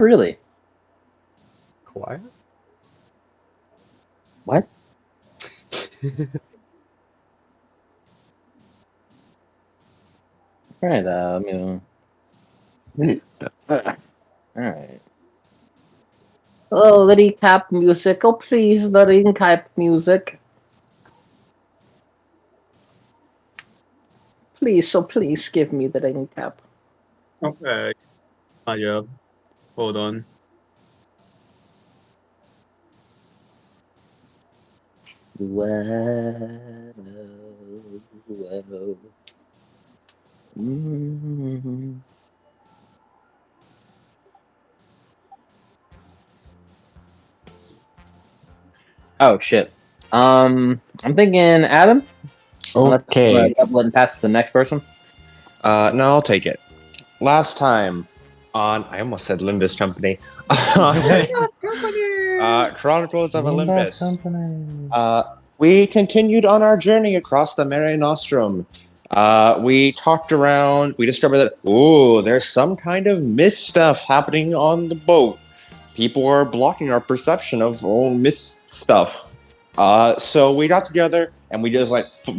Really? Quiet? What? Alright, alright. Oh, the recap music. Oh, please, the recap music. Please give me the recap. Okay. Yeah. Hold on. Whoa. Mm-hmm. Oh shit. I'm thinking Adam. Okay. Let's let and pass to the next person. No, I'll take it. Last time on, I almost said Limbus Company. Chronicles of Olympus. We continued on our journey across the Mare Nostrum. We talked around. We discovered that there's some kind of mist stuff happening on the boat. People are blocking our perception of mist stuff. So we got together and we just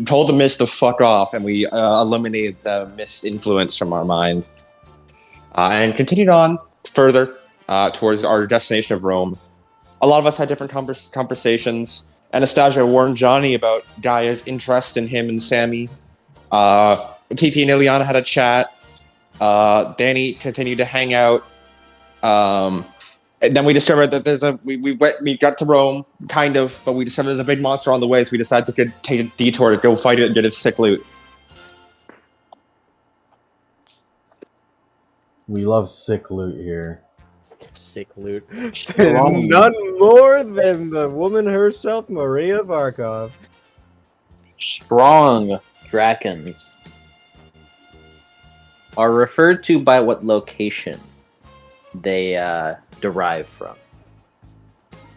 told the mist to fuck off, and we eliminated the mist influence from our mind, and continued on further towards our destination of Rome. A lot of us had different conversations. Anastasia warned Johnny about Gaia's interest in him and Sammy. TT and Ileana had a chat. Danny continued to hang out. And then we discovered that we got to Rome, kind of, but we discovered there's a big monster on the way, so we decided to take a detour to go fight it and get its sick loot. We love sick loot here. Sick loot. None more than the woman herself, Maria Varkov. Strong dragons are referred to by what location they derive from.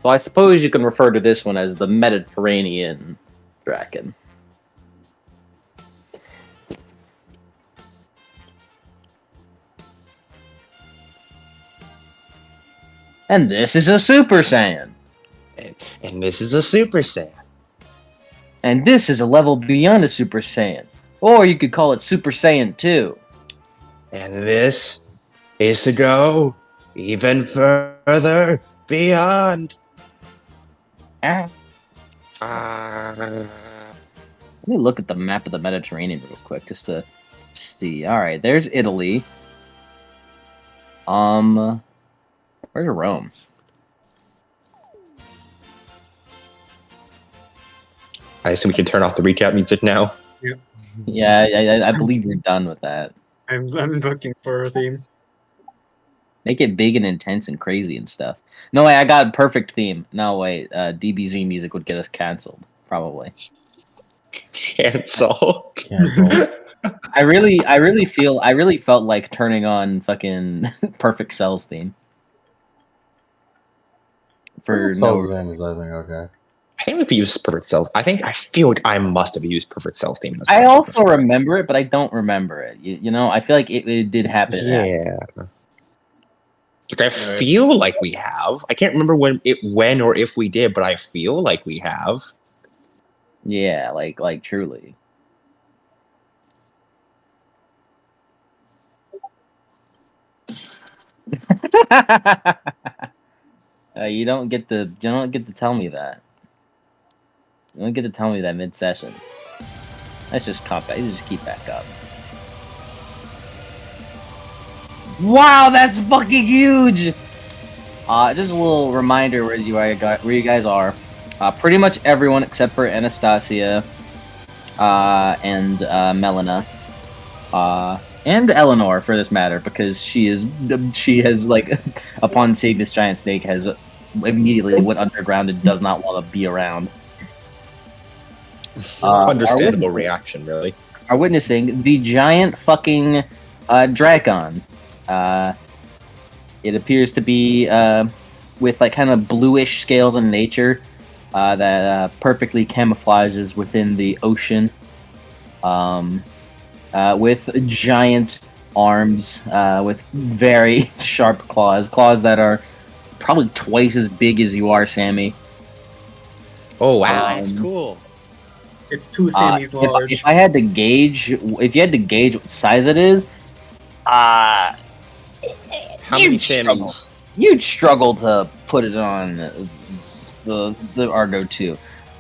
So I suppose you can refer to this one as the Mediterranean dragon. And this is a Super Saiyan. And this is a Super Saiyan. And this is a level beyond a Super Saiyan. Or you could call it Super Saiyan 2. And this is to go even further beyond. Let me look at the map of the Mediterranean real quick just to see. Alright, there's Italy. Where's Rome? I assume we can turn off the recap music now. Yeah, I believe you're done with that. I'm looking for a theme. Make it big and intense and crazy and stuff. No way, I got a perfect theme. No wait, DBZ music would get us canceled, probably. Cancelled. I really felt like turning on fucking Perfect Cell's theme. Perfect Cell's theme is, I think, okay. I think if you use Perfect Cell, I feel like I must have used Perfect Cell's theme. I also remember it, but I don't remember it. You know, I feel like it did happen. Yeah. I feel like we have. I can't remember when or if we did, but I feel like we have. Yeah, like truly. You don't get to tell me that. You don't get to tell me that mid-session. Let's just keep back up. Wow, that's fucking huge! Just a little reminder where you guys are. Pretty much everyone except for Anastasia, and Melina, and Eleanor for this matter, because she has like, upon seeing this giant snake, has immediately went underground and does not want to be around. Understandable reaction, really. Are witnessing the giant fucking dragon. It appears to be with like kind of bluish scales in nature that perfectly camouflages within the ocean, with giant arms with very sharp claws that are probably twice as big as you are, Sammy. Oh wow, that's Um, cool. It's two Sammys large. If I had to gauge, if you had to gauge what size it is, How many you'd struggle. Sammys? You'd struggle to put it on the Argo 2.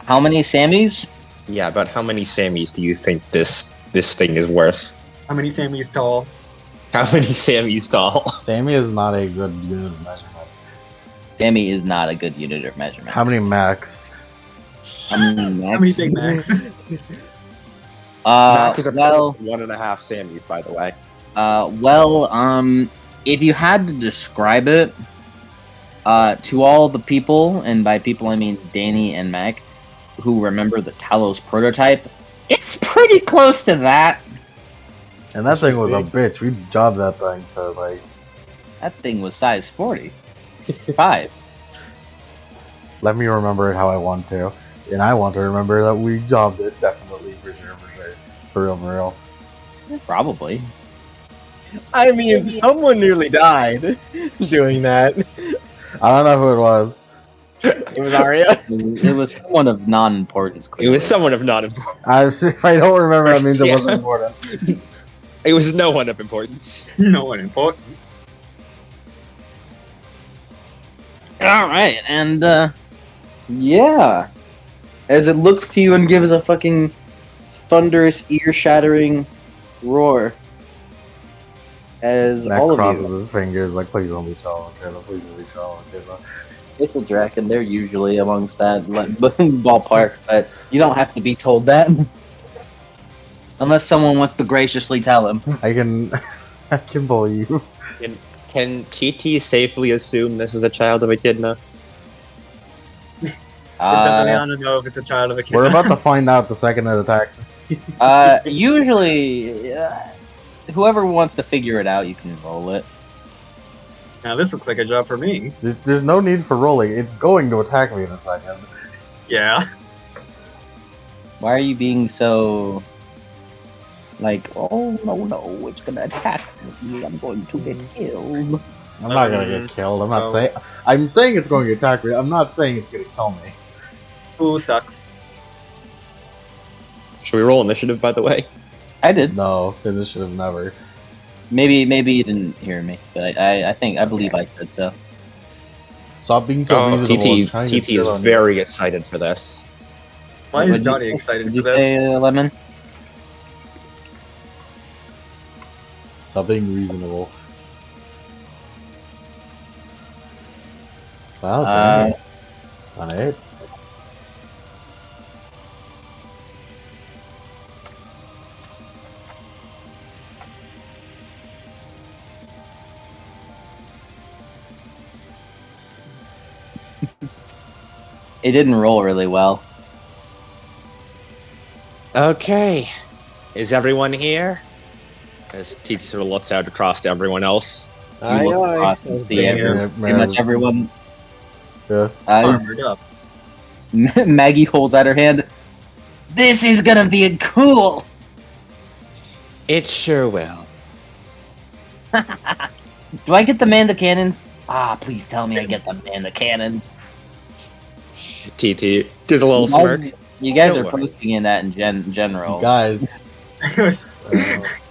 How many Sammys? Yeah, but how many Sammys do you think this thing is worth? How many Sammys tall? How many Sammys tall? Sammy is not a good unit of measurement. Sammy is not a good unit of measurement. How many max? How many Big Macs? Mac is a well, 1.5 Sammys, by the way. if you had to describe it, to all the people, and by people I mean Danny and Mac, who remember the Talos prototype, it's pretty close to that. And that thing was a bitch. We jobbed that thing, so like. That thing was size 40. 5. Let me remember it how I want to. And I want to remember that we jobbed it, definitely, for sure. For real. Probably. I mean, someone nearly died doing that. I don't know who it was. It was Arya. It was someone of non-importance. It Clearly. was someone of not importance. If I don't remember, that means it Yeah. wasn't important. It was no one of importance. No one important. All right, and yeah, as it looks to you and gives a fucking thunderous, ear-shattering roar, as Mac all of crosses you, his fingers like, please don't be Charles. Okay, please don't be Charles. Okay, it's a dragon. They're usually amongst that ballpark, but you don't have to be told that. Unless someone wants to graciously tell him. I can believe. Can TT safely assume this is a child of Echidna? It doesn't want to know if it's a child of a kid. We're about to find out the second it attacks. Usually, whoever wants to figure it out, you can roll it. Now this looks like a job for me. There's no need for rolling. It's going to attack me in a second. Yeah. Why are you being so... like, oh, no, it's gonna attack me, I'm going to get killed. I'm not gonna get killed. I'm saying it's going to attack me. I'm not saying it's gonna kill me. Ooh, sucks. Should we roll initiative, by the way? I did. No, initiative never. Maybe you didn't hear me, but I believe I said so. Stop being so reasonable. and trying to TT chill is on very excited for this. Why What'd is you- Johnny excited Did for you this? say, Lemon? you. Stop being reasonable. Wow, dang it. On it. It didn't roll really well. Okay. Is everyone here? As TT sort of looks out across to everyone else. You look across and see Yeah, pretty much everyone. Yeah. Armored up. Maggie holds out her hand. This is gonna be cool! It sure will. Do I get the man the cannons? Ah, please tell me I get the man the cannons. TT gives a little smirk. You guys Don't are worry. posting in that in general. Guys.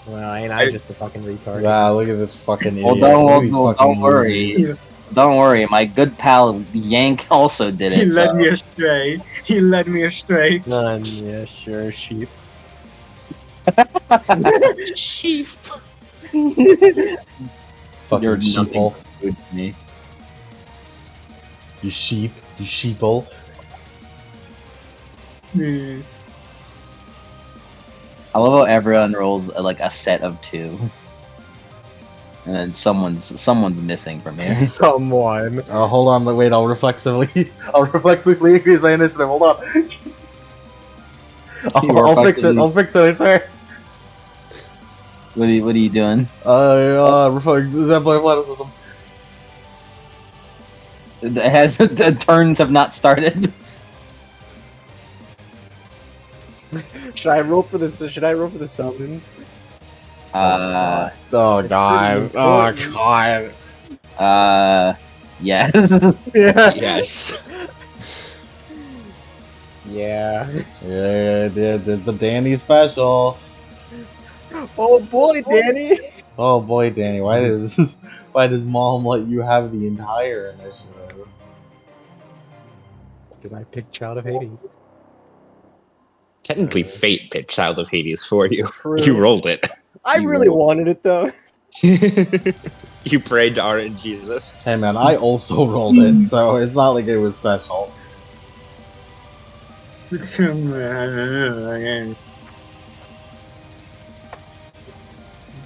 Well, ain't I just a fucking retard? Wow, look at this fucking idiot. Well, Look at these fucking don't worry. losers. Don't worry, my good pal Yank also did He it. led So. me astray. He led me astray. None, yeah, sure, sheep. Sheep. Fucking You're sheeple. nothing good to me. You sheep. You sheeple. Hmm. I love how everyone rolls like a set of 2, and then someone's missing from here. Someone. Oh, hold on. Wait, I'll reflexively increase my initiative. Hold on. I'll fix it. I'll fix it. I swear. What are you doing? Exemplar athleticism. It has the turns have not started. Should I roll for this? Should I roll for the summons? Uh, Oh It's god. pretty Oh important. god. yes. Yeah. Yes. Yeah. Yeah, the Danny special. Oh boy, Danny. Oh boy, Danny, why does Mom let you have the entire initiative? Because I picked Child of Hades. Technically, fate picked Child of Hades for you. You True. rolled it. I You really rolled. wanted it though. You prayed to RNG Jesus. Hey man, I also rolled it, so it's not like it was special.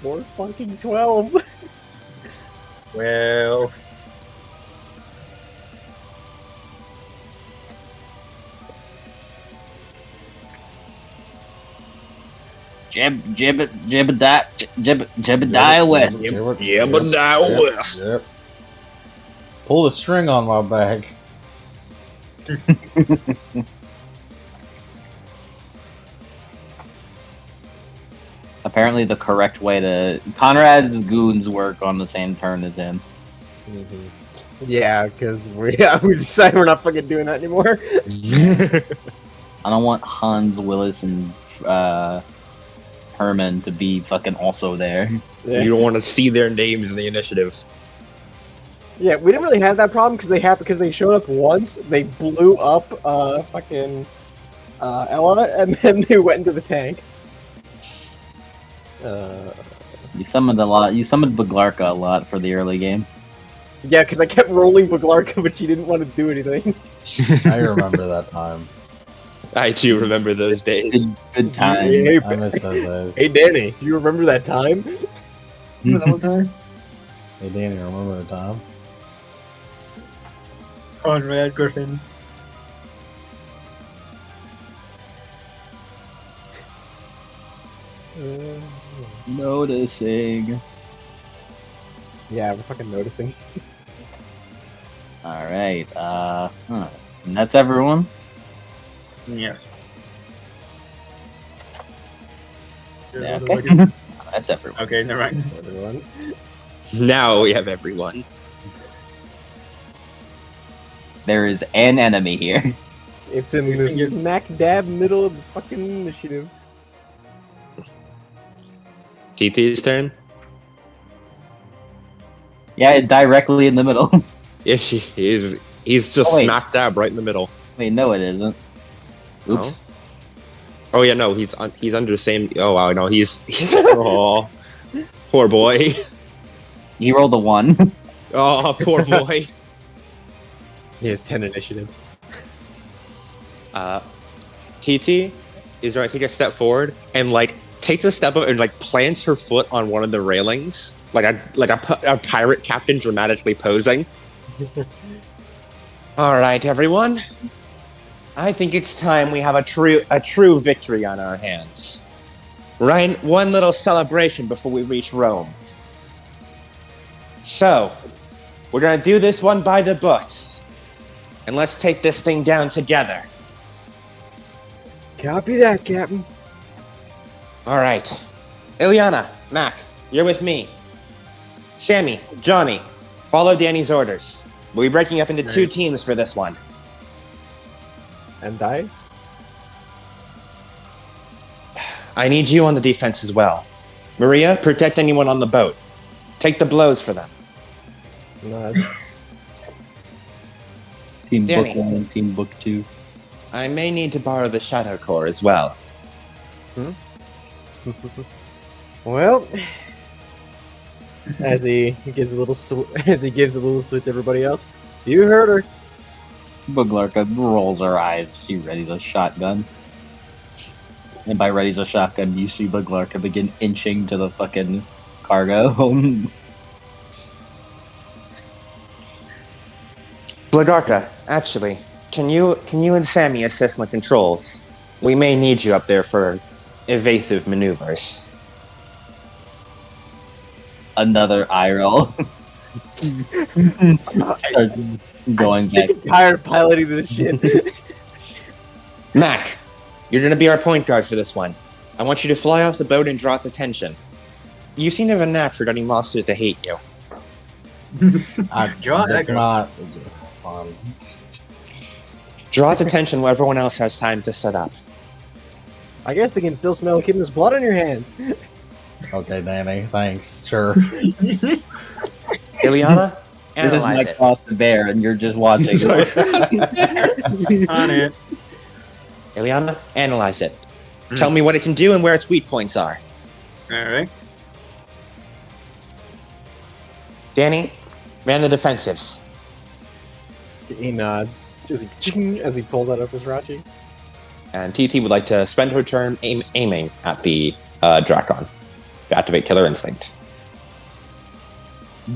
More fucking 12s. Well, Jebediah West. Jebediah West. Yep. Pull the string on my back. Apparently, the correct way to Conrad's goons work on the same turn as him. Yeah, because we decided we're not fucking doing that anymore. I don't want Hans, Willis, and Herman to be fucking also there. Yeah. You don't want to see their names in the initiative. Yeah, we didn't really have that problem because they showed up once, they blew up fucking Ella, and then they went into the tank. You summoned a lot. You summoned Baglarka a lot for the early game. Yeah, because I kept rolling Baglarka, but she didn't want to do anything. I remember that time. I too remember those days. Good time. Hey, I miss those days. hey, Danny, you remember that time? that one time? Hey Danny, remember the time? Conrad Griffin. Noticing. Yeah, we're fucking noticing. All right. And that's everyone. Yes. Yeah, okay. That's everyone. Okay, never mind. Everyone. Now we have everyone. There is an enemy here. It's in the smack dab middle of the fucking initiative. TT's turn. Yeah, directly in the middle. Yeah, he's just Oh, wait. smack dab right in the middle. Wait, no, it isn't. Oops. Oh yeah, no, he's under the same. Oh wow, no, he's oh, poor boy. He rolled a 1. Oh, poor boy. He has 10 initiative. TT is going to take a step forward and like takes a step up and like plants her foot on one of the railings, like a pirate captain dramatically posing. All right, everyone. I think it's time we have a true victory on our hands. Right, one little celebration before we reach Rome. So, we're gonna do this one by the books, and let's take this thing down together. Copy that, Captain. All right. Ileana, Mac, you're with me. Sammy, Johnny, follow Danny's orders. We'll be breaking up into 2 teams for this one. And die? I need you on the defense as well. Maria, protect anyone on the boat. Take the blows for them. No, Team Danny. Book 1 and Team Book 2. I may need to borrow the Shadow Core as well. well, as he gives a little salute to everybody else, you heard her. Baglarka rolls her eyes. She readies a shotgun. And by readies a shotgun, you see Baglarka begin inching to the fucking cargo. Blagarka, actually, can you and Sammy assist in the controls? We may need you up there for evasive maneuvers. Another eye roll. Starts going I'm sick back. and tired of piloting this shit. Mac, you're gonna be our point guard for this one. I want you to fly off the boat and draw its attention. You seem to have a knack for getting monsters to hate you. Draw That's aggro. not fun. Draw its attention while everyone else has time to set up. I guess they can still smell Kitten's blood on your hands. Okay, Danny, thanks. Sure. Ileana, This is analyze my it. cross to bear, and you're just watching. On it. Ileana, analyze it. Tell me what it can do and where its weak points are. Alright. Danny, man the defensives. He nods, just ching, as he pulls out of his Rachi. And TT would like to spend her turn aiming at the Drakon to activate Killer Instinct.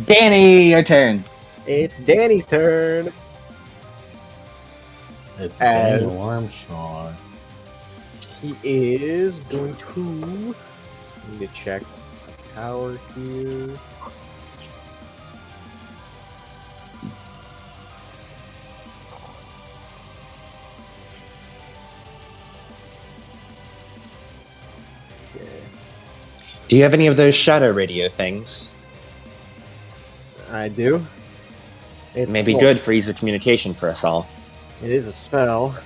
Danny, your turn. It's Danny's turn. It's As- Daniel Armstrong. He is going to. Need to check power here. Okay. Do you have any of those shadow radio things? I do. It's May be well, good for ease of communication for us all. It is a spell.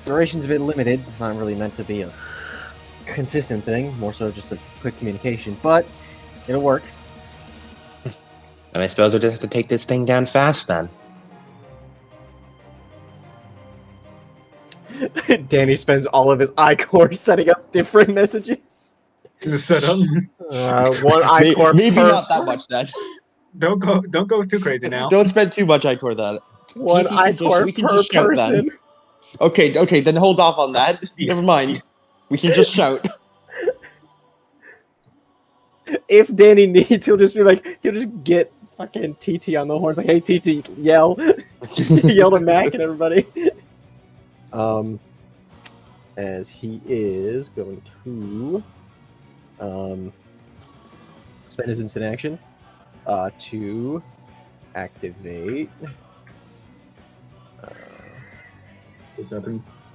Duration's a bit limited. It's not really meant to be a consistent thing. More so just a quick communication, but it'll work. And I suppose we'll just have to take this thing down fast then. Danny spends all of his I-core setting up different messages. Set up. One I-core Maybe per, not that much then. Don't go too crazy now. Don't spend too much iCore that. one TT can I-core we can per just shout person. then. Okay, then hold off on that. Never mind. We can just shout. If Danny needs, he'll just get fucking TT on the horns, like, hey TT, yell. Yell to Mac and everybody. As he is going to spend his instant action to activate.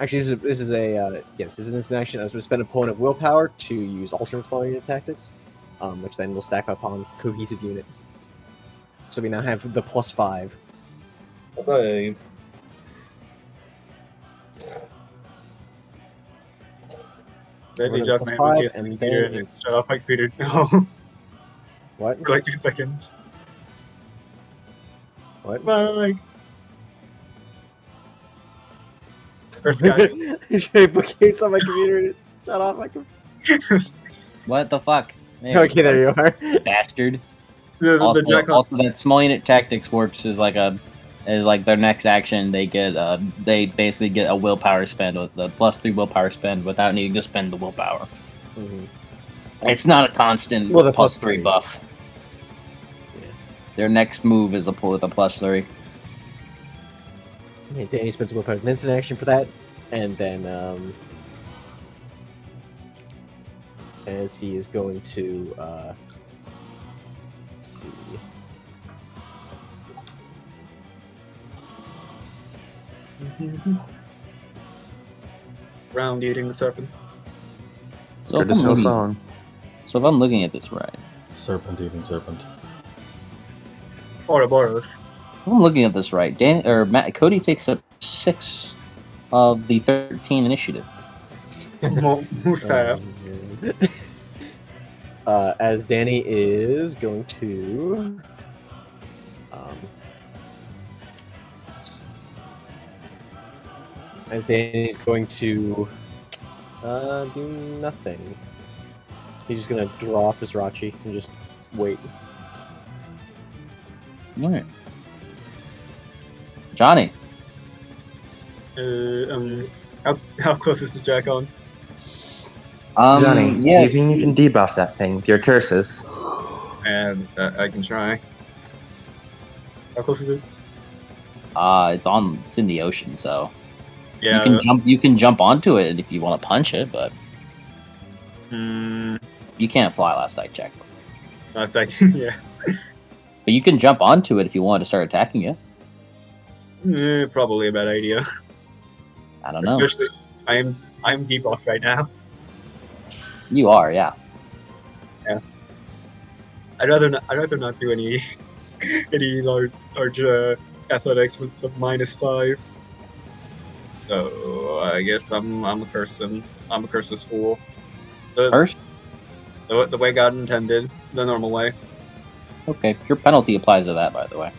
Actually, this is a yes, this is an instant action. I was going to spend a point of willpower to use alternate small unit tactics, which then will stack up on cohesive unit. So we now have the +5. Okay. Ready, Jack, man. +5, Okay, and computer, then shut off my computer. No. what? For like 2 seconds. What? Bye. Or Sky. Shape case on my computer. Shut off my computer. What the fuck? There, Okay, there you are. bastard. the Jack Also, that small unit tactics works is like their next action. They basically get a willpower spend with the +3 willpower spend without needing to spend the willpower. Mhm. It's not a constant Well, the +3 +3. buff. Yeah. Their next move is a pull with a +3. Yeah, Danny spends willpower as an instant action for that, and then as he is going to let's see. Round eating serpent. So For if, this I'm whole looking, song. so if I'm looking at this right, Serpent eating serpent. Ouroboros. if I'm looking at this right, Cody takes up 6 of the 13 initiative. Mustache. As Danny is going to as Danny's going to do nothing. He's just gonna draw off his Rachi and just wait. Alright. Johnny. How close is the Jack on? Johnny, yeah, do you think you can debuff that thing with your curses? And I can try. How close is it? it's in the ocean, so Yeah. you can jump onto it if you want to punch it, but Mm, you can't fly last I checked. that's like yeah. But you can jump onto it if you want to start attacking it. Probably a bad idea. I don't know. Especially I'm debuffed right now. You are, yeah. I'd rather not do any any large athletics with the -5. So I guess I'm a person. I'm a curseless fool. First, The way God intended, the normal way. okay. Your penalty applies to that, by the way.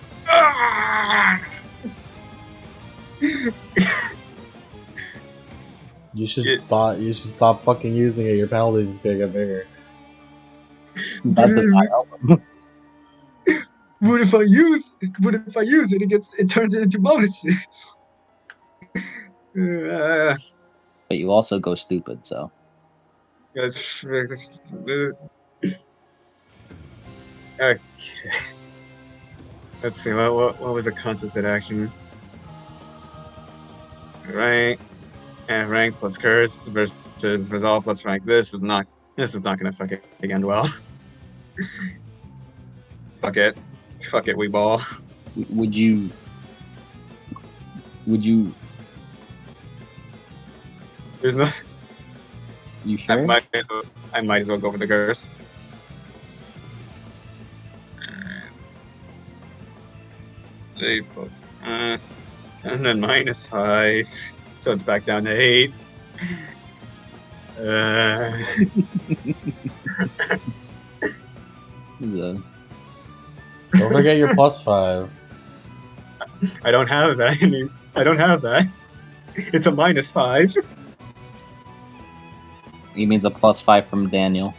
You should It- stop. You should stop fucking using it. Your penalties is gonna get bigger. That does not help. What if I use it? It turns it into bonuses. But you also go stupid, so. Okay. Let's see. What was a contested action? Rank and rank plus curse versus resolve plus rank. This is not gonna fucking end well. Fuck it. Fuck it, we ball. Would you? There's no. You I sure? might as well go for the curse. Eight plus, and then -5, so it's back down to 8. Don't forget your +5. I don't have that. I don't have that. It's a -5. He means a +5 from Daniel.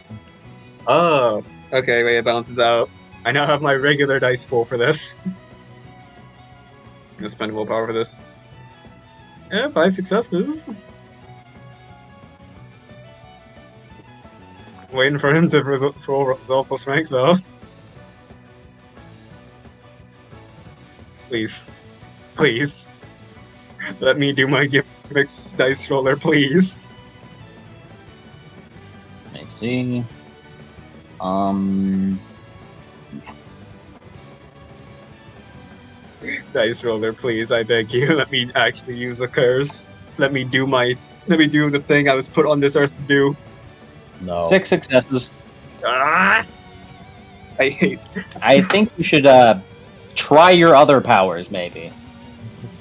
Oh, okay. Wait, it balances out. I now have my regular dice pool for this. I'm gonna spend willpower for this. Yeah, 5 successes. Waiting for him to roll resolve plus rank though. Please. Please. Let me do my gimmicks dice roller, please. Let me see. Dice roller, please, I beg you. Let me actually use the curse. Let me do the thing I was put on this earth to do. No. 6 successes. Ah! I hate. I think you should try your other powers, maybe.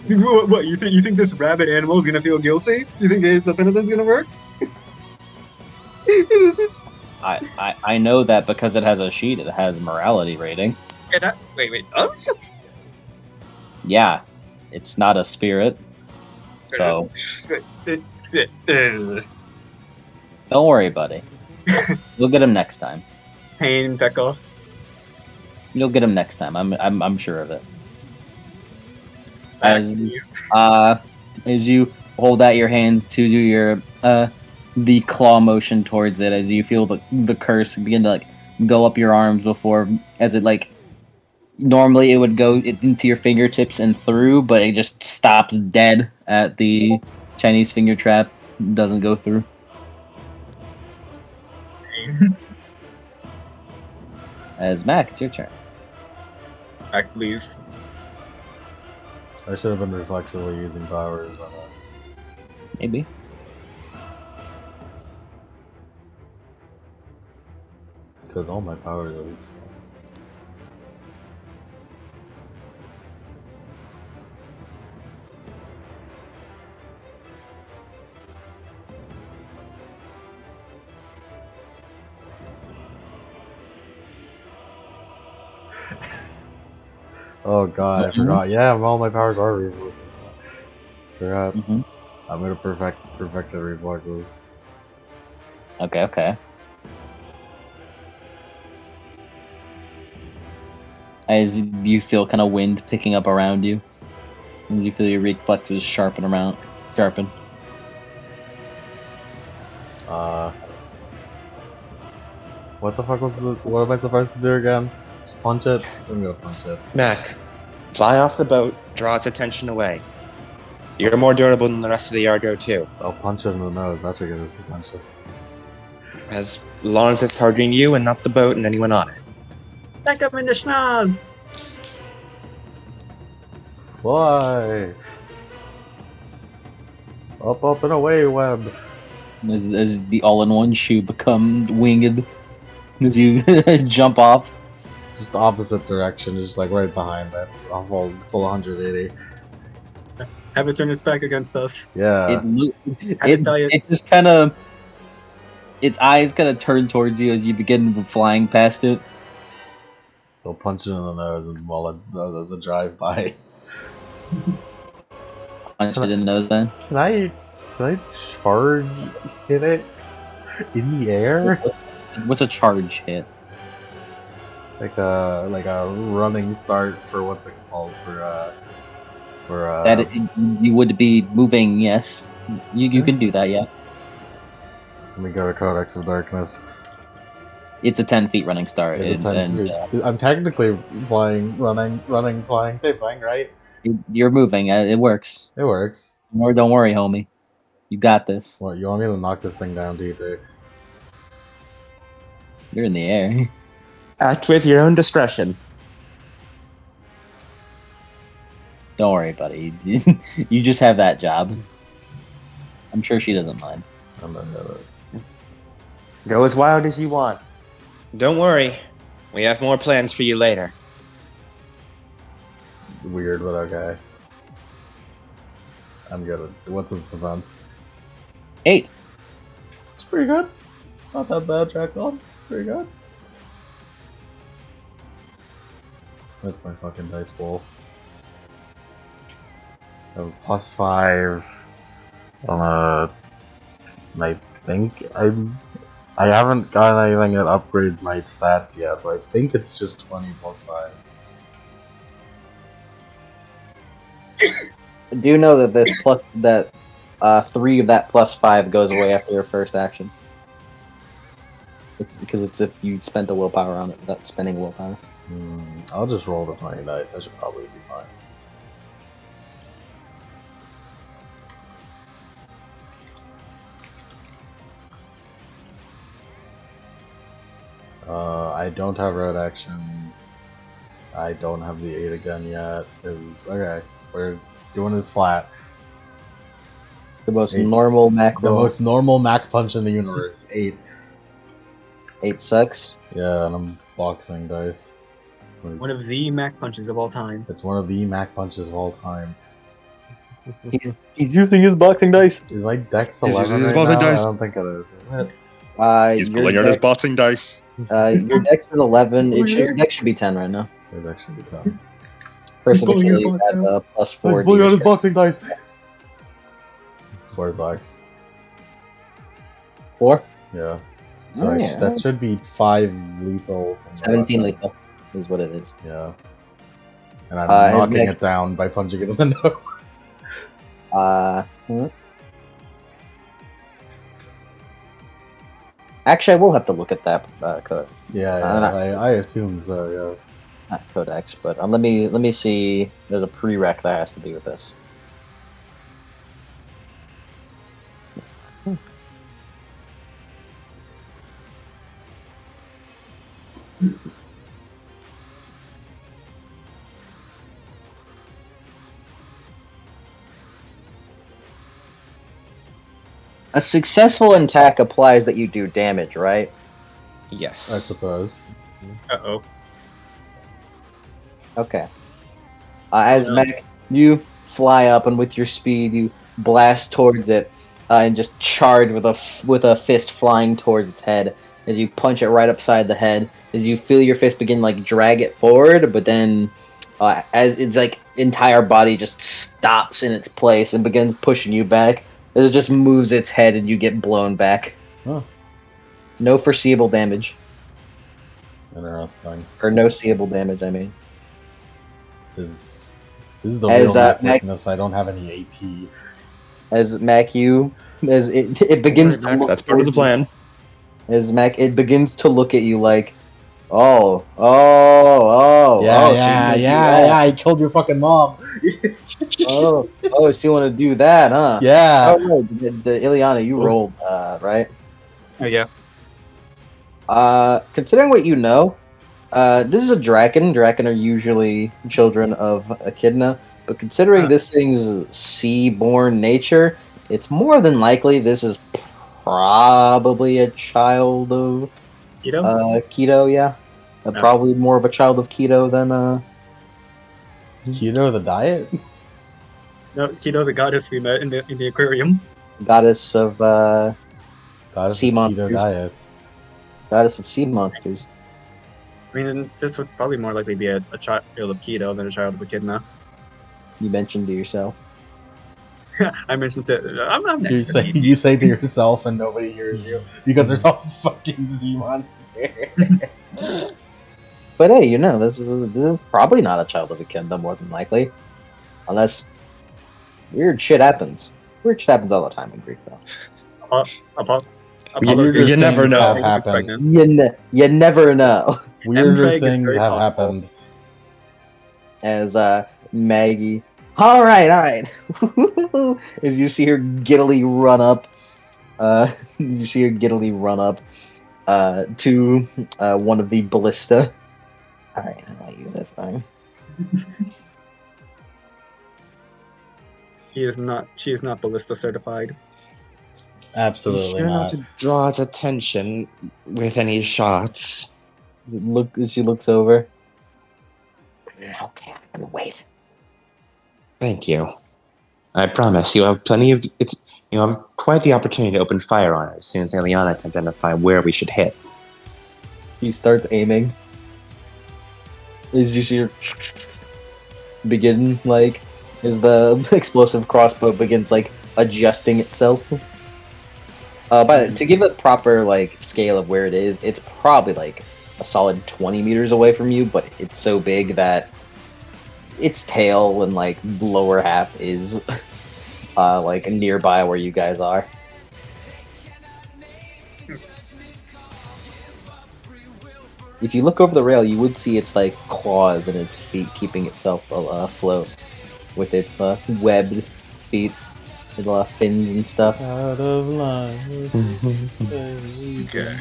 What you think this rabbit animal is gonna feel guilty? You think his penitence gonna work? I know that because it has a sheet. It has a morality rating. Wait, us? Yeah, it's not a spirit, so don't worry, buddy. You'll get him next time. Pain, Pekka. You'll get him next time. I'm sure of it. Please. As you hold out your hands to do your the claw motion towards it, as you feel the curse begin to go up your arms before, as it normally it would go into your fingertips and through, but it just stops dead at the Chinese finger trap. Doesn't go through. As Mac, it's your turn. Back, please. I should have been reflexively using powers. Maybe. Because all my powers are reflex. Oh god, I forgot. Yeah, all my powers are reflexes. Forgot. Mm-hmm. I'm gonna perfect the reflexes. Okay. As you feel kind of wind picking up around you, and you feel your reflexes sharpen. What the fuck what am I supposed to do again? Just punch it? I'm gonna punch it. Mac, fly off the boat, draw its attention away. You're more durable than the rest of the Yargo too. I'll punch it in the nose, that should get its attention. As long as it's targeting you and not the boat and anyone on it. Back up in the schnoz! Fly! Up and away, web! as the all-in-one shoe become winged as you jump off. Just opposite direction, just like right behind it. I'll full 180. Have it turn its back against us. Yeah. It just kind of, its eyes kind of turn towards you as you begin flying past it. They'll punch it in the nose and while it does a drive-by. Punch it in the nose then. Can I charge hit it in the air? What's a charge hit? Like a running start for what's it called for That you would be moving, yes. You can do that, yeah. Let me go to Codex of Darkness. It's a 10 feet running start. It's a 10 feet. I'm technically flying, running, flying, same thing, right? You're moving. It works. It works. Don't worry, homie. You got this. What, you want me to knock this thing down, DT? You're in the air. Act with your own discretion. Don't worry, buddy. You just have that job. I'm sure she doesn't mind. I'm gonna do it. Go as wild as you want. Don't worry. We have more plans for you later. Weird, but okay. I'm good. What's his defense? 8. It's pretty good. It's not that bad, Jackal. Pretty good. That's my fucking dice bowl. I have a +5 on a. I think I haven't gotten anything that upgrades my stats yet, so I think it's just 20 +5. I do know that this plus that 3 of that +5 goes away after your first action. It's because it's if you spent a willpower on it, that's spending willpower. I'll just roll the 20 dice. I should probably be fine. I don't have red actions. I don't have the 8 again yet. Okay, we're doing this flat. The most 8. normal Mac The roll. most normal Mac punch in the universe. 8. 8 sucks. Yeah, and I'm boxing dice. One of the Mac punches of all time. It's one of the Mac punches of all time. He's using his boxing dice. Is my dex He's 11 using his right boxing now? dice. I don't think it is it? He's pulling out his boxing dice. Your dex is 11. Oh, Your dex should be 10 right now. It actually be 10. Person pulling Achilles your has a +4. He's pulling out his boxing dice. 4 Zox. 4? Yeah. So Oh, yeah. that should be 5 lethal. From the 17 weapon. lethal is what it is. Yeah. And I'm his knocking neck- it down by punching it in the nose. Actually, I will have to look at that code. Yeah, I assume so, yes. Not codex, but let me see. There's a prereq that has to do with this. A successful attack applies that you do damage, right? Yes. I suppose. Uh-oh. Okay. As Yeah. Mac, you fly up and with your speed, you blast towards it and just charge with a fist flying towards its head. As you punch it right upside the head, as you feel your fist begin like drag it forward, but then as its like entire body just stops in its place and begins pushing you back, as it just moves its head and you get blown back. Huh. No foreseeable damage, Interesting. or no seeable damage. I mean. This is the As, real Mac Mac- weakness. I don't have any AP. As Mac, as it begins to look That's part of the plan. As Mac, it begins to look at you like, oh, Yeah, so you yeah, wanna yeah, do yeah. that? I killed your fucking mom. So you want to do that, huh? Yeah. Oh, no, the Ileana, you rolled, right? Oh, yeah. Considering what you know, this is a Draken. Draken are usually children of Echidna, but considering this thing's sea-born nature, it's more than likely this is probably a child of Keto, yeah. Probably more of a child of Keto than Keto the diet? No, Keto, the goddess we met in the aquarium. goddess of Goddess Sea of monsters. keto diets. goddess of sea monsters. I mean, this would probably more likely be a child of Keto than a child of Echidna. You mentioned to yourself. I mentioned it. I'm next. You say to yourself and nobody hears you because there's a fucking sea monster. But hey, this is probably not a child of Echidna, more than likely, unless weird shit happens. Weird shit happens all the time in Greek, though. You never things know. have happened. You never know. Weirder M-Peg is things very have possible. happened. As Maggie, all right, as you see her giddily run up, to one of the ballista. All right, how do I use this thing? She is not ballista certified. Absolutely Be sure not not. to draw its attention with any shots. Look as she looks over. Okay, I'm gonna wait. Thank you. I promise you have you have quite the opportunity to open fire on it as soon as Eliana can identify where we should hit. She starts aiming. As you see her begin, as the explosive crossbow begins, adjusting itself. But to give a proper, scale of where it is, it's probably, a solid 20 meters away from you, but it's so big that its tail and, lower half is, nearby where you guys are. If you look over the rail, you would see its claws and its feet keeping itself afloat with its webbed feet, with fins and stuff. Out of line. Okay.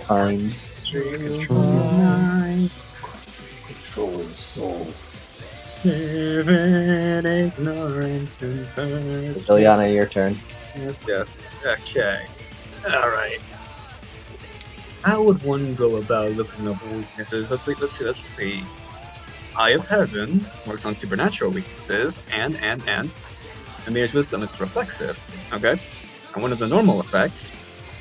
Kind. Control soul. Live in ignorance and It's Ilyana, your turn. Yes. Okay. All right. How would one go about looking up weaknesses? Let's see. Eye of Heaven works on supernatural weaknesses, and Amir's Wisdom is reflexive. Okay. And one of the normal effects,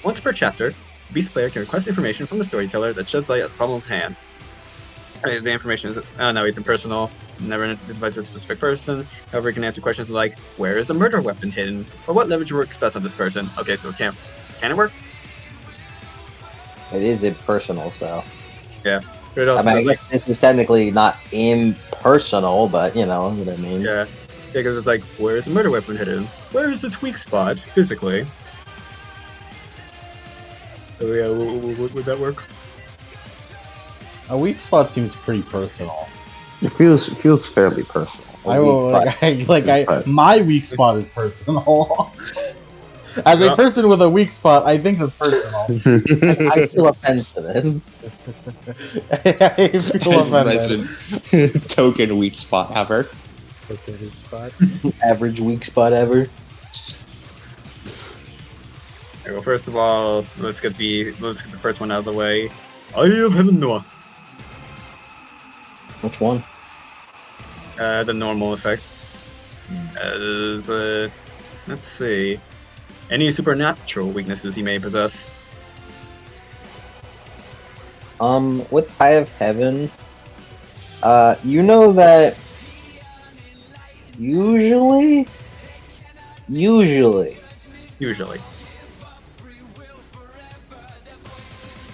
once per chapter, the Beast player can request information from the storyteller that sheds light on the problem at hand. The information is it's impersonal, never identifies a specific person. However, it can answer questions like, where is the murder weapon hidden? Or what leverage works best on this person? Okay, so can it work? It is impersonal, so. Yeah. But it also I guess this is technically not impersonal, but you know what it means. Yeah, because it's like, where is the murder weapon hidden? Where is its weak spot, physically? So yeah, would that work? A weak spot seems pretty personal. It feels fairly personal. I will my weak spot is personal. As a person with a weak spot, I think that's personal. I feel offense to this. I feel offended. Resident token weak spot ever. Token weak spot. Average weak spot ever. Okay, well, first of all, let's get the first one out of the way. Eye of Heaven Noah. Which one? The normal effect. As let's see. Any supernatural weaknesses he may possess. With Eye of Heaven, you know that usually,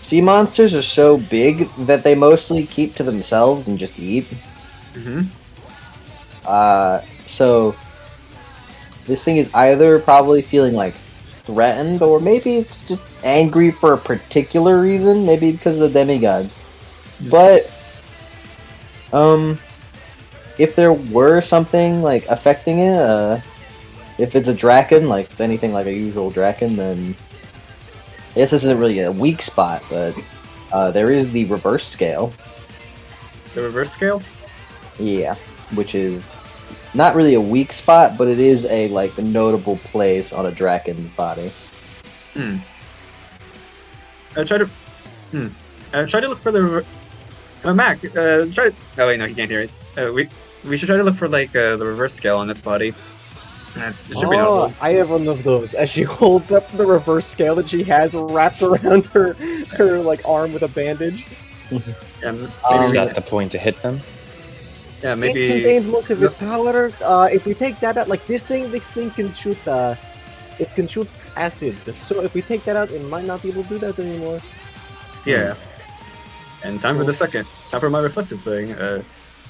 sea monsters are so big that they mostly keep to themselves and just eat. Mm-hmm. So this thing is either probably feeling threatened, or maybe it's just angry for a particular reason, maybe because of the demigods. But if there were something affecting it, if it's a Draken, it's anything like a usual Draken, then I guess this isn't really a weak spot, but there is the reverse scale. The reverse scale? Yeah, which is not really a weak spot, but it is a notable place on a Draken's body. Hmm. Try to. Hmm. Try to look for the. Mac. Try. Oh wait, no, he can't hear it. We should try to look for like the reverse scale on its body. It should be Oh, notable. I have one of those. As she holds up the reverse scale that she has wrapped around her like arm with a bandage. And Is maybe, that the point to hit them? yeah, It maybe. contains most of its powder. If we take that out, like this thing can shoot. It can shoot acid. So if we take that out, it might not be able to do that anymore. Yeah. And time for the second. Time for my reflexive thing.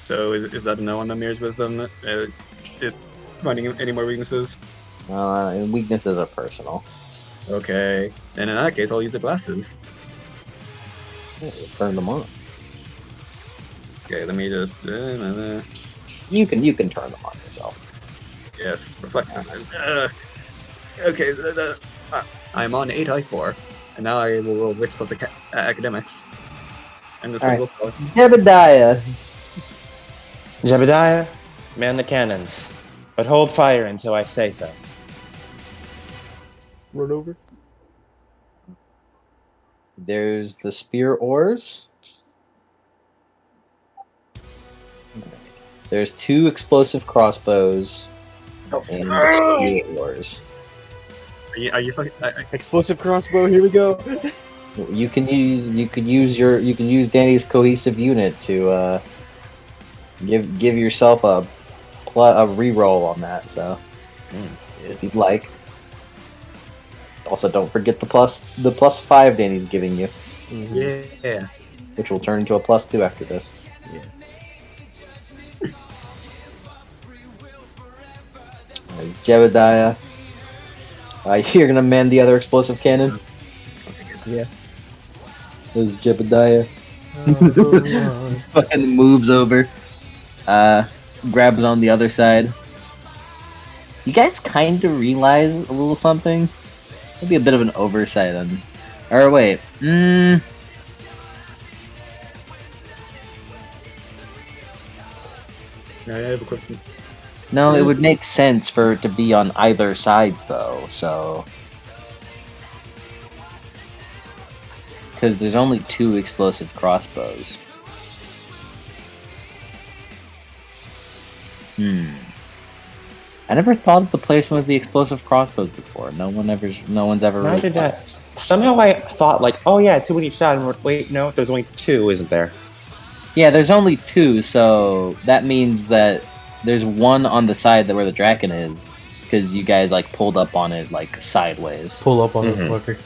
So is that a no on the mirror's wisdom? Is finding any more weaknesses? Weaknesses are personal. Okay. And in that case, I'll use the glasses. Yeah, turn them on. Okay, let me just. You can turn them on yourself. Yes, reflexive. Okay, I'm on 8i4, and now I will roll Wits plus academics. And this All one right. will. Jebediah. Jebediah, man the cannons, but hold fire until I say so. Run over. There's the spear oars. There's 2 explosive crossbows and the spear oars. Are you fucking? Explosive crossbow. Here we go. You can use Danny's cohesive unit to give yourself a reroll on that. So if you'd like. Also, don't forget the +5 Danny's giving you, Yeah. which will turn into a +2 after this. There's Jebediah. You're gonna man the other explosive cannon. Yeah. There's Jebediah. Fucking moves over. Grabs on the other side. You guys kind of realize a little something? Maybe a bit of an oversight on. Or wait. I have a question. No, it would make sense for it to be on either sides, though, so... Because there's only 2 explosive crossbows. I never thought of the placement of the explosive crossbows before. No one's ever really Neither did thought. that. Somehow I thought like, oh yeah, 2 on each side. And wait, no, there's only 2, isn't there? Yeah, there's only 2, so that means that there's 1 on the side where the dragon is, because you guys like pulled up on it like sideways. Pull up on this fucker.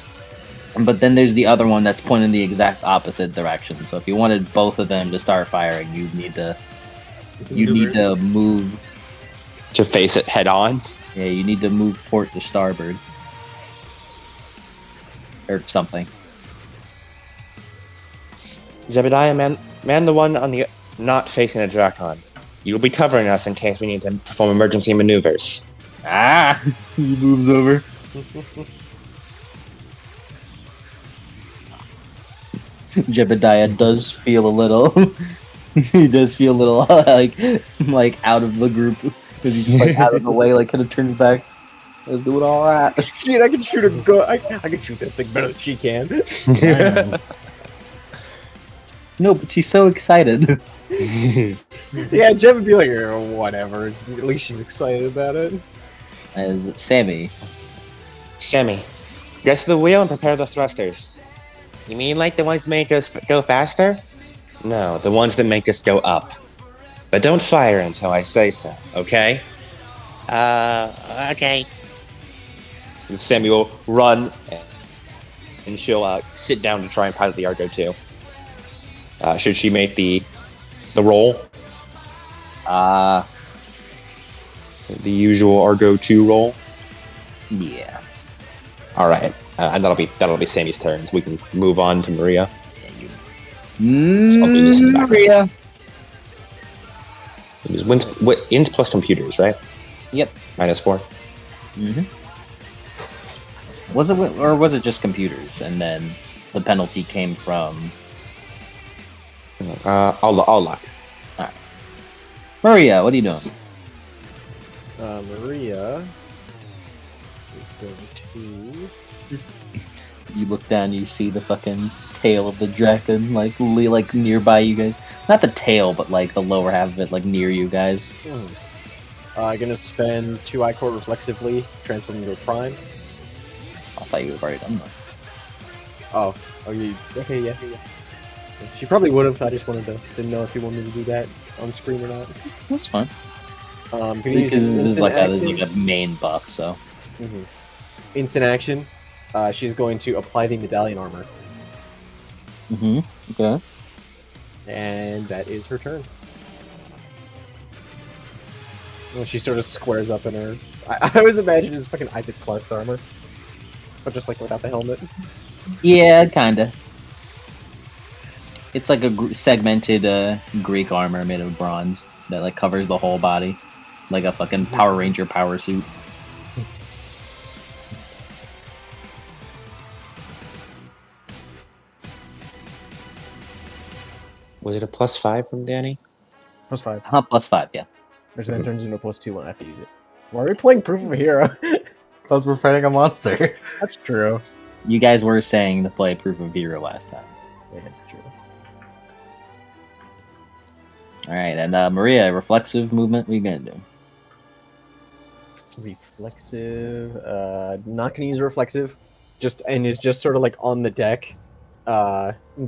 But then there's the other one that's pointing the exact opposite direction. So if you wanted both of them to start firing, you'd need to move. To face it head on. Yeah, you need to move port to starboard or something. Jebediah, man the one on the not facing the Drakon. You'll be covering us in case we need to perform emergency maneuvers. Ah, he moves over. Jebediah does feel a little. He does feel a little like out of the group because he's like out of the way, like kind of turns back. Let's do it all right. Shit, I can shoot a gun. I can shoot this thing better than she can. No, but she's so excited. Yeah, Jen would be like, "Oh, whatever. At least she's excited about it. As Sammy. Sammy, get to the wheel and prepare the thrusters. You mean like the ones that make us go faster? No, the ones that make us go up. But don't fire until I say so, okay? Okay. And Sammy will run, and she'll sit down to try and pilot the Argo too. Should she make the roll? The usual Argo 2 roll? Yeah. All right, and that'll be Sammy's turn, so we can move on to Maria. I'll do this in the background. Maria. It was int plus computers, right? Yep. -4. Was it, or was it just computers, and then the penalty came from? All luck. All right. Maria, what are you doing? Maria is going to You look down, you see the fucking tail of the dragon, like nearby you guys. Not the tail, but like the lower half of it, like near you guys. I'm gonna spend 2 Ichor reflexively, transform into a prime. I thought you had already done that. Oh, you? Okay, yeah. She probably would have. I just didn't know if you wanted to do that on screen or not. That's fine. Gonna use Because this is instant like action. a main buff, so. Instant action. She's going to apply the medallion armor, Okay. and that is her turn. Well, she sort of squares up in her. I always imagine it's fucking Isaac Clarke's armor, but just like without the helmet. Yeah, kinda. It's like a segmented Greek armor made of bronze that like covers the whole body, like a fucking Power Ranger power suit. Was it a +5 from Danny? +5. +5, yeah. Which then turns into a +2 when I have to use it. Why are we playing Proof of a Hero? Because we're fighting a monster. That's true. You guys were saying to play Proof of Hero last time. Yeah, that's true. Alright, and Maria, reflexive movement, what are you gonna do? Reflexive. Not gonna use reflexive. Is just sort of like on the deck.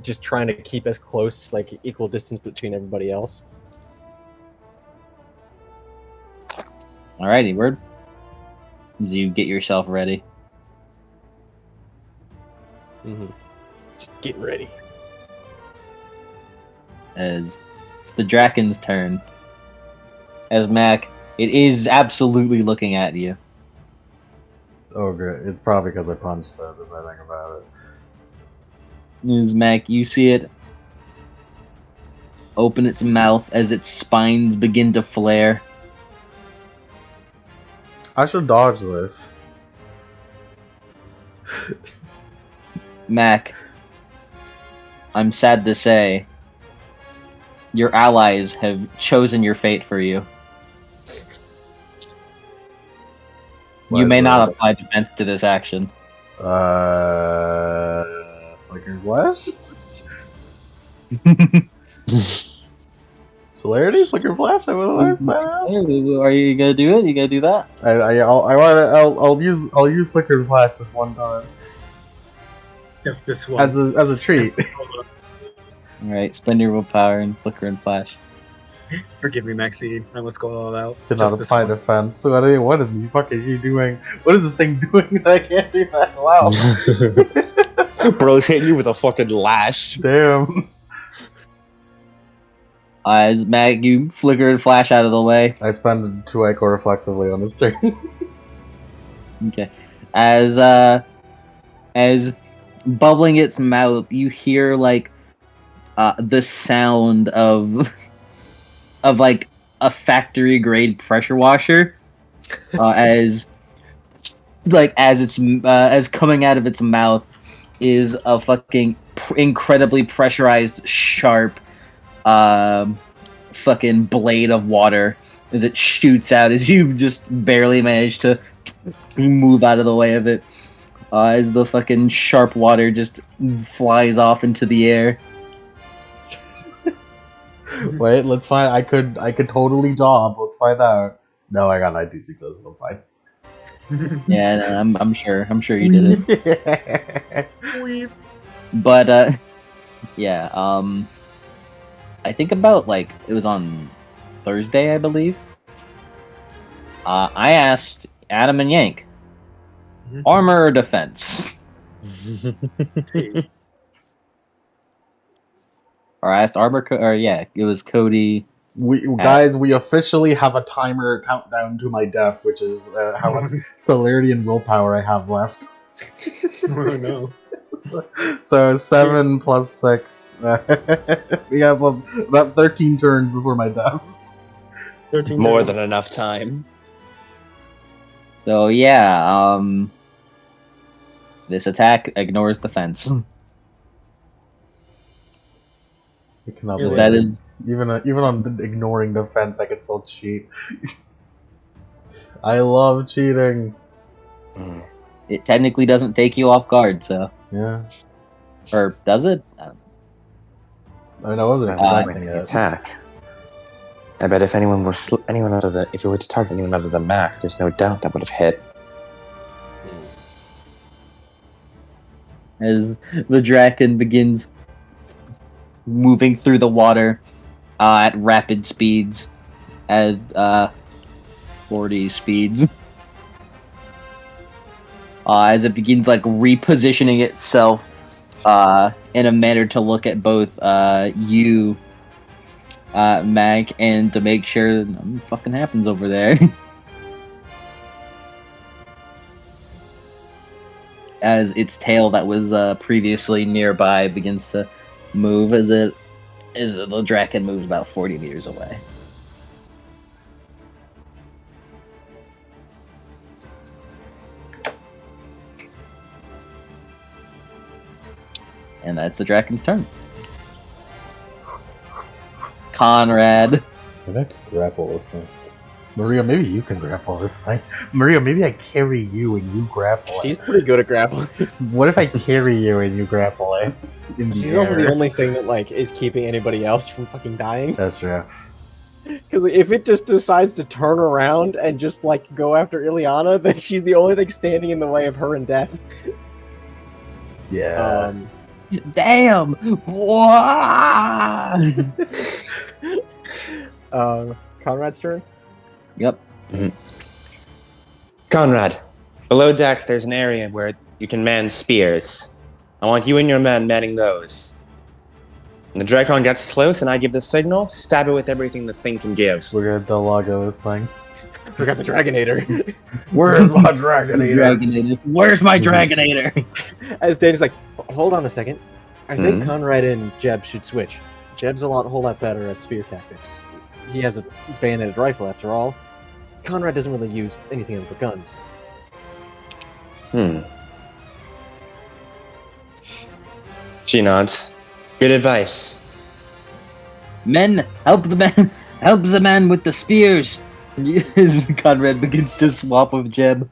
Just trying to keep as close, like equal distance between everybody else. Alrighty, word. As you get yourself ready. Just get ready. As it's the Draken's turn. As Mac, it is absolutely looking at you. Oh, good. It's probably because I punched that, if I think about it. As Mac, you see it open its mouth as its spines begin to flare. I should dodge this. Mac, I'm sad to say, your allies have chosen your fate for you. Why You is may not that? apply defense to this action. Flickering Flash? Celerity? Flicker Flash? I would have that. Are you gonna do it? You gonna do that? I'll use Flicker Flash just one time Just this one. as a treat. Alright, spend your willpower and flicker and flash. Forgive me, Maxine. I must go all out. Did not Just this apply one. defense. So what is he fucking you doing? What is this thing doing that I can't do that? Wow. Bro's hitting you with a fucking lash. Damn. As Mac, you flicker and flash out of the way. I spend 2 Ichor reflexively on this turn. Okay. As bubbling its mouth, you hear like the sound of like a factory grade pressure washer as coming out of its mouth is a fucking incredibly pressurized sharp fucking blade of water as it shoots out as you just barely manage to move out of the way of it as the fucking sharp water just flies off into the air. Wait, let's find. I could totally job. Let's find out. No, I got 19 successes. I'm fine. Yeah, no, I'm sure you did it. But yeah, I think about like it was on Thursday, I believe. I asked Adam and Yank, armor or defense? Or I asked it was Cody. We officially have a timer countdown to my death, which is how much celerity and willpower I have left. Oh no. So 7 plus 6. We have about 13 turns before my death. 13 More turns. than enough time. So yeah, this attack ignores defense. I cannot Yes, believe that it. is- even on ignoring defense, I can still cheat. I love cheating. It technically doesn't take you off guard, so Yeah. Or does it? I mean, I wasn't That's expecting the it. attack. I bet if anyone were if it were to target anyone other than Mac, there's no doubt that would have hit. As the Draken begins moving through the water at rapid speeds, at 40 speeds. As it begins like repositioning itself in a manner to look at both you, Mag, and to make sure nothing fucking happens over there. As its tail that was previously nearby begins to move as the Draken moves about 40 meters away. And that's the Draken's turn. Conrad. Maybe I can grapple this thing. Maria, maybe you can grapple this thing. Maria, maybe I carry you and you grapple it. She's pretty good at grappling. What if I carry you and you grapple it? In the She's also the air? only thing that like is keeping anybody else from fucking dying. That's true. Because if it just decides to turn around and just like go after Ileana, then she's the only thing standing in the way of her and death. Yeah. Damn! Conrad's turn. Yep. Conrad, below deck, there's an area where you can man spears. I want you and your men manning those. When the Drakon gets close and I give the signal, stab it with everything the thing can give. We're gonna Delago this thing. We got the Dragonator. Where's my Dragonator? Where's my Dragonator? As Danny's like, hold on a second. I think Mhm. Conrad and Jeb should switch. Jeb's a whole lot better at spear tactics. He has a bayoneted rifle after all. Conrad doesn't really use anything other but guns. She nods. Good advice. Men, help the man! Help the man with the spears! As Conrad begins to swap with Jeb.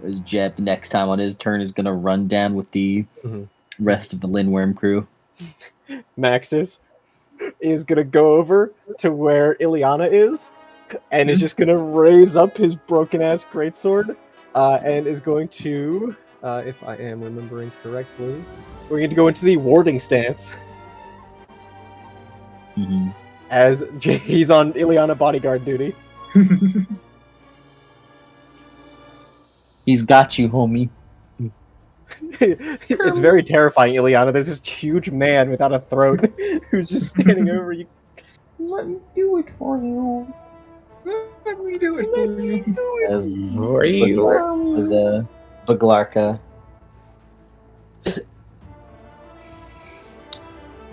As Jeb, next time on his turn, is gonna run down with the Mhm. rest of the Lindworm crew. Maxis is gonna go over to where Ileana is, and is just gonna raise up his broken ass greatsword, and is going to, if I am remembering correctly, we're going to go into the warding stance Mm-hmm. as he's on Ileana bodyguard duty. He's got you, homie. It's very terrifying, Ileana. There's this huge man without a throat who's just standing over you. Let me do it for you. Let me do it for you. As For you. as Baglarka.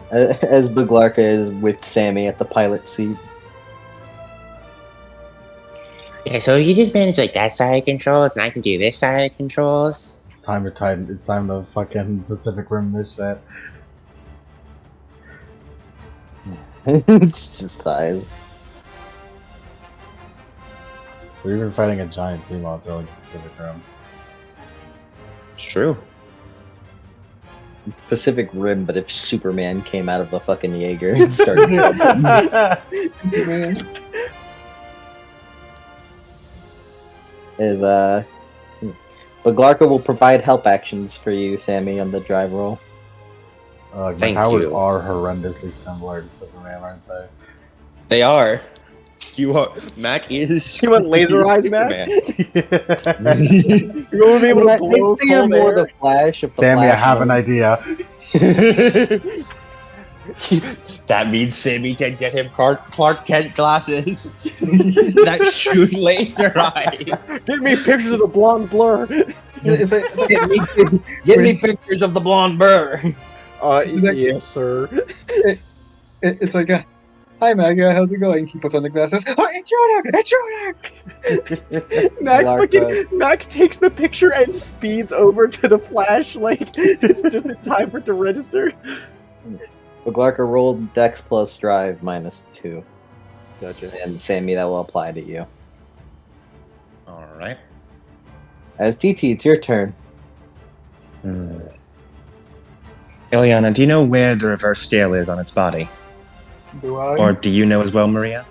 As Baglarka is with Sammy at the pilot seat. Yeah, so you just manage like that side of controls, and I can do this side of controls. It's time to tighten. It's time to fucking Pacific Rim this shit. It's just thighs. We're even fighting a giant sea monster like Pacific Rim. It's true. Pacific Rim, but if Superman came out of the fucking Jaeger and started. Is Baglarka will provide help actions for you, Sammy, on the drive roll. My Thank powers you. are horrendously similar to Superman, aren't they? They are. You are. Mac is. You want laser eyes, Mac? Man. You're gonna be able to blow It's even cold more air. the Flash. If the Sammy, I Flash have an knows- idea. That means Sammy can get him Clark Kent glasses that shoot laser eyes. Get me pictures of the blonde blur. Get me pictures of the blonde burr. Exactly. Yes, sir. It's like a, hi Magga, how's it going? He puts on the glasses. Oh, intruder! Intruder! Mac takes the picture and speeds over to the Flash. Like it's just in time for it to register. Baglarka rolled Dex plus Drive -2, Gotcha. and Sammy, that will apply to you. All right. As TT, it's your turn. Ileana, do you know where the reverse scale is on its body? Do I? Or do you know as well, Maria?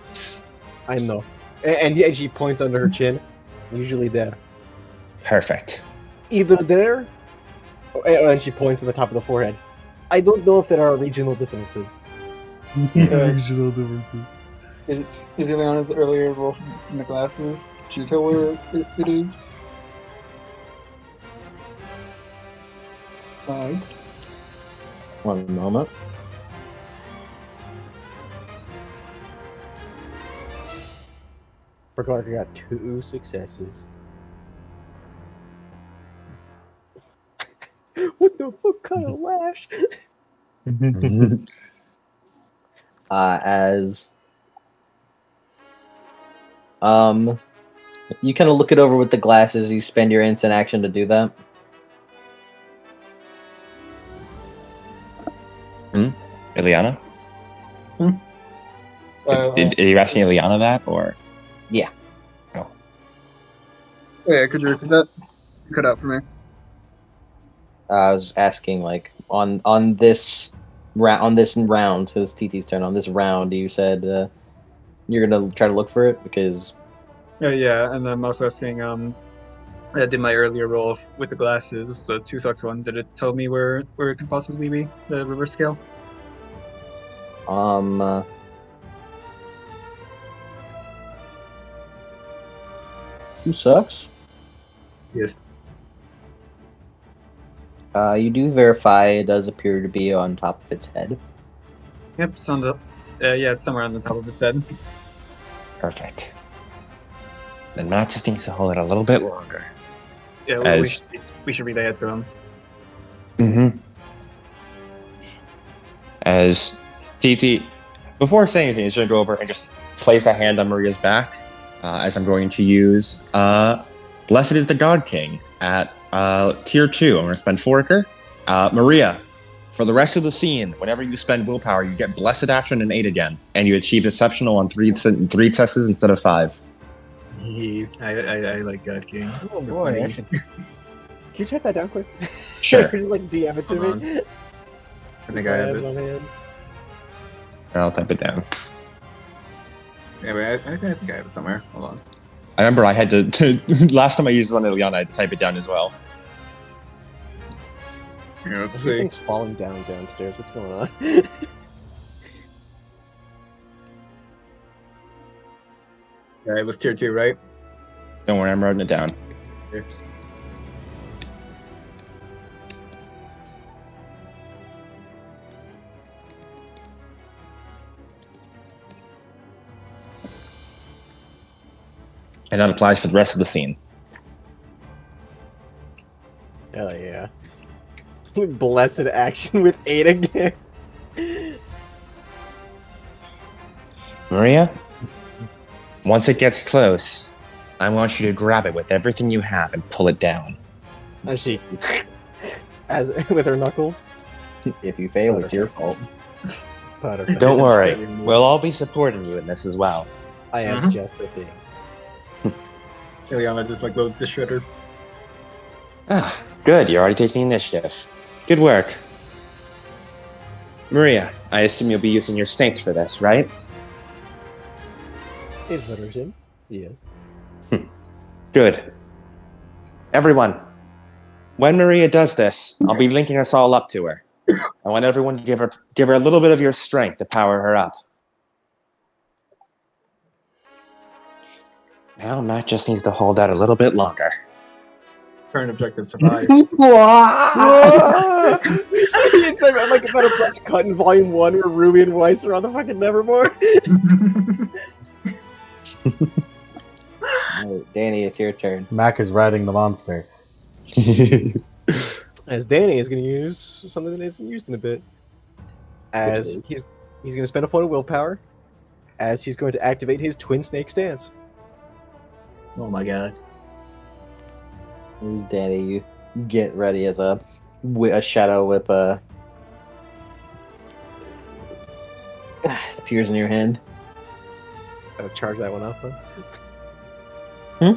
I know. And yeah, she points under her chin. Usually there. Perfect. Either there, and she points at the top of the forehead. I don't know if there are regional differences. Regional differences. Is Ileana's earlier roll from the glasses? Can you tell where it is? 5. One moment. For Clark, I got 2 successes. What the fuck kind of lash? As you kind of look it over with the glasses. You spend your instant action to do that. Ileana? Hmm? Are you asking Ileana that, or? Yeah. Oh. Yeah, could you repeat that? You cut out for me. I was asking, like, on this round, this TT's turn. On this round, you said you're gonna try to look for it because Yeah, and I'm also asking, I did my earlier roll with the glasses, so 2 sucks 1. Did it tell me where it could possibly be, the reverse scale? who sucks? Yes. You do verify it does appear to be on top of its head. Yep, it's on the. Yeah, it's somewhere on the top of its head. Perfect. Then Matt just needs to hold it a little bit longer. Yeah, As- we should relay it to him. Mm-hmm. As TT, before saying anything, he's going to go over and just place a hand on Maria's back, as I'm going to use Blessed is the God King at tier 2. I'm going to spend 4 Ichor. Maria, for the rest of the scene, whenever you spend willpower, you get Blessed Action and 8 again, and you achieve Exceptional on 3 tests instead of 5. I like God King. Oh They're boy, funny. I should... Can you type that down quick? Sure. Just like DM it to Hold me. I think I have it. On hand. I'll type it down. Yeah, wait, I think I have it somewhere. Hold on. I remember I had to last time I used it on Ileana, I had to type it down as well. Here, let's see. Everything's falling down downstairs. What's going on? Yeah, it was tier 2, right? Don't worry, I'm writing it down. Okay. And that applies for the rest of the scene. Hell yeah. Blessed action with 8 again. Maria, once it gets close, I want you to grab it with everything you have and pull it down. As she, as with her knuckles. If you fail, it's your fault. Butterfly. Don't worry, we'll all be supporting you in this as well. I am Mhm. just a thing. Ileana just like loads the shredder. Ah, good, you're already taking initiative. Good work. Maria, I assume you'll be using your snakes for this, right? Inversion. Yes. Good. Everyone, when Maria does this, I'll be linking us all up to her. I want everyone to give her a little bit of your strength to power her up. Now Matt just needs to hold out a little bit longer. Current objective survive. It's like about a brush cut in Volume 1 where Ruby and Weiss are on the fucking Nevermore. Alright, Danny, it's your turn. Mac is riding the monster. As Danny is going to use something that isn't used in a bit. As Which he's going to spend a point of willpower. As he's going to activate his Twin Snake Stance. Oh my god. This is Danny. You get ready as a shadow whip appears in your hand. Charge that one up, huh?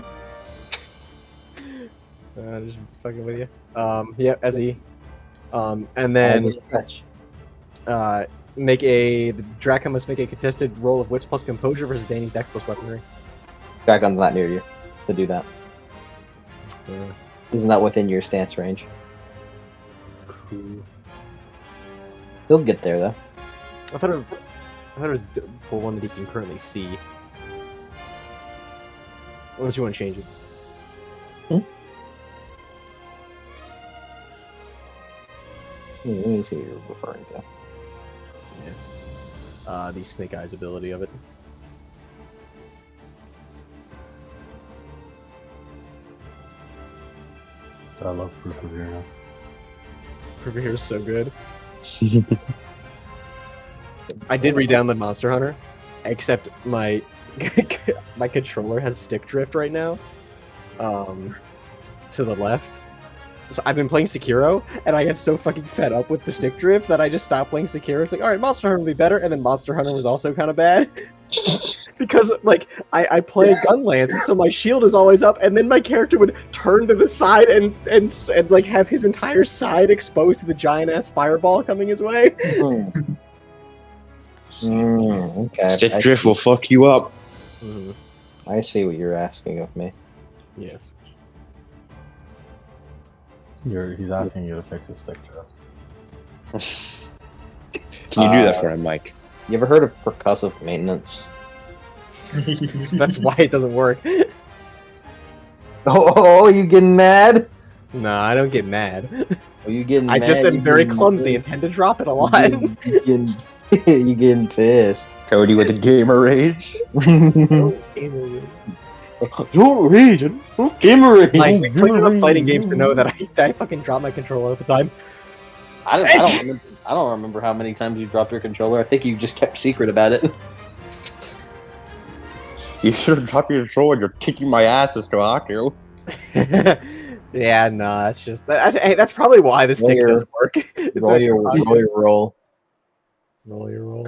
Just fucking with you. Yeah, Ezzy. And All then the stretch. the Draco must make a contested roll of wits plus composure versus Danny's dex plus weaponry. Dragon's not near you to do that. This is not within your stance range. Cool. He'll get there though. I thought it was for one that he can currently see. Unless you want to change it. Let me see what you're referring to. The Snake Eyes ability of it. I love Proof of Hero. Proof of Hero is so good. I did re-download Monster Hunter, except my my controller has stick drift right now. To the left. So I've been playing Sekiro, and I get so fucking fed up with the stick drift that I just stopped playing Sekiro. It's like, alright, Monster Hunter will be better, and then Monster Hunter was also kind of bad. Because, like, I play Gunlance, so my shield is always up, and then my character would turn to the side and like, have his entire side exposed to the giant-ass fireball coming his way. Okay. Stick drift will fuck you up. I see what you're asking of me. Yes. He's asking you to fix his stick drift. Can you do that for him, Mike? You ever heard of percussive maintenance? That's why it doesn't work. Oh, you getting mad? Nah, I don't get mad. Are you getting I mad? just am You very getting clumsy and pissed? tend to drop it a lot. You getting pissed. Cody with the gamer rage. Don't rage. Gamer rage. Like, we played enough fighting games to know that I fucking drop my controller all the time. I don't remember how many times you dropped your controller. I think you just kept secret about it. You should have dropped your controller. You're kicking my ass as to Haku. Yeah, no, it's just that's probably why the stick doesn't work. Roll your roll. Roll your roll.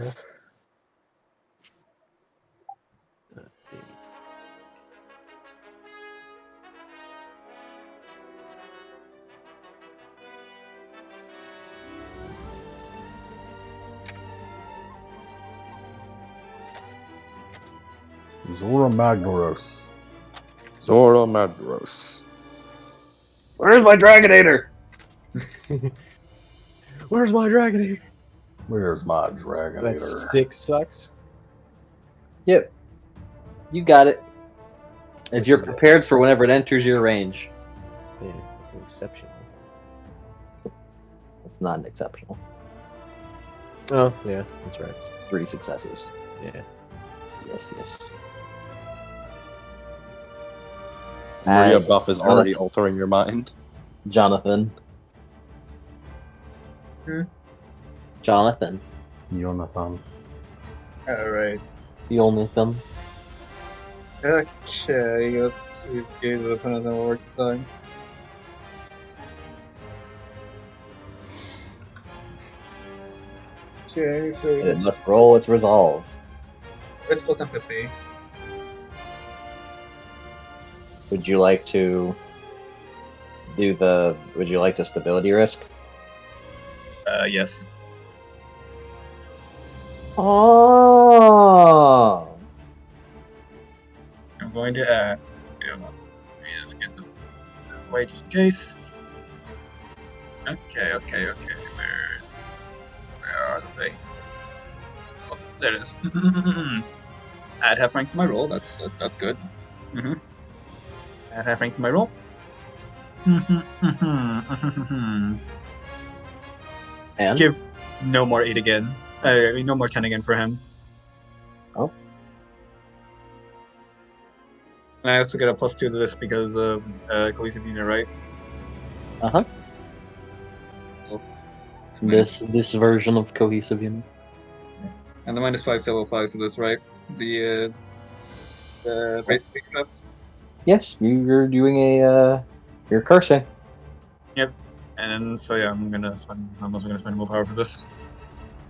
Zora Magdaros. Zoro Madros. Where's my Dragonator? Where's my Dragonator? Where's my Dragonator? That 6 sucks. Yep. You got it. As you're prepared for whenever it enters your range. Yeah, that's an exceptional. It's not an exceptional. Oh, yeah, that's right. 3 successes. Yeah. Yes. Maria buff is already altering your mind. Jonathan. Jonathan. Jonathan. Alright. Jonathan. Okay, let's see if Gaze of Opponent will work this time. Okay, so It must roll its resolve. Wits plus empathy. Would you like to do the... Would you like to stability risk? Yes. Oh. I'm going to let me just get this away just in case. Okay. Where are the things? Oh, there it is. Add half rank to my roll. That's good. Add half rank to my roll. And? Give no more 8 again. No more 10 again for him. Oh. And I also get a +2 to this because of cohesive unit, right? Uh-huh. Oh. This version of cohesive unit. And the -5 still applies to this, right? The rate accept. Yes, you're doing a you're cursing. Yep. And so yeah, I'm also gonna spend more power for this.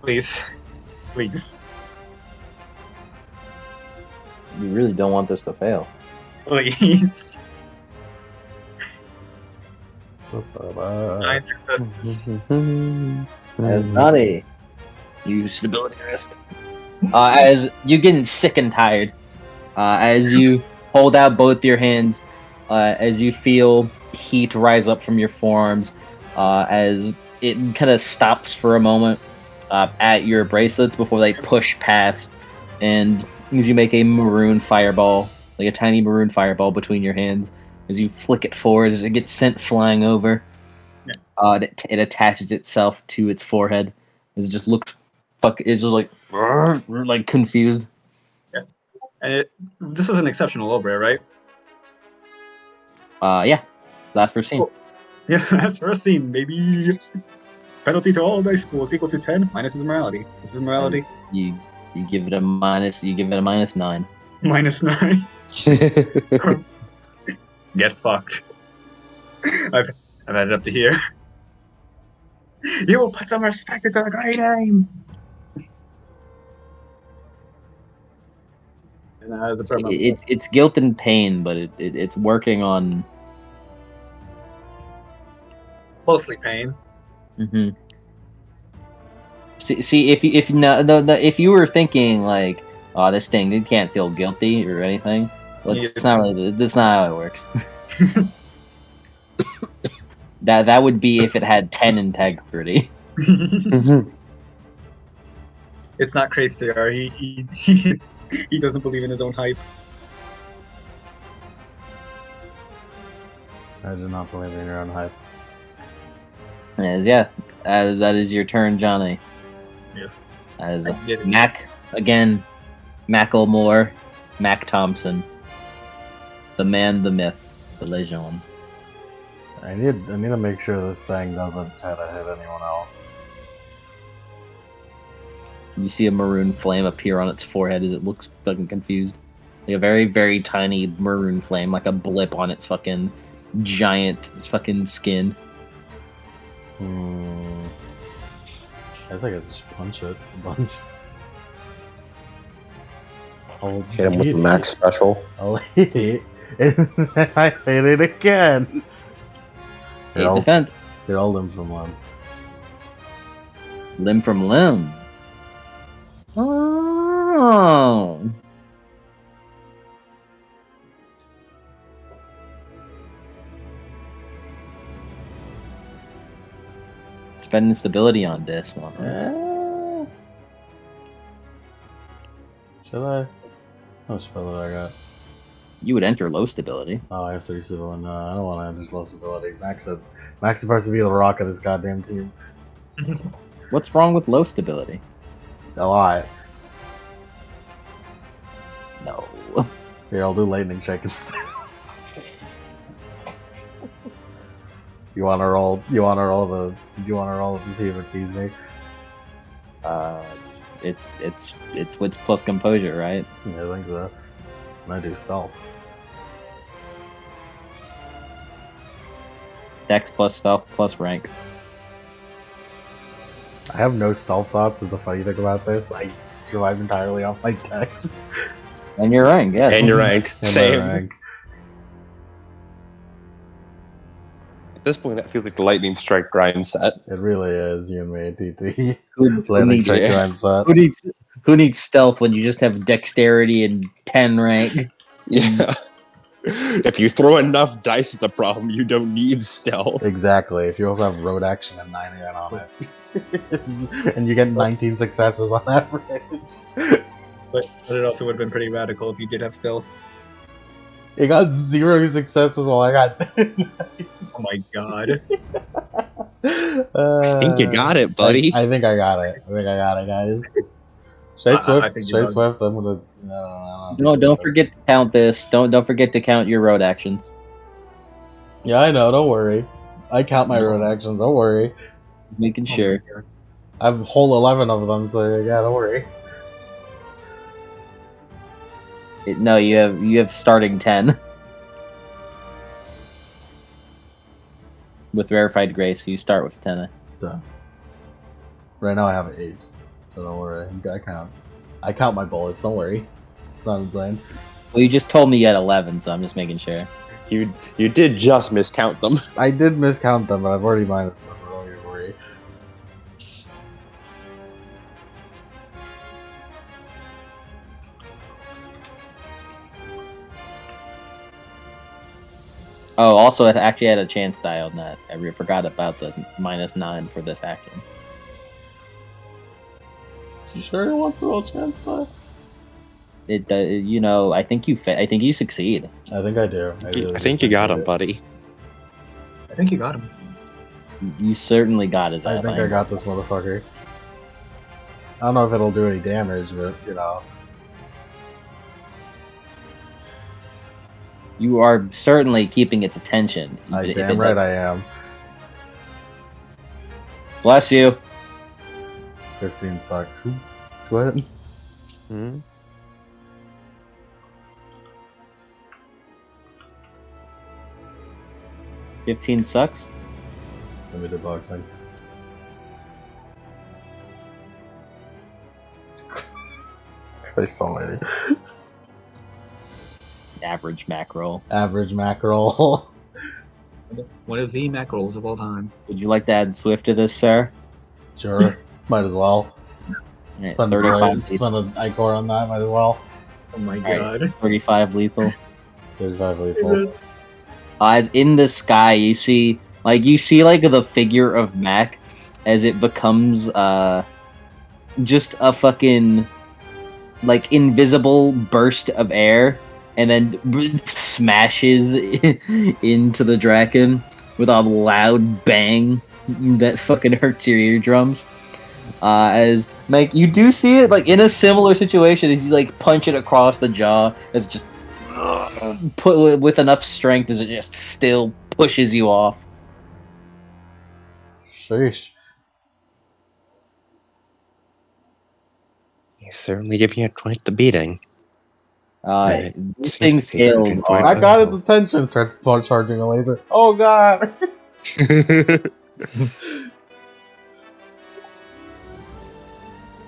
Please. Please. You really don't want this to fail. Please. 9 successes. As Johnny, use stability risk. As you getting sick and tired, as you hold out both your hands, as you feel heat rise up from your forearms, as it kind of stops for a moment at your bracelets before they push past, and as you make a maroon fireball, like a tiny maroon fireball between your hands, as you flick it forward, as it gets sent flying over, it attaches itself to its forehead. As it just looked, it's just like confused. And this was an exceptional low bear, right? Yeah, last first scene. Cool. Yeah, that's first scene. Maybe penalty to all dice pools equal to 10 minus his morality. This is morality. You give it a minus. You give it a -9. -9. Get fucked. I've had it up to here. You will put some respect into the great name. And the permanent It's guilt and pain, but it's working on. mostly pain. Mm-hmm. See, if you were thinking like, oh, this thing, it can't feel guilty or anything. Well, it's not really. That's not how it works. That would be if it had 10 integrity. It's not crazy, he doesn't believe in his own hype. I do not believe in your own hype. As that is your turn, Johnny. Yes. As I get it. Mac again, Macklemore, Mac Thompson, the man, the myth, the legend. I need to make sure this thing doesn't try to hit anyone else. You see a maroon flame appear on its forehead as it looks fucking confused. Like a very, very tiny maroon flame, like a blip on its fucking giant fucking skin. I guess I could just punch it a bunch. I'll Hit him with hit the it. max special. I'll hit it, and then I hit it again. Eight defense. They're all limb from limb. Limb from limb. Oh. Spending stability on this one. Should I? How much spell did I got? You would enter low stability. Oh, I have 3 civil. No, I don't want to enter low stability. Max is supposed to be the rock of this goddamn team. What's wrong with low stability? A lot. No. Here, I'll do lightning check instead. You wanna roll to see if it sees me? It's wits plus composure, right? Yeah, I think so. And I do stealth. Dex plus stealth plus rank. I have no stealth thoughts is the funny thing about this. I survive entirely off my dex. And your rank, yes. And your rank. And my Same. rank. At this point, that feels like the lightning strike grind set. It really is, you and me, TT. Who Lightning needs, check grind set. who needs stealth when you just have dexterity and 10 rank? Yeah. If you throw enough dice at the problem, you don't need stealth. Exactly. If you also have road action and 9 again on it. And you get 19 successes on average. But it also would have been pretty radical if you did have stealth. It got 0 successes while I got. Oh my god. I think you got it, buddy. I think I got it. guys. Should I Swift? I think Should I you Swift? I'm gonna. No, No, don't forget to count this. Don't forget to count your road actions. Yeah, I know. Don't worry. I count my road actions. Don't worry. Just making sure. I have a whole 11 of them, so yeah, don't worry. No, you have starting 10. With rarefied grace, you start with 10. Done. Right now I have 8, so don't worry. I count my bullets. Don't worry. Not insane. Well, you just told me you had 11, so I'm just making sure. You did just miscount them. I did miscount them, but I've already minus this, so don't even worry. Oh, also, it actually had a chance die on that. I forgot about the -9 for this action. You sure you want to roll chance die? You know, I think you succeed. I think I do. I really think do you got him, it. buddy. I think you got him. You certainly got his I ass. think I got this motherfucker. I don't know if it'll do any damage, but you know. You are certainly keeping its attention. I if damn it right does- I am. Bless you. 15 suck. What? Hmm? 15 sucks. Let me do boxing. Christ almighty. Average macro. Average mackerel. One of the mackerels of all time. Would you like to add Swift to this, sir? Sure. Might as well. Yeah, Spend 35, an Icor on that, might as well. Oh my Right. god. 35 lethal. 35 lethal. As in the sky, you see the figure of Mac as it becomes just a fucking like invisible burst of air, and then smashes into the Draken with a loud bang that fucking hurts your eardrums. As Mike, you do see it like in a similar situation as you like punch it across the jaw, as just put with enough strength as it just still pushes you off. Sheesh. He's certainly giving it quite the beating. These things scales Point. are. I got its attention. Starts charging a laser. Oh god!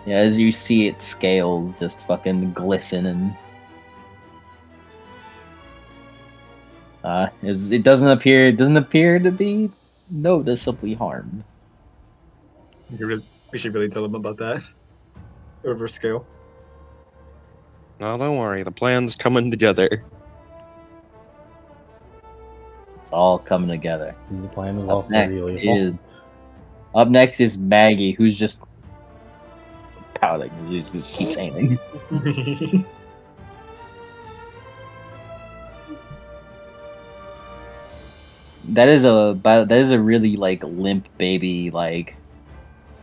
Yeah, as you see its scales just fucking glisten and as it doesn't appear to be noticeably harmed. We should really tell them about that. Over scale. No, don't worry. The plan's coming together. It's all coming together. He's playing with all 30 lethal. Up next is Maggie, who's just pouting. She just keeps aiming. That is a really like limp baby like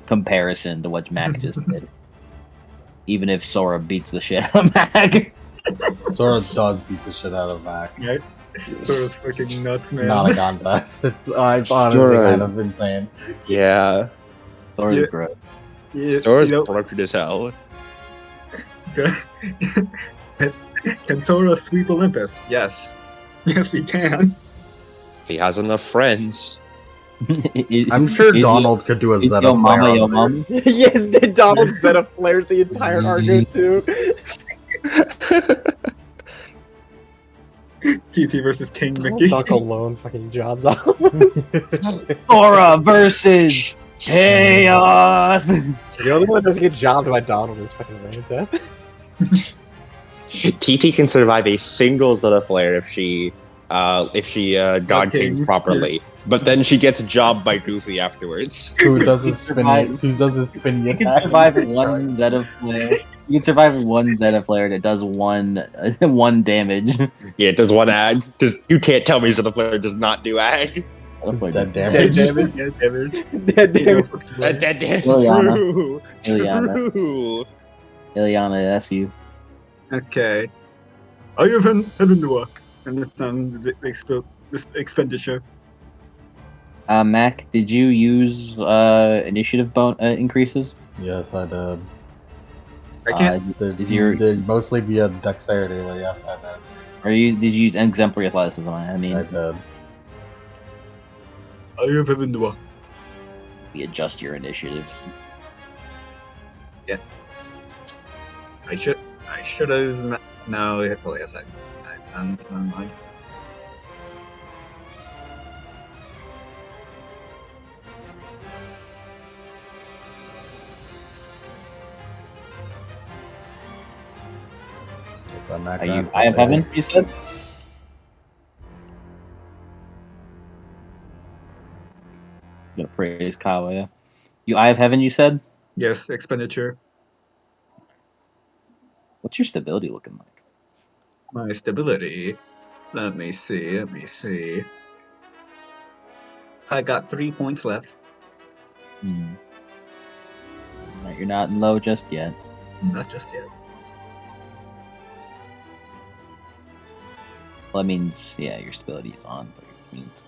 comparison to what Mac just did. Even if Sora beats the shit out of Mac. Sora does beat the shit out of Mac. Yeah. Sora's fucking nuts, It's man. not a contest. It's honestly Sora kind is- of insane. Yeah. Sora's Yeah. gross. Yeah, Store's you know, broken as hell. Can Sora sweep Olympus? Yes. Yes, he can. If he has enough friends. I'm sure Is Donald could do a is Zeta yo flare mama, on yo Zeus. Yes, Donald Zeta flares the entire Argo too. TT versus King Mickey. Duck alone fucking jobs off us. Sora versus Chaos. The only one that doesn't get jobbed by Donald is fucking Ramseth. TT can survive a single Zeta flare if she God Kings Kings. properly. But then she gets jobbed by Goofy afterwards. Who does his spinny? survive- Who does his spinny You attack? can survive and one destroys? Zeta flare. You can survive one Zeta flare that does one damage. Yeah, it does one ag. You can't tell me Zeta flare does not do ag. Zeta flare Dead does- damage. Yeah, damage. Dead damage. That's Liliana. true. Liliana. True. Ileana, that's you. Okay. I have heaven to work. Understand this expenditure. Mac, did you use initiative increases? Yes, I did. I can't. They're mostly via dexterity, but yes, I did. Or did you use exemplary athleticism? I mean, I did. I have heaven to work. we adjust your initiative. I should have. No, well, yes, I understand. So Mac Are you Rat's Eye of okay. Heaven, you said? I'm gonna praise Kawa, yeah. You Eye of Heaven, you said? Yes, expenditure. What's your stability looking like? My stability. Let me see. I got 3 points left. You're not in low just yet. Not just yet. Well, that means, yeah, your stability is on, but it means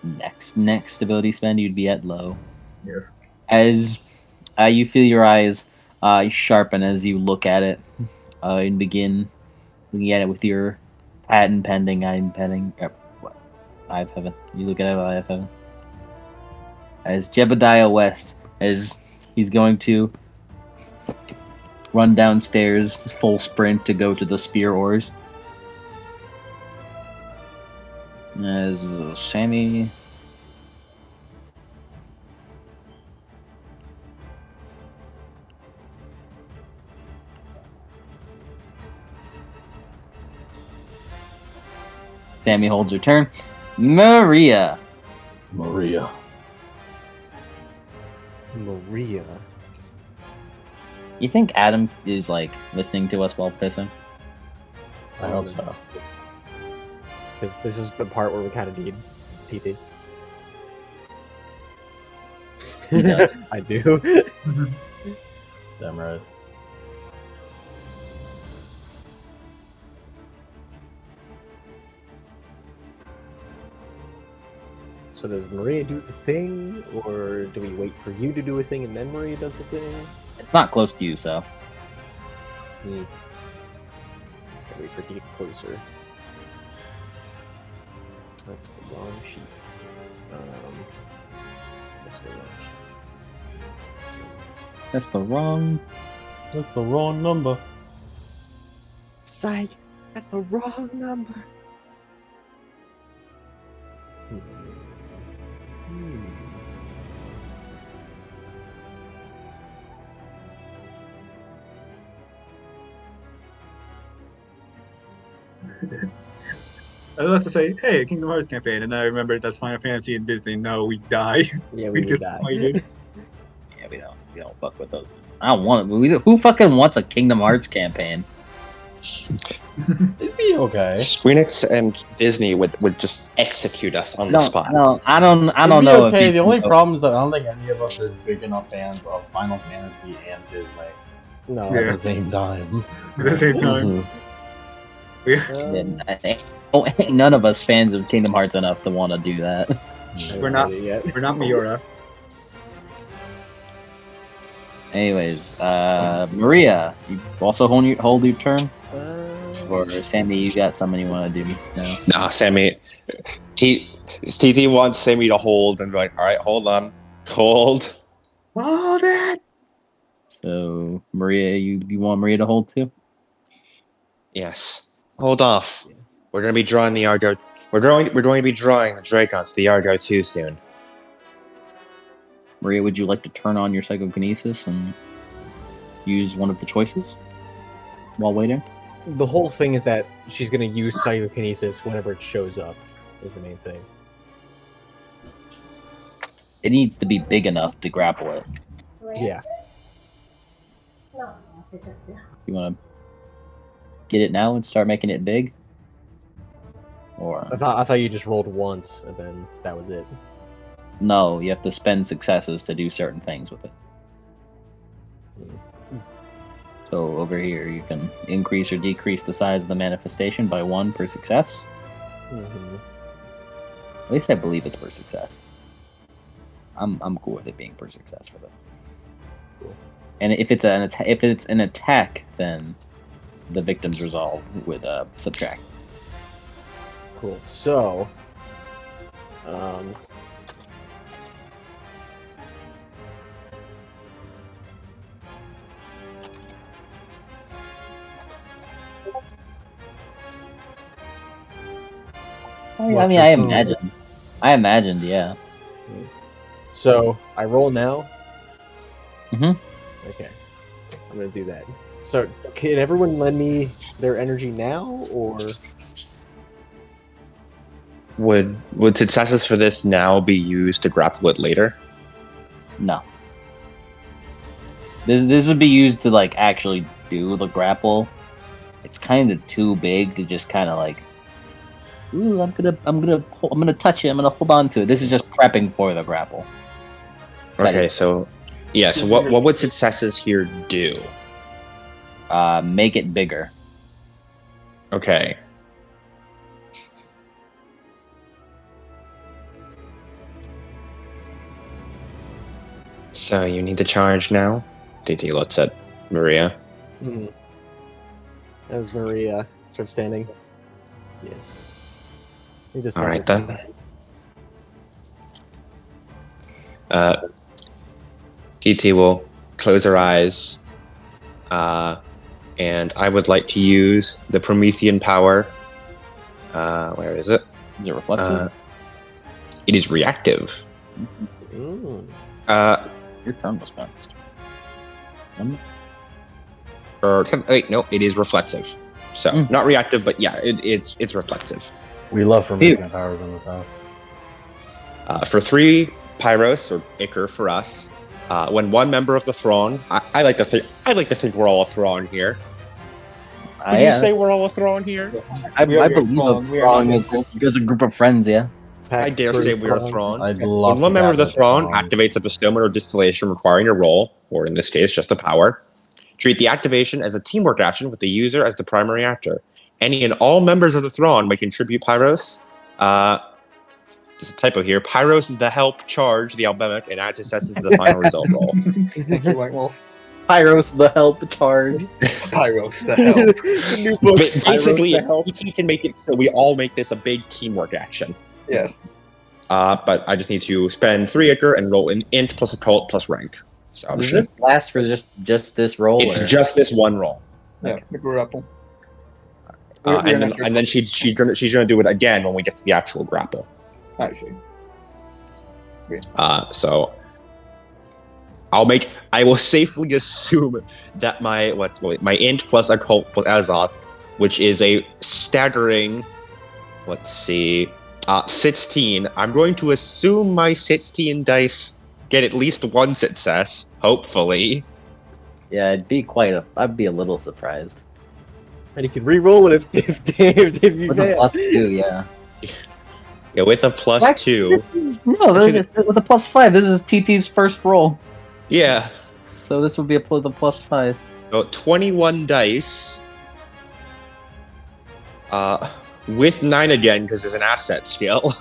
next stability spend, you'd be at low. Yes. As you feel your eyes sharpen as you look at it and begin looking at it with your patent pending, what? Eye of Heaven. You look at it with Eye of Heaven. As Jebediah West, as he's going to run downstairs, full sprint to go to the spear oars. As Sammy. Sammy holds her turn. Maria. Maria. You think Adam is like listening to us while pissing? I hope so. Because this is the part where we kind of need TT. He does. I do. Damn right. So does Maria do the thing, or do we wait for you to do a thing and then Maria does the thing? It's not close to you, so. Gotta wait for it to get closer. That's the wrong sheet. That's the wrong sheet. That's the wrong. That's the wrong number. Psych! That's the wrong number! I was about to say, hey, Kingdom Hearts campaign, and I remembered that's Final Fantasy and Disney. No, we die. Yeah, We we get die. smited. Yeah, we don't fuck with those. I don't want it. Who fucking wants a Kingdom Hearts campaign? It'd be okay. Squeenix and Disney would just execute us on the spot. No, I don't It'd be know. okay. If The only problem is that I don't think any of us are big enough fans of Final Fantasy and Disney No. at Yeah. the same time. At the same time. Mhm. Ain't none of us fans of Kingdom Hearts enough to want to do that. We're not- yet. We're not Miura. Anyways, Maria, you also hold your turn, or Sammy, you got something you want to do? No. Nah, Sammy. TT wants Sammy to hold and be like, all right, hold on. Hold. Oh, that! So Maria, you want Maria to hold too? Yes. Hold off. We're going to be drawing the Argo. We're going to be drawing the Dracons, the Argo 2 soon. Maria, would you like to turn on your psychokinesis and use one of the choices while waiting? The whole thing is that she's gonna use psychokinesis whenever it shows up, is the main thing. It needs to be big enough to grapple it. Yeah. You want to get it now and start making it big? Or I thought you just rolled once and then that was it. no, you have to spend successes to do certain things with it. So over here, you can increase or decrease the size of the manifestation by 1 per success. Mm-hmm. At least I believe it's per success. I'm cool with it being per success for this. Cool. And if it's an attack, then the victim's resolve would subtract. Cool. So, What's your phone? I imagined, yeah. so I roll now. Mhm. Okay, I'm gonna do that. So, can everyone lend me their energy now, or Would successes for this now be used to grapple it later? No. This would be used to like actually do the grapple. It's kind of too big to just kind of like. Ooh, I'm gonna touch it. I'm gonna hold on to it. This is just prepping for the grapple. Okay, so yeah. So what would successes here do? Make it bigger. Okay. So you need to charge now. DT, let's set Maria. as Maria starts standing? Yes. All right then. DT will close her eyes, and I would like to use the Promethean power. Where is it? Is it reflexive? It is reactive. Mm. Your turn was bounced. Wait, no, it is reflexive. So not reactive, but yeah, it's reflexive. We love Promethean powers in this house. For 3 Pyros or Ichor for us, when one member of the Thrawn, I like to think we're all a Thrawn here. Would you say we're all a Thrawn here? I believe a Thrawn is a group of friends. Yeah. I dare say we're a Thrawn. I'd love When one to member of the gather Thrawn Thrawn. activates a bestowment or distillation requiring a roll, or in this case, just a power, treat the activation as a teamwork action with the user as the primary actor. Any and all members of the Thrawn may contribute Pyros. There's a typo here. Pyros the help charge the alchemic and add successes to the final result roll. Thank you, White Wolf. Pyros the help charge. Pyros, the hell. The new book, Basically, Pyros to help. he can make it so we all make this a big teamwork action. Yes. But I just need to spend 3 Ichor and roll an int plus occult plus rank. So Does this last for just this roll? it's or? just this one roll. Yeah, the grapple. And then she's gonna do it again when we get to the actual grapple. I see. So I will safely assume that my int plus occult plus Azoth, which is a staggering, 16. I'm going to assume my 16 dice get at least one success, hopefully. Yeah, I'd be a little surprised. And you can re-roll it if you With a fail. +2, yeah. Yeah, with a +2. No, with a +5. This is TT's first roll, Yeah. so this would be the +5. So 21 dice. With 9 again, because there's an asset skill.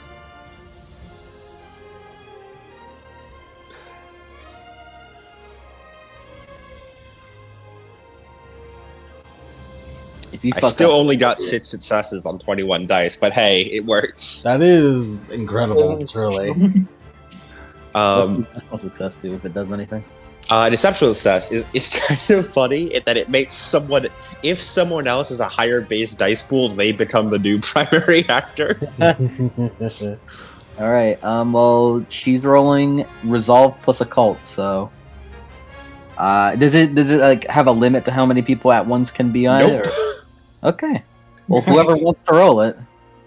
If you I fuck still up, only got 6 successes on 21 dice, but hey, it works. That is incredible, truly. no success do if it does anything. Deception success is kind of funny in that it makes if someone else has a higher base dice pool, they become the new primary actor. All right. Well, she's rolling resolve plus occult. So, does it like have a limit to how many people at once can be on Nope. it? Or? Okay. Well, whoever wants to roll it.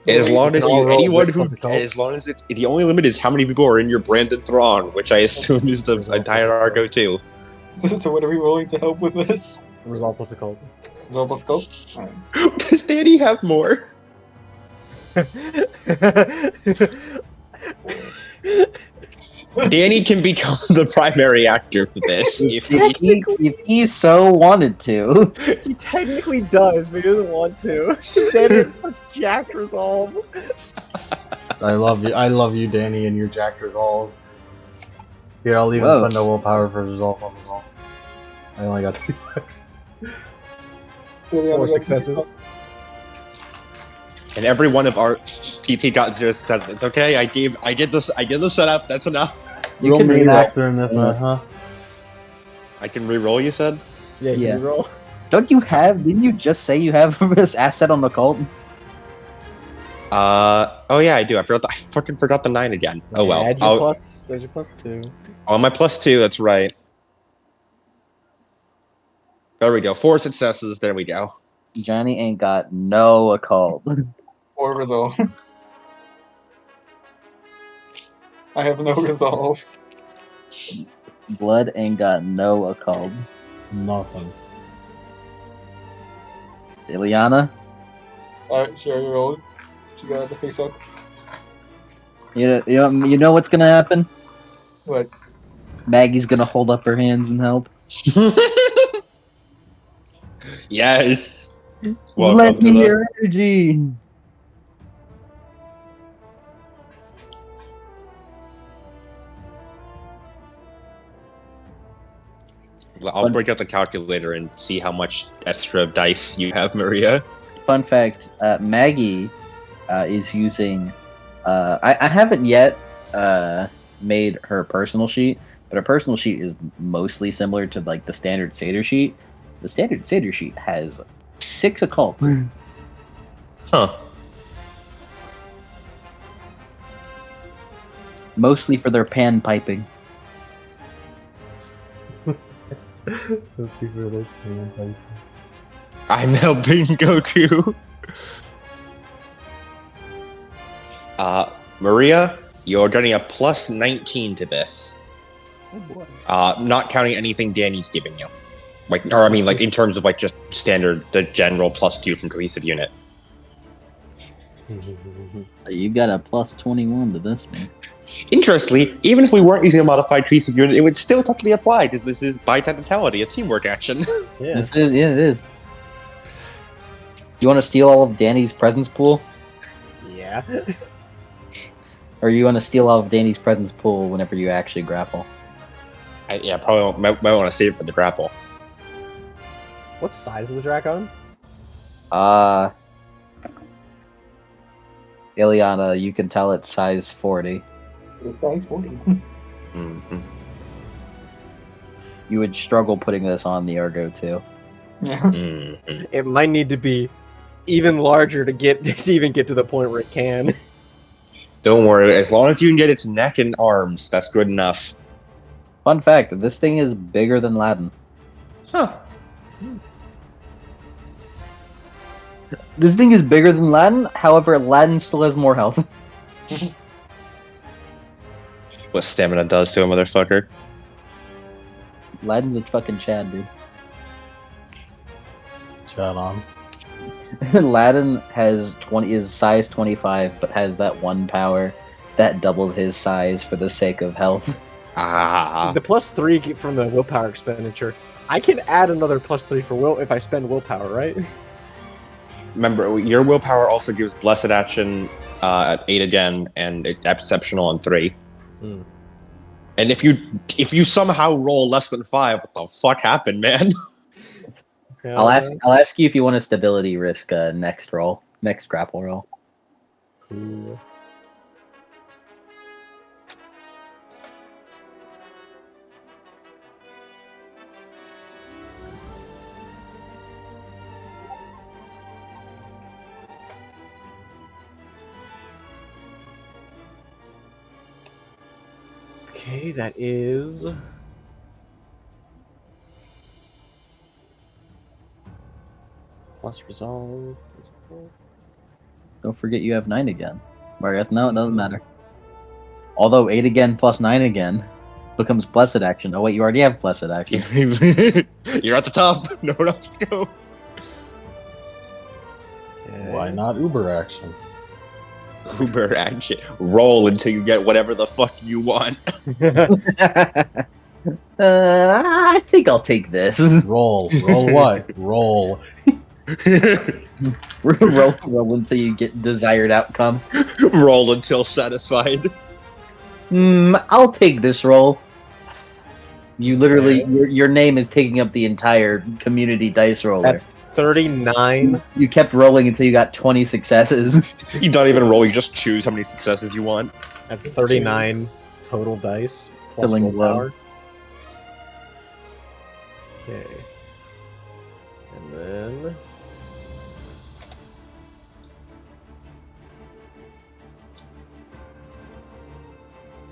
As long as the only limit is how many people are in your branded Thrawn, which I assume is the entire Argo too. So what are we rolling to help with this? Resolve plus occult. Resolve plus scope? Does Danny have more? Danny can become the primary actor for this if If he so wanted to. He technically does, but he doesn't want to. That is such jacked resolve. I love you, Danny, and your jacked resolve. Here, I'll even Whoa. spend a willpower for resolve plus resolve. I only got 2 success. 4 successes. And every one of our TT got 0 success. It's okay. I did the setup. That's enough. You You're can main re-roll. actor in this one, huh? I can re-roll. You said. Yeah, you Yeah. can re-roll. Didn't you just say you have this asset on the cult? Oh yeah, I do. I fucking forgot the 9 again. Oh well. Add your there's your +2. On my +2. That's right. There we go. 4 successes. There we go. Johnny ain't got no occult. Or resolve. I have no resolve. Blood ain't got no occult. Nothing. Ileana, Alright, sure, you roll. She got the face up. you know what's gonna happen? What? Maggie's gonna hold up her hands and help. Yes. Let Welcome me to your energy. I'll break out the calculator and see how much extra dice you have, Maria. Fun fact: Maggie is using. I haven't yet made her personal sheet, but her personal sheet is mostly similar to like the standard Seder sheet. The standard Seder sheet has 6 occult. Huh. Mostly for their pan piping. That's super like I'm helping Goku. Maria, you're getting a plus 19 to this. Oh boy. Not counting anything Danny's giving you. Like, or I mean, like in terms of like just standard, the general +2 from cohesive unit. You got a plus 21 to this one. Interestingly, even if we weren't using a modified cohesive unit, it would still technically apply because this is by technicality a teamwork action. Yeah. It is. You want to steal all of Danny's presence pool? Yeah. Or you want to steal all of Danny's presence pool whenever you actually grapple? Yeah, probably might want to save it for the grapple. What size is the Dracon? Ileana, you can tell it's size 40. It's size 40. Mm-hmm. You would struggle putting this on the Argo too. Yeah. Mm-hmm. It might need to be even larger to even get to the point where it can. Don't worry, as long as you can get its neck and arms, that's good enough. Fun fact, this thing is bigger than Latin. Huh. This thing is bigger than Latin, however, Latin still has more health. What stamina does to a motherfucker. Latin's a fucking Chad, dude. chat on. Latin is size 25, but has that one power that doubles his size for the sake of health. Ah. The +3 from the willpower expenditure. I can add another +3 for will if I spend willpower, right? Remember, your willpower also gives blessed action at 8 again, and exceptional on 3. Hmm. And if you somehow roll less than 5, what the fuck happened, man? I'll ask you if you want a stability risk next grapple roll. Cool. Okay, that is plus resolve. Don't forget you have 9 again. Or I guess no, it doesn't matter. Although 8 again plus 9 again becomes blessed action. Oh wait, you already have blessed action. You're at the top. No one else to go. Okay. Why not Uber action? Uber action. Roll until you get whatever the fuck you want. I think I'll take this. Roll. Roll what? Roll. roll until you get desired outcome. Roll until satisfied. I'll take this roll. You literally, your name is taking up the entire community dice roller. That's 39. You kept rolling until you got 20 successes. You don't even roll, you just choose how many successes you want. That's 39 total dice plus Filling willpower. Okay. And then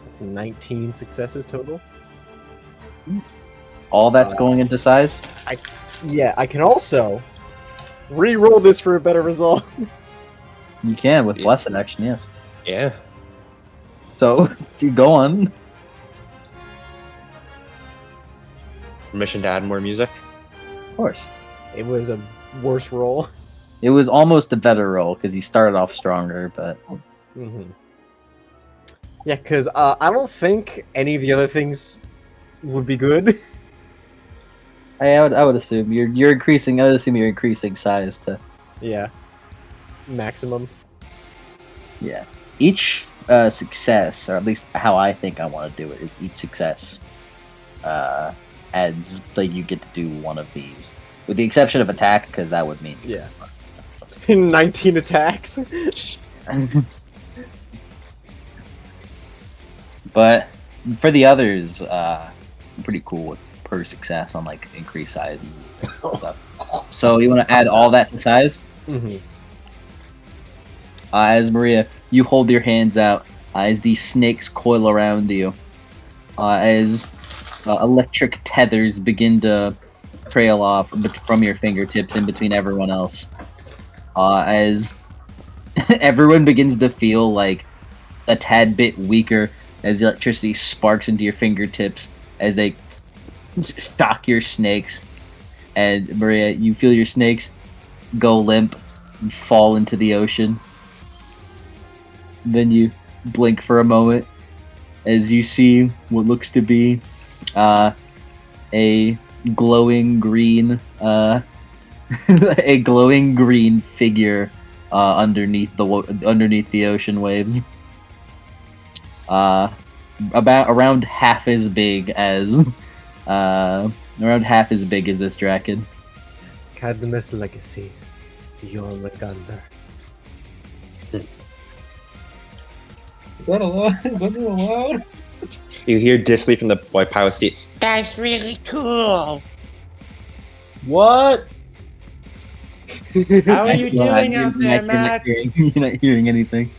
that's 19 successes total. All that's going into size? Yeah, I can also re-roll this for a better result. You can with blessed action, yes. Yeah. So you go on. Permission to add more music? Of course. It was a worse roll. It was almost a better roll because you started off stronger, but Mm-hmm. Yeah, because I don't think any of the other things would be good. I would assume you're increasing. I would assume you're increasing size to Yeah. Maximum. yeah. Each success, or at least how I think I want to do it, is each success adds like you get to do one of these, with the exception of attack, because that would mean Yeah. 19 attacks. But for the others, I'm pretty cool with per success on like increased size and stuff. So you want to add all that to size? Mm-hmm. As Maria, you hold your hands out as these snakes coil around you, as electric tethers begin to trail off from your fingertips in between everyone else. As everyone begins to feel like a tad bit weaker as the electricity sparks into your fingertips as they shock your snakes. And Maria, you feel your snakes go limp and fall into the ocean. Then you blink for a moment as you see what looks to be a glowing green a glowing green figure underneath the ocean waves. Around half as big as this dragon. Cadmus Legacy. Your Legander. Is that allowed? Is that allowed? You hear Disley from the white pilot seat. That's really cool. What? How are you doing out there, Matt? You're not hearing anything.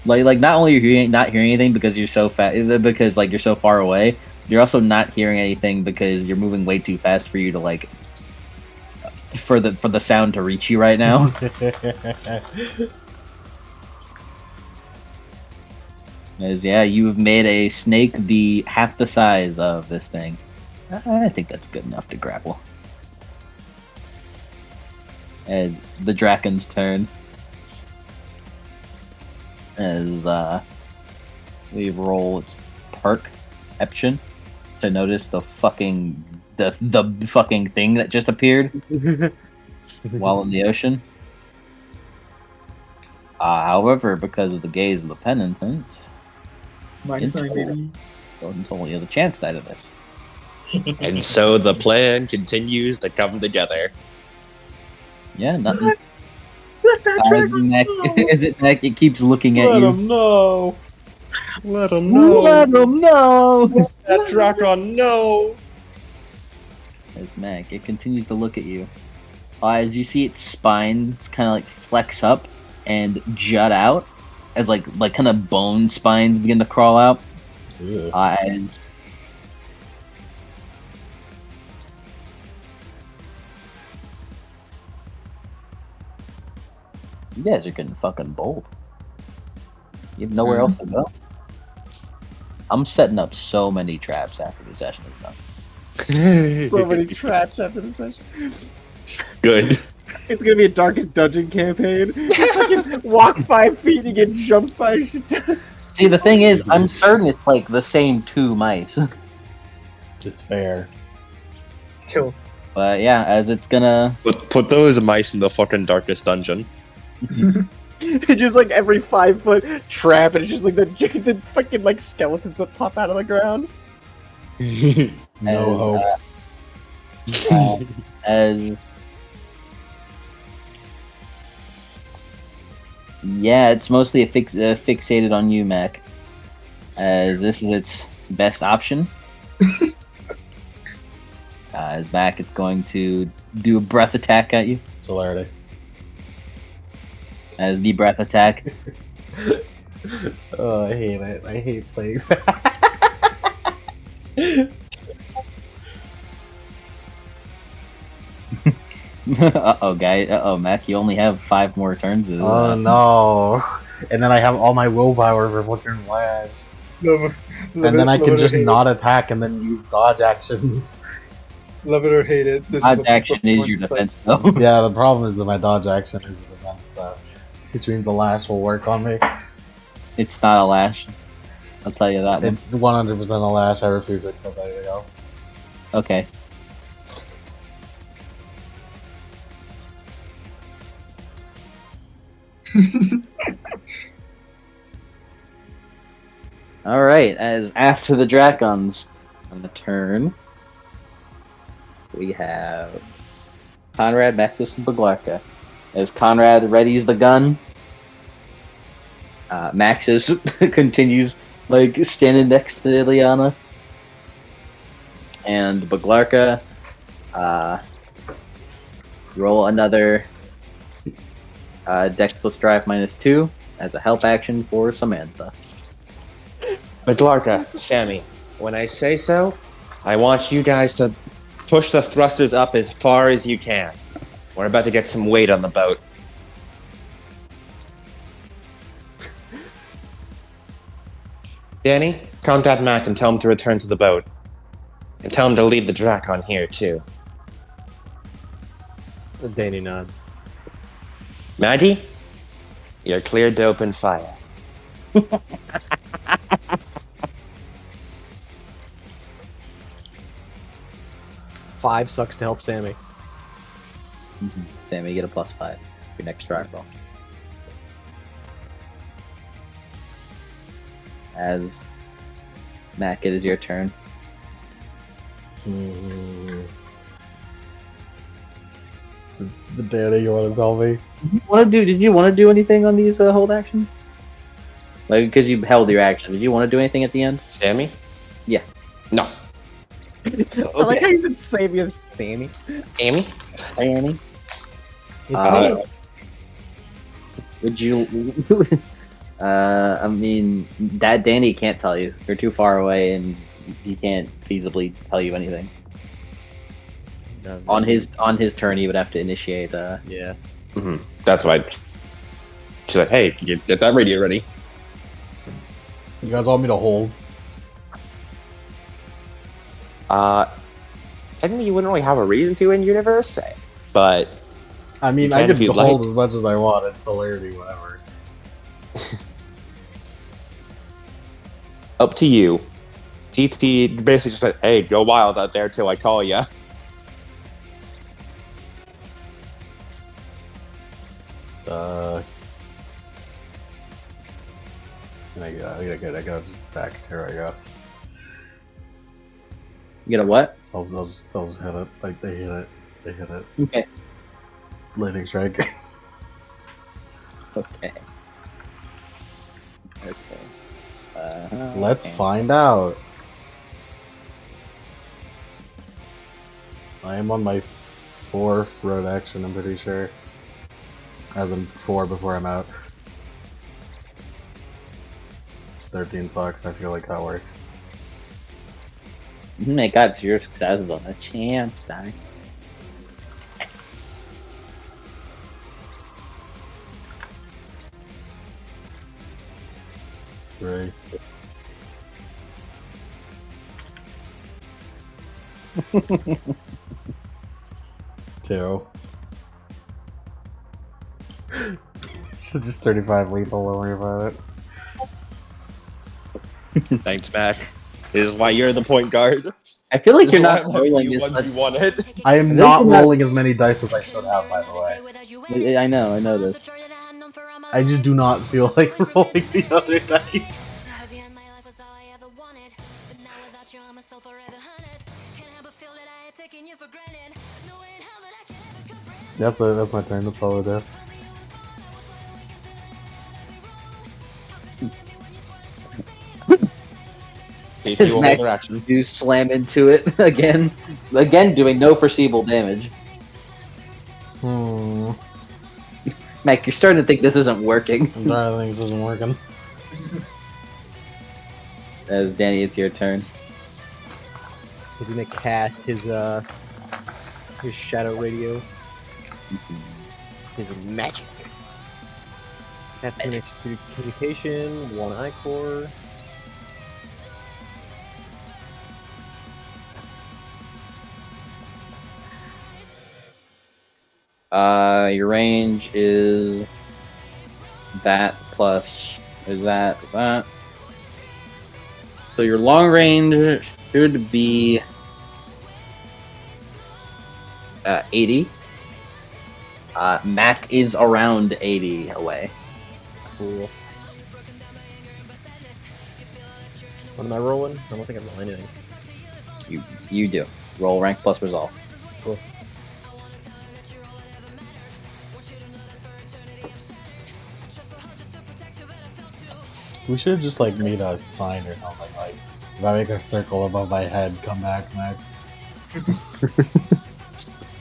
Like not only are you not hearing anything because you're so because like you're so far away, you're also not hearing anything because you're moving way too fast for you to like for the sound to reach you right now. As yeah, you've made a snake half the size of this thing. I think that's good enough to grapple. As the Draken's turn. As we roll its perception to notice the fucking thing that just appeared while in the ocean. However, because of the gaze of the penitent, Until he has a chance to edit this. And so the plan continues to come together. Yeah, nothing. It keeps looking at Let you. him know. Let him know. Let him know. That Drakon know. As Mac, it continues to look at you. As you see its spines kind of like flex up and jut out, as like kind of bone spines begin to crawl out. Ugh. As you guys are getting fucking bold. You have nowhere else to go. I'm setting up so many traps after the session is done. So many traps after the session. Good. It's gonna be a Darkest Dungeon campaign. You fucking walk 5 feet and you get jumped by a shit ton. See, the thing is, I'm certain it's like the same 2 mice. Despair. Kill. But yeah, as it's gonna... Put those mice in the fucking darkest dungeon. Just like every 5 foot trap, and it's just like the fucking like skeletons that pop out of the ground. No as, hope. As yeah, it's mostly fixated on you, Mac. As this is its best option. As Mac, it's going to do a breath attack at you. Celerity. As the breath attack. Oh, I hate it. I hate playing Uh-oh, guy. Uh-oh, Mac. You only have 5 more turns. Oh no! And then I have all my willpower for fucking Lash. Love And then I can just hate not attack and then use dodge actions. it. Love it or hate it. This Dodge what action is Pokemon your decides. defense, though. Yeah, the problem is that my dodge action is the defense stuff. Which means the Lash will work on me. It's not a lash. I'll tell you that one. It's 100% a Lash, I refuse to accept anything else. Okay. Alright, as after the Dracons on the turn, we have Conrad, Maxus, and Baglarka. As Conrad readies the gun, Maxus continues like standing next to Ileana. And Baglarka, roll another Dex plus Drive -2 as a help action for Samantha. Baglarka, Sammy, when I say so, I want you guys to push the thrusters up as far as you can. We're about to get some weight on the boat. Danny, contact Mac and tell him to return to the boat. And tell him to lead the Dracon here, too. Danny nods. Maggie, you're cleared to open fire. 5 sucks to help Sammy. Sammy, you get a +5 for your next drive roll. As Mac, it is your turn. The Danny you want to tell me? Did you want to do anything on these hold actions? Like, because you held your action. Did you want to do anything at the end? Sammy? Yeah. No. I like how you said Sammy as Sammy. Sammy? Annie? Would you? I mean, that Danny can't tell you. You're too far away, and he can't feasibly tell you anything. On his turn, he would have to initiate. Yeah. Mm-hmm. That's why. She's like, "Hey, can you get that radio ready?" You guys want me to hold? Technically, you wouldn't really have a reason to in universe, but I mean, You I can can if you'd hold like. as much as I want. It's hilarity, whatever. up to you. TT basically just said, "Hey, go wild out there till I call ya." I gotta just attack Terra, I guess. You get a what? I'll just hit it. Like, they hit it. They hit it. Okay. Lightning strike. Okay. Okay. Let's okay. find out. I am on my 4th road action, I'm pretty sure. As in 4 before I'm out. 13 sucks, I feel like that works. Oh my god, so you're successful. A chance, die. Three. Two. Just 35 lethal, don't worry about it. Thanks, Mac. This is why you're the point guard. I feel like This you're is why not I'm having rolling you as much. 1v1 it. I am think not you're not- rolling as many dice as I should have, by the way. I know this. I just do not feel like rolling the other dice. That's my turn, that's all I do. If His you will neck- hold their action. You slam into it again, doing no foreseeable damage. Mac, you're starting to think this isn't working. I'm trying to think this isn't working. As Danny, it's your turn. He's gonna cast his shadow radio. His magic. Has communication, one eye core. Your range is that plus that. So your long range should be 80. Mac is around 80 away. Cool. What am I rolling? I don't think I'm rolling anything. You do. Roll rank plus resolve. Cool. We should just like meet a sign or something. Like, if I make a circle above my head, come back, Mac.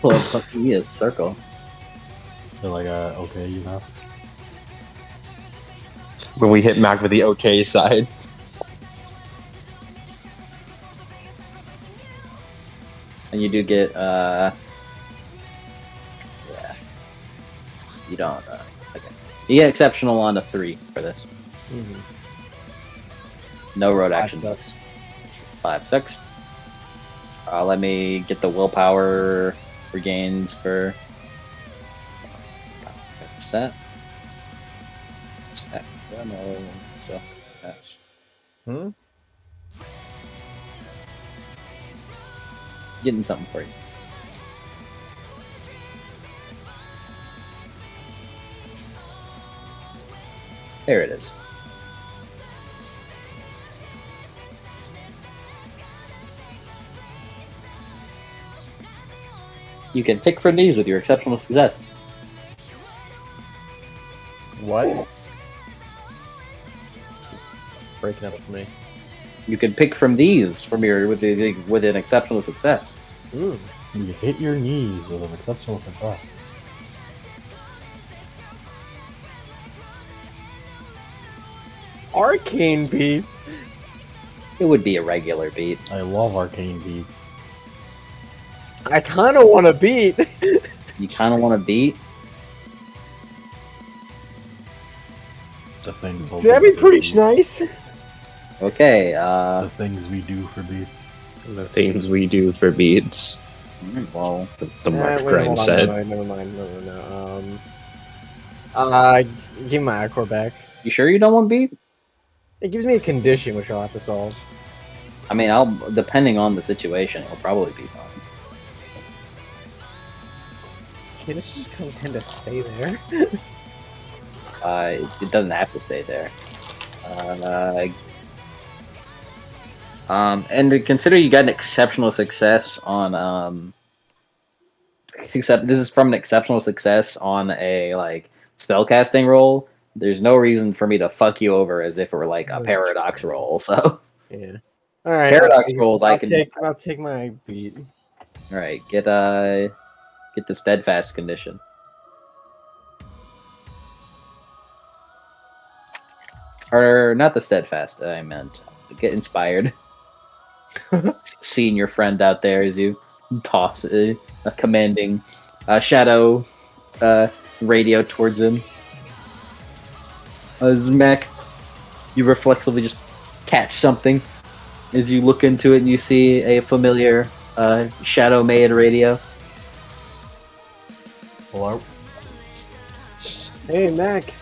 Well, fuck me is circle. They're like, okay, you know. When we hit Mac with the okay side. And you do get, yeah. You don't, okay. You get exceptional on a 3 for this. Mm-hmm. No road action. 5, 5, 6. Let me get the willpower regains for that. Hmm? Getting something for you. There it is. You can pick from these with your exceptional success. What? Breaking up for me. You can pick from these from your with an exceptional success. Mm. You hit your knees with an exceptional success. Arcane beats. It would be a regular beat. I love arcane beats. I kind of want to beat. You kind of want to beat. The things. That'd be pretty nice. Okay. The things we do for beats. The things we do for beats. Well, The Mark wait, Grind hold on, said. Never mind. No. Give me my core back. you sure you don't want beat? It gives me a condition which I'll have to solve. I mean, depending on the situation, it'll probably be fine. Can it just kind of stay there? It doesn't have to stay there. And to consider you got an exceptional success on except this is from an exceptional success on a like spellcasting roll. There's no reason for me to fuck you over as if it were like a paradox roll. So Yeah. All right. Paradox rolls, I can- I'll take my beat. all right, get the steadfast condition. Or not the steadfast. I meant get inspired. Seeing your friend out there as you toss a commanding shadow radio towards him. As Mac, you reflexively just catch something as you look into it and you see a familiar shadow-made radio. Hello? Hey, Mac.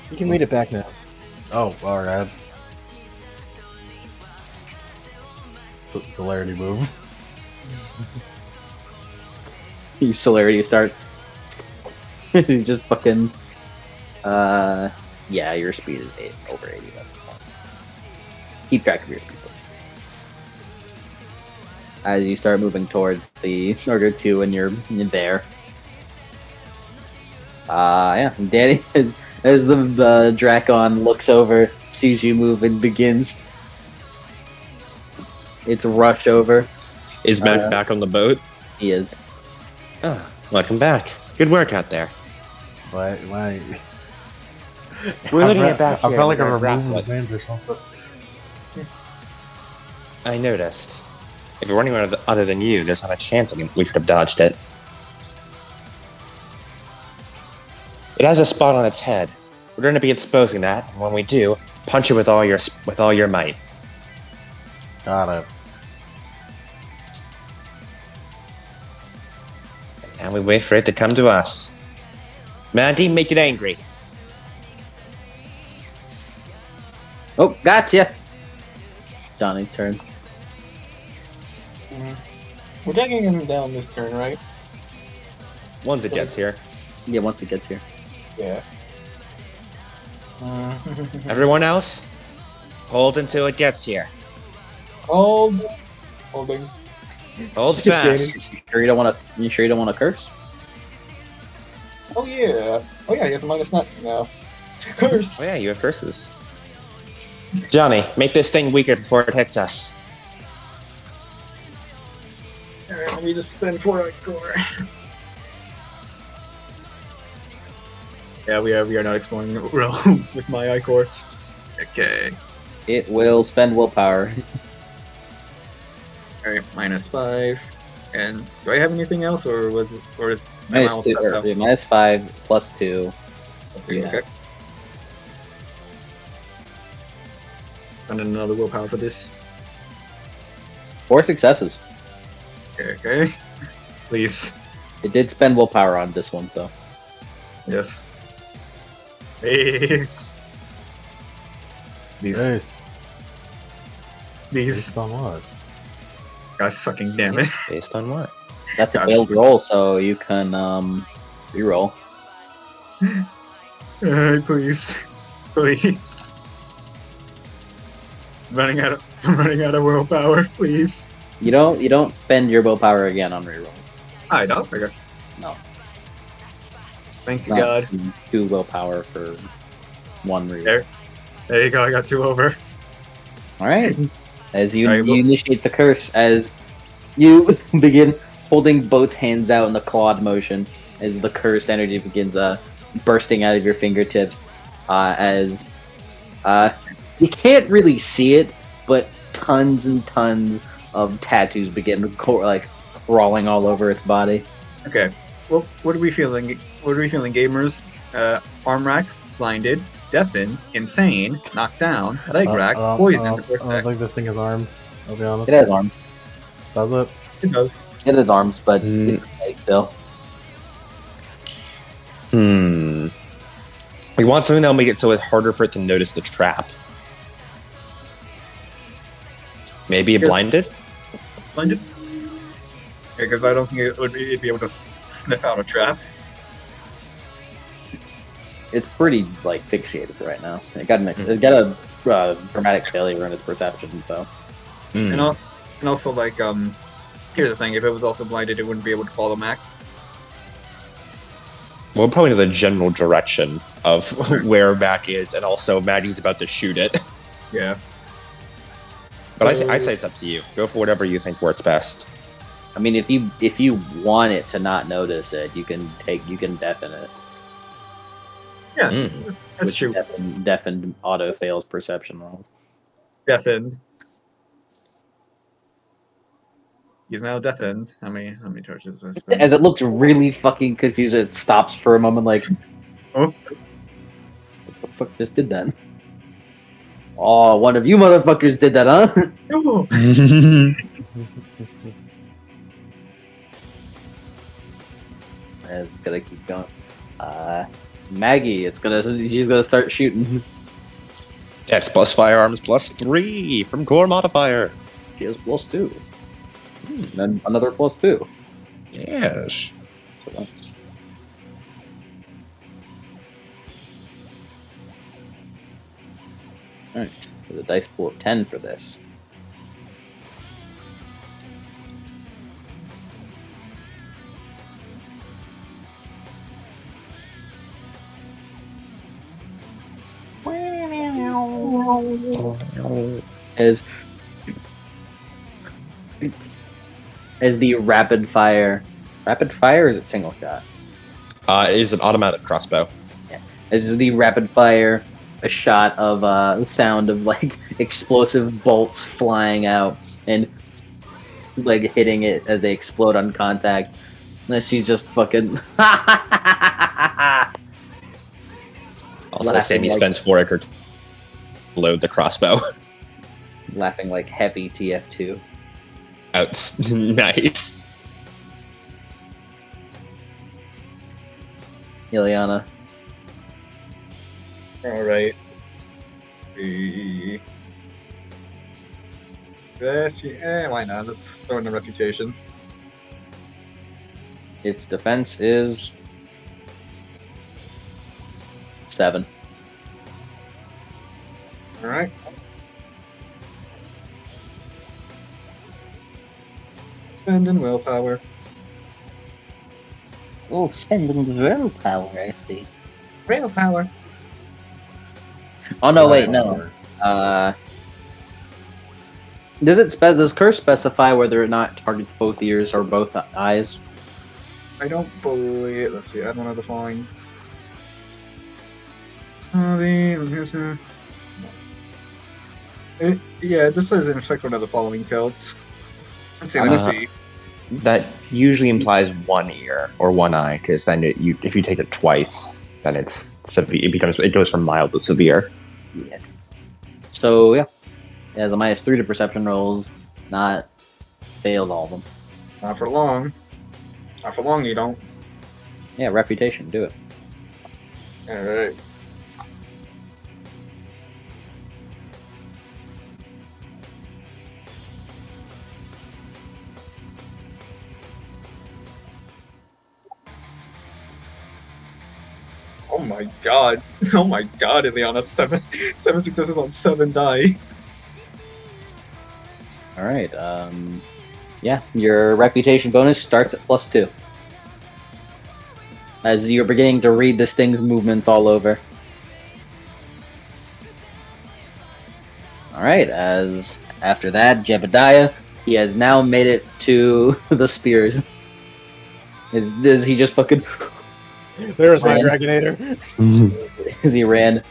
You can lead it back now. Oh, alright. Celerity move. You celerity start. You just fucking. Yeah, your speed is over 80. Keep track of your speed. As you start moving towards the order 2 and you're there. Yeah, Danny, as the Drakon looks over, sees you move and begins. It's rush over. Is Mac back on the boat? He is. Oh, welcome back. Good work out there. Why? We're letting it back I here. felt like a We're gonna removal wrap it. hands or something. I noticed. If it were anyone other than you, there's not a chance we could have dodged it. It has a spot on its head. We're going to be exposing that, and when we do, punch it with all your might. Got it. And we wait for it to come to us. Mandy, make it angry. Oh, gotcha. Johnny's turn. We're taking him down this turn, right? Once it gets here. Yeah, once it gets here. Yeah. Everyone else, hold until it gets here. Holding. Hold fast. You sure you don't want to? You sure you don't want to curse? Oh yeah. Oh yeah. I guess minus not now. Curse. Oh yeah, you have curses. Johnny, make this thing weaker before it hits us. Alright, let me just spend 4 core. Yeah, we are not exploring realm with my iCore. Okay. It will spend willpower. Alright, -5. And do I have anything else, or is Minus 2, or, yeah, -5 plus 2. Let's see. Yeah. Okay. And another willpower for this. 4 successes. Okay. Please. It did spend willpower on this one, so. Yes. Please. These. Based. These. Based on what? God fucking damn it. Based on what? That's a Gotcha. failed roll, so you can reroll. Alright, please. Please. I'm running out of willpower, please. You don't spend your willpower again on reroll. I don't. Okay. No. Thank you, Not God. 2 willpower for 1 reroll. There you go. I got 2 over. All right. As you, Alright, well- you initiate the curse, as you begin holding both hands out in the clawed motion, as the cursed energy begins bursting out of your fingertips, as you can't really see it, but tons and tons of tattoos begin crawling all over its body. Okay. Well, what are we feeling? What are we feeling, gamers? Arm rack, blinded, deafened, insane, knocked down, leg rack, poisoned. I don't think this thing has arms. I'll be honest. It has arms. Does it? It does. It has arms, but Mm. it's fake still. We want something that'll make it so it's harder for it to notice the trap. Maybe Yes. blinded? Blinded. Because I don't think it'd be able to sniff out a trap. It's pretty fixated right now. It got a dramatic failure in its perception, so. Hmm. And also here's the thing: if it was also blinded, it wouldn't be able to follow Mac. We'll probably know the general direction of where Mac is, and also Maddie's about to shoot it. Yeah. But I say it's up to you. Go for whatever you think works best. I mean, if you want it to not notice it, you can deafen it. Yeah, Mm. that's Which true. Deafened auto fails perception rolls. Deafened. He's now deafened. How many charges does I spend? As it looks really fucking confused, it stops for a moment, like, Oh. what the fuck just did that? Oh, one of you motherfuckers did that, huh? Oh. It's gonna keep going. Maggie, she's gonna start shooting. Dex plus firearms plus 3 from core modifier. She has +2. Then another +2. Yes. So that's... Alright, so the dice pool of 10 for this. As the rapid fire or is it single shot? It is an automatic crossbow. As the rapid fire, a shot of the sound of explosive bolts flying out and hitting it as they explode on contact. And she's just fucking Also, Laughing Sammy like- spends 4 acre to load the crossbow. Laughing like heavy TF2. Out. Nice. Ileana. Alright. Why not? Let's throw in the reputation. Its defense is 7. Alright. Spending willpower. Oh, spending the willpower, I see. Willpower. Oh no, wait, no. Does curse specify whether or not targets both ears or both eyes? I don't believe. Let's see. I don't know the following. Yeah, this says intersect one of the following tilts. Let's see. Let me see. That usually implies one ear or one eye, because then if you take it twice, then it's severe. It goes from mild to severe. Yeah. So yeah, it has a -3 to perception rolls. Not fails all of them. Not for long. Not for long. You don't. Yeah, reputation, do it. All right. Oh my god. Oh my god, Ileana. Seven successes on 7 die. All right. Yeah, your reputation bonus starts at +2. As you're beginning to read this thing's movements all over. All right. As after that, Jebediah, he has now made it to the spears. Is he just fucking? There's my Man. Dragonator. As he ran,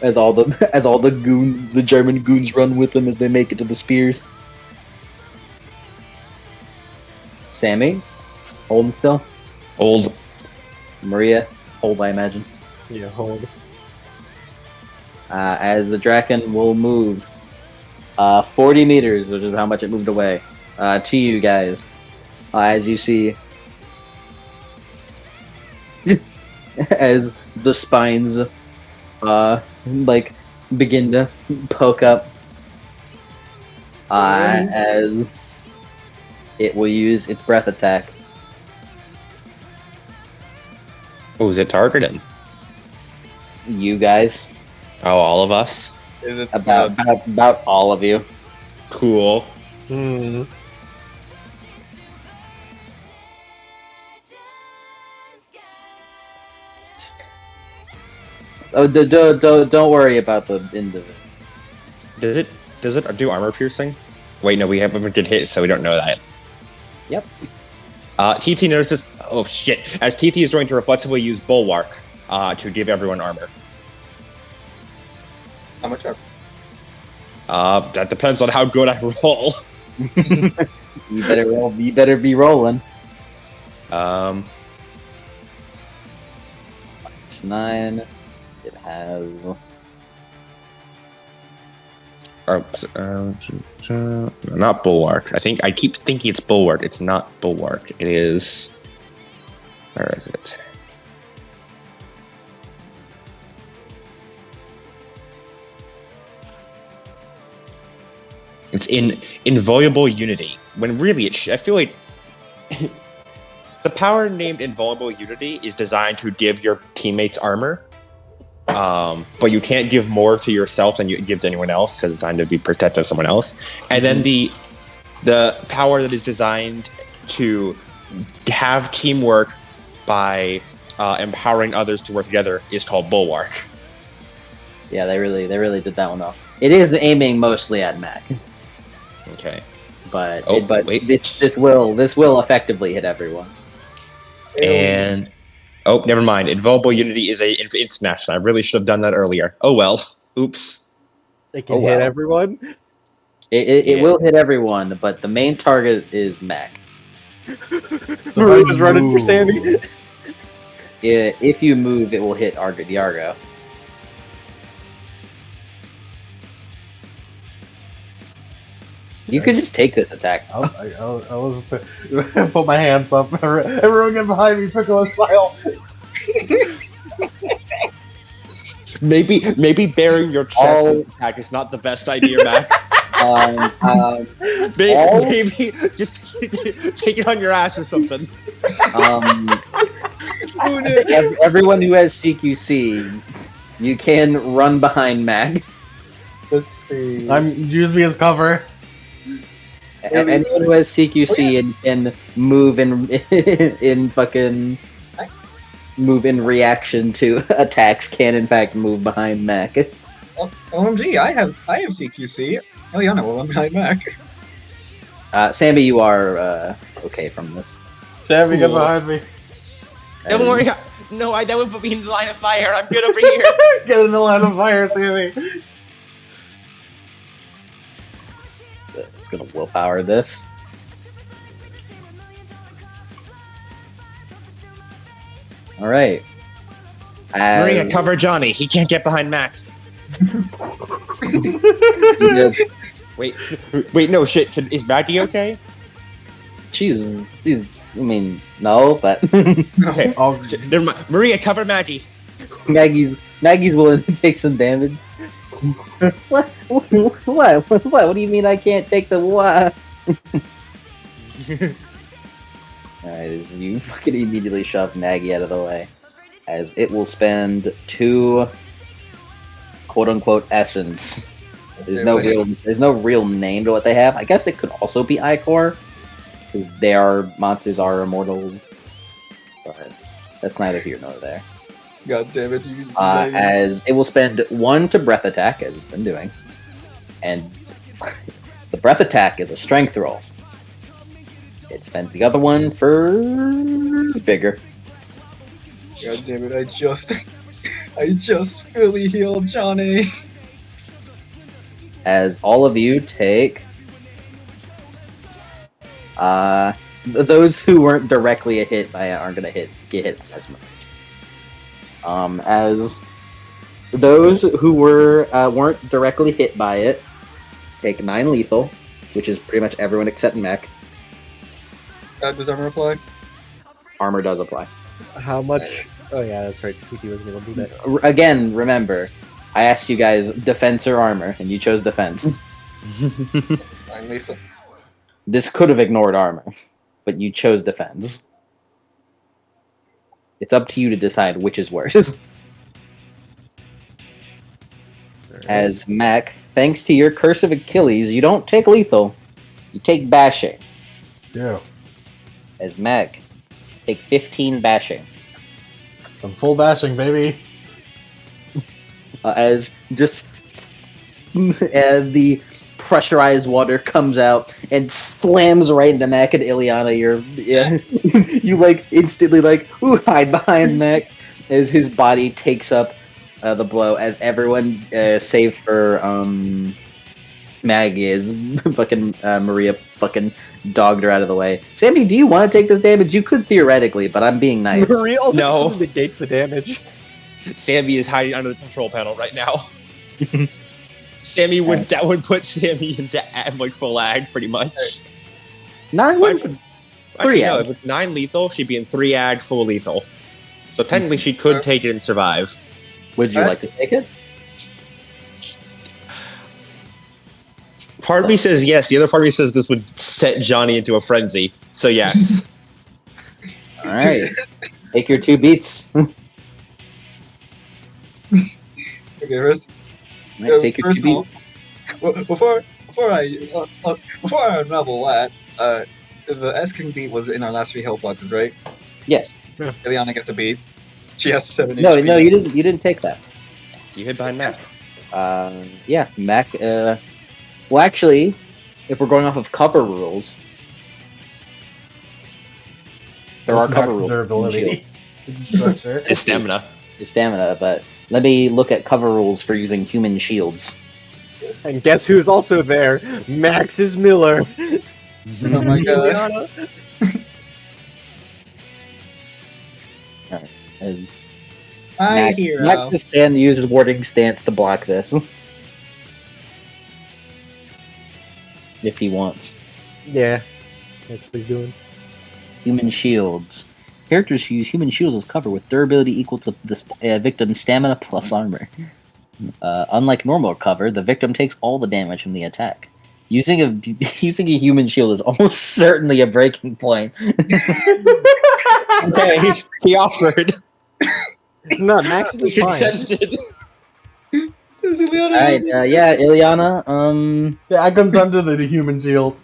as all the goons, the German goons, run with him as they make it to the spears. Sammy, holding still. Old. Maria, hold, I imagine. Yeah, hold. As the Draken will move 40 meters, which is how much it moved away, to you guys. As you see, as the spines begin to poke up, as it will use its breath attack. Who's it targeting? You guys, Oh, all of us? Is it about all of you. Cool. Hmm. Oh, don't worry about the individual. Does it do armor piercing? Wait, no, we haven't did hit, so we don't know that. Yep. TT notices. Oh shit! As TT is going to reflexively use Bulwark to give everyone armor. how much are That depends on how good I roll. You better roll. You better be rolling. It's 9. It has. Not Bulwark. I keep thinking it's Bulwark. It's not Bulwark. It is. Where is it? It's in Inviolable Unity. When really I feel like the power named Inviolable Unity is designed to give your teammates armor. But you can't give more to yourself than you give to anyone else because it's designed to be protective of someone else. And then the power that is designed to have teamwork by empowering others to work together is called Bulwark. Yeah, they really did that one off. It is aiming mostly at Mac, Okay. but Oh, but wait. this will effectively hit everyone. And never mind. Invulnerable Unity is a instant action. I really should have done that earlier. Oh well. Oops. It can Oh, hit wow. everyone. It Yeah. will hit everyone, but the main target is Mac. Maria's running for Sammy. If you move, it will hit the Argo. You could just take this attack. I was put my hands up. Everyone get behind me, Piccolo style. Maybe bearing your chest as an attack is not the best idea, Mac. Maybe just take it on your ass or something. Everyone who has CQC, you can run behind Mac. Let's see. Use me as cover. Anyone who has CQC and can move move in reaction to attacks can in fact move behind Mac. OMG, I have CQC. Eliana will run behind Mac. Sammy, you are okay from this. Sammy, get behind me. Don't worry. No, that would put me in the line of fire. I'm good over here. Get in the line of fire, Sammy. So it's gonna willpower this. All right. Maria, cover Johnny. He can't get behind Mac. Wait, no shit. Is Maggie okay? She's. I mean, no, but Okay. Never mind. Maria, cover Maggie. Maggie's willing to take some damage. What? What do you mean I can't take the what? Alright, as you fucking immediately shove Maggie out of the way, as it will spend 2 quote-unquote essence. There's no real name to what they have. I guess it could also be Icor, because monsters are immortal. But that's neither here nor there. God damn it! As it will spend 1 to breath attack, as it's been doing, and the breath attack is a strength roll. It spends the other one for vigor. God damn it! I just fully healed Johnny. As all of you take, those who weren't directly hit by it aren't gonna get hit as much. As those who weren't directly hit by it take 9 lethal, which is pretty much everyone except Mech. Does armor apply? Armor does apply. How much? Oh yeah, that's right. TT wasn't able to do that. Again, remember, I asked you guys defense or armor, and you chose defense. I'm lethal. This could have ignored armor, but you chose defense. It's up to you to decide which is worse. As Mac, thanks to your Curse of Achilles, you don't take lethal, you take bashing. Yeah. As Mac, take 15 bashing. I'm full bashing, baby. As just the pressurized water comes out and slams right into Mac and Ileana. You like instantly ooh, hide behind Mac as his body takes up the blow. As everyone save for Maggie is fucking Maria fucking dogged her out of the way. Sammy, do you want to take this damage? You could theoretically, but I'm being nice. Maria also No. negates the damage. Sammy is hiding under the control panel right now. That would put Sammy into full ag pretty much. 9 Actually, would. no, if it's 9 lethal, she'd be in 3 ag full lethal. So technically she could take it and survive. Would you like to take it? Part of me says yes, the other part of me says this would set Johnny into a frenzy. So yes. Alright. Take your 2 beats. Okay, first. Take your 2 First of all, beats. before I unravel that, the S King beat was in our last 3 health boxes, right? Yes. Ileana gets a beat. She has 7 No, HP. no, you didn't take that. You hid behind Mac. Yeah, Mac, well, actually, if we're going off of cover rules, there are cover rules. Durability. Structure. His stamina. His stamina, but let me look at cover rules for using human shields. And guess who's also there? Max's Miller. Oh my god. Alright, as My Mac hero. just can use his warding stance to block this. if he wants. Yeah, that's what he's doing. Human shields. Characters who use human shields as cover with durability equal to the victim's stamina plus armor. Unlike normal cover, the victim takes all the damage from the attack. Using a human shield is almost certainly a breaking point. Okay, he offered. No, Max is He fine. consented. Alright, yeah, Ileana, Yeah, I consent to the human shield.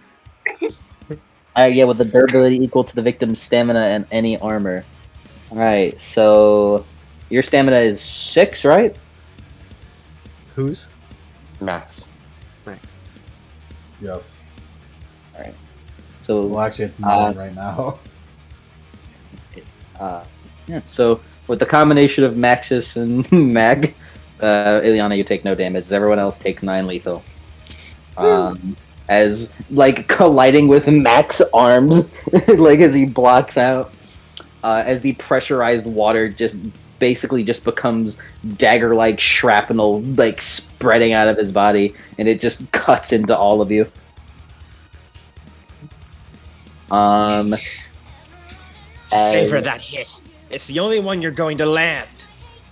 yeah, with the durability equal to the victim's stamina and any armor. Alright, so your stamina is 6, right? Who's? Max. Yes. So Well, actually, it's 9 right now. yeah, so with the combination of Maxis and Mag, Ileana, you take no damage. Everyone else takes 9 lethal. As like colliding with Max's arms, like as he blocks out, as the pressurized water just basically just becomes dagger-like shrapnel, like spreading out of his body, and it just cuts into all of you. Savor that hit. It's the only one you're going to land.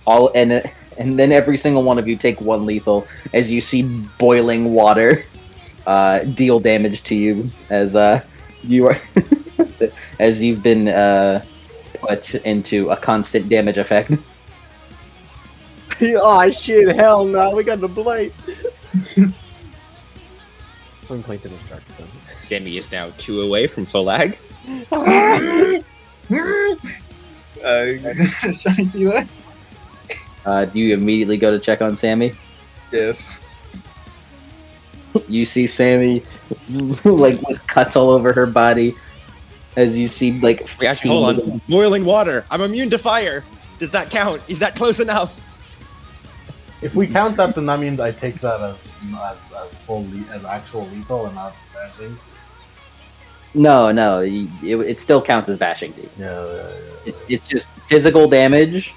And then every single one of you take 1 lethal as you see boiling water deal damage to you as you are as you've been put into a constant damage effect. Oh shit! Hell no! We got the blade. I'm playing to this dark stone. Sammy is now 2 away from full lag. Trying to see that? Do you immediately go to check on Sammy? Yes. You see Sammy like with cuts all over her body as you see like Wait, actually, hold on. Boiling water. I'm immune to fire. Does that count? Is that close enough? If we count that, then that means I take that as full as actual lethal and not bashing. No, it still counts as bashing, dude. Yeah. It's just physical damage.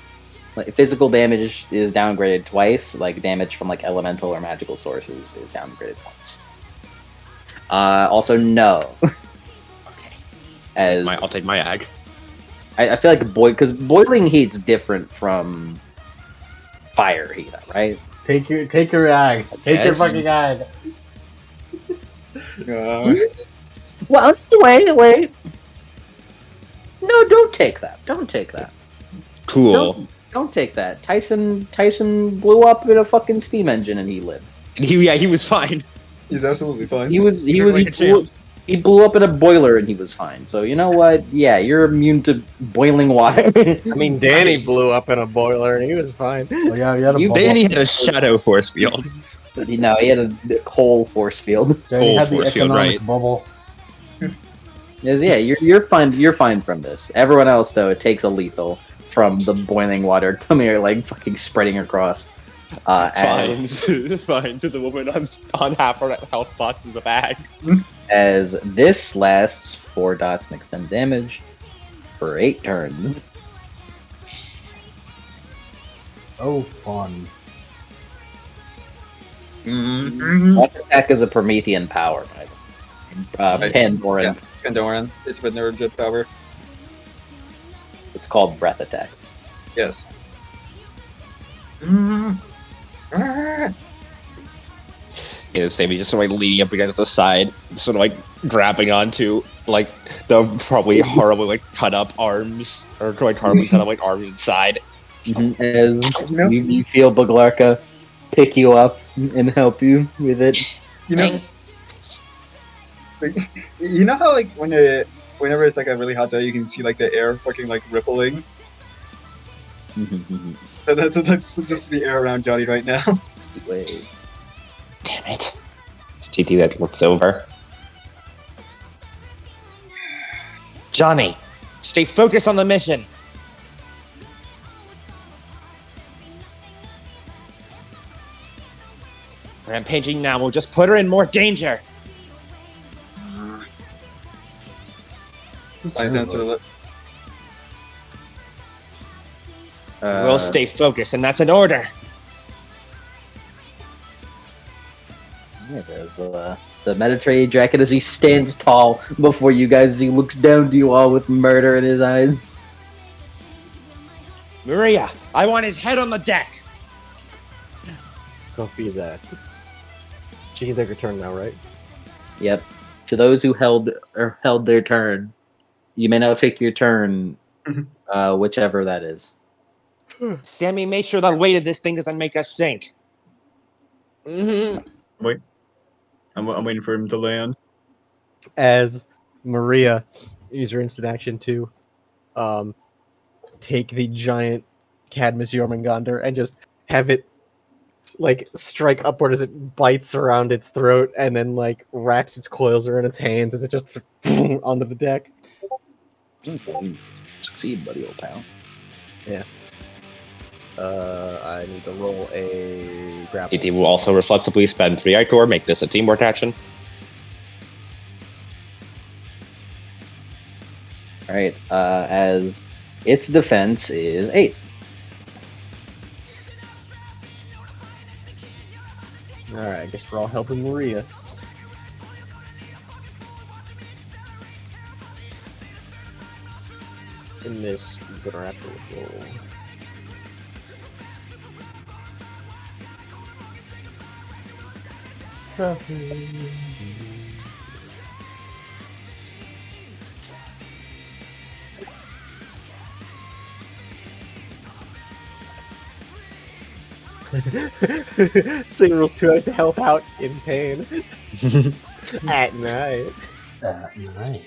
Like physical damage is downgraded twice. Like damage from like elemental or magical sources is downgraded once. Also, no. Okay. As I'll take my ag. I feel like because boiling heat's different from fire heat, right? Take your ag. Take your fucking ag. Well, wait. No, don't take that. Don't take that. Cool. Don't take that. Tyson blew up in a fucking steam engine and he lived. He was fine. He's absolutely fine. He blew up in a boiler and he was fine. So you know what? Yeah, you're immune to boiling water. I mean, Danny blew up in a boiler and he was fine. Well, yeah, he had a bubble. Danny had a shadow force field. No, he had a coal force field. Danny had Whole the force field, economic right? bubble. Yes, yeah, you're fine. You're fine from this. Everyone else though, it takes a lethal from the boiling water coming like fucking spreading across. Fine to the woman on half her health pots is a bag. As this lasts 4 dots and extend damage for 8 turns. Oh, fun. That attack is a Promethean power. Pandoran. Yeah, Pandoran. It's with Nerve power. It's called Breath Attack. Yes. Yeah, Sammy just sort of like leaning up against the side, sort of like grabbing onto like the probably horribly like cut up arms or like horribly cut up like arms inside. As you feel Baglarka pick you up and help you with it. You know how like whenever it's like a really hot day, you can see like the air fucking like rippling. That's just the air around Johnny right now. Wait. Damn it. TT that looks over. Johnny, stay focused on the mission. Rampaging now will just put her in more danger. We'll stay focused, and that's an order. Yeah, there's the Mediterranean dragon as he stands tall before you guys. As he looks down to you all with murder in his eyes. Maria, I want his head on the deck. Go be that. She can take her turn now, right? Yep. To those who held their turn, you may now take your turn, whichever that is. Sammy, make sure the weight of this thing doesn't make us sink. Wait. I'm waiting for him to land. As Maria use her instant action to take the giant Cadmus Jormungandr and just have it like strike upward as it bites around its throat and then like wraps its coils around its hands as it just onto the deck. Succeed, buddy, old pal. I need to roll a grapple. TT will also reflexively spend 3 Ichor, make this a teamwork action. Alright, as its defense is 8. Alright, I guess we're all helping Maria. In this grapple roll. Singer rolls 2 dice to help out in pain. At night. Nice.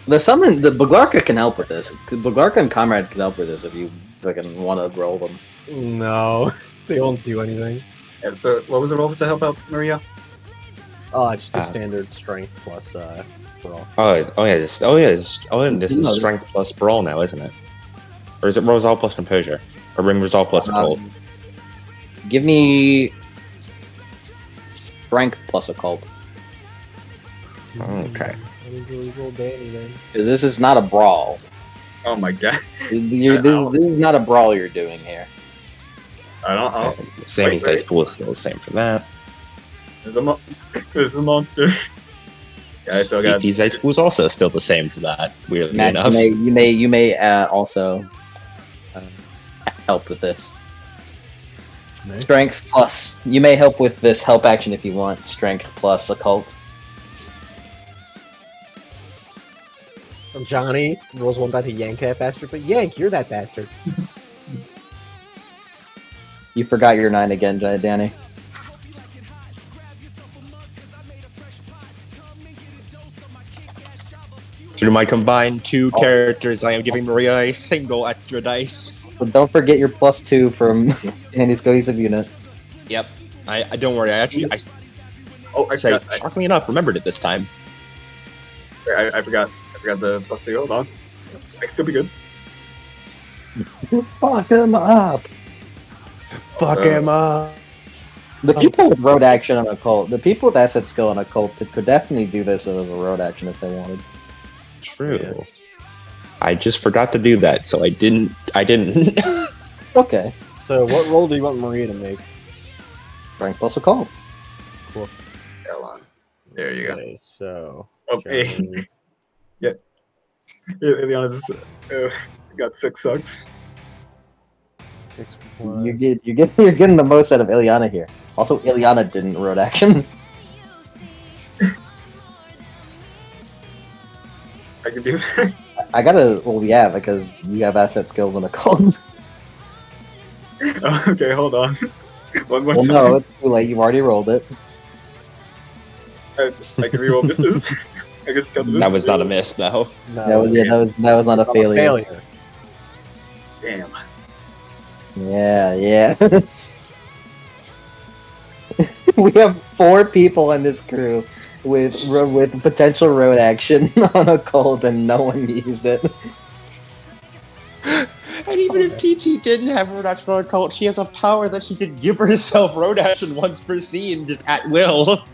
The Baglarka can help with this. Baglarka and Comrade can help with this if you fucking want to roll them. No, they won't do anything. Yeah, so what was the roll to help out Maria? Just a standard strength plus brawl. This is strength plus brawl now, isn't it? Or is it resolve plus composure? Or ring resolve plus occult? Give me strength plus occult. Okay. I didn't really roll Danny then. Because this is not a brawl. Oh my god. This is not a brawl you're doing here. I don't. Sammy's Wait. dice pool is still the same for that. There's a monster. Yeah, I still got. TT's dice pool is also still the same for that. Weirdly Matt, enough. you may also help with this. Nice. Strength plus. You may help with this help action if you want. Strength plus occult. Johnny rolls 1 die to yank that bastard, but yank, you're that bastard. You forgot your 9 again, Danny. Through my combined 2 characters, I am giving Maria a single extra dice. But don't forget your +2 from Danny's cohesive unit. Yep. I don't worry. I Oh, shockingly enough, remembered it this time. I forgot the +2. Hold on. I can still be good. Fuck him up. Fuck him up. The people with road action on occult, the people with asset skill on occult could definitely do this as a road action if they wanted. True. Yeah. I just forgot to do that, so I didn't. Okay. So what roll do you want Maria to make? Strength plus occult. Hold on. There you go. Okay, so... Okay. Johnny- Ileana's got 6 sucks. 6 plus... You're getting the most out of Ileana here. Also, Ileana didn't road action. I can do that. I gotta, well, yeah, because you have asset skills on occult. Oh, okay, hold on. One more Well, time. no, it's too late. You've already rolled it. I can reroll misses. I guess That was not a miss, though. No, That was not a failure. Damn. Yeah. We have 4 people in this crew with potential road action on occult, and no one used it. And even if TT didn't have road action on occult, she has a power that she could give herself road action once per scene, just at will,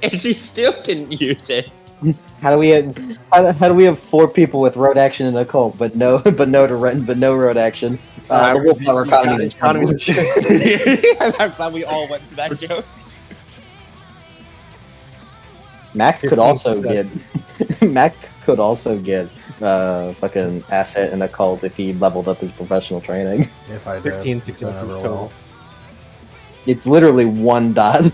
and she still didn't use it. How do we have 4 people with road action and occult, but no road action? The Wallflower economy is economy's a shit. I'm glad we all went to that joke. Mac could 15 also success. get Mac could also get fucking asset in a cult if he leveled up his professional training. If I did, 15 then successes I total. will. It's literally 1 dot.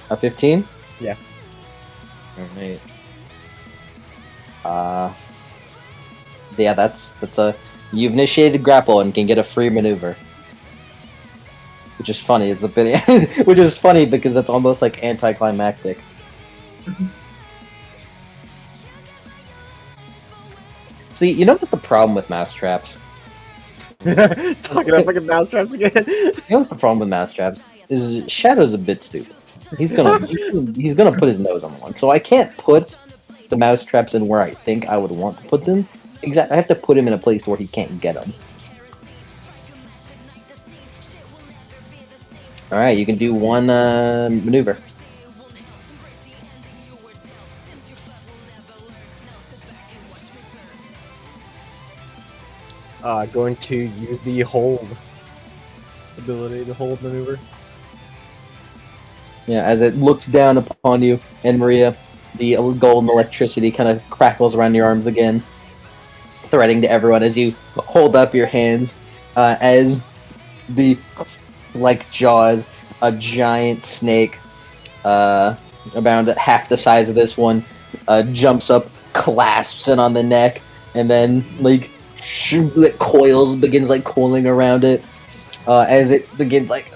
A 15? Yeah. Alright. Yeah, that's a you've initiated grapple and can get a free maneuver. Which is funny, it's a bit which is funny because it's almost like anticlimactic. See, you know what's the problem with mouse traps? Talking about fucking mousetraps again. You know what's the problem with mouse traps? Is Shadow's a bit stupid. He's gonna put his nose on one. So I can't put the mouse traps in where I think I would want to put them. I have to put him in a place where he can't get them. Alright, you can do one maneuver. Going to use the hold ability, the hold maneuver. Yeah, as it looks down upon you and Maria, the golden electricity kind of crackles around your arms again, threatening to everyone as you hold up your hands, as the, like jaws, a giant snake, about half the size of this one, jumps up, clasps it on the neck, and then, like, it coils, begins, like, coiling around it, as it begins, like,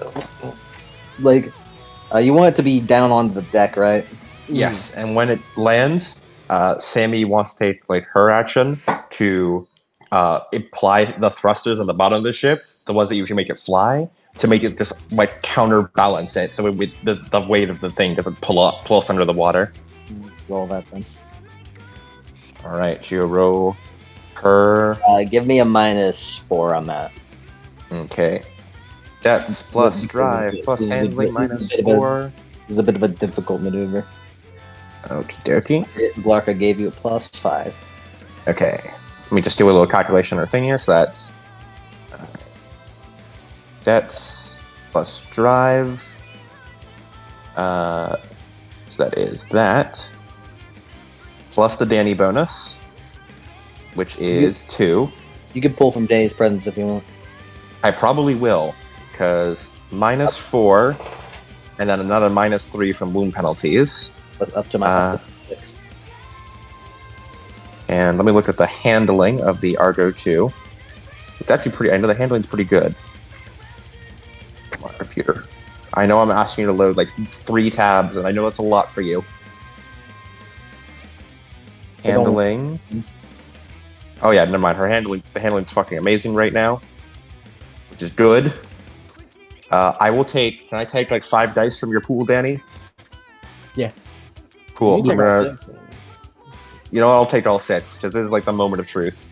you want it to be down on the deck, right? Yes, and when it lands, Sammy wants to take like her action to apply the thrusters on the bottom of the ship, the ones that usually make it fly, to make it just like counterbalance it, so the weight of the thing doesn't pull us under the water. Roll that then. All right, she'll roll her. Give me a -4 on that. Okay, that's plus drive plus handling -4. This is a bit of a difficult maneuver. Okie dokie. Blarka gave you a +5. Okay, let me just do a little calculation or thing here. So that's plus drive. So that is that plus the Danny bonus, which is 2. You can pull from Danny's presence if you want. I probably will, because -4, and then another -3 from wound penalties. But up to my 6. And let me look at the handling of the Argo 2. It's actually pretty. I know the handling's pretty good. Come on, computer. I know I'm asking you to load like 3 tabs, and I know that's a lot for you. Handling. Oh yeah, never mind. The handling's fucking amazing right now, which is good. I will take. Can I take like 5 dice from your pool, Danny? Yeah. Cool. You You know, I'll take all 6 because this is like the moment of truth.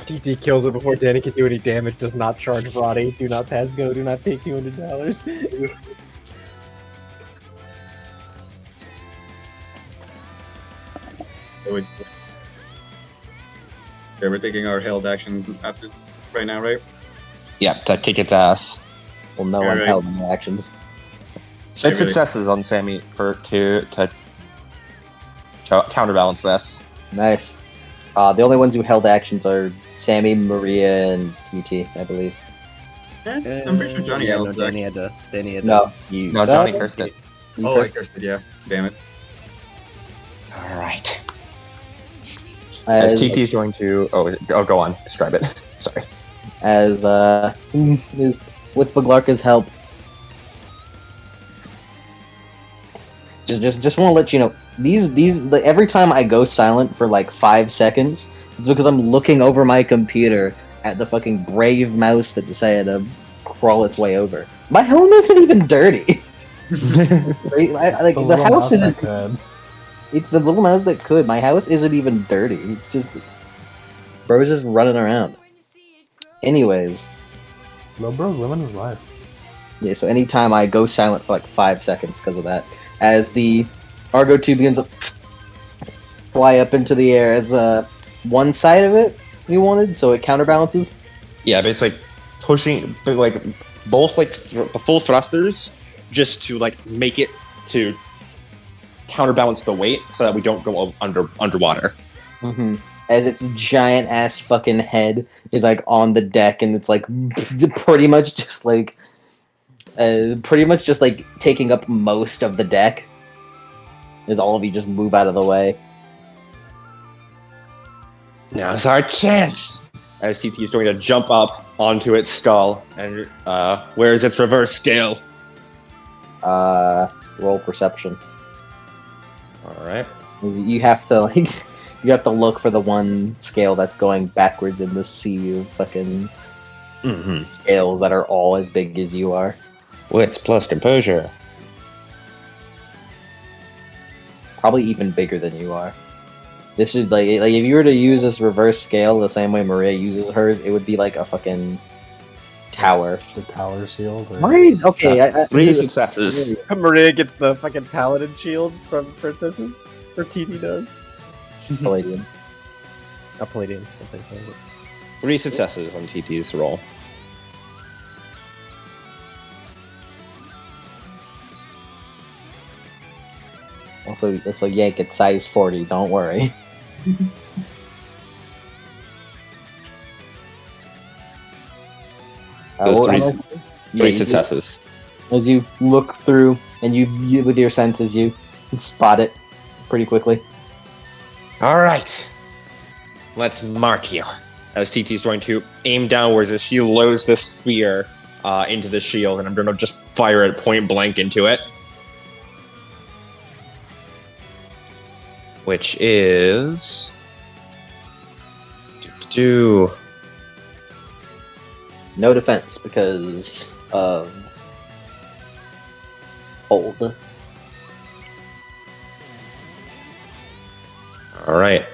TT kills it before Danny can do any damage. Does not charge Vrati. Do not pass go. Do not take $200. Okay, we're taking our held actions right now, right? Yeah, to kick its ass. Well, no one Alright. held any actions. 6 really- successes on Sammy to counterbalance this. Nice. The only ones who held actions are Sammy, Maria, and TT, I believe. Yeah, I'm pretty sure Johnny yeah, held no, Danny had to. Danny had to. No, you. No, Johnny cursed it. You Oh, I cursed cursed it, yeah. Damn it. All right. as, As TT's going to. Oh, go on. Describe it. Sorry. as is with Baglarka's help. Just want to let you know every time I go silent for like 5 seconds, it's because I'm looking over my computer at the fucking brave mouse that decided to crawl its way over. My home isn't even dirty. Right? Like The the little house mouse that isn't. could. It's the little mouse that could. My house isn't even dirty. It's just bro's just running around. Anyways, Lil bro's living his life. Yeah, so anytime I go silent for like 5 seconds because of that, as the Argo 2 begins to fly up into the air as one side of it you wanted, so it counterbalances. Yeah, but it's like pushing, but like both like the full thrusters, just to like make it to counterbalance the weight, so that we don't go underwater. Mm-hmm. As its giant ass fucking head is like on the deck, and it's like pretty much just like taking up most of the deck. As all of you just move out of the way. Now's our chance! As TT is going to jump up onto its skull, and where is its reverse scale? Roll perception. Alright. You have to like you have to look for the one scale that's going backwards in the sea of fucking scales that are all as big as you are. Wits plus composure. Probably even bigger than you are. This should like if you were to use this reverse scale the same way Maria uses hers, it would be like a fucking tower. The tower shield? Or... Okay, 3 successes. Maria gets the fucking paladin shield from princesses, or TT does. Palladium. A palladium. I'll say palladium. 3 successes on TT's roll. Also, it's a yank at size 40. Don't worry. Those three you successes. As you look through and you with your senses, you spot it pretty quickly. Alright. Let's mark you. As TT's going to aim downwards as she loads this sphere into the shield, and I'm going to just fire it point blank into it. Which is... No defense because of old. Alright.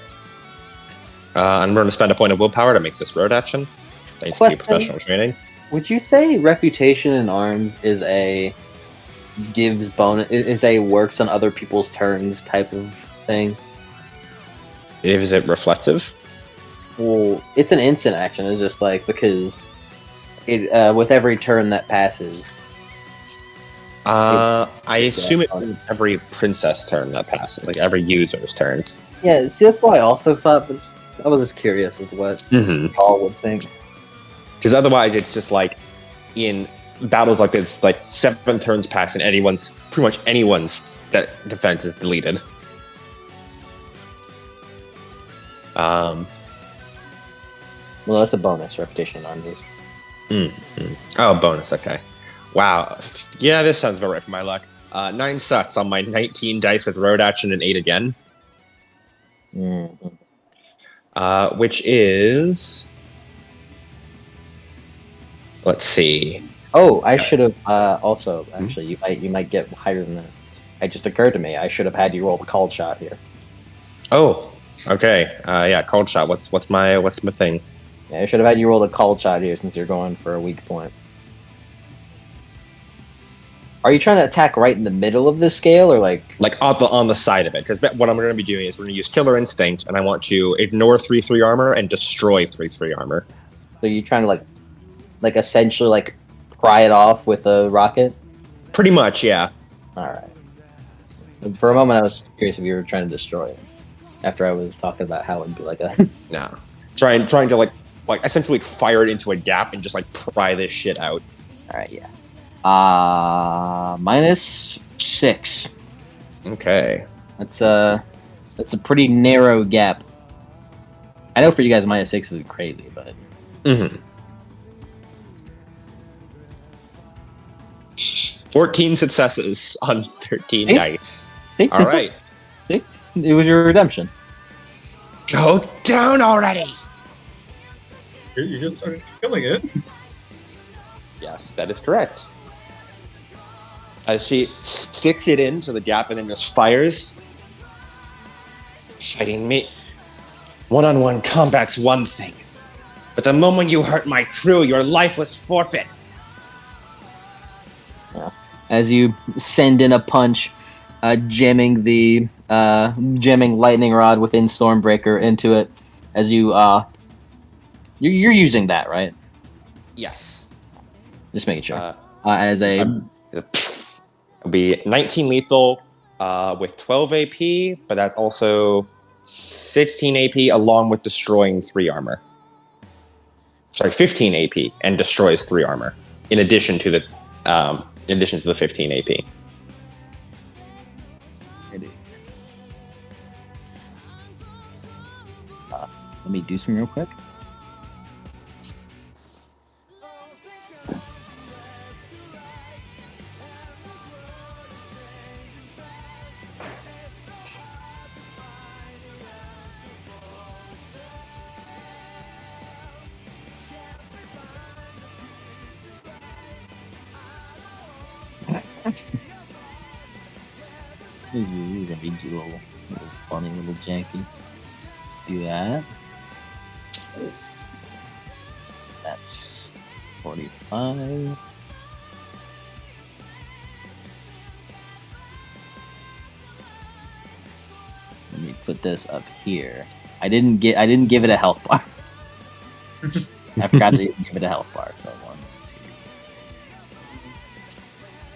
I'm going to spend a point of willpower to make this road action. Thanks to your professional training. Would you say reputation in arms is a gives bonus, is a works on other people's turns type of thing? Is it reflective? Well, it's an instant action. It's just like because it with every turn that passes. I assume it is every princess turn that passes, like every user's turn. Yeah, see, that's why I also thought. But I was just curious as to what y'all would think. Because otherwise, it's just like in battles like this, like 7 turns pass and pretty much anyone's defense is deleted. Well, that's a bonus. Reputation in arms is. Oh, bonus. Okay. Wow. Yeah, this sounds about right for my luck. 9 sucks on my 19 dice with road action and 8 again. Which is... Let's see. Oh, I should have also actually. You might get higher than that. It just occurred to me I should have had you roll the called shot here. Oh, okay. Yeah, called shot. What's my thing? Yeah, I should have had you roll the called shot here since you're going for a weak point. Are you trying to attack right in the middle of this scale, or like on the side of it? Because what I'm going to be doing is we're going to use Killer Instinct, and I want to ignore 3/3 armor and destroy 3/3 armor. So you're trying to like essentially like pry it off with a rocket? Pretty much, yeah. All right. For a moment, I was curious if you were trying to destroy it. After I was talking about how it'd be like a No, trying to like essentially fire it into a gap and just like pry this shit out. All right, yeah. -6. Okay. That's a pretty narrow gap. I know for you guys, -6 is crazy, but 14 successes on 13 dice. See? All right. See? It was your redemption. Go down already. You just started killing it. Yes, that is correct. As she sticks it into the gap and then just fires. Fighting me. One-on-one combat's one thing. But the moment you hurt my crew, your life was forfeit. as you send in a punch, jamming lightning rod within Stormbreaker into it. As you're using that, right? Yes. Just making sure. Uh, As a It'll be 19 lethal with 12 AP, but that's also 16 AP along with destroying 3 armor. Sorry, 15 AP and destroys 3 armor in addition to the 15 AP. let me do some real quick. This is gonna be a little funny, little janky. Do that. That's 45. Let me put this up here. I didn't give it a health bar. I forgot to give it a health bar. So 1,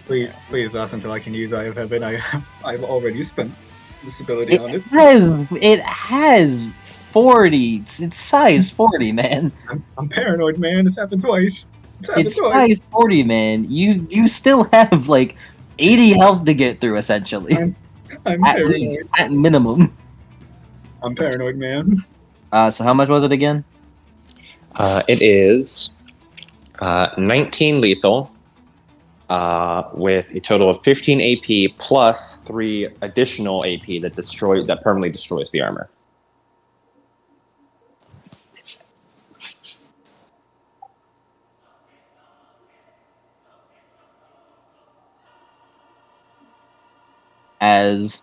2. Please last until I can use Eye of Heaven. I've already spent this ability on it. It has 40. It's size 40, man. I'm paranoid, man. It's happened twice. It's size 40, man. You still have like 80 health to get through, essentially. I'm At paranoid. least, at minimum. I'm paranoid, man. So how much was it again? It is 19 lethal with a total of 15 AP plus 3 additional AP that permanently destroys the armor. As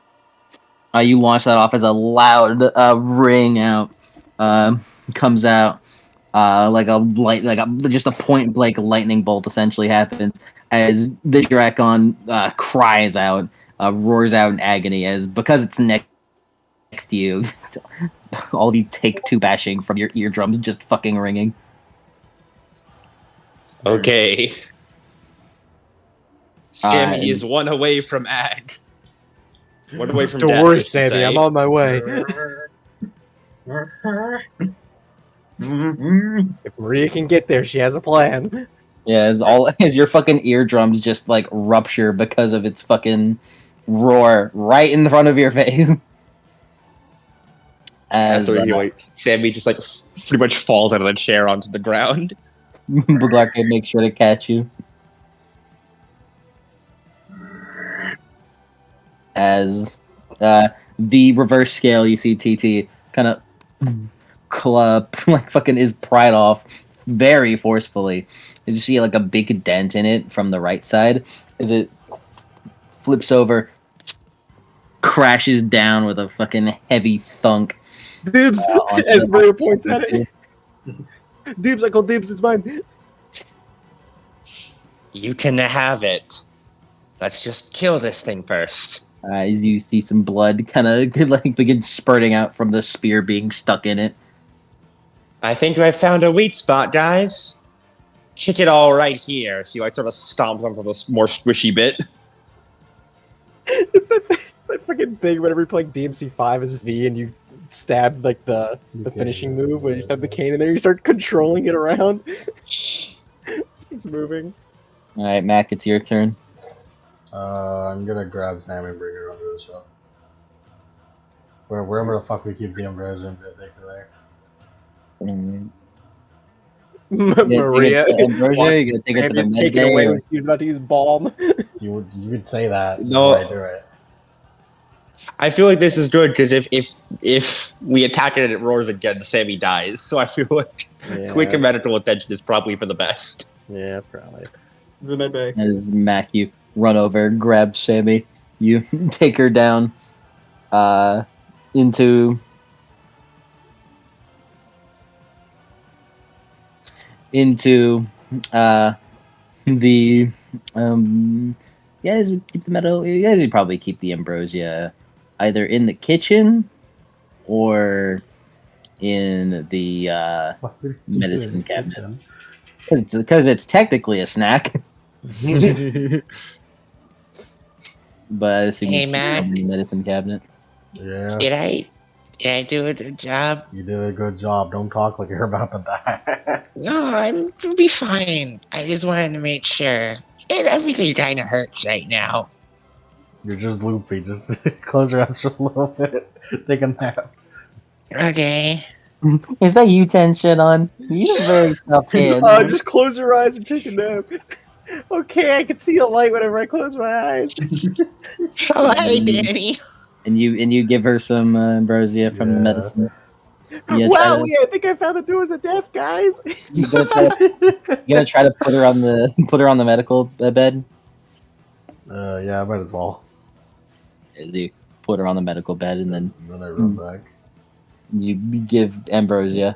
you launch that off, as a loud ring out comes out, just a point blank lightning bolt essentially happens as the Drakon cries out, roars out in agony, as because it's next to you, all of you take 2 bashing from your eardrums just fucking ringing. Okay. Sammy is 1 away from Ag. 1 away from Don't death. worry, Sammy. I'm on my way. If Maria can get there, she has a plan. Yeah, as your fucking eardrums just like rupture because of its fucking roar right in front of your face. As After Sammy just like pretty much falls out of the chair onto the ground. Buglarke makes sure to catch you. As the reverse scale, you see TT kind of club like fucking is pried off very forcefully. As you see like a big dent in it from the right side, as it flips over, crashes down with a fucking heavy thunk. Dibs, as Maria points at it. Dibs, I call dibs, it's mine. You can have it. Let's just kill this thing first. As you see some blood kind of like begin spurting out from the spear being stuck in it. I think I found a weak spot, guys. Kick it all right here. She like sort of stomps onto the more squishy bit. It's that fucking thing whenever you're playing DMC5 as V and you stab like the finishing move where you stab the cane in there, you start controlling it around. It's moving. All right, Mac, it's your turn. I'm gonna grab Sam and bring her under the shop. Wherever the fuck we keep the Ambrosia, I'm gonna take her there. Maria, Ambrosia, you're gonna take it to the med taken bay, away or- when she was about to use balm. You would say that. No. Before I do it. I feel like this is good because if we attack it and it roars again, Sammy dies. So I feel like quick medical attention is probably for the best. Yeah, probably. The med bay. As Mac, you run over, grab Sammy, you take her down into the you guys would keep the metal. You guys would probably keep the ambrosia either in the kitchen or in the Why would you keep it in medicine the cabinet. kitchen? Because it's technically a snack. But I assume Hey, you keep it Mac. in the medicine cabinet. Yeah, Did I do a good job? you did a good job. Don't talk like you're about to die. No, I'm be fine. I just wanted to make sure. And everything kind of hurts right now. You're just loopy. Just close your eyes for a little bit. Take a nap. Okay. Is that you 10 shit on? You're a very tough kid. Just close your eyes and take a nap. Okay, I can see a light whenever I close my eyes. Oh, hey, Danny. And you give her some ambrosia from the Yeah. medicine. You Wow, I think I found the doors of death, guys. you gonna try to put her on the medical bed. Yeah, I might as well. As you put her on the medical bed, and then I run back. you give ambrosia.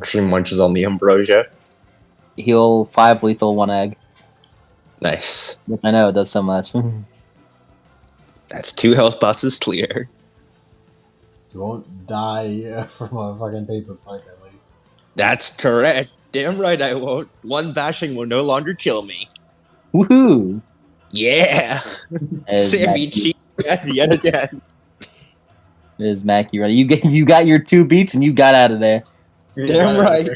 She munches on the ambrosia. Heal 5 lethal, 1 egg. Nice. I know it does so much. That's 2 health boxes clear. You won't die from a fucking paper fight, at least. That's correct. Damn right I won't. 1 bashing will no longer kill me. Woohoo! Yeah. As Sammy Mackie- cheat yet again. As Mackie running. You got your 2 beats and you got out of there. Damn right.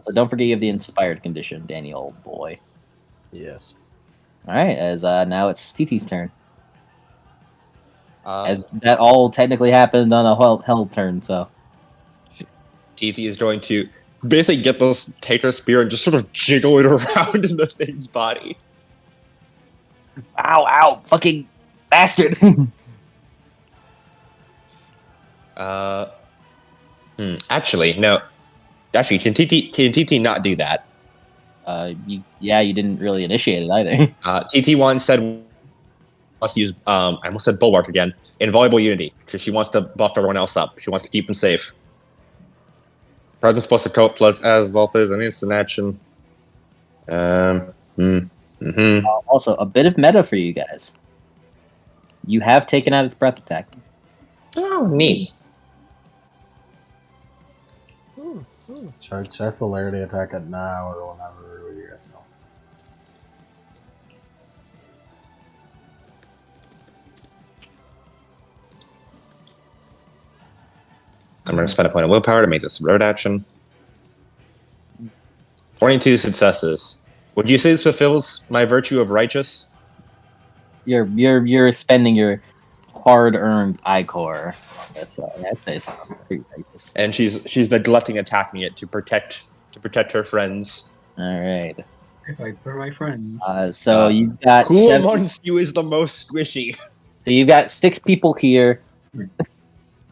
So don't forget you have the inspired condition, Danny, old boy. Yes. All right, as now it's TT's turn. Uh, As that all technically happened on a hell turn, so TT is going to basically take her spear and just sort of jiggle it around in the thing's body. ow, fucking bastard. Actually, no. Actually, can TT not do that? you didn't really initiate it either. TT wants to use I almost said bulwark again. Inviolable unity, because she wants to buff everyone else up. She wants to keep them safe. Presence plus a coat plus as well as an instant action. Also, a bit of meta for you guys. You have taken out its breath attack. Oh, neat. Should I celerity attack it now or whenever? What do you guys feel? I'm going to spend a point of willpower to make this a road action. 22 successes. Would you say this fulfills my virtue of righteous? You're spending your hard-earned ichor on this, so I'd say it's pretty righteous. And she's neglecting attacking it to protect her friends. All right. Fight for my friends. So you've got Who 7 amongst you is the most squishy? So you've got 6 people here.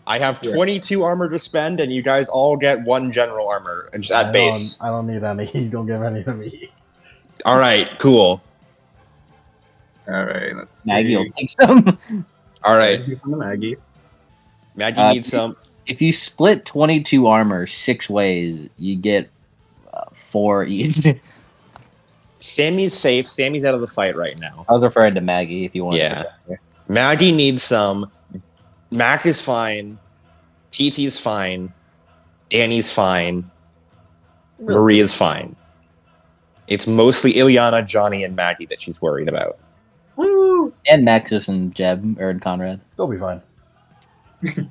I have 22 armor to spend, and you guys all get 1 general armor and just at base. I don't need any. Don't give any to me. All right, cool. All right, let's see. Maggie will take some. All right, Thank you so much, Maggie. Maggie needs some. If you split 22 armor 6 ways, you get 4 each. Sammy's safe. Sammy's out of the fight right now. I was referring to Maggie. If you want. Yeah. Maggie needs some. Mac is fine. TT's fine. Danny's fine. Maria's fine. It's mostly Ileana, Johnny, and Maggie that she's worried about. Woo! And Maxis and Jeb or Conrad. They'll be fine.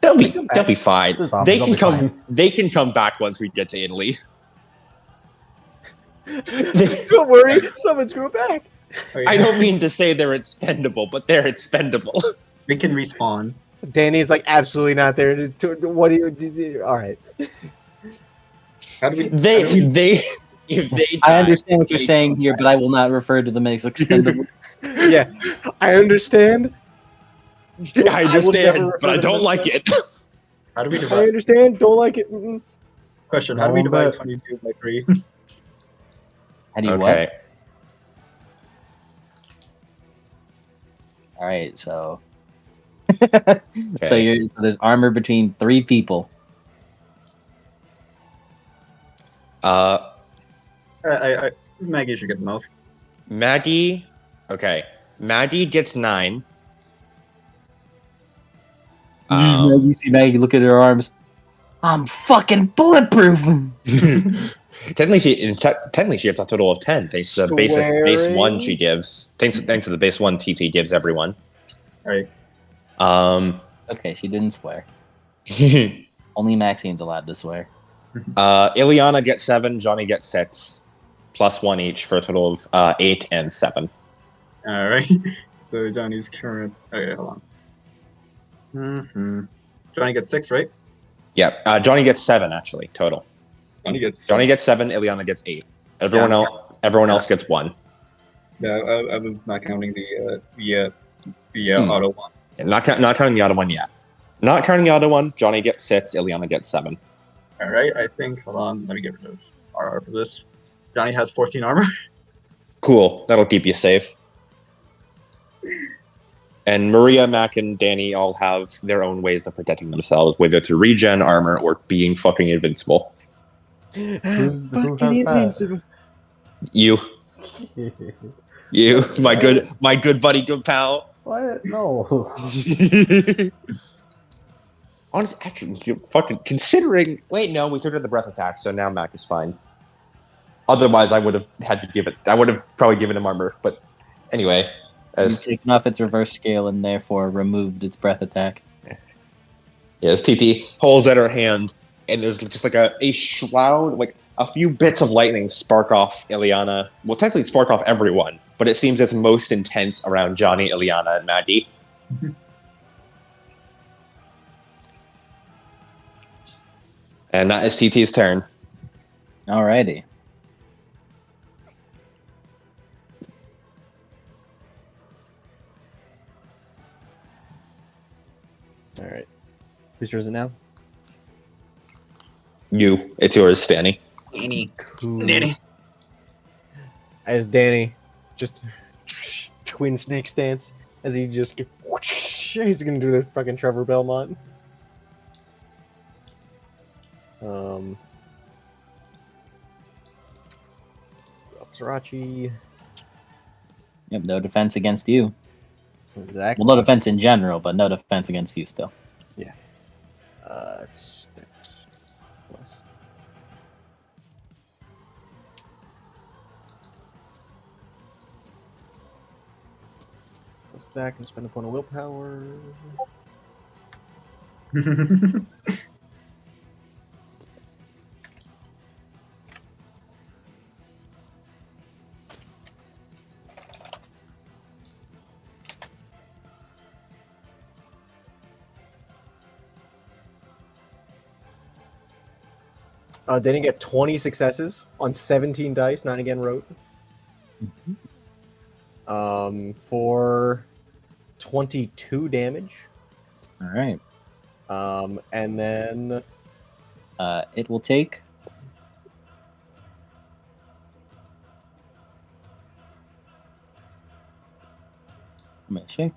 They'll be fine. There's zombies, They they'll can be come. fine. They can come back once we get to Italy. Don't worry, someone's going back. I don't mean to say they're expendable, but they're expendable. We can respawn. Danny's like absolutely not there. What do you? All right. How do we? If they I die, understand what you're they- saying here, but I will not refer to them as expendable. Yeah, I understand. I understand, never but I refer to don't them like as it. How do we I divide? understand. Don't like it. Mm-mm. Question: How do we No, divide but- 22 by 3? How do you Okay. what? All right, so so there's armor between 3 people. Maggie should get the most. Maggie. Okay. Maggie gets 9. You see Maggie look at her arms. I'm fucking bulletproof. Technically, she gets a total of 10 thanks to the base 1 she gives. Thanks to the base 1 TT gives everyone. Right. Okay, she didn't swear. Only Maxine's allowed to swear. Ileana gets 7, Johnny gets 6, plus 1 each for a total of 8 and 7. All right. So Johnny's current. Okay, hold on. Johnny gets 6, right? Yeah, Johnny gets 7 actually total. Johnny gets 7, Ileana gets 8. Everyone else gets 1. Yeah, I was not counting the auto one. Not counting the auto one yet. Not counting the auto one, Johnny gets 6, Ileana gets 7. All right, I think. Hold on, let me get rid of RR for this. Johnny has 14 armor. Cool, that'll keep you safe. And Maria, Mac, and Danny all have their own ways of protecting themselves, whether through regen armor or being fucking invincible. Who has that? You, my good buddy, good pal. What? No. Honestly, actually, fucking considering. Wait, no, we took out the breath attack, so now Mac is fine. Otherwise, I would have had to give it. I would have probably given him armor, but anyway. You've taken off its reverse scale and therefore removed its breath attack. Yeah, as TT holds at her hand, and there's just like a shroud, like a few bits of lightning spark off Ileana. Well, technically spark off everyone, but it seems it's most intense around Johnny, Ileana, and Maggie. And that is TT's turn. Alrighty. All right. Whose turn is it now? It's yours, Danny. Danny. Cool. Danny. As Danny just twin snake stance as he just he's gonna do the fucking Trevor Belmont. Sriracha. Yep, no defense against you. Exactly. Well, no defense in general, but no defense against you still. Yeah. It's 6 plus. Plus that can spend a point of willpower. Then you get 20 successes on 17 dice, 9 again wrote. For 22 damage. All right. And then it will take. I'm gonna check.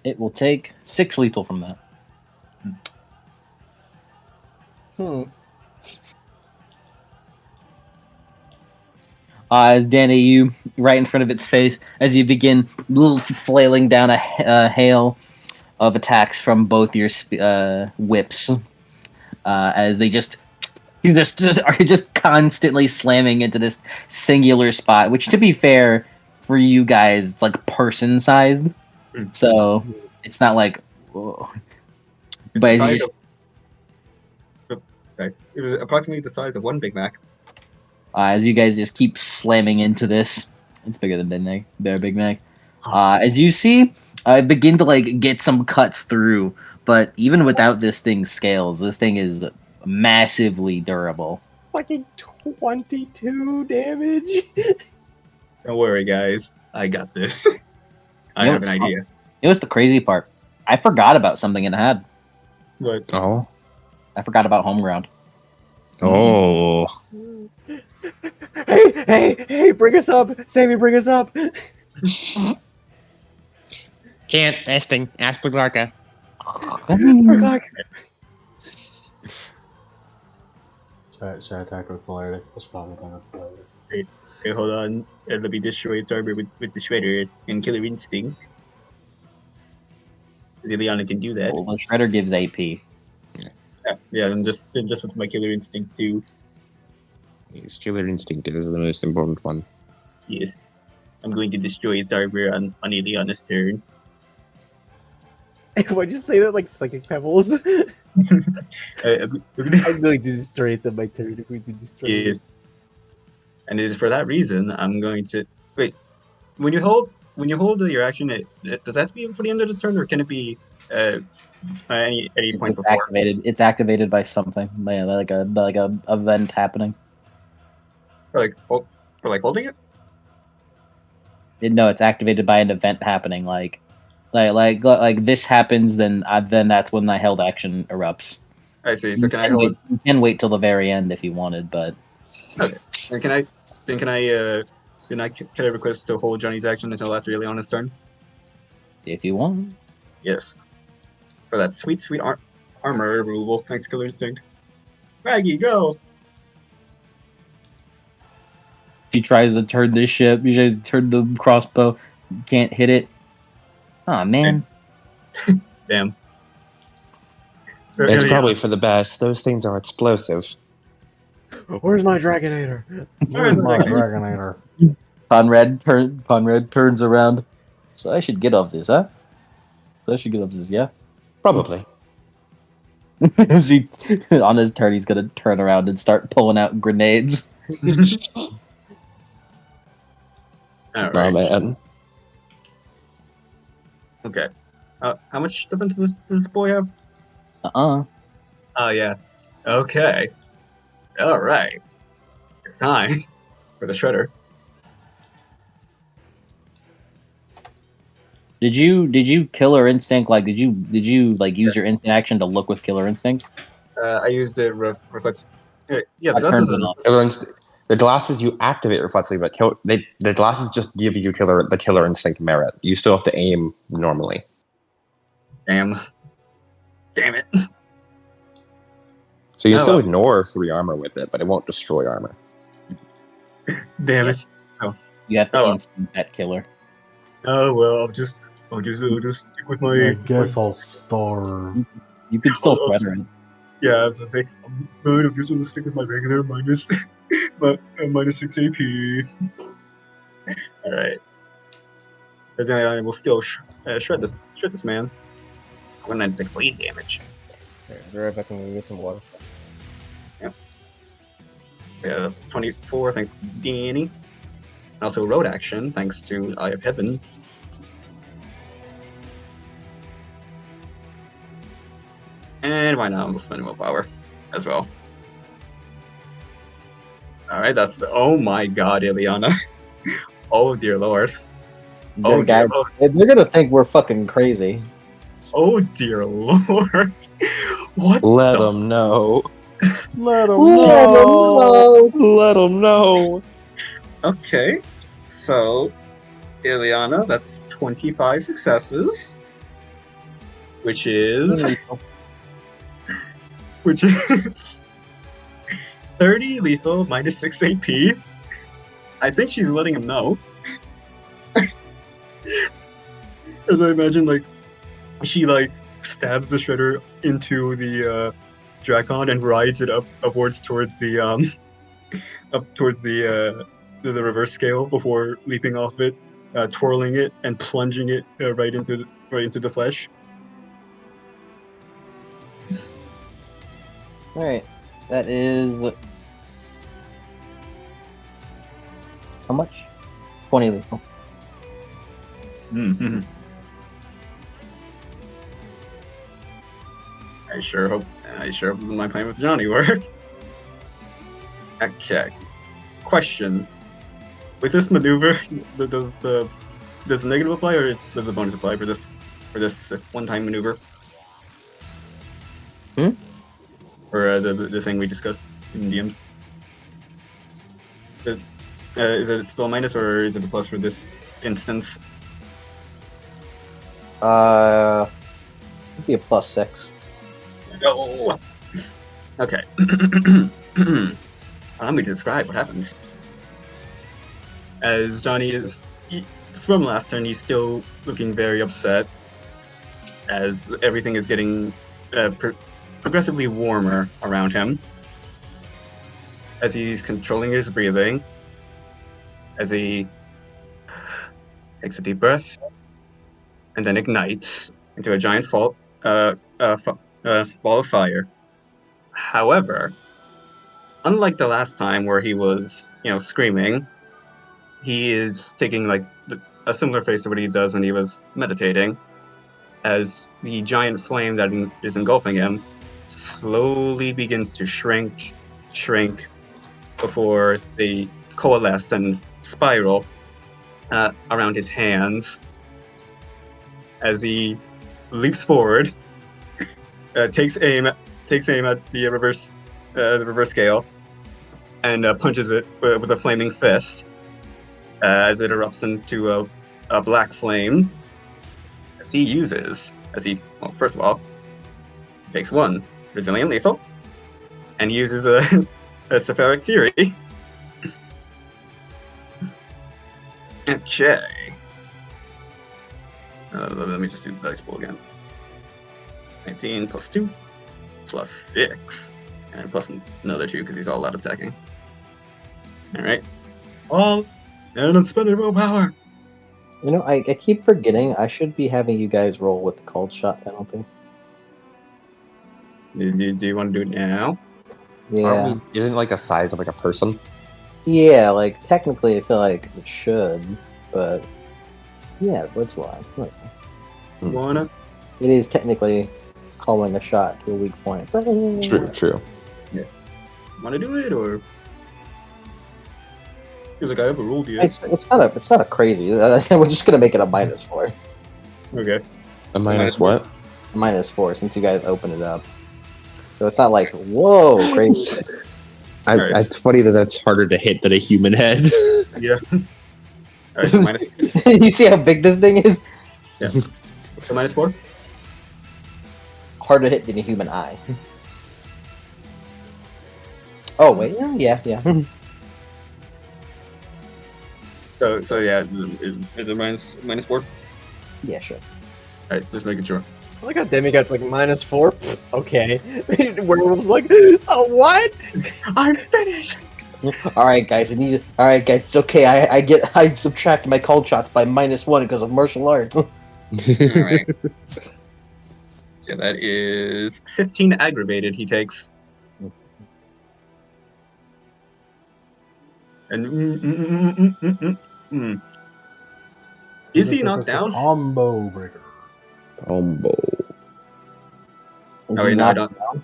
It will take 6 lethal from that. As Danny, you right in front of its face, as you begin flailing down a hail of attacks from both your whips, as they you are just constantly slamming into this singular spot. Which, to be fair, for you guys, it's like person sized. So it's not like, whoa. But as you sorry, it was approximately the size of one Big Mac. As you guys just keep slamming into this, it's bigger than Big Mac. As you see, I begin to like get some cuts through, but even without this thing's scales, this thing is massively durable. fucking 22 damage. Don't worry, guys. I got this. I have an idea. You know what's the crazy part? I forgot about something it had. What? Oh. I forgot about home ground. Oh. Hey, bring us up. Sammy, bring us up. Can't. Testing. Ask Buglarka. Clock. Should I attack with celerity? I should probably attack with celerity. Okay, hold on. Let me destroy its armor with the shredder and killer instinct. Liliana can do that. Well, the shredder gives AP. Yeah, and just with my killer instinct too. Killer instinct is the most important one. Yes. I'm going to destroy its armor on Liliana's turn. Why'd you say that like psychic pebbles? We're gonna, I'm going to destroy it on my turn. I'm going to destroy it. yes. And it is for that reason I'm going to wait. When you hold your action, does that have to be before the end of the turn, or can it be any point It's before? activated. It's activated by something. Yeah, like a event happening. For holding it? No, it's activated by an event happening. Like this happens, then that's when the held action erupts. I see. So can I hold? Wait, you can wait till the very end if you wanted, but Okay. And can I request to hold Johnny's action until after Ileana's turn? if you want, Yes. For that sweet armor removal. Thanks, Killer Instinct. Maggie, go! she tries to turn this ship. She tries to turn the crossbow. Can't hit it. Oh man. Damn. So It's Ileana- probably for the best. Those things are explosive. Where's my Dragonator? Where's my Dragonator? Conrad turns around. So I should get off this, huh? Yeah. Probably. He, on his turn, he's gonna turn around and start pulling out grenades. All right. Oh man. Okay. How much defense does this boy have? Oh yeah. Okay. All right. It's time for the shredder. Did you killer instinct? Like, did you like use your instant action to look with killer instinct? I used it reflex. Yeah, I the turned glasses it are off. The glasses you activate reflexively, but the glasses just give you the killer instinct merit. You still have to aim normally. Damn it. So you Oh, still well. ignore 3 armor with it, but it won't destroy armor. Damn it. You have to Oh, well. instant that killer. Oh well, I'll just stick with my. I guess I'll starve. You could still I'll- shredder it. Yeah, I was gonna say, I'm just gonna stick with my regular minus 6 AP. All right. Because I will still shred this man. I'm gonna take bleed damage. Be right back. I'm gonna get some water. Yeah, that's 24. Thanks, Danny. And also road action, thanks to Eye of Heaven. And why not? We'll spend willpower as well. Alright, that's. Oh my god, Ileana. Oh dear lord. Oh dear lord. They're gonna think we're fucking crazy. Oh dear lord. What? Let them know. Let him Oh, Let them know. Okay. So, Ileana, that's 25 successes. Which is. Which is 30 lethal minus 6 AP. I think she's letting him know. As I imagine, like, she, like, stabs the shredder into the Drakon and rides it upwards towards the the reverse scale before leaping off it, twirling it and plunging it right into the flesh. Alright. That is how much? 20 lethal. Mm-hmm. I sure hope my plan with Johnny worked. Okay. Question: with this maneuver, does the negative apply, or does the bonus apply for this one-time maneuver? Or the thing we discussed in DMs? Is it still a minus, or is it a plus for this instance? It'd be a +6. Oh! Okay. Allow me to describe what happens. As Johnny is, from last turn, he's still looking very upset as everything is getting progressively warmer around him. As he's controlling his breathing, as he takes a deep breath, and then ignites into a giant ball of fire. However, unlike the last time where he was, screaming, he is taking like a similar face to what he does when he was meditating, as the giant flame that is engulfing him slowly begins to shrink, before they coalesce and spiral around his hands. As he leaps forward, takes aim at the reverse scale, and punches it with a flaming fist as it erupts into a black flame. First of all, takes one resilient lethal, and uses a Cephalic Fury. Okay. Let me just do the dice pool again. 19 plus 2 plus 6. And plus another 2 because he's all out attacking. Alright. All and unspended willpower. You know, I keep forgetting I should be having you guys roll with the cold shot penalty. Do you want to do it now? Yeah. Isn't it like a size of like a person? Yeah, like, technically I feel like it should, but... Yeah, that's why. Wanna? It is technically calling a shot to a weak point. But, True. Wanna do it, or... Feels like I haven't rolled yet. It's not a crazy. We're just gonna make it a -4. Okay. A minus what? A -4 since you guys opened it up. So it's not like whoa crazy. It's funny that's harder to hit than a human head. Yeah. Alright, so minus... You see how big this thing is? Yeah. So -4? Harder to hit than a human eye. Oh wait, yeah. So yeah, is it -4? Yeah, sure. Alright, just making sure. I like how Demigod's like -4. Pfft, okay. Werewolf's like, oh, what? I'm finished! All right, guys. All right, guys. It's okay. I subtract my cold shots by -1 because of martial arts. Alright. Yeah, that is 15 aggravated he takes. And is he knocked down? Combo breaker. Combo. Is Oh he wait, no, I knocked don't. down?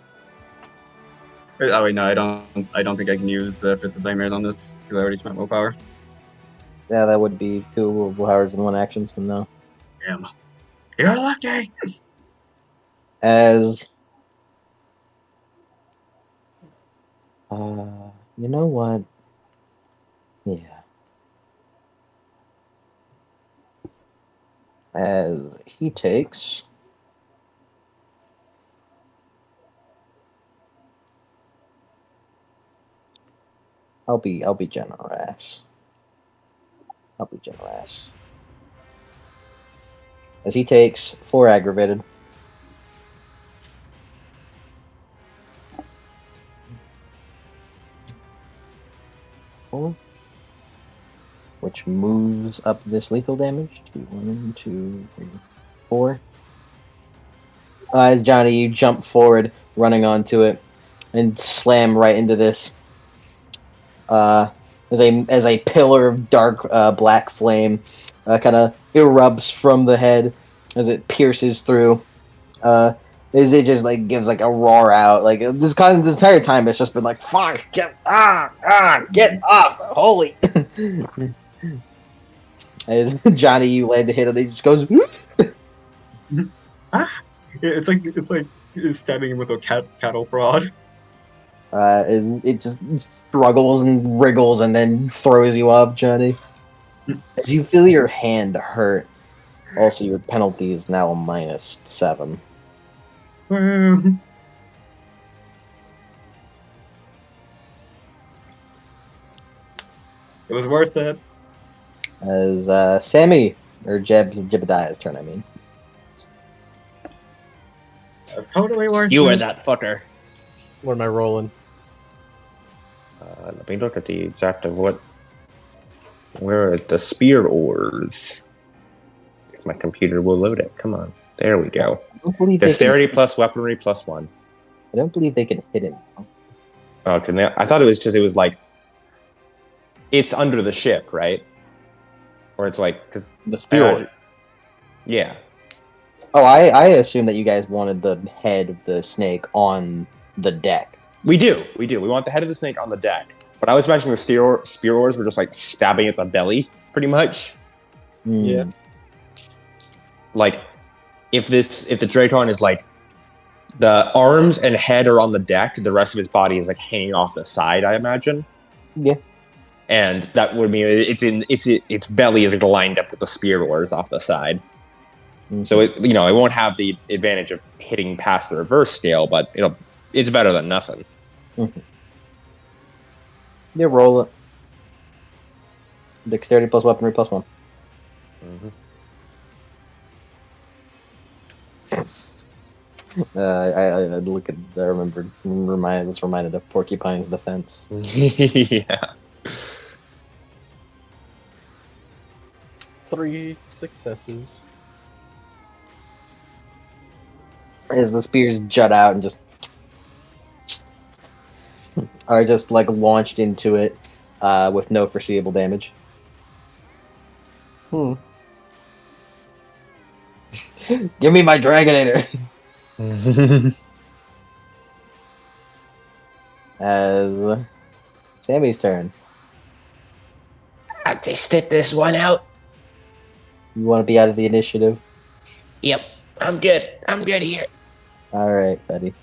Oh wait, no, I don't think I can use Fist of Nightmares on this because I already spent willpower. Yeah, that would be 2 willpowers in 1 action. So no. Damn. You're lucky. As you know what? Yeah. As he takes I'll be generous. As he takes 4 aggravated. Which moves up this lethal damage to 1, 2, 3, 4. As Johnny, you jump forward, running onto it, and slam right into this. As a pillar of dark black flame, kind of erupts from the head as it pierces through. As it just like gives like a roar out, like this entire time it's just been like fuck, get off, holy. As Johnny, you land a hit, and he just goes. It's like stabbing him with a cattle prod. Is it just struggles and wriggles and then throws you up, Johnny. As you feel your hand hurt. Also, your penalty is now a -7. It was worth it. As Sammy or Jebediah's turn, I mean. It was totally worth You are it. that fucker. What am I rolling? Let me look at the exact of what. Where are the spear ores? If my computer will load it. Come on. There we go. I don't believe Dexterity plus weaponry plus 1. I don't believe they can hit him. Oh, I thought it was just, it was like, it's under the ship, right? Or it's like, because. The spear. Yeah. Oh, I assume that you guys wanted the head of the snake on the deck. We do. We want the head of the snake on the deck. But I was imagining the spear oars were just like stabbing at the belly, pretty much. Yeah. Like, if the Dracon is like, the arms and head are on the deck, the rest of his body is like hanging off the side, I imagine. Yeah. And that would mean its belly is like lined up with the spear oars off the side. Mm-hmm. So it won't have the advantage of hitting past the reverse scale, but it's better than nothing. Mm-hmm. Yeah, roll it. Dexterity plus weaponry plus 1. Mm-hmm. I look at. I was reminded of Porcupine's defense. Yeah. 3 successes. As the spears jut out and just are just like launched into it with no foreseeable damage. Give me my Dragonator. As Sammy's turn. I just hit this one out. You want to be out of the initiative? Yep, I'm good. I'm good here. All right, buddy.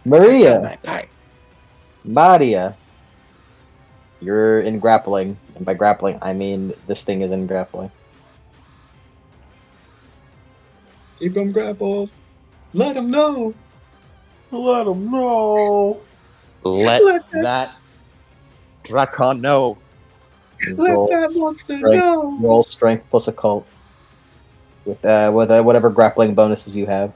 Maria. Maria. You're in grappling. And by grappling, I mean this thing is in grappling. Keep him grappled. Let him know. Let him know. Let that Dracon know. Let that monster know. Roll strength plus occult with whatever grappling bonuses you have.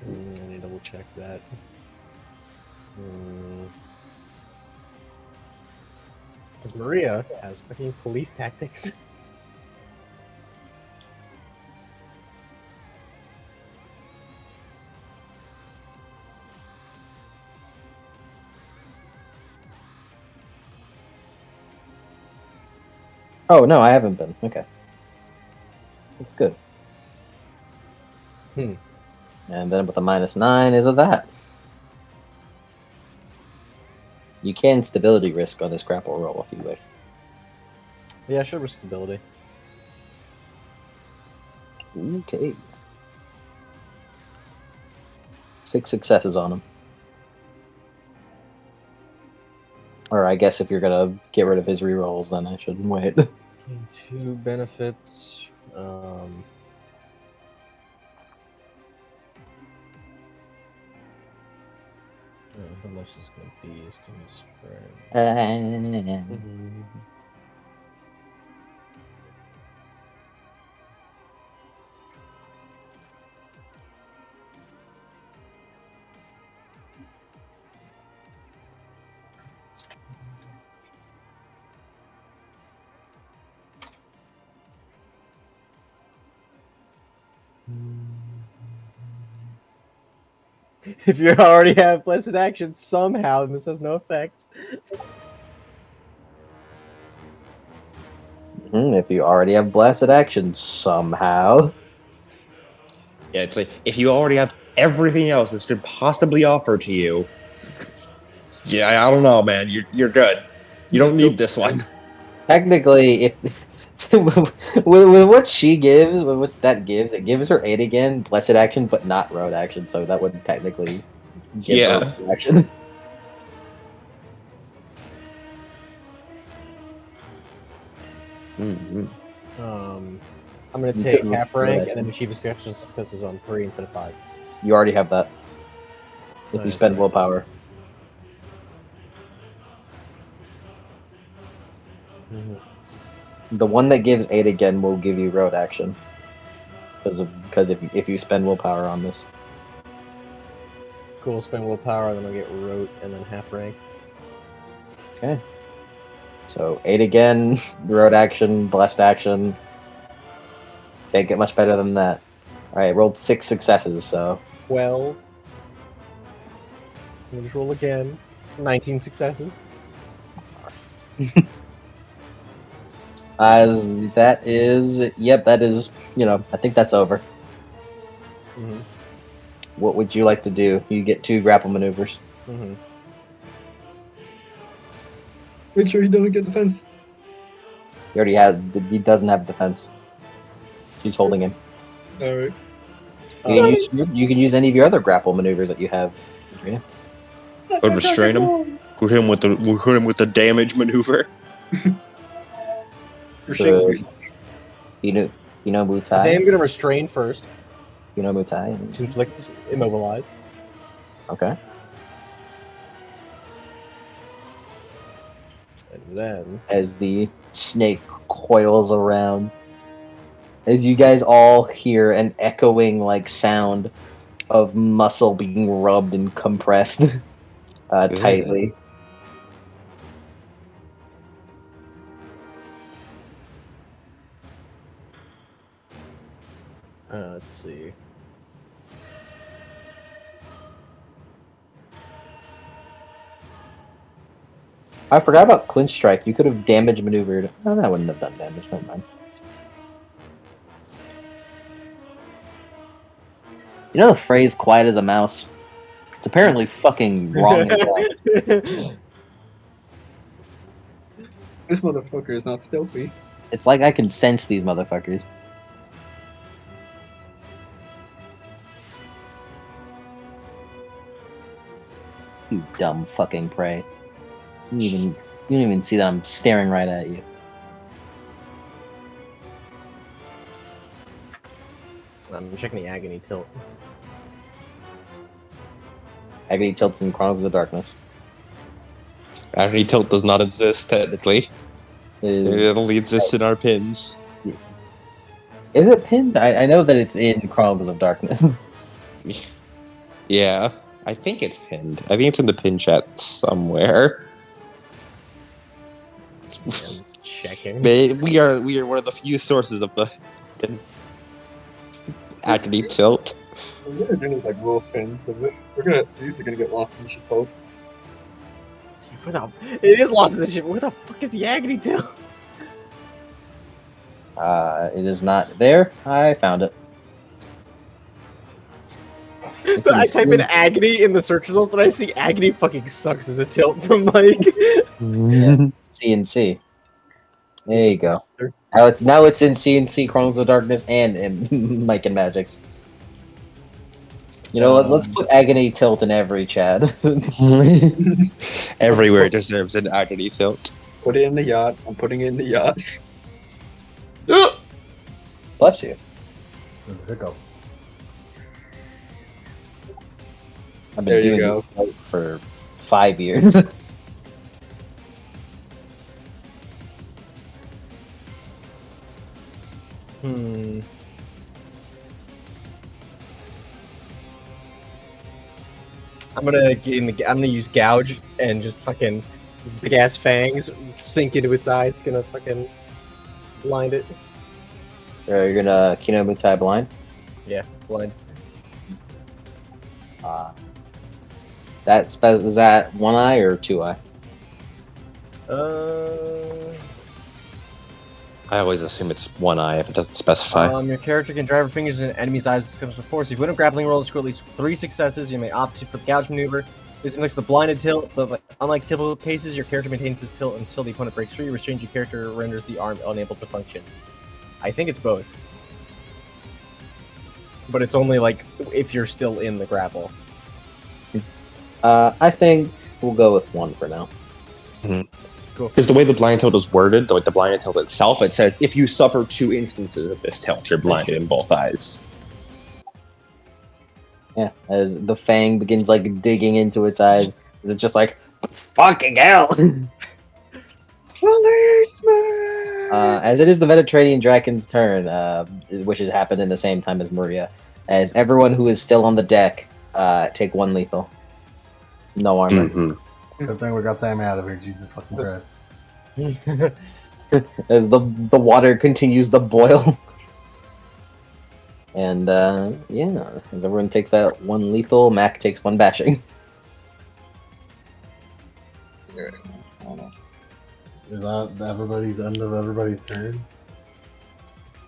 I need to double check that. Because Maria has fucking police tactics. Oh no, I haven't been. Okay, that's good. And then with a -9 is a that. You can stability risk on this grapple roll if you wish. Yeah, sure, with stability. Okay. 6 successes on him. Or I guess if you're gonna get rid of his rerolls, then I shouldn't wait. 2 benefits. How much is going to be? It's going to strength. If you already have blessed action somehow, then this has no effect. If you already have blasted action somehow. Yeah, it's like if you already have everything else this could possibly offer to you. Yeah, I don't know, man. You're good. You don't need this one. Technically, if with what she gives, with what that gives, it gives her 8 again, blessed action, but not road action, so that would technically give her road action. Mm-hmm. I'm I'm going to You take could half roll rank that. and then achieve extra successes on 3 instead of 5. You already have that. If you Nice, spend right. willpower. The one that gives 8 again will give you road action. Because if you spend willpower on this. Cool, spend willpower, and then I'll get rote, and then half rank. Okay. So 8 again, road action, blessed action. Can't get much better than that. Alright, rolled 6 successes, so 12. Let me just roll again. 19 successes. as that is that is, I think that's over. Mm-hmm. What would you like to do? You get 2 grapple maneuvers. Mm-hmm. Make sure he doesn't get defense. He doesn't have defense. She's holding him. Alright. You can use any of your other grapple maneuvers that you have. Yeah. Or restrain him. Hit him with the damage maneuver. Restrain. Mutai. I think I'm going to restrain first. Mutai. To inflict immobilized. Okay. And then... As the snake coils around, as you guys all hear an echoing sound of muscle being rubbed and compressed tightly. Let's see. I forgot about clinch strike. You could have damage maneuvered. Oh, that wouldn't have done damage. Never mind. You know the phrase "quiet as a mouse"? It's apparently fucking wrong as well. This motherfucker is not stealthy. It's like I can sense these motherfuckers. You dumb fucking prey. You don't even see that I'm staring right at you. I'm checking the agony tilt. Agony tilts in Chronicles of Darkness. Agony tilt does not exist technically. It only exists in our pins. Is it pinned? I know that it's in Chronicles of Darkness. Yeah, I think it's pinned. I think it's in the pin chat somewhere. I'm checking. We are one of the few sources of the agony tilt. We're gonna do like rules pins because these are gonna get lost in the shit post. It is lost in the ship. Where the fuck is the agony tilt? It is not there. I found it. I type in agony in the search results and I see agony fucking sucks as a tilt from like CNC. There you go. Now it's in CNC Chronicles of Darkness and in Mike and Magic's. You know what? Let's put agony tilt in every chat. Everywhere it deserves an agony tilt. Put it in the yacht. I'm putting it in the yacht. Bless you. There's a hiccup. I've There been you doing this fight for 5 years. I'm gonna use gouge and just fucking big ass fangs sink into its eyes. It's gonna fucking blind it. You're gonna Kino Mutai blind? Yeah, blind. Is that 1 eye or 2 eye? I always assume it's 1 eye if it doesn't specify. Your character can drive her fingers in an enemy's eyes as comes before. So if you win a grappling roll, score at least 3 successes. You may opt for the gouge maneuver. This inflicts the blinded tilt, but unlike typical cases, your character maintains this tilt until the opponent breaks free. Restrained, your character renders the arm unable to function. I think it's both. But it's only like if you're still in the grapple. I think we'll go with 1 for now. Mhm. Cool. Because the way the blind tilt is worded, like the blind tilt itself, it says if you suffer 2 instances of this tilt, you're blinded in both eyes. Yeah, as the fang begins like digging into its eyes, is it just like fucking hell? Policeman! As it is the Mediterranean Dragon's turn, which has happened in the same time as Maria, as everyone who is still on the deck take 1 lethal. No armor. Mhm. Good thing we got Sammy out of here, Jesus fucking Christ. As the water continues to boil. And yeah, as everyone takes that 1 lethal, Mac takes 1 bashing. Is that everybody's end of everybody's turn?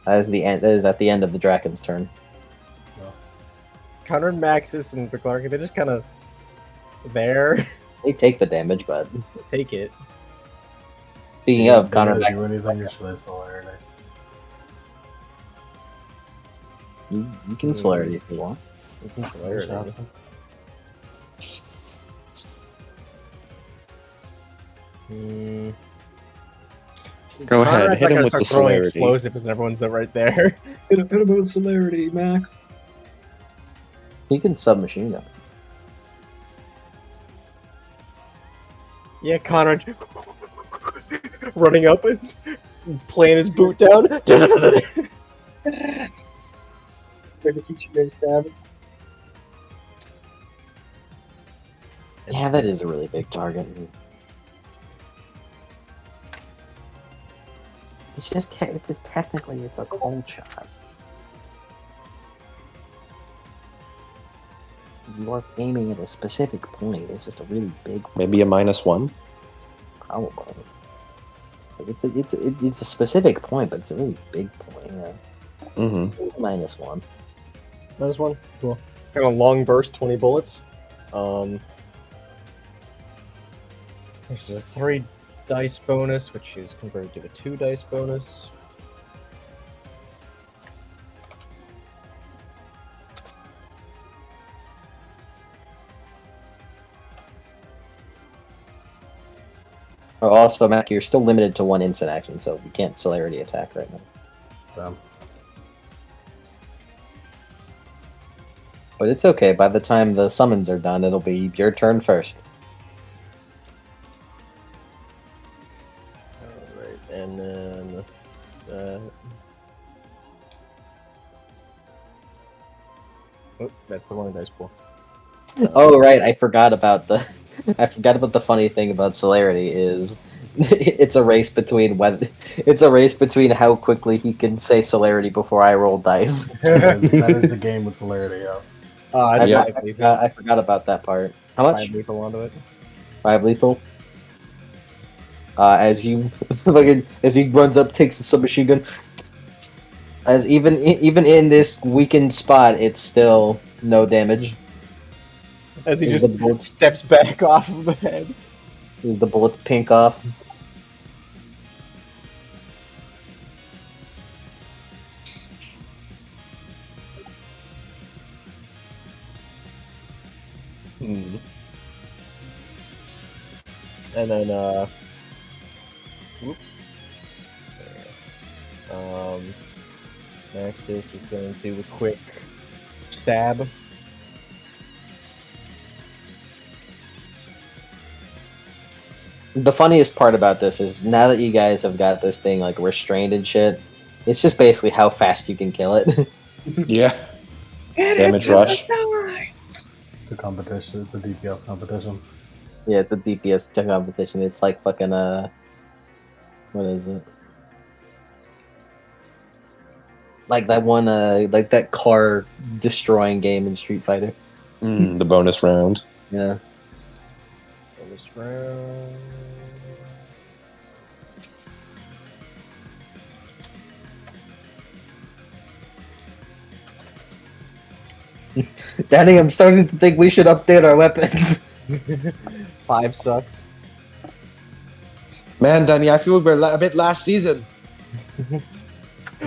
That is at the end of the Draken's turn. Connor and Maxis and Clark, they're just kind of there. They take the damage, but Take it. speaking of Do I Connor, do anything or should I celerity? you can celerity if you want. You can celerity. Go ahead, Conrad's hit not him gonna with start the throwing celerity. explosives and everyone's right there. Hit him with celerity, Mac. You can submachine gun. Yeah, Connor running up and playing his boot down. Yeah, that is a really big target. It's just technically it's a cold shot. You are aiming at a specific point. It's just a really big Maybe a -1? probably. Like it's a specific point, but it's a really big point. Yeah. Mm-hmm. -1. There's one. Cool. Kind of long burst, 20 bullets. There's a 3 dice bonus, which is converted to a 2 dice bonus. Oh, also, Mac, you're still limited to 1 instant action, so you can't celerity attack right now. Damn. But it's okay. By the time the summons are done, it'll be your turn first. Alright, and then... oh, that's the wrong dice pool. Oh right, I forgot about the funny thing about celerity is it's a race between how quickly he can say celerity before I roll dice. That is the game with celerity, yes. It's Yeah. I forgot about that part. How much? 5 lethal onto it. 5 lethal. As you as he runs up, takes the submachine gun. As even in this weakened spot, it's still no damage. As he Is just the bullet- steps back off of the head. Is the bullets pink off? And then, whoop. Maxis is going to do a quick stab. The funniest part about this is now that you guys have got this thing like restrained and shit, it's just basically how fast you can kill it. Yeah. Damage rush. It's a competition. It's a DPS competition. Yeah, it's a DPS competition. It's like fucking what is it? Like that one like that car destroying game in Street Fighter. The bonus round. Yeah. Bonus round. Danny, I'm starting to think we should update our weapons. 5 sucks. Man, Danny, I feel we're a bit last season. We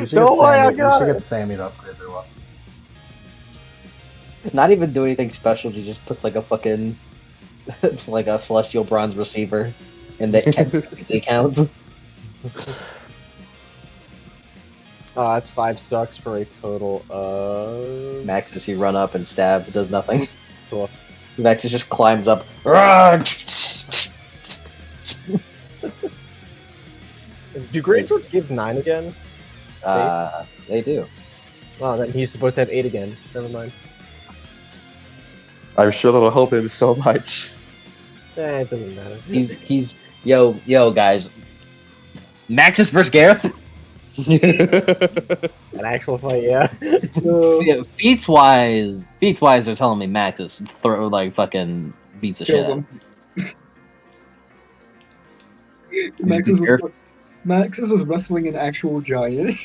should Don't get worry, I Sammy, we got should it. get Sammy to upgrade their weapons. Not even do anything special. She just puts like a fucking like a celestial bronze receiver. And that technically counts. That's 5 sucks for a total of... Maxis, you run up and stab. It does nothing. Cool. Maxis just climbs up. Do greatswords give 9 again? They do. Oh, then he's supposed to have 8 again. Never mind. I'm sure that'll help him so much. It doesn't matter. He's yo guys. Maxis versus Gareth. An actual fight, yeah. Yeah, feats wise, they're telling me Maxis throw like fucking beats the shit out. Killed him. Maxis was wrestling an actual giant.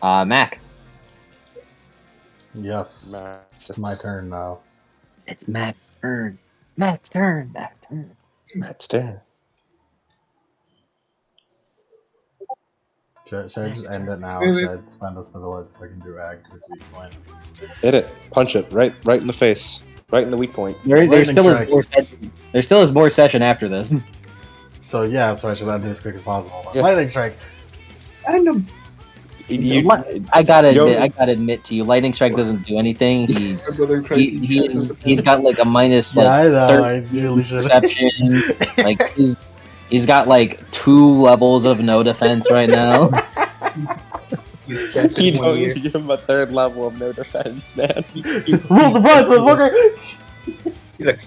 Mac. Yes. It's my turn now. It's Mac's turn. Mac's turn. Matt's turn. Should I just end it now? Or should I spend this village so I can do ag to its weak point? Hit it. Punch it. Right in the face. Right in the weak point. There still is more session after this. So yeah, so I should end it as quick as possible. Yeah. Lightning strike. Random. I gotta admit to you, lightning strike doesn't do anything. He's got like a minus like I know. I 13 really should. perception. Like he's got like 2 levels of no defense right now. You don't need to give him a 3rd level of no defense, man. Roll surprise, motherfucker! Look.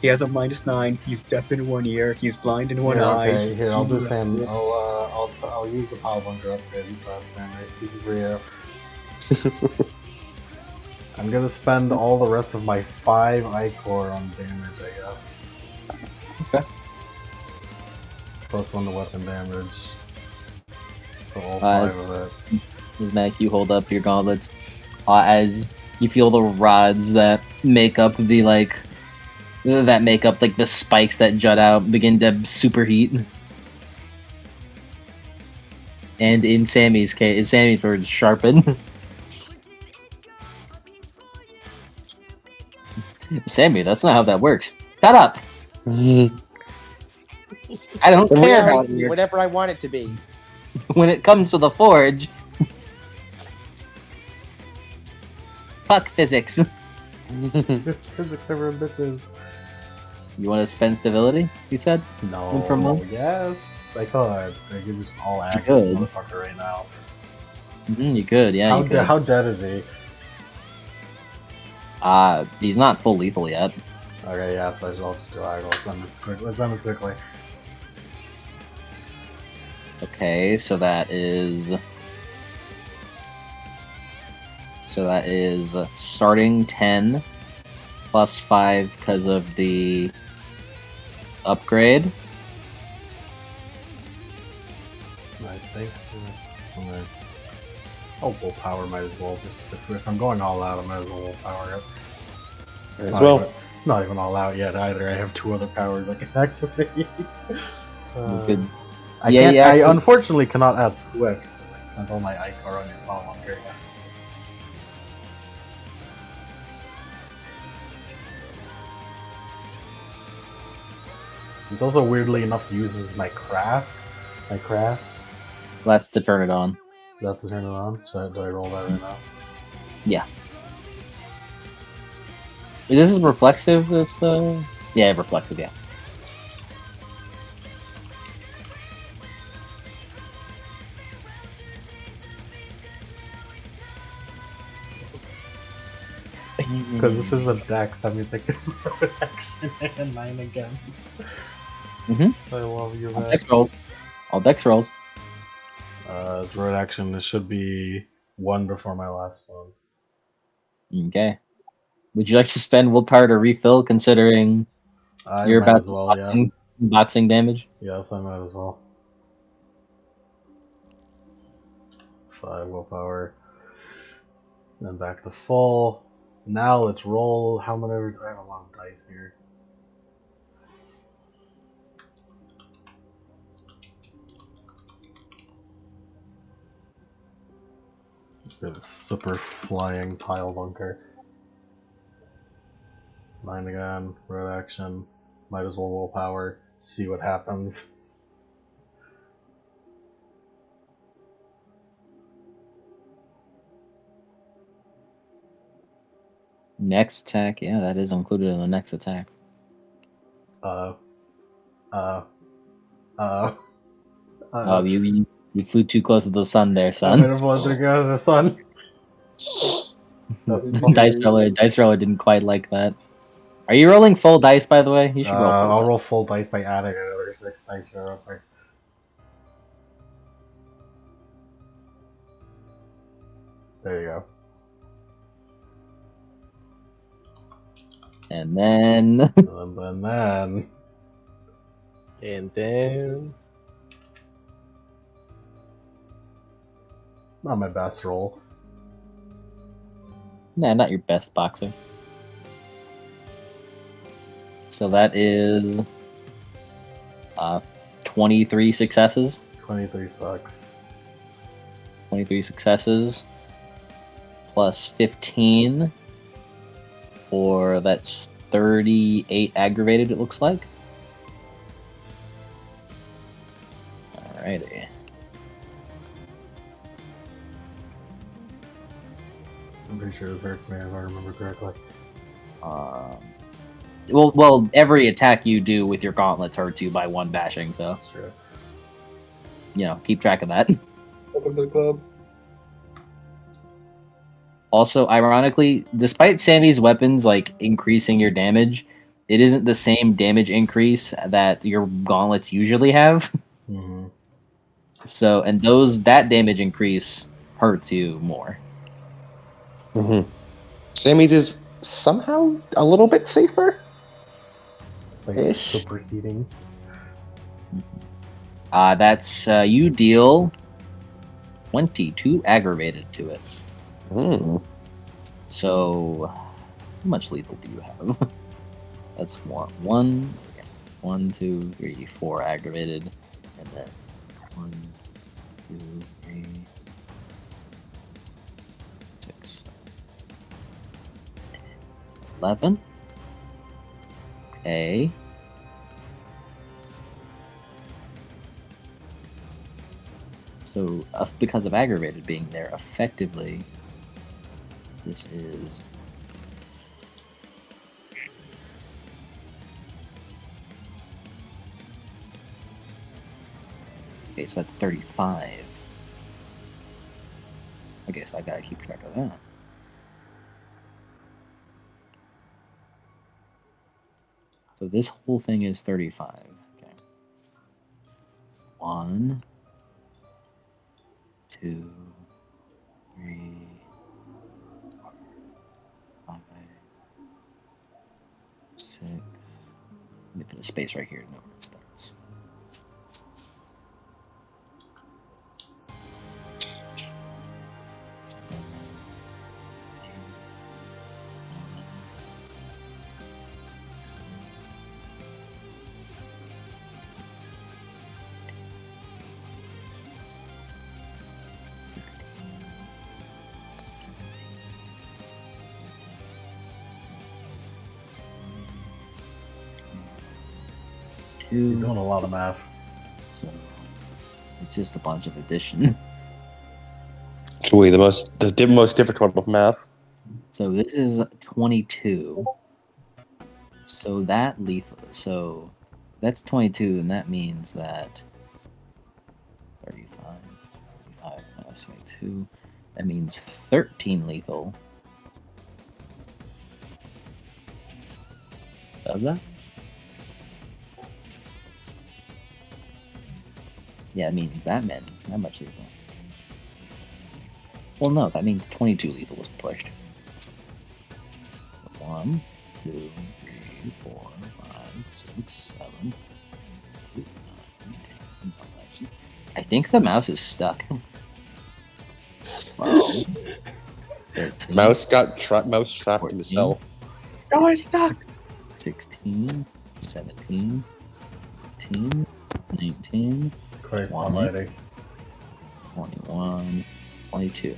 He has a -9. He's deaf in one ear. He's blind in one eye. Okay, here I'll do Sam. I'll use the power bunker upgrade. So Sam, right? This is for you. I'm gonna spend all the rest of my 5 Ichor on damage, I guess. Okay. +1 to weapon damage. So all 5 of it. As Mac, you hold up your gauntlets as you feel the rods that make up the the spikes that jut out begin to superheat. And in Sammy's words, sharpen. Sammy, that's not how that works. Shut up! I don't care how it works. Whatever I want it to be. When it comes to the forge, fuck physics. Physics ever bitches. You want to spend stability? You said. No. From home? Yes, I could. I could just all act could. this motherfucker right now. You could, yeah. How dead is he? He's not full lethal yet. Okay, yeah, so I'll just do ag. Let's end this quickly. Okay, so that is starting 10 plus 5 because of the upgrade. I think that's alright. Oh, willpower might as well. Just if I'm going all out, I might as well willpower it. It's not even all out yet either. I have 2 other powers I can activate. I unfortunately cannot add Swift because I spent all my Ichor on your power area. It's also weirdly enough used as my crafts. That's to turn it on. Do I have to turn it on? Do I roll that right now? Yeah. This is reflexive. Yeah, reflexive. Yeah. Because this is a dex, that means I can roll action and 9 again. I love you, man. All dex rolls. Droid action, it should be 1 before my last one. Okay. Would you like to spend willpower to refill, considering you're about as well, boxing damage? Yes, I might as well. 5 willpower. Then back to full. Now let's roll. How many? I have a lot of dice here. Get a super flying pile bunker. 9 again. Red action. Might as well willpower, see what happens. Next attack, yeah, that is included in the next attack. Oh, you flew too close to the sun there, I son. might have wanted to go to the sun. Dice roller didn't quite like that. Are you rolling full dice, by the way? You should roll full I'll dice. roll full dice by adding another 6 dice here real quick. There you go. And then And then not my best roll. nah, not your best boxer. So that is 23 successes. 23 sucks. 23 successes plus 15 for that's 38 aggravated, it looks like. Alrighty. I'm pretty sure this hurts me if I remember correctly. Well, every attack you do with your gauntlets hurts you by 1 bashing, so That's true. keep track of that. welcome to the club. Also, ironically, despite Sammy's weapons like increasing your damage, it isn't the same damage increase that your gauntlets usually have. Mm-hmm. So, and that damage increase hurts you more. Mm-hmm. Sammy's is somehow a little bit safer. It's like Ish. superheating. That's you deal 22 aggravated to it. Mm. So, how much lethal do you have? That's one, 2, 3, 4 aggravated, and then 1, 2, 3, 6, 11. Okay. So, because of aggravated being there, effectively, this is okay. So that's 35. Okay, so I gotta keep track of that. So this whole thing is 35. Okay. 1, 2, 3, 4, 5, 6. Let me put a space right here to know where it starts. 7, 16, 17, 18, He's doing a lot of math. So it's just a bunch of addition. Truly the most difficult of math. So this is 22. So that lethal. So that's 22, and that means that 35 minus 22. That means 13 lethal. Does that? Yeah, it means that meant that much lethal. Well, no, that means 22 lethal was pushed. 1, 2, 3, 4, 5, 6, 7, 8, 9, 10, 11. I think the mouse is stuck. 12, 13, Mouse trapped 14. himself. Oh, I'm stuck. 16, 17, 18, 19, Christ 20. almighty. 21, 22.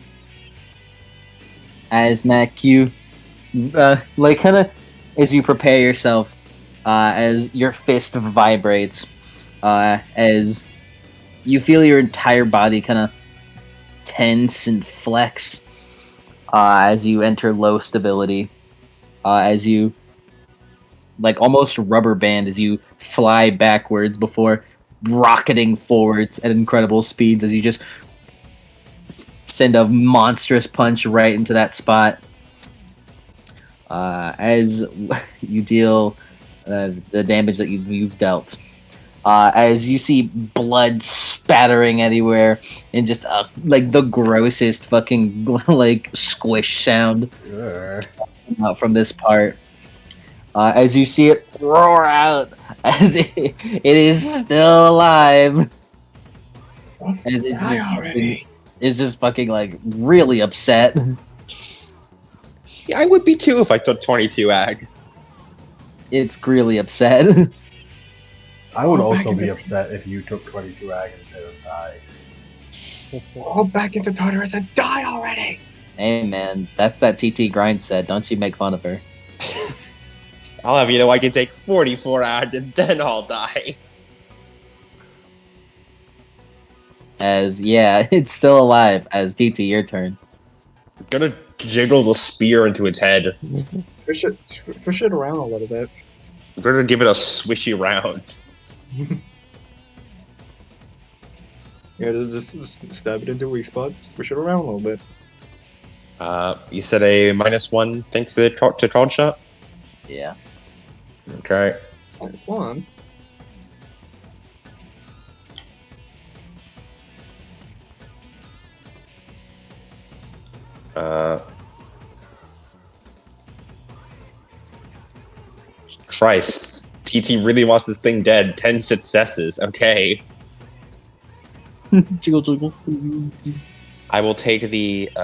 As Mac, you, like, kind of, as you prepare yourself, as your fist vibrates, as you feel your entire body kind of tense and flex as you enter low stability, as you like almost rubber band as you fly backwards before rocketing forwards at incredible speeds as you just send a monstrous punch right into that spot. As you deal the damage that you've dealt, as you see blood spattering everywhere and just like the grossest fucking like squish sound from this part. As you see it roar out, as it is still alive, as it's just fucking like really upset. Yeah, I would be too if I took 22 ag. It's really upset. I would also be upset if you took 22 ag and didn't die. All back into Tartarus and die already! Hey man, that's that TT grind set. Don't you make fun of her. I'll have you know I can take 44 ag and then I'll die. As yeah, it's still alive. As TT, your turn. I'm gonna jiggle the spear into its head. Switch it around a little bit. I'm gonna give it a swishy round. Yeah, just stab it into a weak spot. Switch it around a little bit. You said a -1 thing to the charge shot? Yeah. Okay. -1. Christ. TT really wants this thing dead. 10 successes. Okay. Jiggle, jiggle. I will take the 3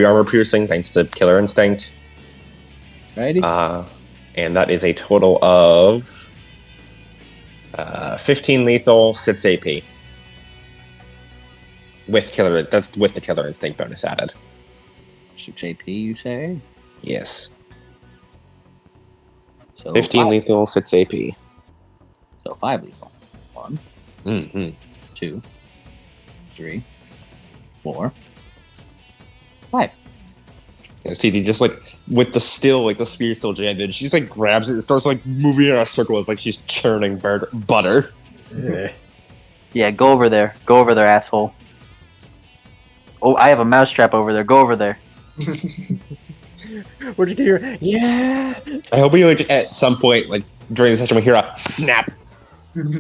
armor piercing thanks to Killer Instinct. Righty. And that is a total of 15 lethal, 6 AP. That's with the Killer Instinct bonus added. 6 AP, you say? Yes. So 15 5. lethal, 6 AP. So 5 lethal. 1, Mm-hmm. 2, 3, 4, 5. And TT just like with the spear still jammed in, she just like grabs it and starts like moving in a circle as like she's churning butter. Yeah, go over there. Go over there, asshole. Oh, I have a mousetrap over there. Go over there. Where'd you hear? Yeah. I hope we like at some point like during the session we hear a snap and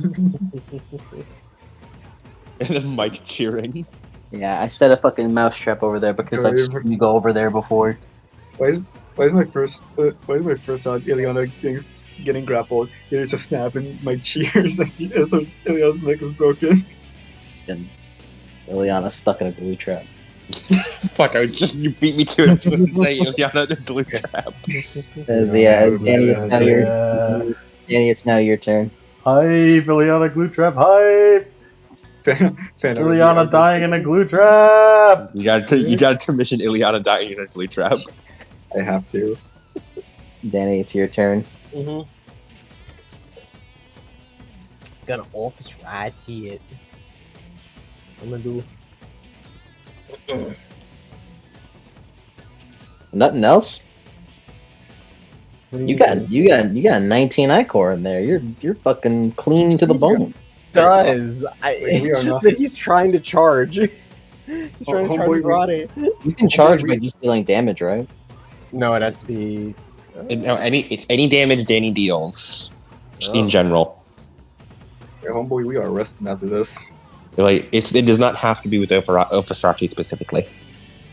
then Mike cheering. Yeah, I set a fucking mousetrap over there because I've seen you go over there before. Why is my first thought Ileana getting grappled? There's a snap and my cheers as Ileana's neck is broken. And Ileana's stuck in a glue trap. Fuck! You beat me to it. I was going to say Ileana the glue trap. As Danny, it's now your turn. Hype, Ileana glue trap, hype! Ileana dying in a glue trap! You gotta commission Ileana dying in a glue trap. I have to. Danny, it's your turn. Mm-hmm. Gonna office right here. I'm gonna do. Nothing else. You got 19 ichor in there. You're fucking clean to the bone. It's just that he's trying to charge. He's trying to charge Roddy. You can charge by just dealing damage, right? No, it has to be. No, it's any damage Danny deals in general. Hey, homeboy, we are resting after this. Like it does not have to be with Ophistrachi specifically.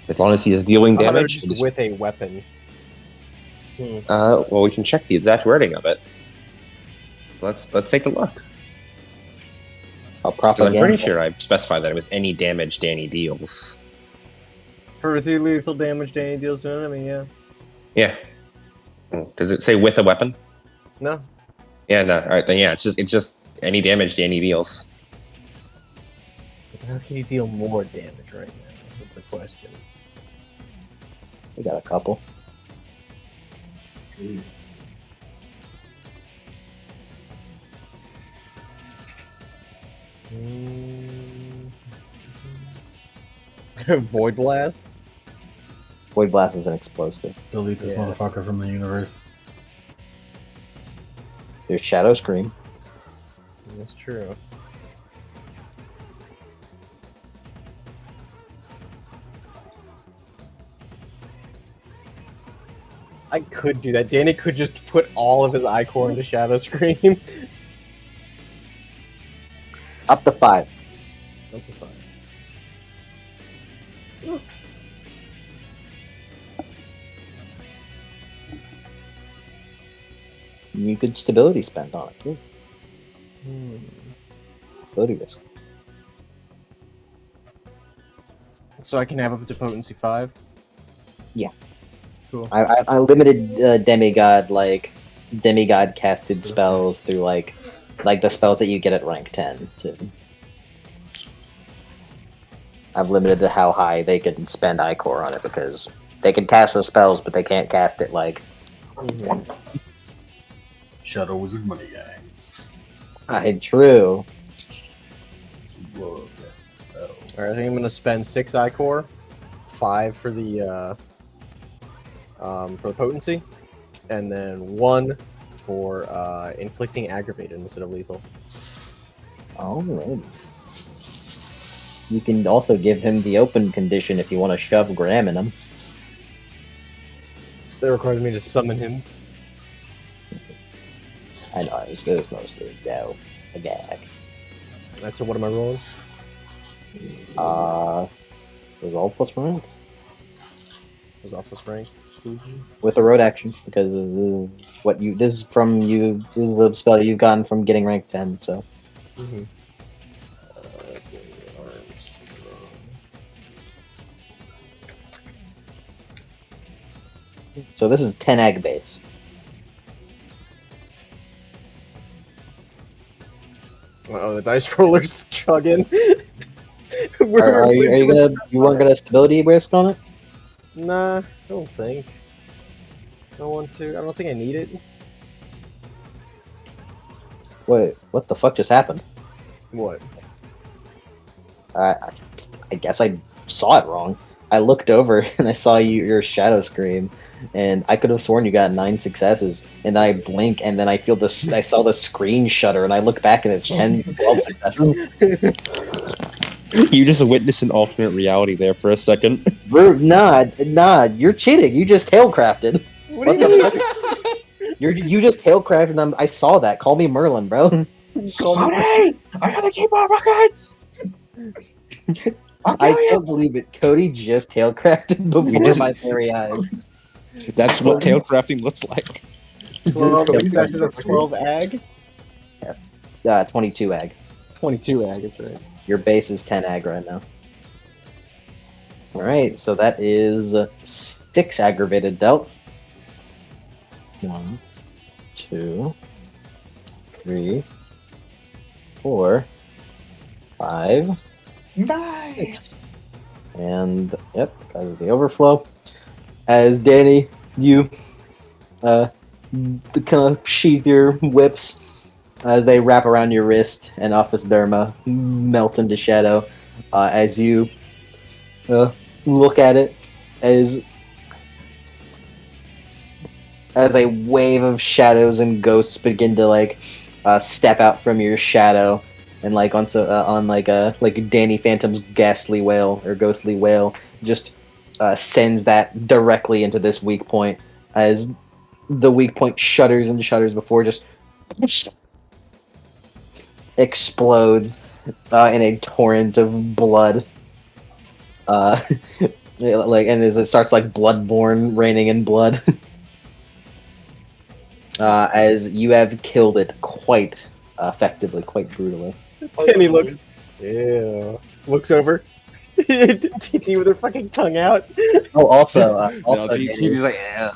As long as he is dealing damage just with a weapon. Well, we can check the exact wording of it. Let's take a look. I'm pretty sure I specified that it was any damage Danny deals. For the lethal damage Danny deals to an enemy, yeah. Yeah. Does it say with a weapon? No. Yeah, no. All right, then yeah, it's just any damage Danny deals. How can you deal more damage right now? Is the question. We got a couple. Void Blast. Void Blast is an explosive. Delete this Yeah. motherfucker from the universe. There's Shadow Scream. That's true. I could do that. Danny could just put all of his Ichor into Shadow Scream. Up to 5. Up to 5. You could stability spend on it, too. Stability risk. So I can have up to potency 5? Yeah. Cool. I limited demigod casted spells through like the spells that you get at rank 10 too. I've limited to how high they can spend Ichor on it because they can cast the spells, but they can't cast it like. Shadow Wizard Money Gang. True. Love casting spells. Alright, I think I'm gonna spend 6 Ichor, 5 for the potency, and then 1 for inflicting aggravated instead of lethal. Alright. You can also give him the open condition if you want to shove Graham in him. That requires me to summon him. I know, it was mostly a gag. Alright, so what am I rolling? Resolve plus rank Was off this rank. with a road action because this is from you. This is the spell you've gotten from getting rank 10. So so this is 10 ag base. Oh, the dice roller's chugging. You weren't gonna stability risk on it? Nah, I don't think. I want to. I don't think I need it. Wait, what the fuck just happened? What? I guess I saw it wrong. I looked over and I saw your Shadow Scream, and I could have sworn you got 9 successes. And I blink, and then I saw the screen shutter, and I look back and it's 10, 12 successes. You just witnessed an alternate reality there for a second. Nah, you're cheating. You just tailcrafted. What do you mean? You just tailcrafted. I saw that. Call me Merlin, bro. Cody! I gotta keep my rockets! I can't believe it. Cody just tailcrafted before my very eyes. That's what tailcrafting looks like. 12 successes of 12 ag? 22 ag. 22 ag, that's right. Your base is 10 ag right now. Alright, so that is 6 aggravated dealt. 1, 2, 3, 4, 5, 6. And, yep, because of the overflow. As Danny, you kind of sheath your whips as they wrap around your wrist, and Office Derma melts into shadow as you look at it as a wave of shadows and ghosts begin to step out from your shadow, and on Danny Phantom's ghastly wail or ghostly wail just sends that directly into this weak point as the weak point shudders and shudders before just explodes in a torrent of blood. And as it starts Bloodborne raining in blood. As you have killed it quite effectively, quite brutally. Danny looks over. TT with her fucking tongue out. Oh, also, TT's like, yeah.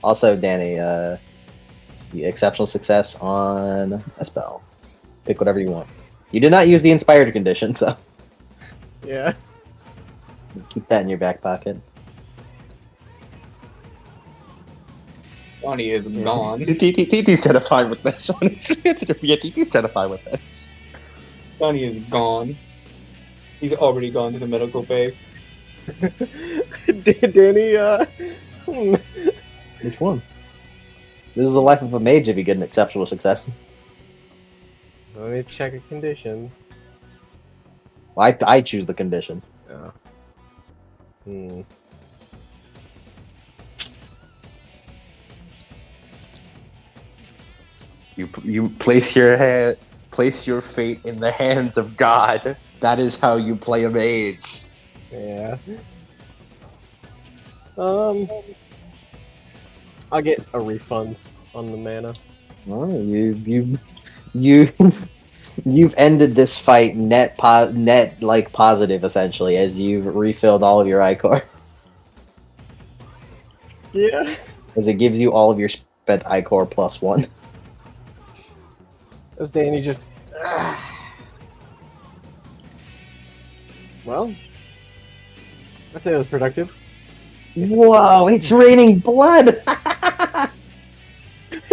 Also, Danny, the exceptional success on a spell. Pick whatever you want. You did not use the inspired condition, so Yeah. keep that in your back pocket. Bonnie is gone. TT's terrified with this, honestly. TT's terrified with this. Johnny is gone. He's already gone to the medical bay. Danny, Which one? This is the life of a mage if you get an exceptional success. let me check a condition. Well, I choose the condition. Yeah. Hmm. You place your fate in the hands of God. That is how you play a mage. Yeah. I'll get a refund on the mana. Oh, you've ended this fight net like positive essentially as you've refilled all of your Icor. Yeah. As it gives you all of your spent Icor +1. As Danny just. Well, I'd say it was productive. Whoa, it's raining blood!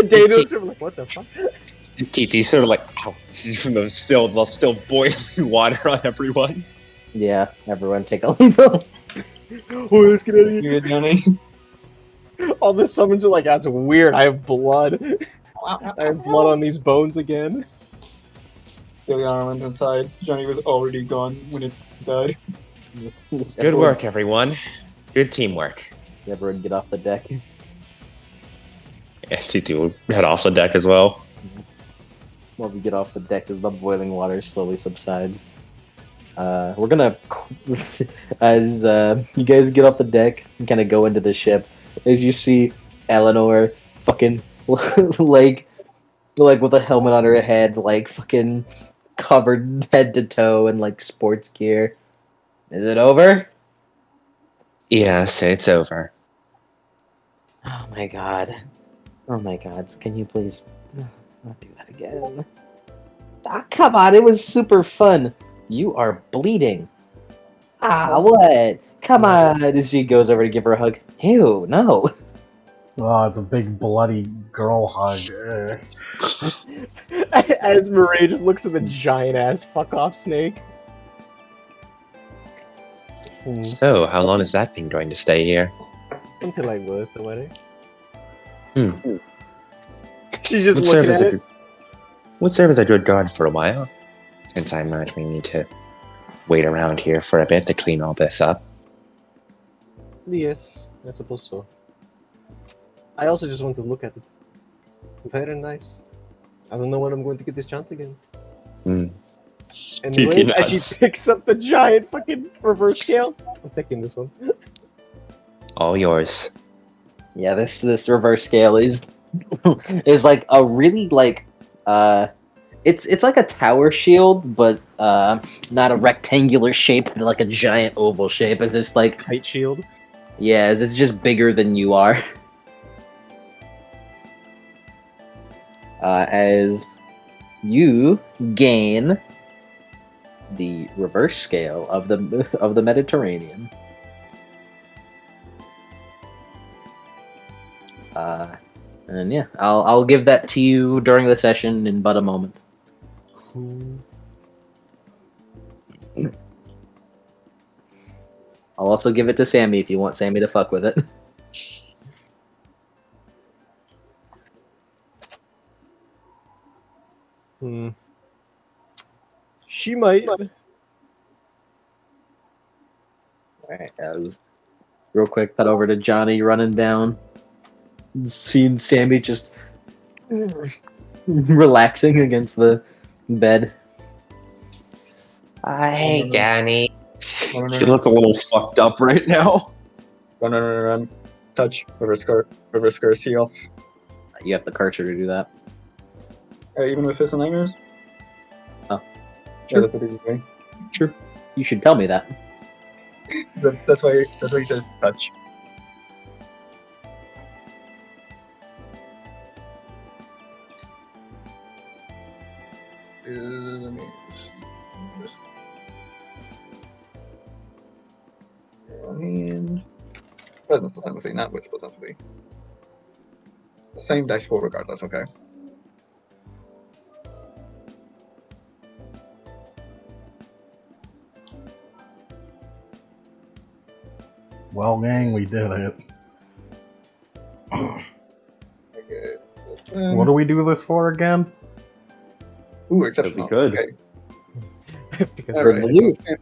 Danny looks over like, what the fuck? TT sort of like, ow, still boiling water on everyone. Yeah, everyone take a lethal. Oh, let's get out of here. You, Johnny. All the summons are like, that's weird. I have blood. I have blood on these bones again. Ileana went inside. Johnny was already gone when it died. Good work, everyone. Good teamwork. Everyone get off the deck. Yeah, TT will head off the deck as well. While we get off the deck as the boiling water slowly subsides. We're gonna, as you guys get off the deck and kind of go into the ship, as you see Eleanor fucking like with a helmet on her head, like fucking covered head to toe in like sports gear. Is it over? Yes, it's over. Oh my god. Oh my god. Can you please not do that again? Ah, come on, it was super fun. You are bleeding. Ah, what? Come on. As she goes over to give her a hug. Ew, no. Oh, it's a big bloody girl hug. As Marie just looks at the giant ass fuck off snake. So, how long is that thing going to stay here? Until I go at the wedding. Hmm. She's just Would serve looking as at a it. would serve as a good guard for a while, since I might need to wait around here for a bit to clean all this up. Yes, I suppose so. I also just want to look at it. Very nice. I don't know when I'm going to get this chance again. Hmm. Anyways, as she nuts. picks up the giant fucking reverse scale, I'm taking this one. All yours. Yeah, this reverse scale is is like a really like it's like a tower shield, but not a rectangular shape, but like a giant oval shape. It's just like Kite shield. yeah, it's just bigger than you are. As you gain the reverse scale of the Mediterranean. And yeah, I'll give that to you during the session in but a moment. I'll also give it to Sammy if you want Sammy to fuck with it. She might. Alright, as real quick, cut over to Johnny running down. Seeing Sammy just relaxing against the bed. Hey, Johnny. No, no, She looks a little fucked up right now. Run. Touch. Reverse curse heal. You have the Karcher to do that. Even with Fist and Nightmares? Oh. Yeah, that's what he's doing. Sure. You should tell me that. That's why he says touch. Let me see. And Plasma plus empathy, not Wits plus empathy. The same dice pool regardless, okay. Well, gang, we did it. Okay. What do we do this for again? Ooh, exceptional. good. Okay. because All For right. the So, loot.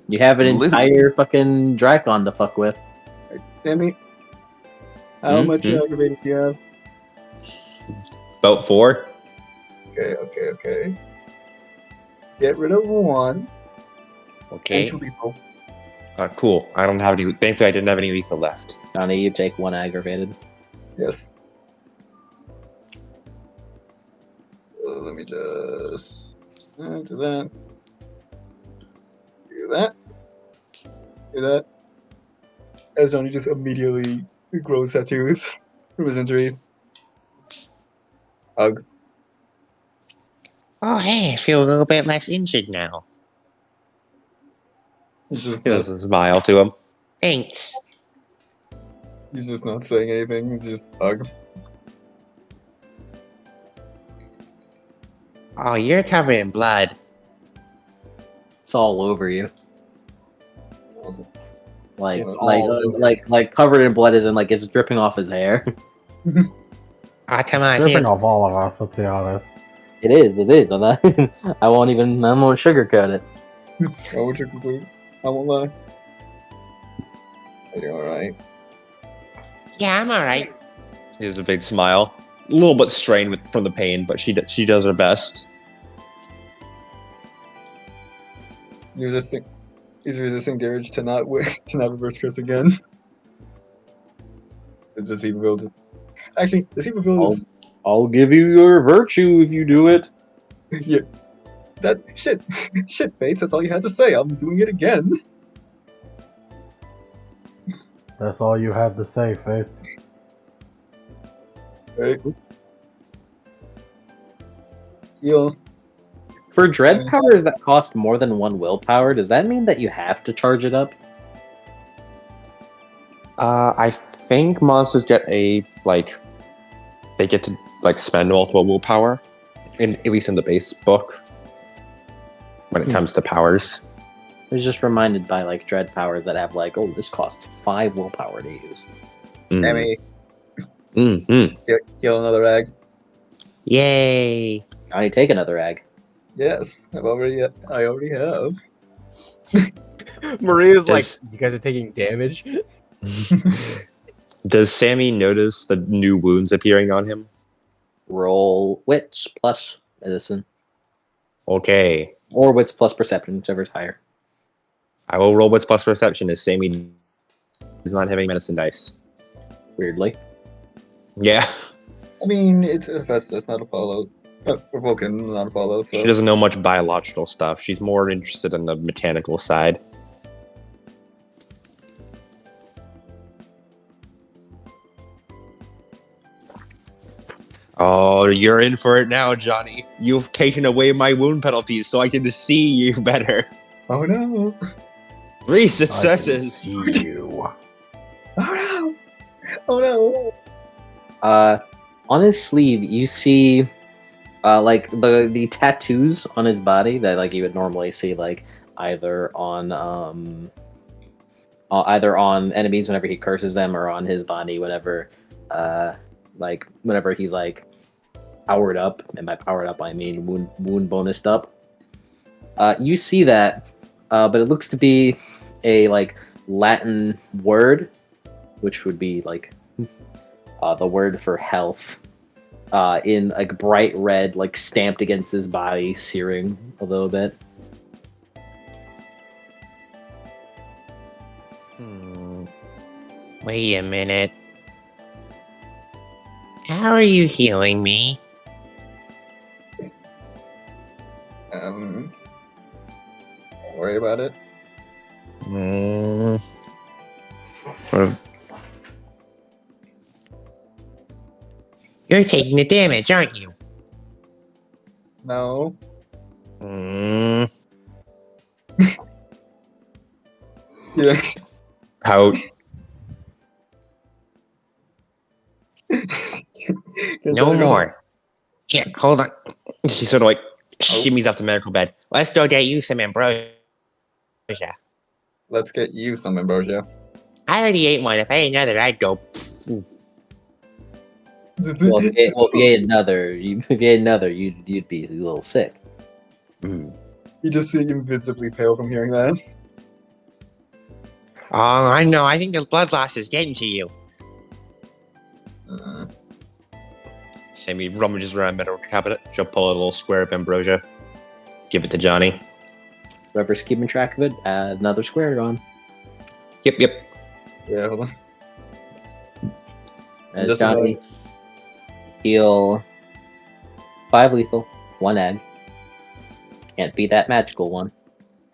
You have an Loot. entire fucking Drakon to fuck with. Sammy, how much Mhm. aggravating do you have? About 4. Okay. Get rid of 1 and Okay. 2 lethal. Cool. I don't have any. Thankfully, I didn't have any lethal left. Johnny, you take 1 aggravated. Yes. So let me just do that. Do that. Do that. As Johnny just immediately grows tattoos from his injuries. Hug. Oh, hey, I feel a little bit less injured now. He's just He not, does a smile to him. Thanks. he's just not saying anything. He's just hug. Oh, you're covered in blood. It's all over you. Like, It's like, all over. like covered in blood, isn't like it's dripping off his hair. Ah, come It's on, dripping feel- off all of us, let's be honest. It is. I'm not, I won't sugarcoat it. I won't sugarcoat. I won't lie. Are you alright? Yeah, I'm alright. He has a big smile. A little bit strained from the pain, but she does her best. He's resisting the urge to not to not reverse curse again. The deceiver build. Actually, deceiver build is I'll give you your virtue if you do it. yeah. That shit, shit, Fates. That's all you had to say. I'm doing it again. That's all you had to say, Fates. Right. Heal. For dread powers that cost more than 1 willpower, does that mean that you have to charge it up? I think monsters get they get to spend multiple willpower, at least in the base book. When it comes to powers, I was just reminded by like dread powers that have like, oh, this costs 5 willpower to use. Emmy. Mm-hmm. Heal another egg. Yay! Johnny, take another egg. Yes, I already have. Maria's like, Does- you guys are taking damage. Does Sammy notice the new wounds appearing on him? Roll wits plus medicine, Okay, or wits plus perception, whichever's higher. I will roll wits plus perception as Sammy does not have any medicine dice. Weirdly, Yeah, I mean, it's a Festus, not Apollo. For Vulcan, not Apollo. So she doesn't know much biological stuff. She's more interested in the mechanical side. Oh, you're in for it now, Johnny. You've taken away my wound penalties so I can see you better. Oh no! 3 I can successes. see you. Oh no! Oh no! on his sleeve you see, like the tattoos on his body that like you would normally see like either on enemies whenever he curses them, or on his body whenever whenever he's like powered up, and by powered up I mean wound bonused up. You see that, but it looks to be a like Latin word, which would be like the word for health, in like bright red, like stamped against his body, searing a little bit. Wait a minute. How are you healing me? Don't worry about it. You're taking the damage, aren't you? No. Yeah. Pout. No more. Here, hold on. She sort of like shimmies off the medical bed. Let's go get you some ambrosia. Let's get you some ambrosia. I already ate one. If I ate another, I'd go. If you ate another, you'd be a little sick. Mm. You just seem visibly pale from hearing that. Oh, I know. I think the blood loss is getting to you. Sammy rummages around middle cabinet. She'll pull a little square of ambrosia. Give it to Johnny. Whoever's keeping track of it, add another square on. Yep. Yeah, hold on. As Just Johnny heal 5 lethal, 1 egg. Can't be that magical one.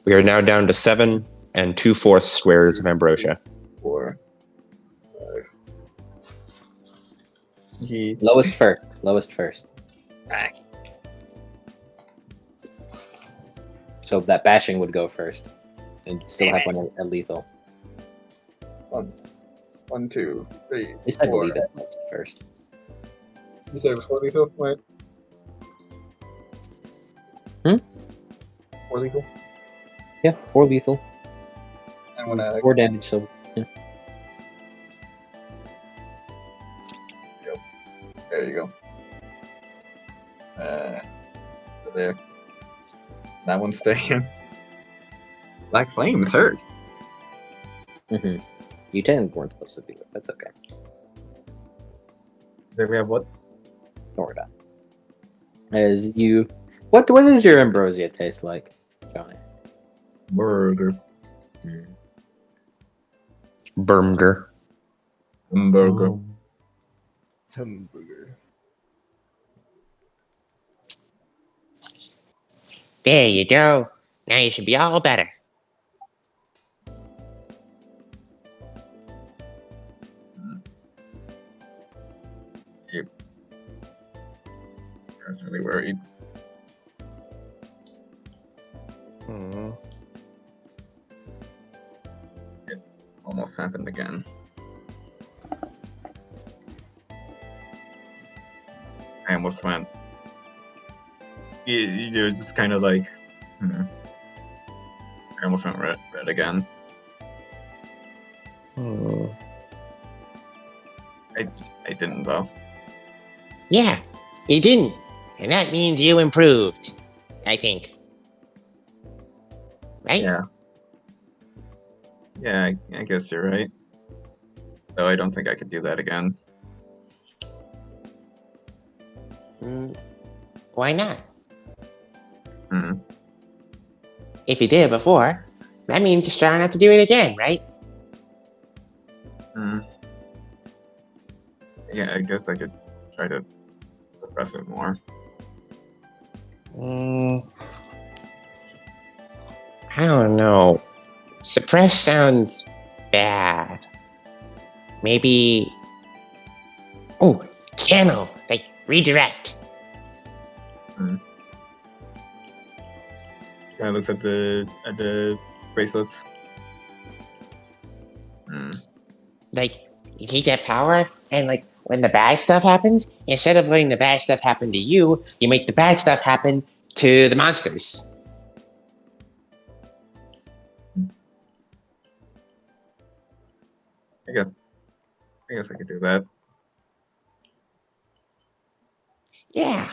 We are now down to 7 and 2/4 squares of ambrosia. 4, 5. He. Lowest first. So that bashing would go first, and still have one at lethal. 1, 2, 3. At least I 4. believe it's lowest first. You said it was 4 lethal? Wait. 4 lethal? Yeah, 4 lethal. And 1 It's ag. 4 damage, so yeah. There you go. There. That one's staying. Black Flames hurt. Mm-hmm. You technically weren't supposed to do it. That's okay. There we have what? Don't worry about it. As you, what does your ambrosia taste like, Johnny? Burger. Burger. Burger. Hamburger. There you go. Now you should be all better. I was really worried. It almost happened again. I almost went. It was just kind of like. I almost went red again. I didn't though. Yeah, you didn't. And that means you improved. I think. Right? Yeah. Yeah, I guess you're right. Though I don't think I could do that again. Why not? Hmm. If you did it before, that means you're strong enough to do it again, right? Yeah, I guess I could try to suppress it more. I don't know. Suppress sounds bad. Maybe. Oh, channel! Like, redirect. Kind of looks at the bracelets. Like, you take that power, and like, when the bad stuff happens, instead of letting the bad stuff happen to you, you make the bad stuff happen to the monsters. I guess I could do that. Yeah.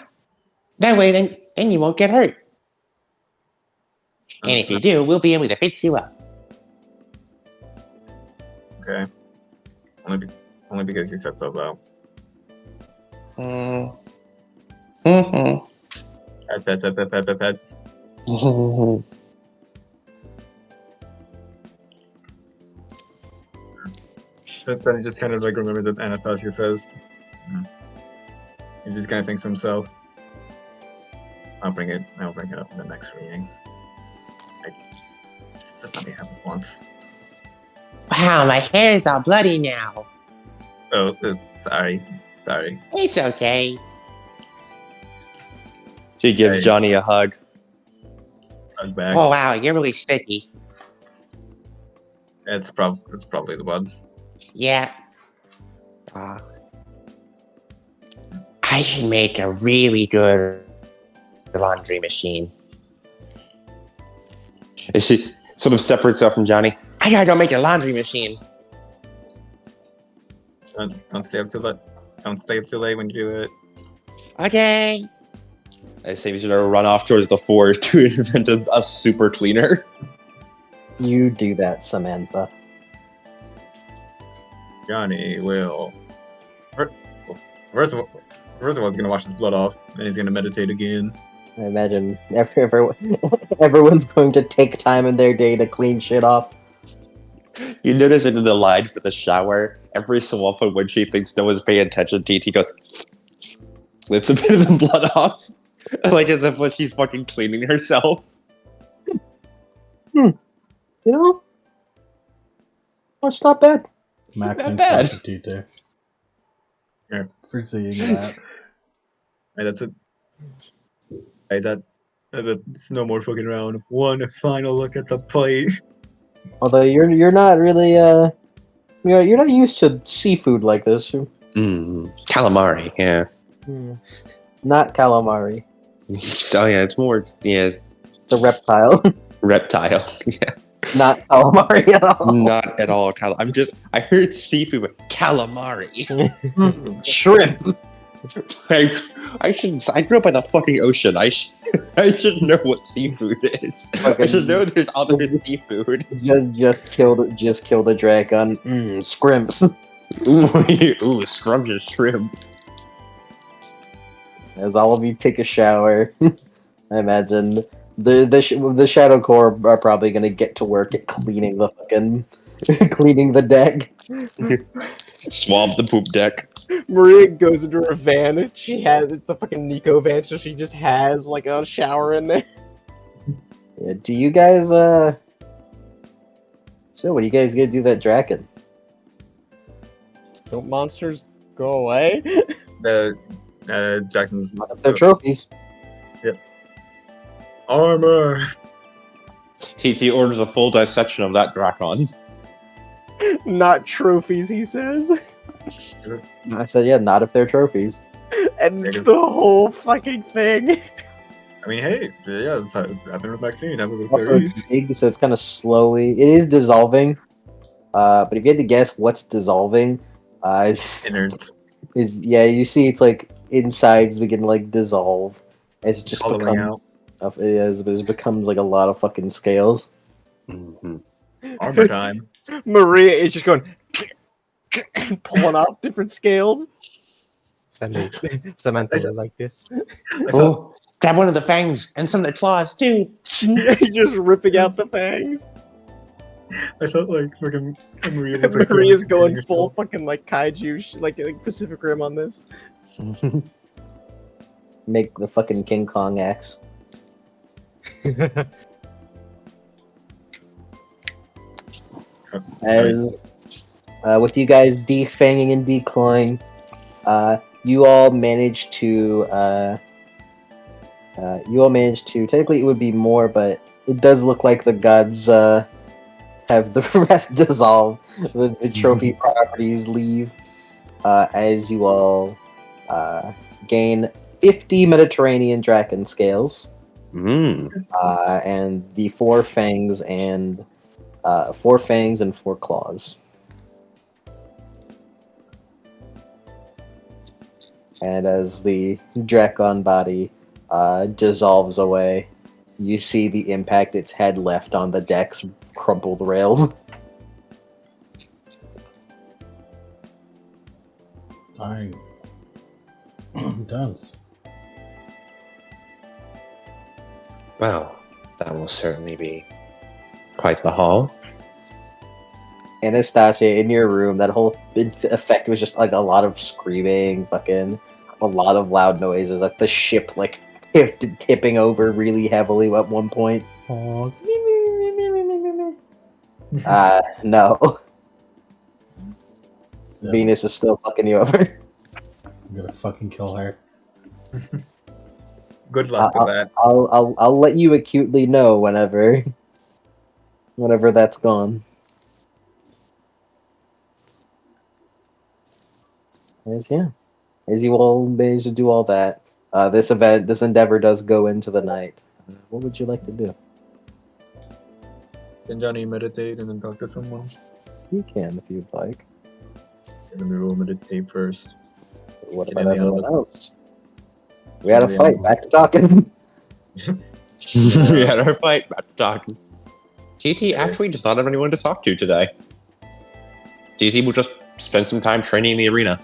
That way, then you won't get hurt. And if you do, we'll be able to fix you up. Okay. Only because you said so, though. Pet. But then he just kind of like remembered that Anastasia says. He just kind of thinks to himself, I'll bring it up in the next reading. Just let me have this once. Wow, my hair is all bloody now. Oh, sorry. It's okay. She gives Hey. Johnny a hug. Hug back. Oh wow, you're really sticky. It's probably the blood. Yeah. I should make a really good laundry machine. And she sort of separates herself from Johnny. I gotta go make a laundry machine. Don't stay up too late. Don't stay up too late when you do it. Okay. I say we should run off towards the forge to invent a super cleaner. You do that, Samantha. Johnny will. First of all, he's gonna wash his blood off, and he's gonna meditate again. I imagine everyone's going to take time in their day to clean shit off. You notice it in the line for the shower. Every so often, when she thinks no one's paying attention, TT goes, flips a bit of the blood off, like as if she's fucking cleaning herself. You know, it's not bad. Mac Not thinks bad. that's a TT. Yeah. For seeing that. Hey, that's it. Hey, that's no more fucking around. One final look at the plate. Although you're not really you're not used to seafood like this. Calamari, yeah. Not calamari. So yeah, it's more The reptile. reptile. Yeah. Not calamari at all. Not at all. I heard seafood, but calamari. Shrimp. I grew up by the fucking ocean. I should know what seafood is. I should know there's other seafood. Just kill the dragon. Scrimps. Ooh, scrumptious shrimp. As all of you take a shower, I imagine the Shadow Corps are probably gonna get to work at cleaning the fucking cleaning the deck. Swab the poop deck. Maria goes into her van. It's the fucking Nico van, so she just has like a shower in there. Yeah, do you guys so what are you guys gonna do that Draken? Don't monsters go away? Jackson's They're trophies. armor. TT orders a full dissection of that Drakon. Not trophies, he says. I said, yeah, not if they're trophies. And the whole fucking thing. I mean, hey, yeah, it's happened with Maxine. Happened with Also, Clarice. it's big, so it's kind of slowly. It is dissolving. But if you had to guess what's dissolving, Innards. you see it's like insides begin to like dissolve. It's just Hollowing out. it becomes like a lot of fucking scales. Mm-hmm. Armor time. Maria is just going pulling off different scales. Samantha would like this. Oh, grab one of the fangs and some of the claws too. Just ripping out the fangs. I felt like fucking Maria was like, Maria's going full fucking like kaiju, like Pacific Rim on this. Make the fucking King Kong axe. As with you guys defanging and declawing, you all managed to technically it would be more, but it does look like the gods have the rest dissolve. The trophy properties leave as you all gain 50 Mediterranean Draken scales. And the 4 fangs and 4 claws. And as the Drakon body dissolves away, you see the impact its head left on the deck's crumpled rails. Fine. Intense. Well, that will certainly be quite the haul. Anastasia, in your room, that whole effect was just like a lot of screaming, fucking a lot of loud noises, like the ship like tipping over really heavily at one point. Aww. No. Yeah. Venus is still fucking you over. I'm gonna fucking kill her. Good luck with that. I'll let you acutely know whenever that's gone. As you all manage to do all that, this endeavor does go into the night. What would you like to do? Can Johnny meditate and then talk to someone? You can if you'd like. Let me roll the tape first. What Get about Ileana everyone look- else? We had a Ileana fight. look- Back to talking. We had our fight. About to talk. TT actually just not have anyone to talk to today. TT will just spend some time training in the arena.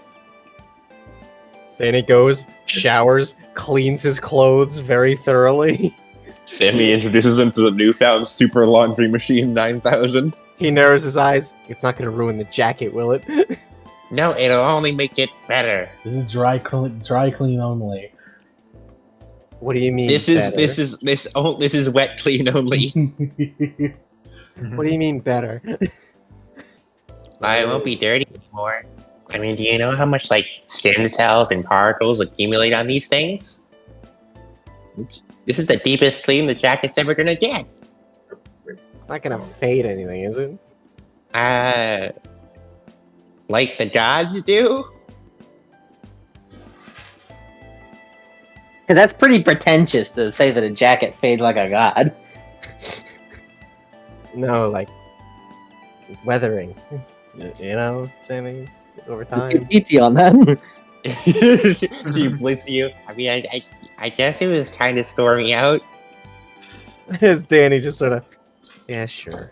Danny goes, showers, cleans his clothes very thoroughly. Sammy introduces him to the newfound Super Laundry Machine 9000. He narrows his eyes. It's not going to ruin the jacket, will it? No, it'll only make it better. This is dry clean only. What do you mean? This is wet clean only. What do you mean better? I won't be dirty anymore. I mean, do you know how much like skin cells and particles accumulate on these things? Oops. This is the deepest clean the jacket's ever gonna get. It's not going to fade anything, is it? Like the gods do? Because that's pretty pretentious to say that a jacket fades like a god. No, like weathering. You know, Sammy, over Just time. get PT on that. She blinks at you. I mean, I guess it was kind of stormy out. As Danny just sort of, yeah, sure.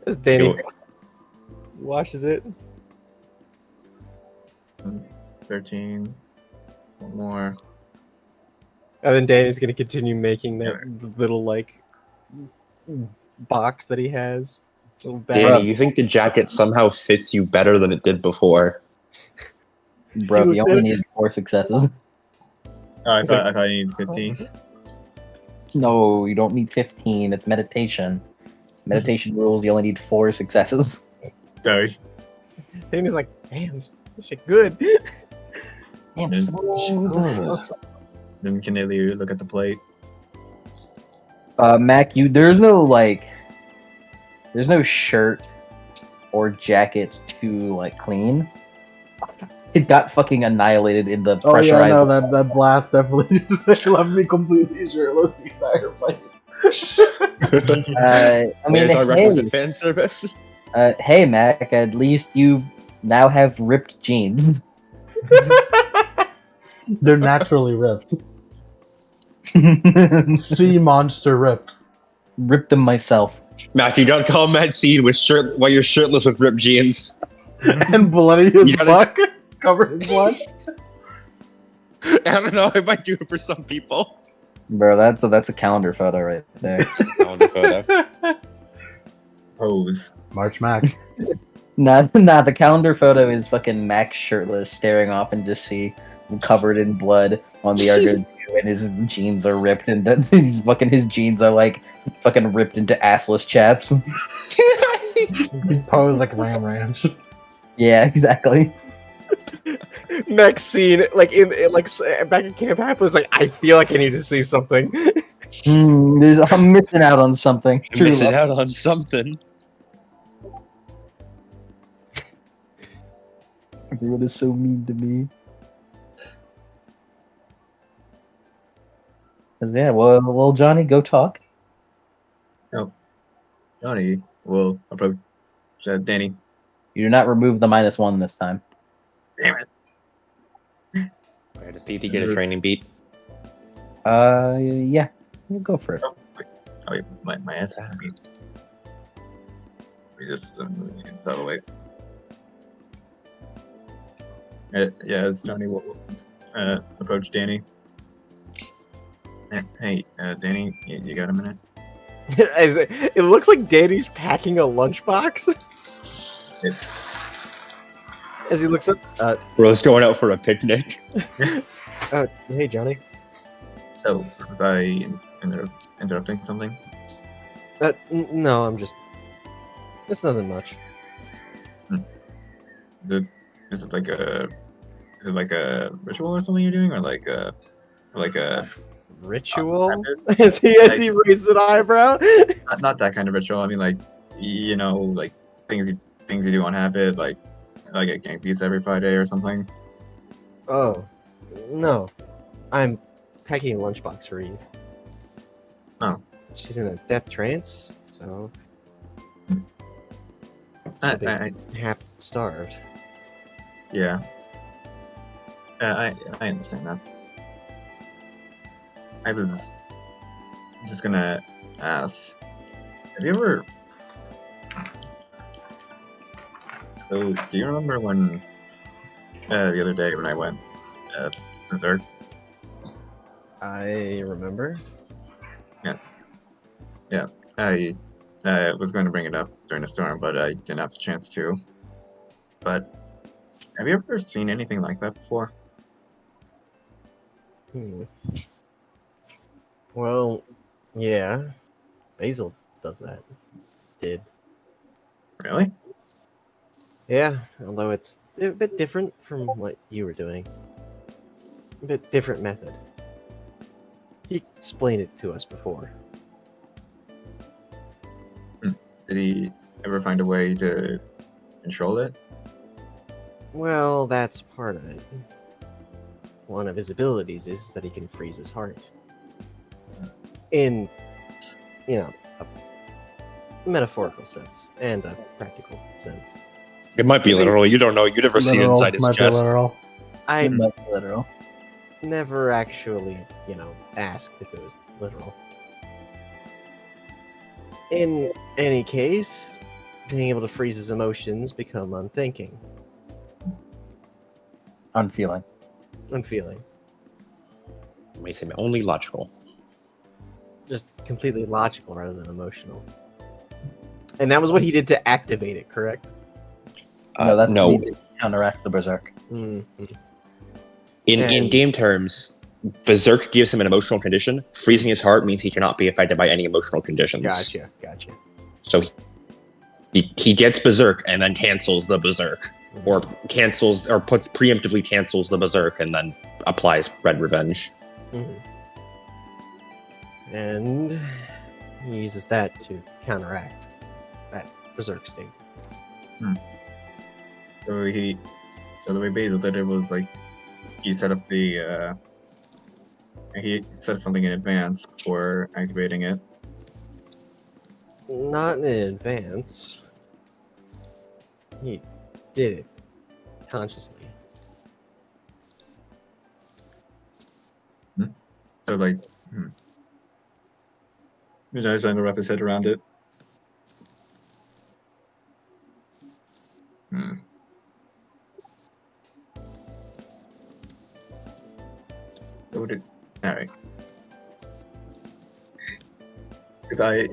As Danny Sure. washes it. 13. One more. And then Danny's gonna continue making that little like box that he has. Little bag. Danny, you think the jacket somehow fits you better than it did before? Bro, He you looks only at- needed 4 successes. Oh, I It's thought I needed 15. No, you don't need 15. It's meditation. Meditation rules, you only need 4 successes. Sorry. Danny's like, damn, this shit good. Damn, Yeah. so Then can they look at the plate? Mac, there's no shirt or jacket to like clean. It got fucking annihilated in the Oh pressurized. yeah, no, that blast definitely left me completely shirtless the entire fight. I mean, There's our hey, requisite fan service. hey, Mac, at least you now have ripped jeans. They're naturally ripped. Sea monster ripped. Ripped them myself. Mac, you don't call Mad Scene with while you're shirtless with ripped jeans. And bloody his You gotta- butt, covered in blood. I don't know, I might do it for some people. Bro, that's a calendar photo right there. Calendar photo. Pose. March Mac. Nah, the calendar photo is fucking Max shirtless, staring off into sea, covered in blood on the Argo 2, and his jeans are ripped, and his jeans are like fucking ripped into assless chaps. He posed like Ram Ranch. Yeah, exactly. Next scene, like back in Camp Half was like, I feel like I need to see something. I'm missing out on something. I'm missing out on something. Everyone is so mean to me. 'Cause, yeah, well, Johnny, go talk. Johnny will approach Danny. You do not remove the -1 this time. Damn it. Alright, does DT get a training beat? Yeah, we'll go for it. Oh, wait, my ass is beat. We just get this out of the way. Yeah, as Johnny will approach Danny. Hey, Danny, you got a minute? It looks like Danny's packing a lunchbox. As he looks up, Bro's going out for a picnic. hey Johnny. So, was I interrupting something? No, I'm just. It's nothing much. Is it like a ritual or something you're doing, or like a Ritual? habit? As he raises an eyebrow. Not that kind of ritual. I mean, like, you know, like things you do on habit, like a gang pizza every Friday or something. Oh, no. I'm packing a lunchbox for Eve. Oh. She's in a death trance, so. So they I half starved. yeah. I understand that. I was just gonna ask, have you ever? So, do you remember when the other day when I went berserk? I remember. Yeah, I was going to bring it up during the storm, but I didn't have the chance to. But have you ever seen anything like that before? Well, yeah. Basil does that. Did. Really? Yeah, although it's a bit different from what you were doing. A bit different method. He explained it to us before. Did he ever find a way to control it? Well, that's part of it. One of his abilities is that he can freeze his heart. In, a metaphorical sense and a practical sense. It might be literal. You don't know. You never see Literal, inside his might be chest. literal. I Literal. never actually, asked if it was literal. In any case, being able to freeze his emotions become unthinking, Unfeeling. unfeeling. Makes him only logical. Just completely logical rather than emotional. And that was what he did to activate it, correct? No, that's no. what he did to counteract the berserk. Mm-hmm. In And- game terms, berserk gives him an emotional condition. Freezing his heart means he cannot be affected by any emotional conditions. Gotcha. So he gets berserk and then cancels the berserk, or preemptively cancels the berserk and then applies red revenge. Mm-hmm. And he uses that to counteract that berserk state. So the way Basil did it was like he set up he set something in advance before activating it. Not in advance. He did it consciously. So like, he's trying to wrap his head around it. So what did? All right. Because I.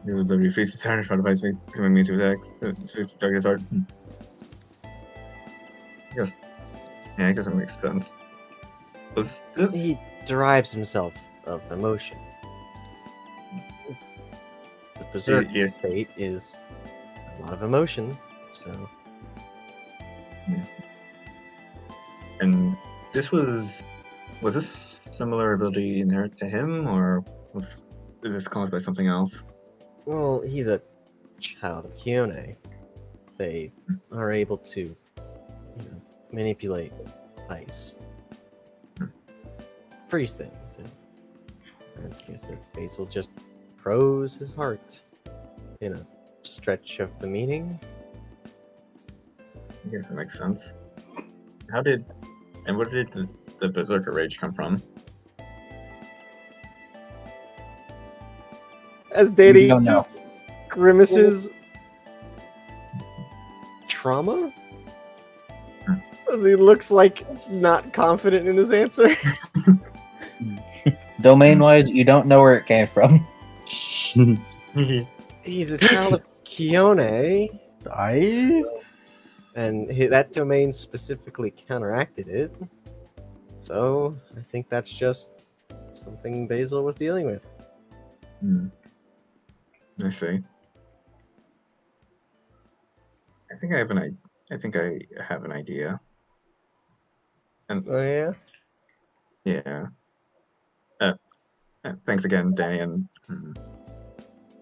This is the refreeze his heart advice me to attack. Switch target his heart. Yes. Yeah, I guess it makes sense. Was this? He derives himself of emotion. The berserk Yeah. state is a lot of emotion, so. And this was this similar ability inherent to him, or is this caused by something else? Well, he's a child of Kione. They are able to, manipulate ice, freeze things, and it's guess that Basil just froze his heart in a stretch of the meaning. I guess it makes sense. Where did the Berserker Rage come from? As Danny We don't know. just grimaces trauma? As he looks like not confident in his answer. Domain-wise, you don't know where it came from. He's a child of Kione, Ice? and that domain specifically counteracted it. So, I think that's just something Basil was dealing with. I see. I think I have an idea. And Oh yeah? yeah. Thanks again, Danny. And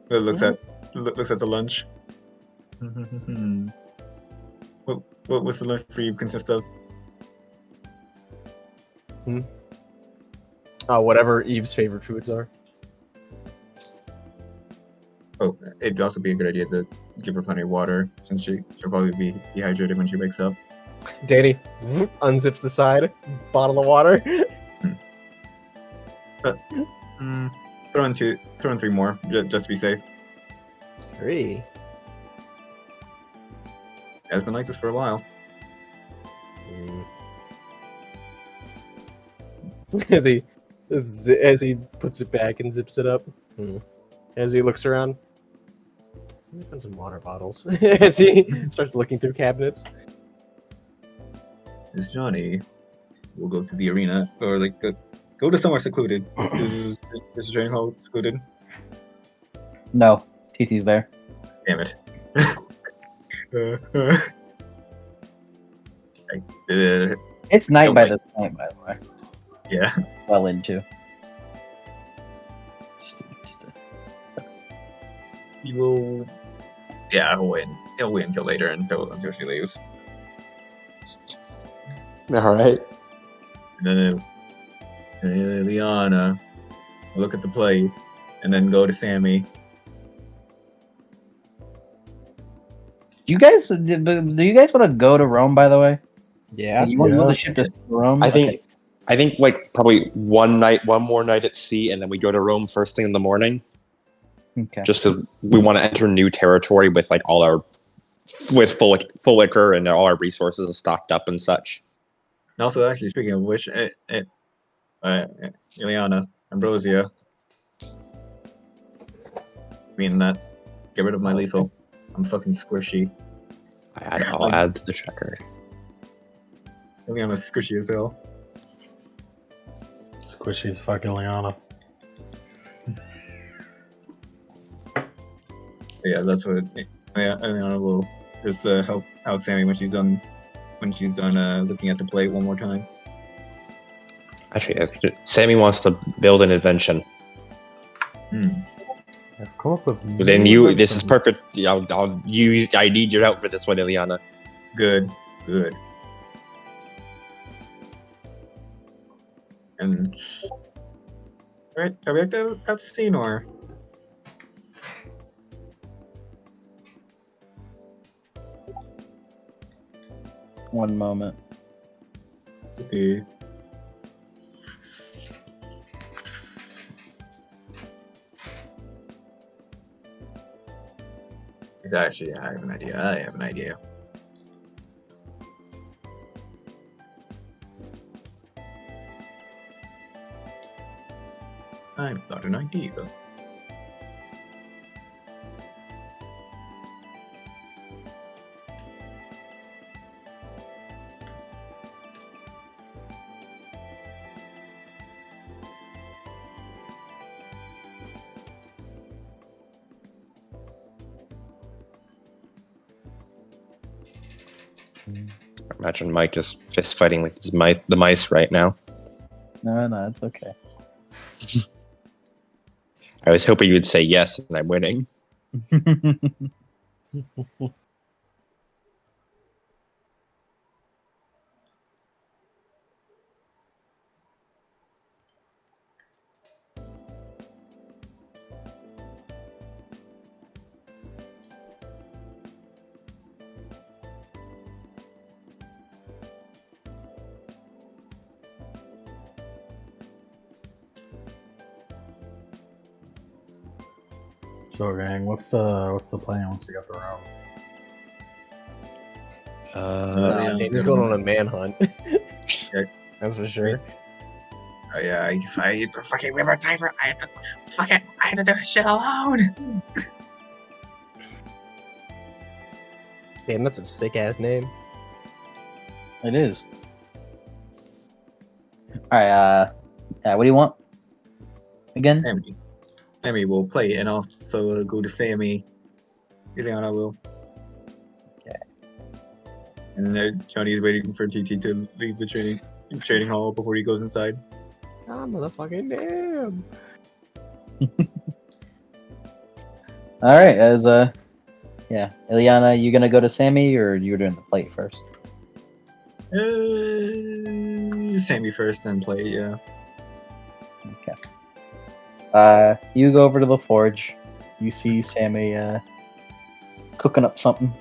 looks at the lunch. What was the lunch for you consist of? Whatever Eve's favorite foods are. Oh, it'd also be a good idea to give her plenty of water, since she'll probably be dehydrated when she wakes up. Danny unzips the side, bottle of water. Throw in 3 more, just to be safe. 3. It's been like this for a while. As he puts it back and zips it up. As he looks around. Let me find some water bottles. As he starts looking through cabinets. This Johnny will go to the arena, or like go to somewhere secluded. Is the training hall secluded? No, TT's there. Damn it. It's night Don't by like- this point, by the way. Yeah. Well into. He will. Yeah, he'll wait. He'll wait until later, until she leaves. All right. And then Liana will look at the plate, and then go to Sammy. Do you guys want to go to Rome? By the way, Yeah. you want to Yeah. go the ship to Rome? I Okay. think like probably one more night at sea, and then we go to Rome first thing in the morning. Okay. Just because we want to enter new territory with like all our full liquor and all our resources stocked up and such. And also, actually, speaking of which, Ileana, Ambrosia, meaning that, get rid of my lethal. I'm fucking squishy. I'll add to the checker. Ileana's squishy as hell. Squishy's fucking Liana. But yeah, that's what. Ileana will just help out Sammy when she's done. Looking at the plate one more time. Actually, Sammy wants to build an invention. I've come up with Then new this is inventions. perfect. I need your help for this one, Ileana. Good. And alright, are we at the scene or? One moment. Okay. Actually, I have an idea. I've got an idea. Imagine Mike just fist fighting with the mice right now. No, it's okay. I was hoping you would say yes, and I'm winning. So, gang, what's the plan once we get the room? Danny's going on a manhunt. Okay. That's for sure. Oh yeah, if I hit the fucking river diver, I have to do this shit alone. Damn, that's a sick ass name. It is. All right. What do you want? Again? Sammy will play, and also go to Sammy. Ileana will. Okay. And Johnny's waiting for TT to leave the training hall before he goes inside. Ah, motherfucking damn. All right. Ileana, you gonna go to Sammy, or you doing the plate first? Sammy first, then play. Yeah. Okay. You go over to the forge. You see Sammy cooking up something.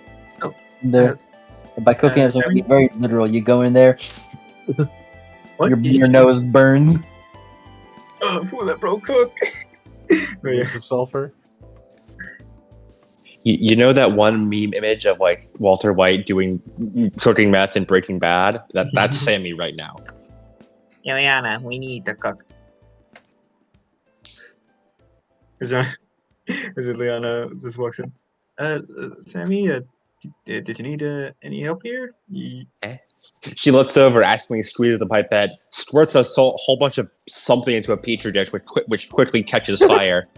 Oh, There. And by cooking up something, I Sammy? mean very literal. You go in there, What? your nose burns. Oh, let bro cook. But yeah. Use of sulfur. You know that one meme image of like Walter White doing cooking meth in Breaking Bad? That's Sammy right now. Ileana, we need to cook. Is it Liana just walks in? Sammy, did you need any help here? She looks over, accidentally squeezes the pipette, squirts a whole bunch of something into a petri dish, which quickly catches fire.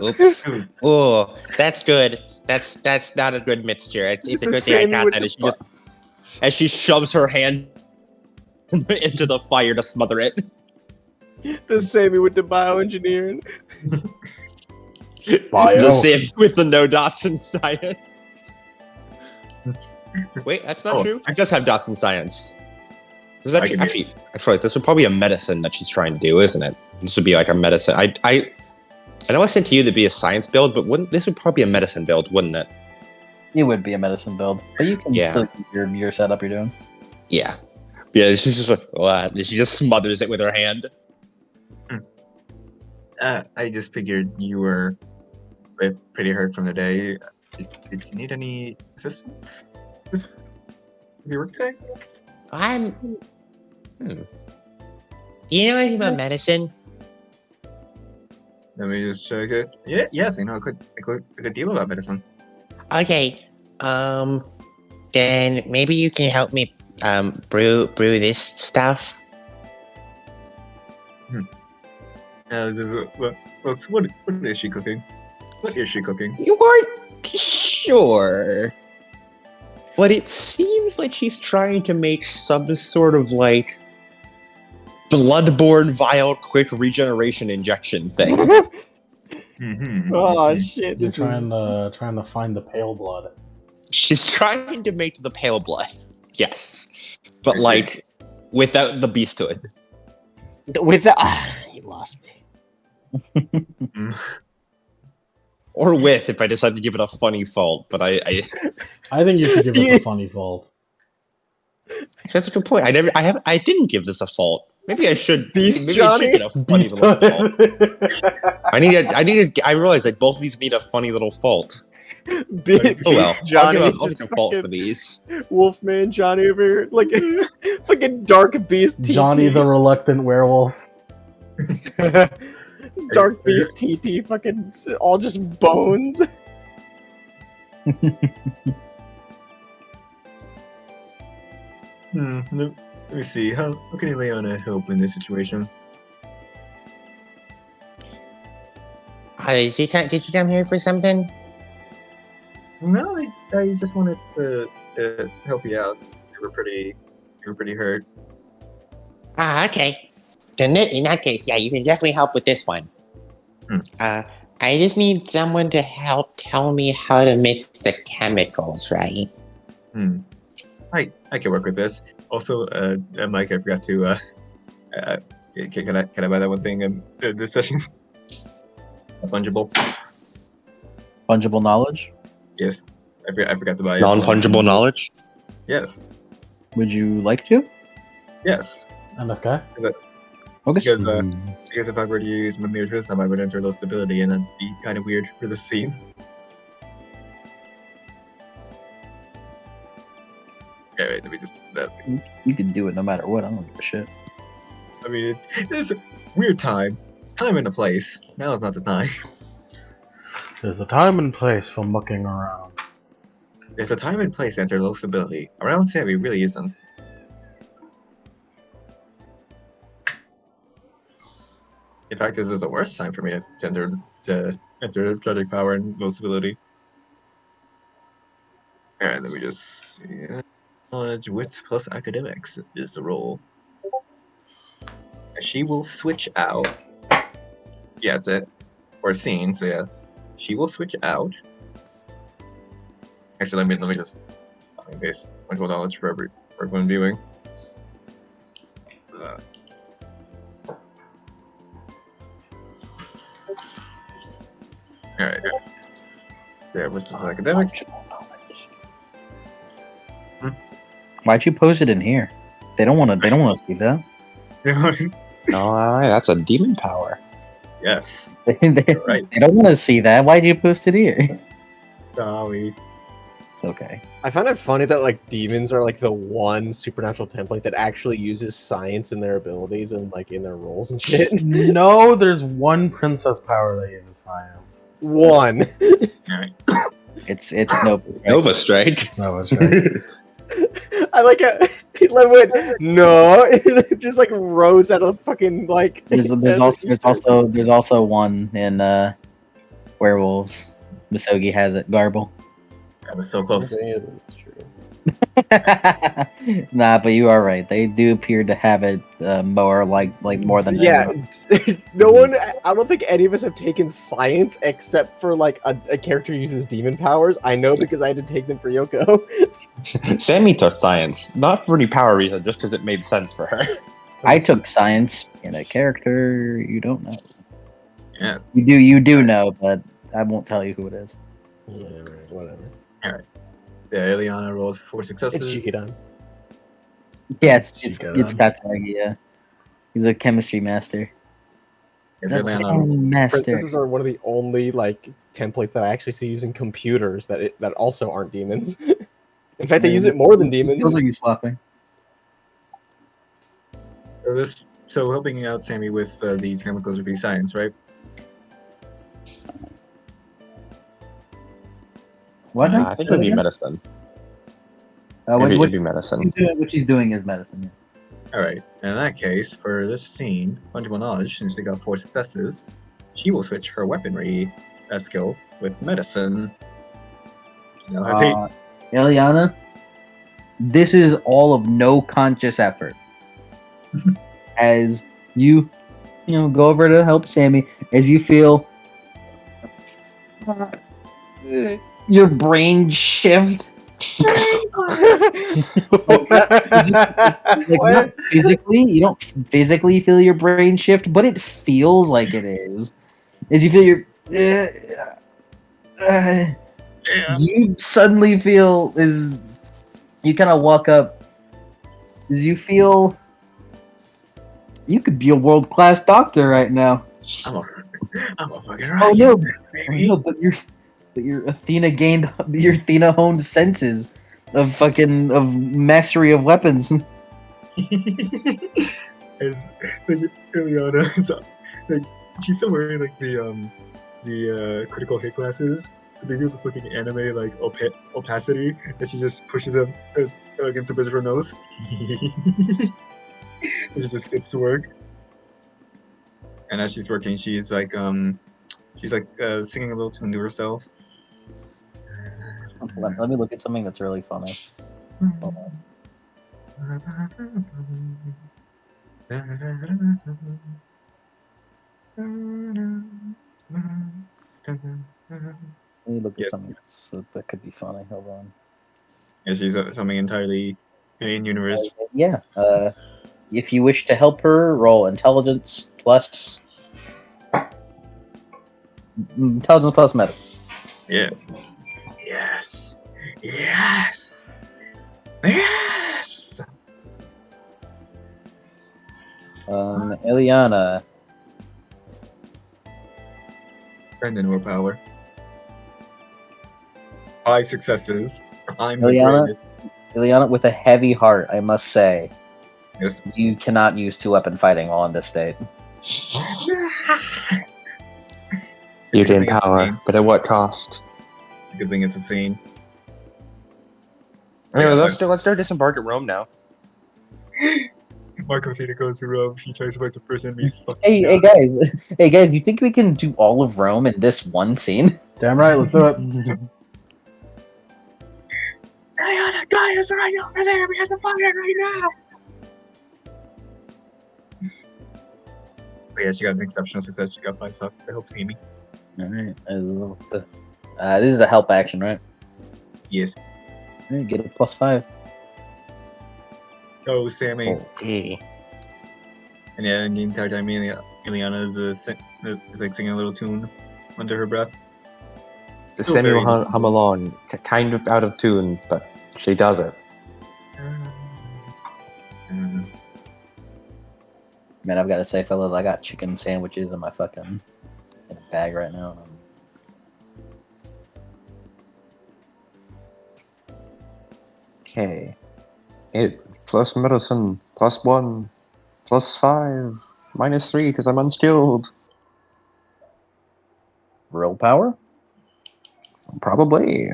Oops. Oh, that's good. That's not a good mixture. It's a good thing I got that. As she shoves her hand into the fire to smother it. The Sammy with the bioengineering. Bio. The Sammy with the no dots in science. Wait, that's not true. It does have dots in science. Actually, this would probably be a medicine that she's trying to do, isn't it? This would be like a medicine. I know I said to you to be a science build, but this would probably be a medicine build, wouldn't it? It would be a medicine build, but you can still keep your setup you're doing. Yeah. Yeah, she's just like, what? She just smothers it with her hand. I just figured you were pretty hurt from the day. Did you need any assistance with your work today? You know anything about medicine? Let me just check it. Yes, I know a good deal about medicine. Okay. Then maybe you can help me brew this stuff. What is she cooking? What is she cooking? You aren't sure. But it seems like she's trying to make some sort of like bloodborne vial quick regeneration injection thing. Oh shit! You're trying to find the pale blood. She's trying to make the pale blood. Yes. But like without the beasthood. You lost me. Or with, if I decide to give it a funny fault, but I think you should give it a funny fault. That's a good point. I didn't give this a fault. Maybe I should. Beast maybe Johnny? It should get a funny little fault. I realize that both of these need a funny little fault. Beast Oh well, Johnny, I'll give a fault for these. Wolfman Johnny over here, like fucking Dark Beast TT. Johnny the reluctant werewolf. Dark Beast TT, fucking all just bones. Let me see. How can Ileana help in this situation? Did you come here for something? No, I just wanted to help you out. You were pretty hurt. Okay. Then in that case, yeah, you can definitely help with this one. I just need someone to help tell me how to mix the chemicals, right? I can work with this. Also, Mike, I forgot to. Can I buy that one thing in this session? Fungible knowledge. Yes, I forgot to buy it. Non-fungible knowledge? Yes. Would you like to? Yes. MFK? Okay. Because if I were to use Mimir's Wisdom, I would enter low stability, and that'd be kind of weird for the scene. Okay, wait, let me just do that. You can do it no matter what. I don't give a shit. I mean, it's a weird time. Time and a place. Now is not the time. There's a time and place for mucking around. There's a time and place to enter low stability. Around Sammy really isn't. In fact, this is the worst time for me to enter tragic power and low stability. Alright, let me just see. Knowledge, wits plus academics is the roll. She will switch out. Yeah, that's it. Or scene, so yeah. She will switch out. Actually, let me just base fungible knowledge for everyone viewing. Alright. Yeah, which is academics. Why'd you post it in here? They don't want to. They don't want to see that. No, that's a demon power. Yes. They Right. don't want to see that. Why'd you post it here? Sorry. Okay. I find it funny that like demons are like the one supernatural template that actually uses science in their abilities and like in their roles and shit. No, there's one princess power that uses science. One. Alright. It's no. Nova Strike. It's not what's right. I like it. He went no. It just like rose out of the fucking like. There's also one in werewolves. Misogi has it. Garble. That was so close. Yeah, that's true. Nah, but you are right. They do appear to have it more more than Yeah, no one. I don't think any of us have taken science except for like a character uses demon powers. I know because I had to take them for Yoko. Sammy took science, not for any power reason, just because it made sense for her. I took science in a character you don't know. Yes. You do know, but I won't tell you who it is. Yeah, right, whatever. Yeah, Ileana rolled 4 It's successes. Shikidan. Yes, it's Shikadon. Katsagi, yeah. He's a chemistry master. Yes, That's Ileana. master. Princesses are one of the only like templates that I actually see using computers that also aren't demons. In fact, they use it more than demons. Those are you swapping. So helping out Sammy with these chemicals would be science, right? What? I think it would be medicine. It'd be medicine. What she's doing is medicine. Yeah. Alright, in that case, for this scene, fungible knowledge, since they got 4 successes, she will switch her weaponry skill with medicine. Now has 8. Ileana, this is all of no conscious effort. As you go over to help Sammy, as you feel your brain shift. Not physically, you don't physically feel your brain shift, but it feels like it is. As you feel your you suddenly feel you kind of walk up as you feel you could be a world-class doctor right now. I'm a fucking Oh right. no, Baby. no, but your Athena honed senses of mastery of weapons. As like Ileana is like she's still wearing like the critical hit glasses, so they do the fucking anime like opacity, and she just pushes them against the bridge of her nose. And she just gets to work. And as she's working, she's like singing a little tune to herself. Let me look at something that's really funny. Hold Let me look at Yes. something that could be funny. Hold on. Yeah, she's something entirely in universe. Yeah. If you wish to help her, roll intelligence plus medic. Yes. Yes. Yes. Yes. Ileana. Brandon willpower. 5 successes. I'm the Ileana? greatest. Ileana, with a heavy heart, I must say, Yes. you cannot use 2-weapon fighting while in this state. You gain Good thing it's a power, scene. but at what cost? Good thing it's a scene. Anyway, Yeah, let's do disembark at Rome now. Marco Athena goes to Rome. He tries to fight the first enemy. Hey guys, you think we can do all of Rome in this one scene? Damn right, let's do it. Ileana, guys, right over there. We have to fight it right now. But yeah, she got an exceptional success. She got 5 sucks. I hope Sammy. Alright. This is a help action, right? Yes. Alright, get a +5. Go, Sammy. Okay. And yeah, and the entire time Ileana is like singing a little tune under her breath. Still Samuel very hum along, kind of out of tune, but she does it. Man, I've got to say, fellas, I got chicken sandwiches in my fucking bag right now. Okay. 8 plus medicine plus 1 plus 5 minus 3 because I'm unskilled. Real power? Probably.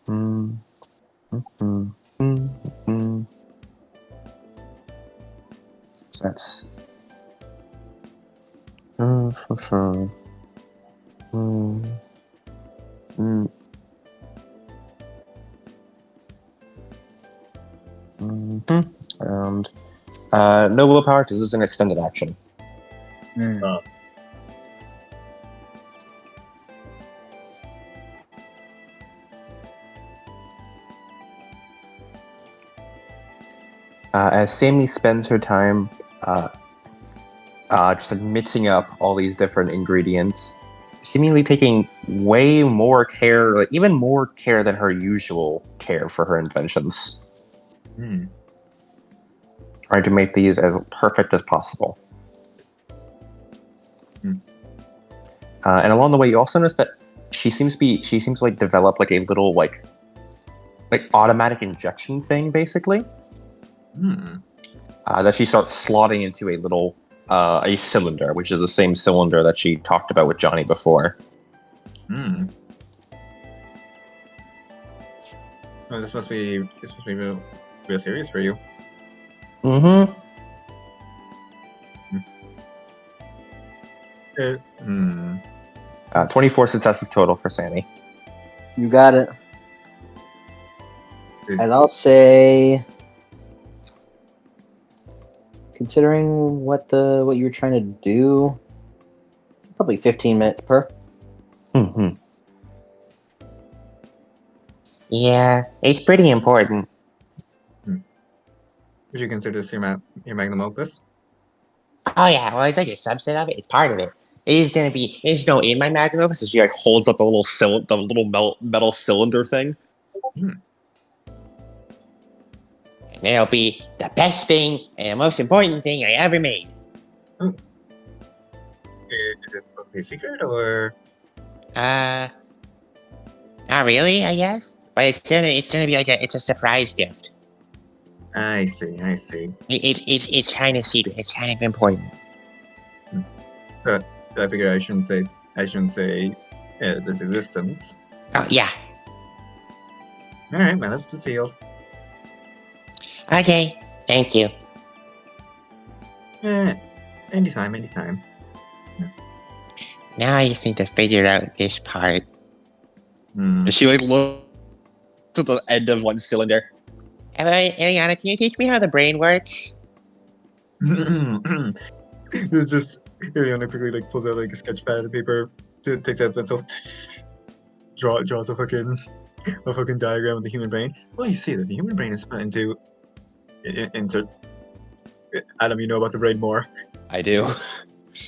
Mm. Mm-hmm. Mm-hmm. So that's. Mm-hmm. And no willpower because this is an extended action. As Sammy spends her time just like mixing up all these different ingredients, seemingly taking way more care, like even more care than her usual care for her inventions. Trying to make these as perfect as possible. And along the way, you also notice that she seems to like develop like a little like automatic injection thing, basically. That she starts slotting into a little a cylinder, which is the same cylinder that she talked about with Johnny before. Oh, this must be real serious for you. 24 successes total for Sammy. You got it. And I'll say, considering what you were trying to do, it's probably 15 minutes per. Yeah, it's pretty important. Would you consider this your magnum opus? Oh yeah, well it's like a subset of it. It's part of it. It's in my magnum opus. So she like holds up a little metal cylinder thing. And it'll be the best thing and the most important thing I ever made. Is it supposed to be a secret or? Not really, I guess. But it's gonna be like it's a surprise gift. I see. It's kind of secret. It's kind of important. So I figure I shouldn't say its existence. Oh yeah. All right, my lips are sealed. Okay. Thank you. Anytime. Now I just need to figure out this part. She like looks to the end of one cylinder. Eliana, can you teach me how the brain works? It's just Ileana quickly like pulls out like a sketch pad and paper, takes out pencil, draws a fucking diagram of the human brain. Well, you see that the human brain is split into. Adam, you know about the brain more. I do.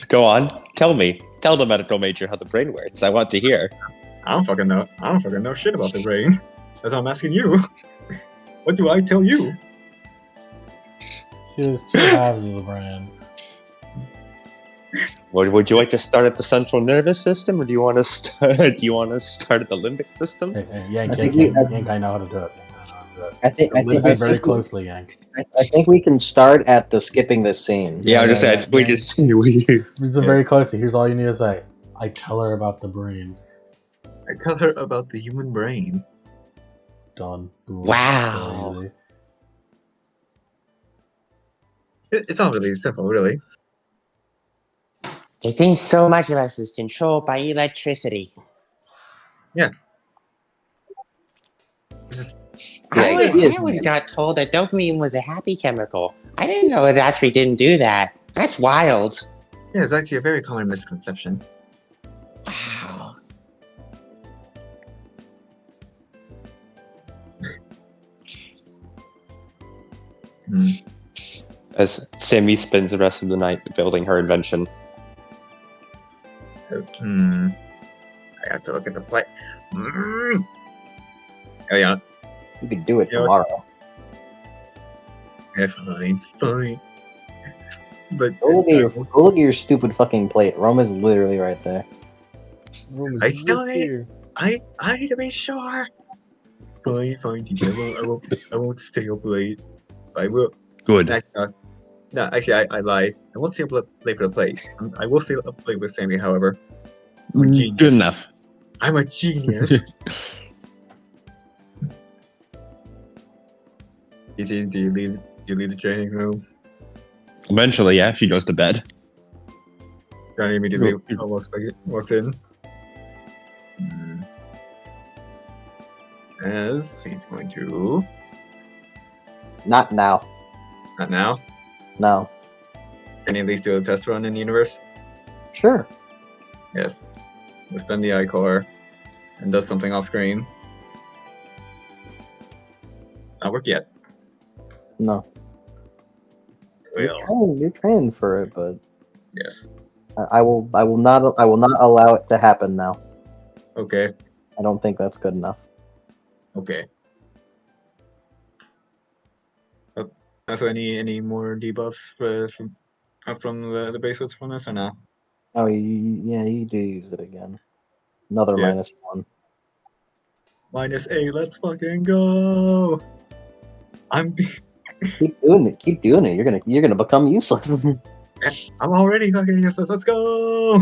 Go on. Tell me. Tell the medical major how the brain works. I want to hear. I don't fucking know shit about the brain. That's why I'm asking you. What do I tell you? See, there's two halves of the brain. Would you like to start at the central nervous system, or do you want to start at the limbic system? Yank, I know how to do it. I think very closely, Yank. I think we can start at the skipping this scene. Yeah, I just said we just Listen very closely. Here's all you need to say. I tell her about the brain. I tell her about the human brain. Done. Boom. Wow. So easy. It's all really simple, really. They think so much of us is controlled by electricity. Yeah. I was not told that dopamine was a happy chemical. I didn't know it actually didn't do that. That's wild. Yeah, it's actually a very common misconception. Wow. As Sammy spends the rest of the night building her invention. I have to look at the play. Eliana. You could do it Yeah. tomorrow. Yeah, fine. But Go look at your stupid fucking plate. Rome is literally right there. I still need. I need to be sure. Fine, TJ. I won't stay up late. I will. Good. Actually, I lied. I won't stay up late for the play. I will stay up late with Sammy, however. I'm a genius. Good enough. I'm a genius. TJ, do you leave the training room? Eventually, yeah, she goes to bed. Johnny immediately walks in. As he's going to. Not now. Not now. No. Can he at least do a test run in the universe? Sure. Yes. We'll spend the iCore and does something off screen. Not work yet. No. Well, You're training for it, but yes. I will not allow it to happen now. Okay. I don't think that's good enough. Okay. So any more debuffs from the baseless from this or no? Oh, you do use it again. Another Yeah. -1. -8. Let's fucking go. Keep doing it. Keep doing it. You're gonna become useless. I'm already fucking useless. Let's go.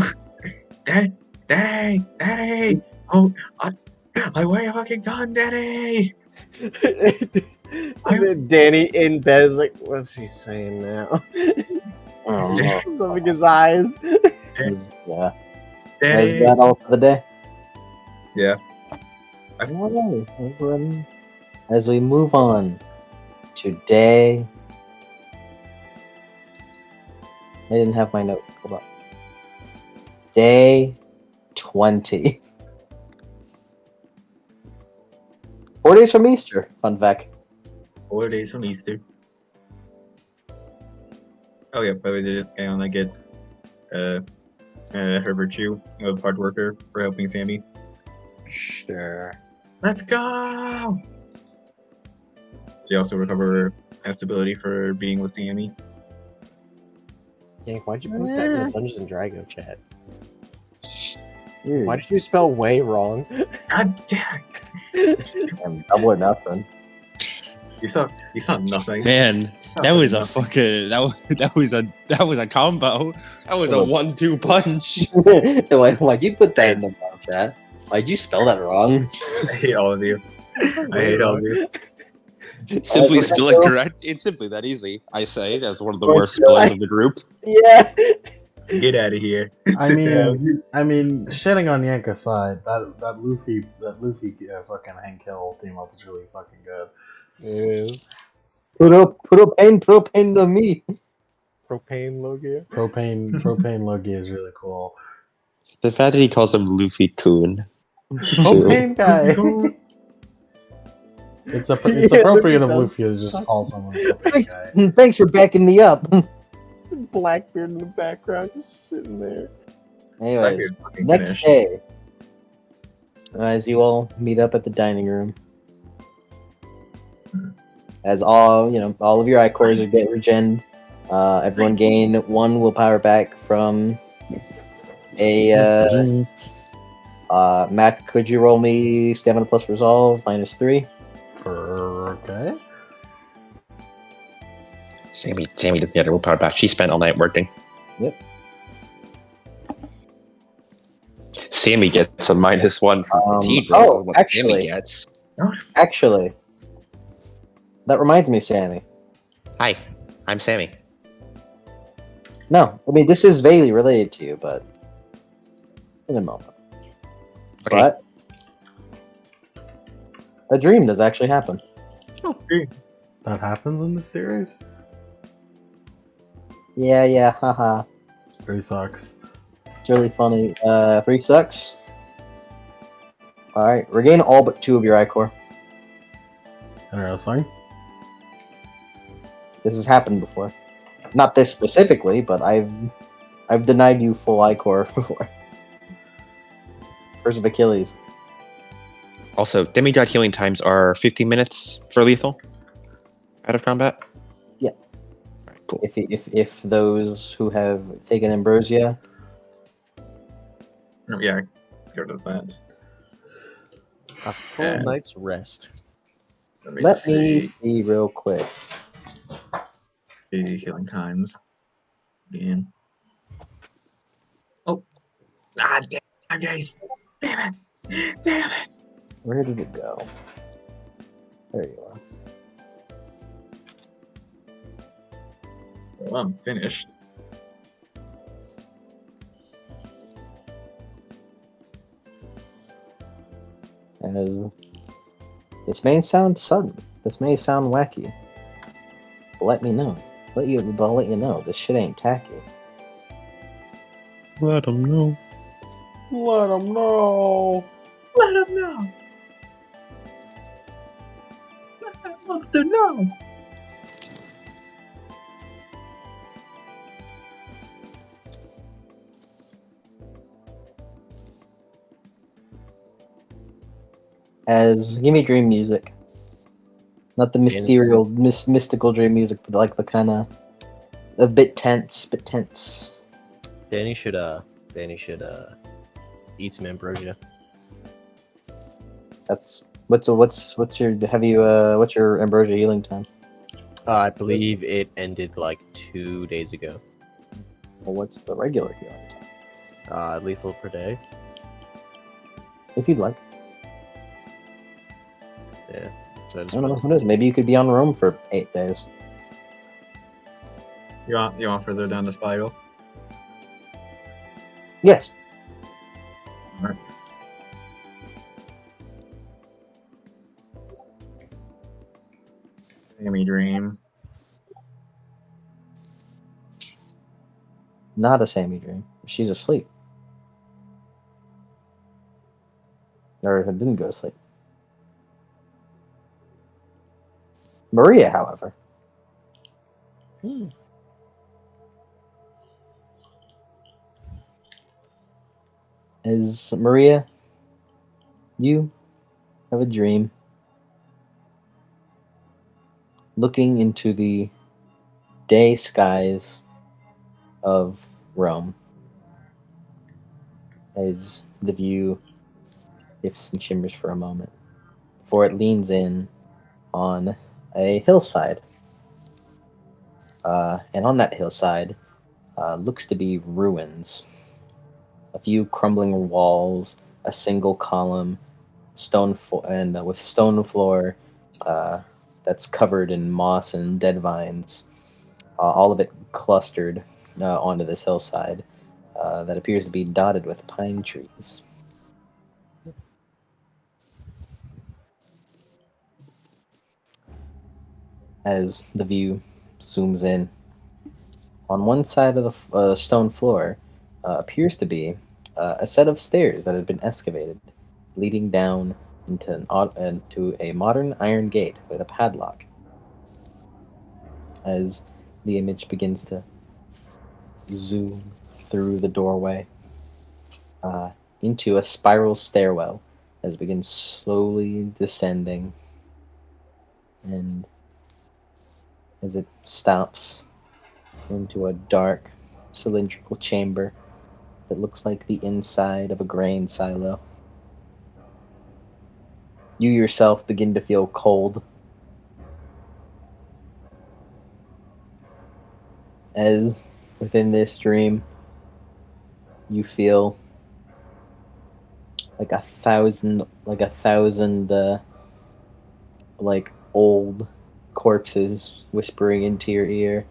Daddy. Oh, I way fucking done, Daddy. Danny in bed is like, what's he saying now? Oh, no. Rubbing his eyes. Yeah. Daddy. Is that all for the day? Yeah. Alright, everyone. As we move on to day. I didn't have my notes. Hold on. Day 20. 4 days from Easter. Fun fact. 4 days from Easter. Oh yeah, by the way, did Ayana get her virtue of hard worker for helping Sammy? Sure. Let's go! She also recovered her stability for being with Sammy. Yank, why'd you post that in the Dungeons and Dragons chat? Dude, Why did you spell way wrong? God damn! I'm double or nothing. You saw nothing. Man, that was a fucking that was a combo. That was a 1-2 punch. Why'd you put that in the chat? Why'd you spell that wrong? I hate all of you. I hate all of you. Simply spell it correct. It's simply that easy. I say that's one of the worst spellings of the group. Yeah. Get out of here. I mean, shitting on Yank aside, that Luffy fucking Hank Hill team up is really fucking good. It is. Propane to me. Propane Logia. Propane Logie is really cool. The fact that he calls him Luffy Kun. Propane guy. It's appropriate of Luffy to just call someone Propane guy. Thanks for backing me up. Blackbeard in the background, just sitting there. Anyways, next day, as you all meet up at the dining room, as all of your iCores are get regened, everyone gain 1 willpower back from a Matt. Could you roll me stamina plus resolve -3? Okay. Sammy doesn't get her willpower back. She spent all night working. Yep. Sammy gets a -1 from fatigue. Actually, Sammy gets. Actually, that reminds me, Sammy. Hi, I'm Sammy. No, I mean this is vaguely related to you, but in a moment. Okay. But a dream does actually happen. That happens in the series? Yeah, haha. Very sucks. It's really funny. 3 sucks. Alright, regain all but 2 of your iCore. Interesting. This has happened before. Not this specifically, but I've denied you full Ichor before. Curse of Achilles. Also, demigod healing times are 15 minutes for lethal out of combat. Yeah. All right, cool. If those who have taken Ambrosia, Oh, yeah, go to that. A full And- night's rest. let just me see see real quick. the healing times again. Oh, damn, guys! Damn it! Where did it go? There you are. Well, I'm finished. As this may sound sudden, this may sound wacky, but let me know. I'll let you know. This shit ain't tacky. Let them know. Let them know. Let him know. Let that monster know. As give me dream music, not the mystical dream music, but like the kind of a bit tense, Danny should eat some ambrosia. That's what's your what's your ambrosia healing time? I believe it ended like 2 days ago. Well, what's the regular healing time? Lethal per day. If you'd like. Yeah. So I don't know who knows. Maybe you could be on Rome for 8 days. You want further down the spiral? Yes. Alright. Sammy Dream. Not a Sammy dream. She's asleep. Or didn't go to sleep. Maria, however. Is Maria, you have a dream looking into the day skies of Rome as the view shifts and shimmers for a moment before it leans in on a hillside. And on that hillside looks to be ruins. A few crumbling walls, a single column, with stone floor that's covered in moss and dead vines. All of it clustered onto this hillside that appears to be dotted with pine trees. As the view zooms in, on one side of the stone floor appears to be a set of stairs that had been excavated, leading down into a modern iron gate with a padlock. As the image begins to zoom through the doorway into a spiral stairwell as it begins slowly descending, and as it stops into a dark cylindrical chamber that looks like the inside of a grain silo. You yourself begin to feel cold as within this dream you feel like a thousand like old corpses whispering into your ear.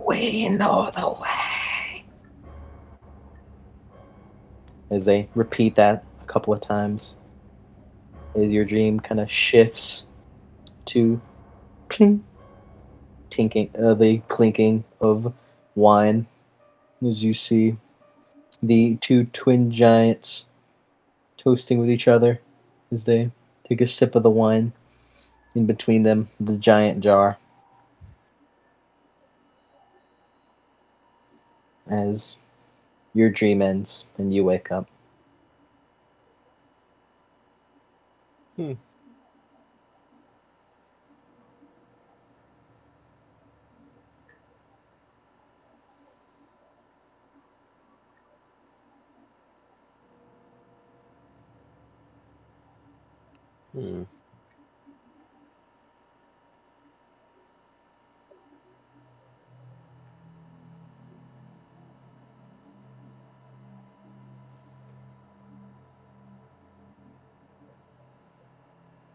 We know the way. As they repeat that a couple of times, as your dream kind of shifts to clink, the clinking of wine, as you see the two twin giants toasting with each other as they take a sip of the wine. In between them, the giant jar. as your dream ends and you wake up. Hmm.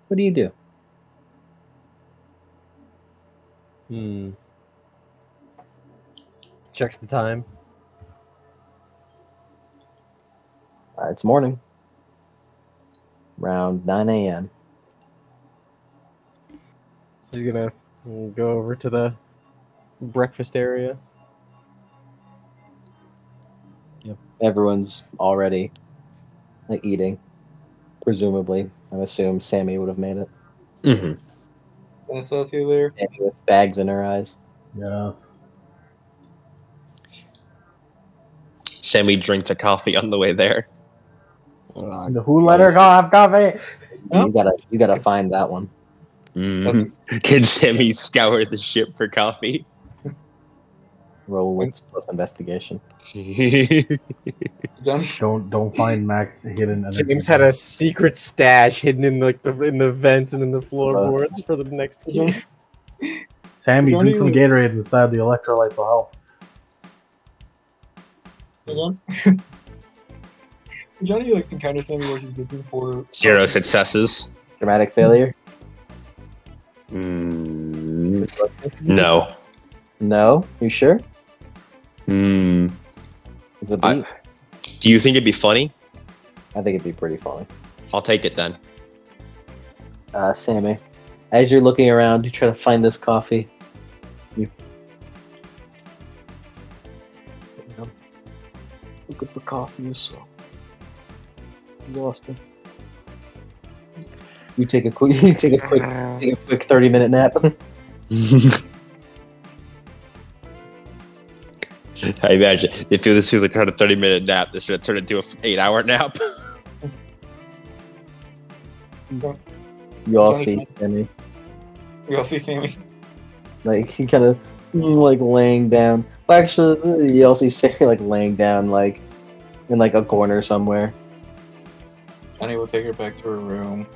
What do you do? Hmm. Checks the time. It's morning. Around 9 a.m. She's gonna go over to the breakfast area. Everyone's already eating. Presumably, I assume Sammy would have made it. Mhm. Anastasia there. Sammy with bags in her eyes. Yes. Sammy drinks a coffee on the way there. Who let her go have coffee? You gotta find that one. Mhm. Can Sammy scour the ship for coffee? Roll wits plus investigation. Done. Don't find Max hidden energy. James had a secret stash hidden in the vents and in the floorboards for the next game. Sammy, Johnny drink some was- Gatorade instead. The electrolytes will help. Hold on. Johnny encounters Sammy where she's looking for 0 successes. Dramatic failure? No. No? You sure? Hmm. It's a beat. Do you think it'd be funny? I think it'd be pretty funny. I'll take it then. Sammy, as you're looking around, you try to find this coffee. You looking for coffee, so you lost it. You take a quick 30-minute nap. I imagine if this feels like a 30-minute nap, this should turn into an 8-hour nap. You all see Sammy. We all see Sammy. He kind of laying down. Well, actually, you all see Sammy laying down in a corner somewhere. Johnny will take her back to her room.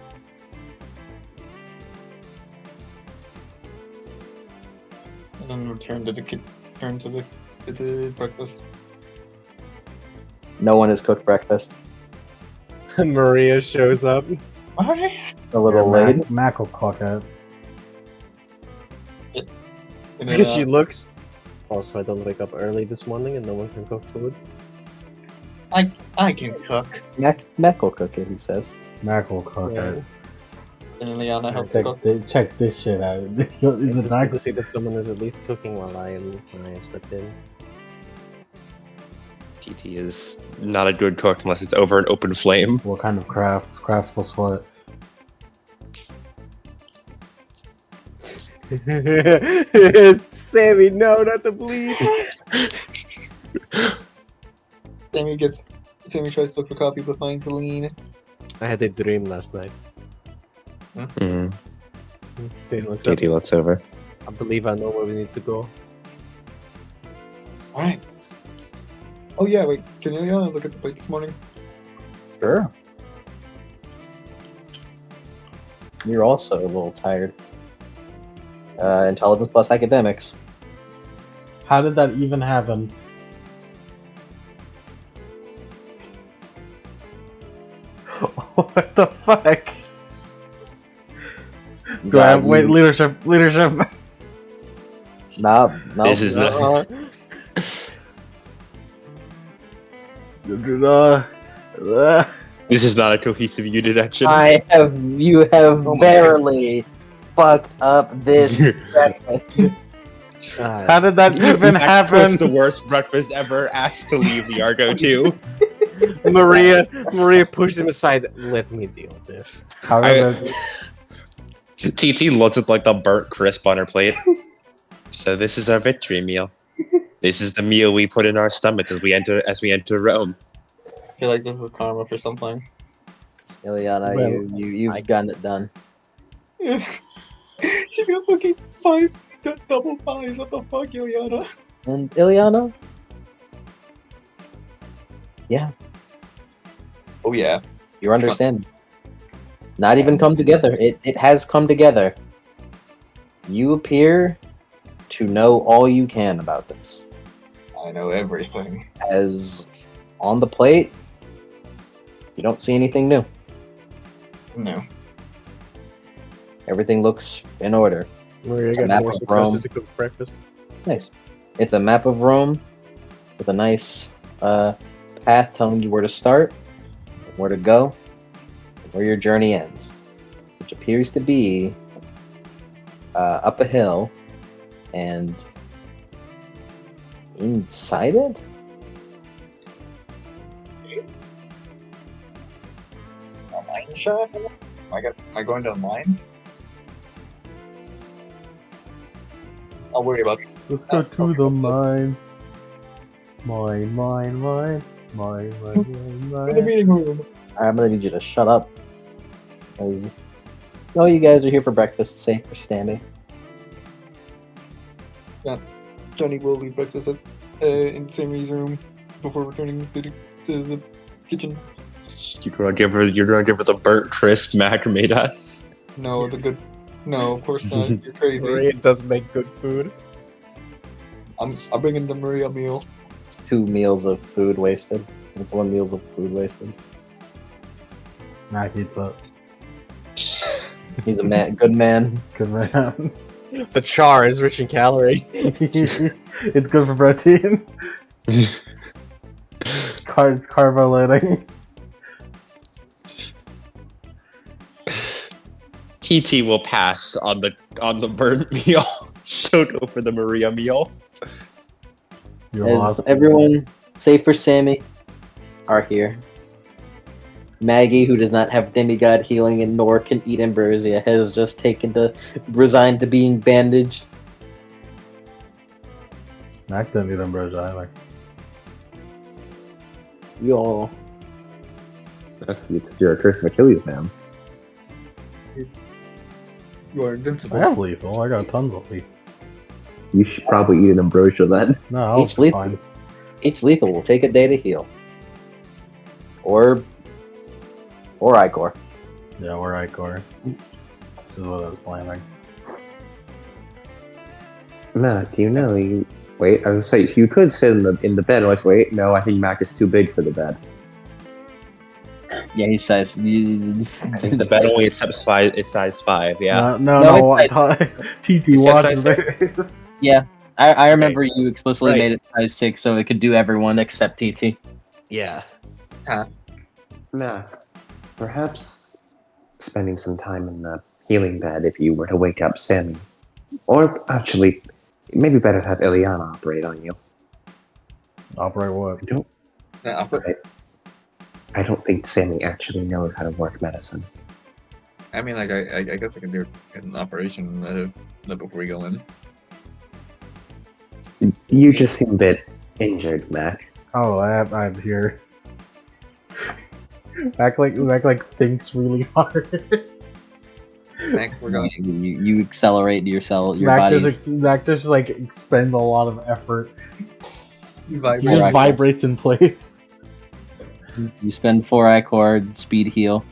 And then return to the breakfast. No one has cooked breakfast. Maria shows up. Alright. A little late. Mac will cook it. And then, She looks. Also, I don't wake up early this morning and no one can cook food. I can cook. Mac will cook it, he says. Mac will cook Yeah. it. And then Liana helps cook. Check this shit out. Is It's it good to Max? see that someone is at least cooking while I have stepped in. TT is not a good cook unless it's over an open flame. What kind of crafts? Crafts plus what? Sammy, no, not the bleach. Sammy tries to look for coffee but finds Celine. I had a dream last night. Mm. Dane looks up. TT looks over. I believe I know where we need to go. Alright. Oh yeah, wait, can Liana look at the plate this morning? Sure. You're also a little tired. Intelligence plus academics. How did that even happen? What the fuck? Do I have leadership? No. This is not. This is not a cohesive unit action. You have barely fucked up this breakfast. How did that even Max happen? was the worst breakfast ever. Asked to leave the Argo too. Maria pushed him aside. Let me deal with this. How did TT looks at the burnt crisp on her plate. So this is our victory meal. This is the meal we put in our stomach as we enter Rome. I feel like this is karma for something. Ileana, Well, you've gotten it done. She got fucking 5 double 5s. What the fuck, Ileana? And Ileana? Yeah, Oh yeah. you're understanding. Not even come together. It has come together. You appear to know all you can about this. I know everything. As on the plate, you don't see anything new. No. Everything looks in order. Maria It's a got map more of successes Rome. to cook breakfast. Nice. It's a map of Rome with a nice path telling you where to start, where to go, and where your journey ends, which appears to be up a hill and inside it. A mine shaft? Am I going to the mines? I'll worry about it. Let's go to the mines. Mine. In the meeting room. I'm gonna need you to shut up, because you guys are here for breakfast. Safe for Stammy. Johnny will leave breakfast in Sammy's room before returning to the kitchen. You're gonna give her the burnt crisp Mac made us. No, of course not. You're crazy. Maria does make good food. I'm bringing the Maria meal. It's 2 meals of food wasted. It's 1 meal of food wasted. Mac eats up. He's a good man. Good man. The char is rich in calorie. It's good for protein. It's carbo loading. TT will pass on the burnt meal. She'll go for the Maria meal. You're As awesome. everyone, save for Sammy, are here. Maggie, who does not have demigod healing and nor can eat ambrosia, has just resigned to being bandaged. Mac didn't eat ambrosia either. You all, You're a curse of Achilles, man. You are I invincible. have lethal. I got tons of lethal. You should probably eat an ambrosia then. No, I'll Each be lethal. fine. each lethal will take a day to heal. Or Icor. Yeah, or Icor. This is what I was planning. Mac, you know you. Wait, I was say you could sit in the bed. Like, wait, no, I think Mac is too big for the bed. Yeah, he's size. I think the bed only accepts five. It's size 5. Yeah. No. it's TT It's watches size this. Yeah, I remember you explicitly Right. made it size 6, so it could do everyone except TT. Yeah. Mac, perhaps spending some time in the healing bed if you were to wake up Sammy, or actually, maybe better to have Ileana operate on you. Operate what? I don't think Sammy actually knows how to work medicine. I mean, like, I guess I can do an operation before we go in. You just seem a bit injured, Mac. Oh, I'm here. Mac like thinks really hard. Mac, we're going. You accelerate your Mac body. just like expends a lot of effort. He Vibrate. just Right. vibrates in place. You spend 4 Icor speed heal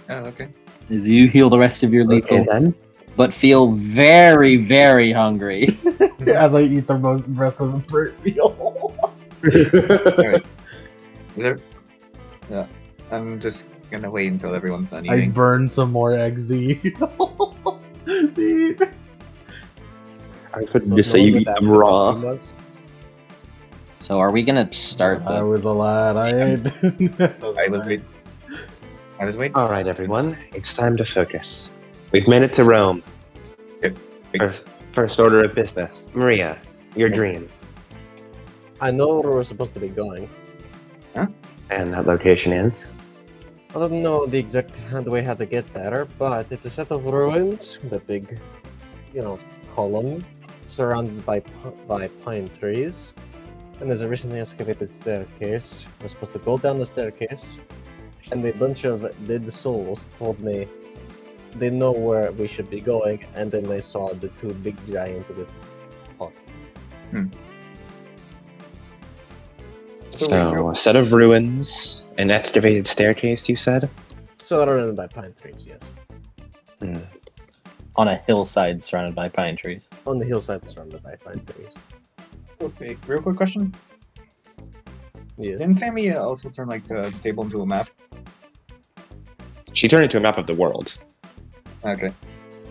Oh, okay. as you heal the rest of your lethal, And then but feel very, very hungry. As I eat the rest of the burnt meal. Alright. Is there? Yeah. I'm just gonna wait until everyone's done I eating. burn some more eggs to eat. I couldn't So just no say one you was eat them asking what raw. the team was? So are we gonna start I the... was a lad. I ate. those I was eggs. I was waiting. All right, everyone, it's time to focus. We've made it to Rome. Yep. First order of business. Maria, your dream. I know where we're supposed to be going. And that location is? I don't know the exact way how to get there, but it's a set of ruins with a big, column surrounded by pine trees, and there's a recently excavated staircase. We're supposed to go down the staircase, and a bunch of dead souls told me they know where we should be going, and then they saw the two big giant with pot. So, a set of ruins, an excavated staircase, you said? Surrounded by pine trees, yes. On a hillside surrounded by pine trees. On the hillside surrounded by pine trees. Okay, real quick question. Yes. Didn't Sammy also turn like the table into a map? She turned it into a map of the world. Okay.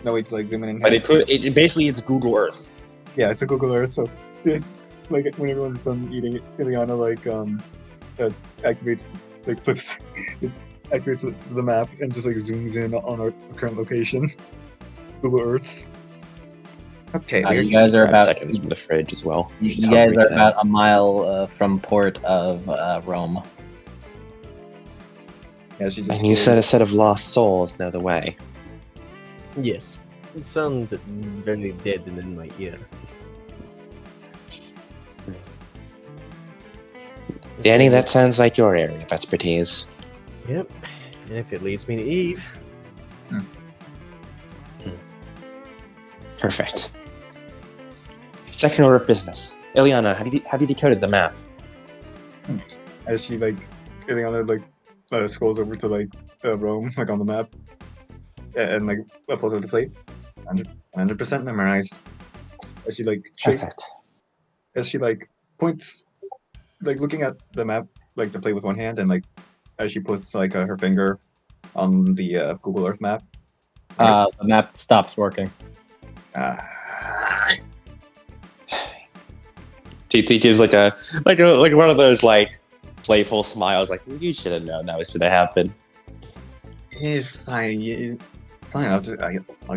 No way to like zoom in and But it basically it's Google Earth. yeah, it's a Google Earth, so like when everyone's done eating, Ileana activates like flips it activates the map and just like zooms in on our current location. Google Earths. Okay, you guys are about seconds from the fridge as well. You Just guys hovering are to that. about a mile from port of Rome. Yeah, she just. And you said a set of lost souls know the way. Yes. It sounded very dead in my ear. Danny, that sounds like your area of expertise. Yep. And if it leads me to Eve. Perfect. Second order of business. Ileana, have you decoded the map? As she like, Ileana like scrolls over to like Rome, like on the map, and like pulls out the plate. 100% memorized. As she like Perfect. as she like points, like looking at the map, like the plate with one hand, and like as she puts like her finger on the Google Earth map. The map stops working. TT gives like one of those like playful smiles, like you should have known that was gonna happen. Fine. I'll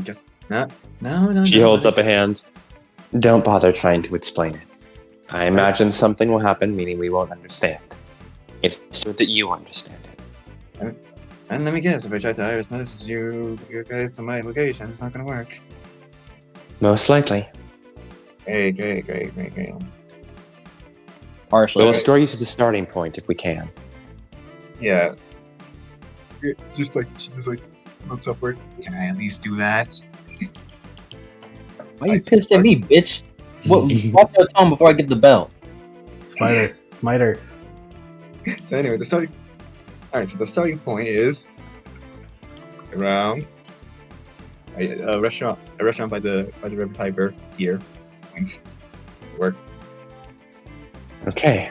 just no. She holds up a hand. Don't bother trying to explain it. I imagine something will happen, meaning we won't understand. It's good that you understand it. And let me guess, if I try to iris message you guys to my location, it's not gonna work. Most likely. Great. Partially. We'll escort you to the starting point if we can. Yeah. She just looks upward. Can I at least do that? Why are you pissed at me, bitch? Watch your tone before I get the bell. Smiter. So anyway, the starting point is around a restaurant by the River Tiber here. Thanks. Work. Okay.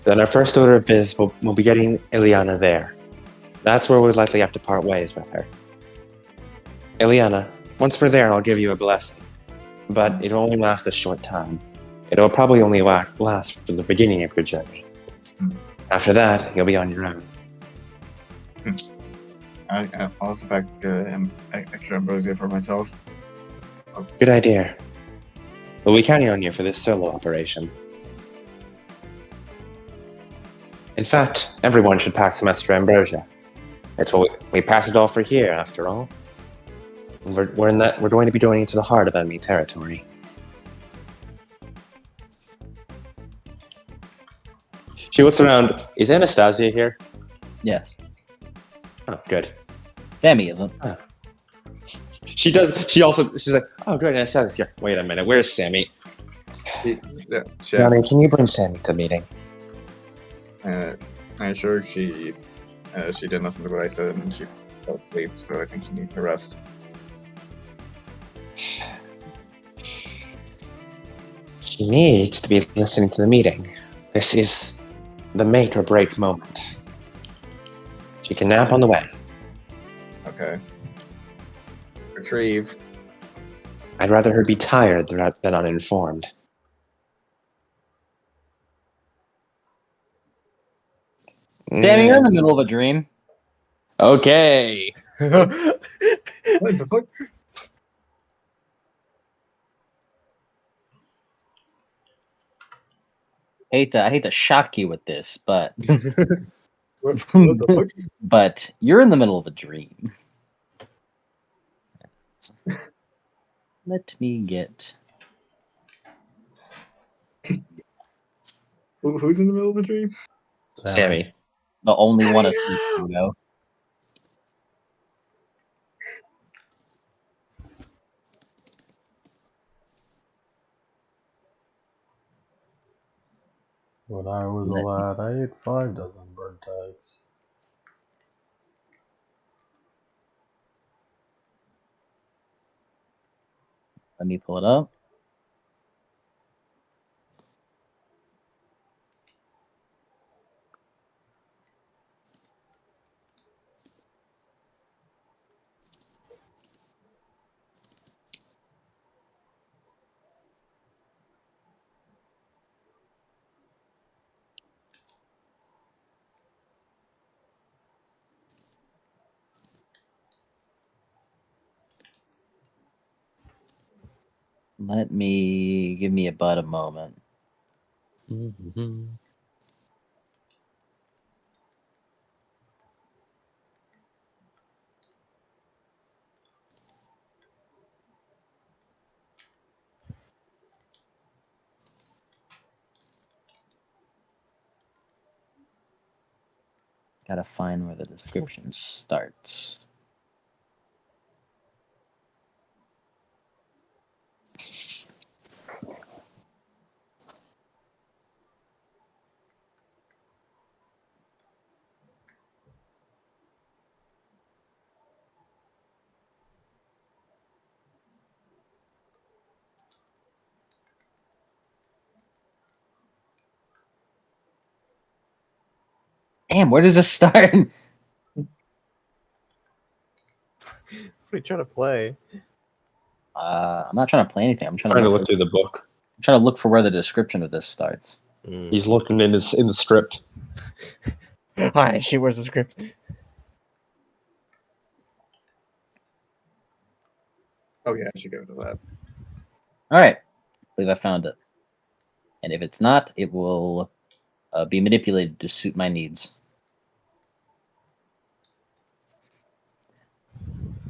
Then our first order of biz, we'll be getting Ileana there. That's where we'll likely have to part ways with her. Ileana, once we're there, I'll give you a blessing. But it'll only last a short time. It'll probably only last for the beginning of your journey. After that, you'll be on your own. I also packed extra ambrosia for myself. Good idea. We'll be counting on you for this solo operation. In fact, everyone should pack some extra ambrosia. It's what we pass it all for here, after all. We're going to be going into the heart of enemy territory. She looks around. Is Anastasia here? Yes. Oh, good. Sammy isn't. She does. She's like, oh, good, Anastasia's here. Wait a minute. Where's Sammy? Johnny, can you bring Sammy to the meeting? I'm sure she did listen to what I said and she fell asleep, so I think she needs to rest. She needs to be listening to the meeting. This is the make or break moment. She can nap on the way. Okay. Retrieve. I'd rather her be tired than uninformed. Sammy, you're in the middle of a dream. Okay. What the fuck? I hate to shock you with this, but What the fuck? but you're in the middle of a dream. Let me get. Who's in the middle of the dream? Sammy. The only one Sammy, asleep, no! you know. When I was a Let, lad, I ate 5 dozen burnt eggs. let me pull it up. Let me give me about a moment. Mm-hmm. Gotta find where the description starts. Damn, where does this start? What are you trying to play? I'm not trying to play anything. I'm trying Trying to to look look for, through the book. I'm trying to look for where the description of this starts. He's looking in the script. Hi, she wears the script. Oh yeah, I should go to that. All right, I believe I found it. And if it's not, it will be manipulated to suit my needs.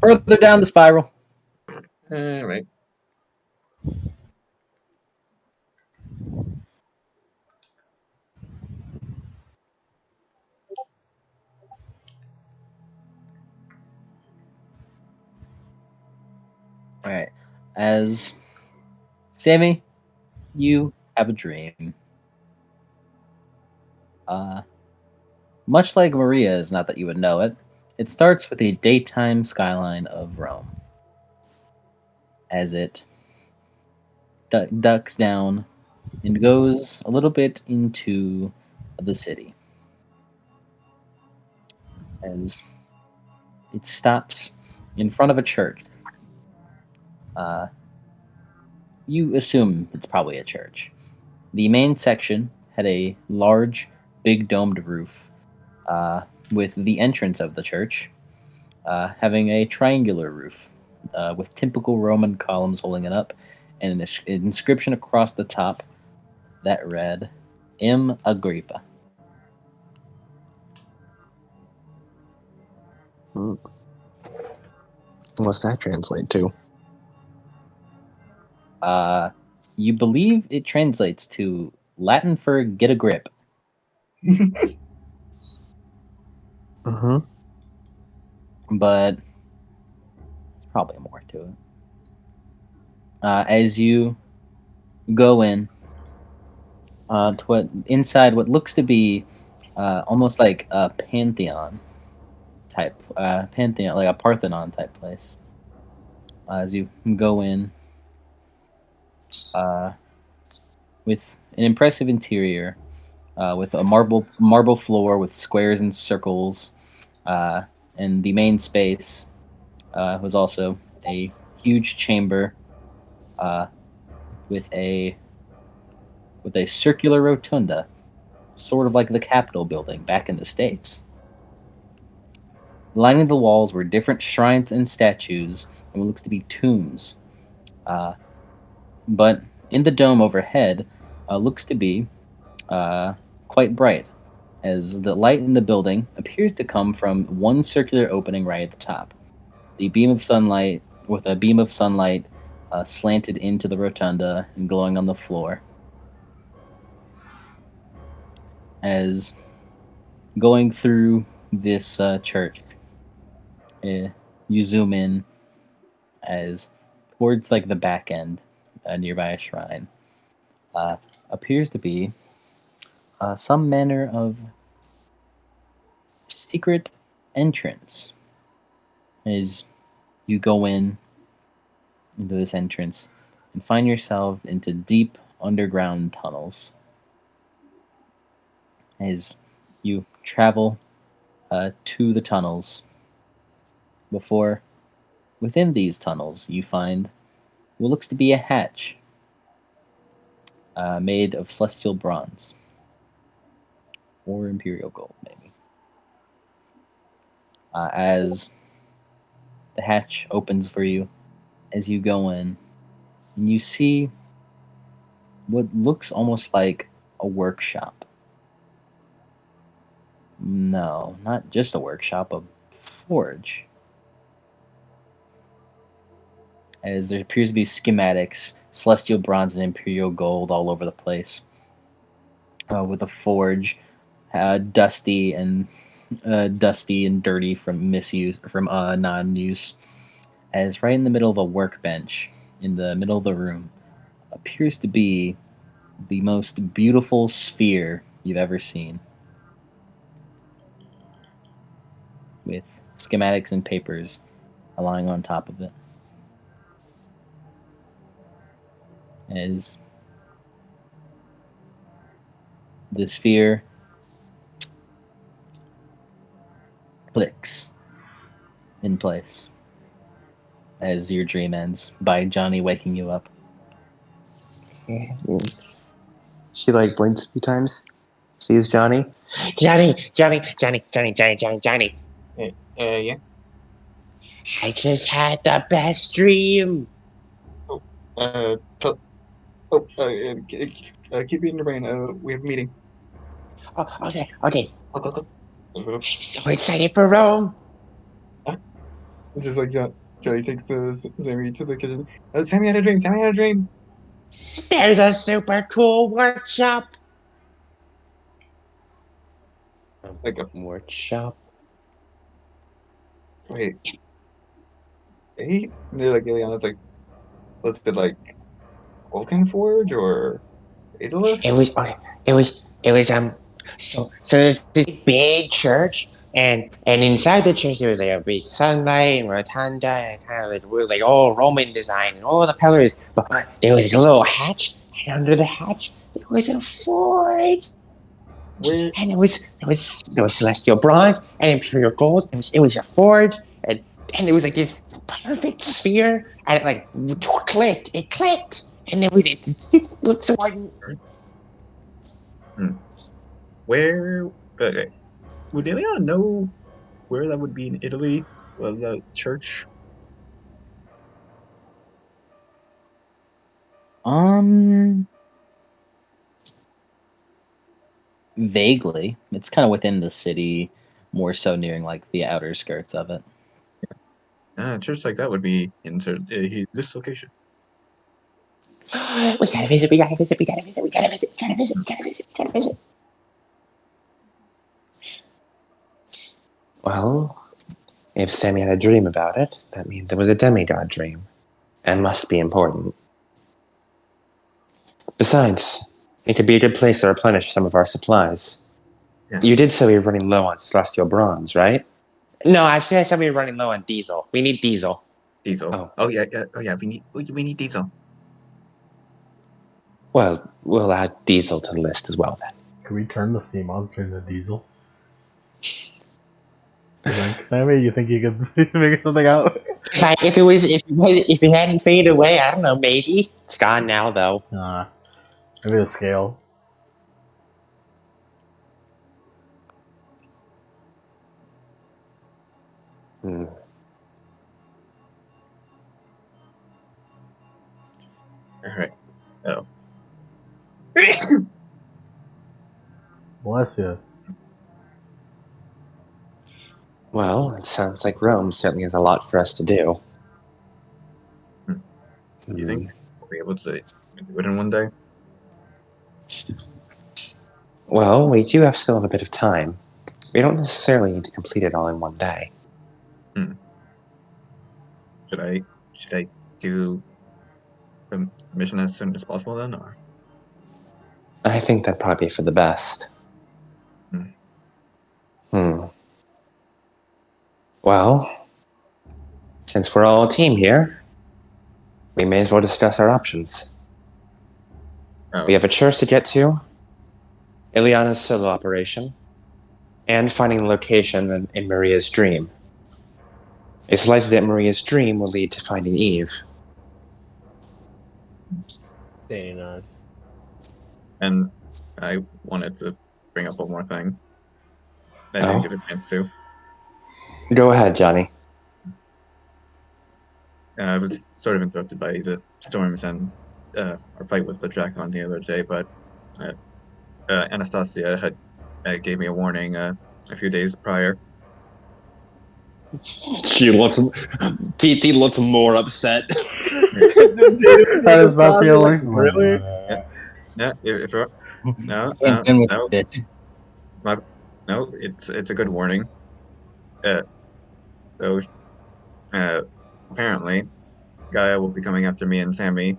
Further down the spiral. All right. All right. As Sammy, you have a dream. Much like Maria's, not that you would know it, it starts with a daytime skyline of Rome. As it ducks down and goes a little bit into the city. As it stops in front of a church. You assume it's probably a church. The main section had a large, big domed roof, with the entrance of the church having a triangular roof with typical Roman columns holding it up, and an inscription across the top that read, "M. Agrippa." What's that translate to? Uh, you believe it translates to Latin for "get a grip." Mm-hmm. But there's probably more to it. As you go in to what inside what looks to be almost like a pantheon type pantheon, like a Parthenon type place. As you go in uh, with an impressive interior, with a marble floor with squares and circles, uh, and the main space was also a huge chamber uh, with a circular rotunda, sort of like the Capitol building back in the States. Lining the walls were different shrines and statues, and what looks to be tombs. Uh, but in the dome overhead, looks to be quite bright, as the light in the building appears to come from one circular opening right at the top. The beam of sunlight, with a beam of sunlight slanted into the rotunda and glowing on the floor. As going through this church, you zoom in as towards like the back end, nearby a shrine, appears to be some manner of secret entrance. As you go into this entrance and find yourself into deep underground tunnels. As you travel to the tunnels, before within these tunnels you find what looks to be a hatch made of celestial bronze or imperial gold, maybe. As the hatch opens for you, as you go in, and you see what looks almost like a workshop. No, not just a workshop, a forge. As there appears to be schematics, celestial bronze and imperial gold all over the place. With a forge, dusty and dirty from misuse, from non-use. As right in the middle of a workbench, in the middle of the room, appears to be the most beautiful sphere you've ever seen, with schematics and papers lying on top of it. As the sphere clicks in place as your dream ends by Johnny waking you up. She like blinks a few times. Sees Johnny. Johnny. Yeah. I just had the best dream. Uh, t- keep it in your brain. We have a meeting. Oh, okay. So Huh? excited for Rome. Just like Johnny takes Sammy to the kitchen. Sammy had a dream. Sammy had a dream. There's a super cool workshop. Like, Workshop. wait, they're like, Ileana's like, was it like Vulcan Forge or It Daedalus? was okay. It was. So there's this big church, and inside the church there was like a big sunlight and rotunda and kind of like all Roman design and all the pillars. But there was a little hatch, and under the hatch there was a forge. Where? And there was celestial bronze and imperial gold. It was a forge, and it was like this perfect sphere, and it like clicked. It clicked, and then it looked like Hmm. Where? Okay. Would Ileana know where that would be in Italy? The church. Um, Vaguely. It's kind of within the city, more so nearing like the outer skirts of it. A church like that would be in this location. we gotta visit. We gotta visit. We gotta visit. We gotta visit. We gotta visit. We gotta visit. We gotta visit. Well, if Sammy had a dream about it, that means it was a demigod dream, and must be important. Besides, it could be a good place to replenish some of our supplies. Yeah. You did say we were running low on celestial bronze, right? No, actually, I said we were running low on diesel. We need diesel. Diesel. Oh. Oh yeah. Oh yeah. We need diesel. Well, we'll add diesel to the list as well then. Can we turn the sea monster into diesel? You think, Sammy? You think you could figure something out? If it hadn't faded away, I don't know, maybe. It's gone now, though. Maybe the scale. Hmm. All right. Oh. Bless you. Well, it sounds like Rome certainly has a lot for us to do. Yeah. able to do it in one day? Well, we do still have a bit of time. We don't necessarily need to complete it all in one day. Should I do the mission as soon as possible then, or? I think that'd probably be for the best. Well, since we're all a team here, we may as well discuss our options. Oh, We have a church to get to, Ileana's solo operation, and finding the location in Maria's dream. It's likely that Maria's dream will lead to finding Eve. Danny nods. and I wanted to bring up one more thing. I didn't get a chance to. Go ahead, Johnny. I was sort of interrupted by the storms and our fight with the Drakon the other day, but Anastasia had gave me a warning a few days prior. She looks. TT looks more upset. Anastasia looks really? Yeah, if you're, no, Can't no, win with no, this bitch. it's my, no, it's a good warning. So apparently, Gaia will be coming after me and Sammy.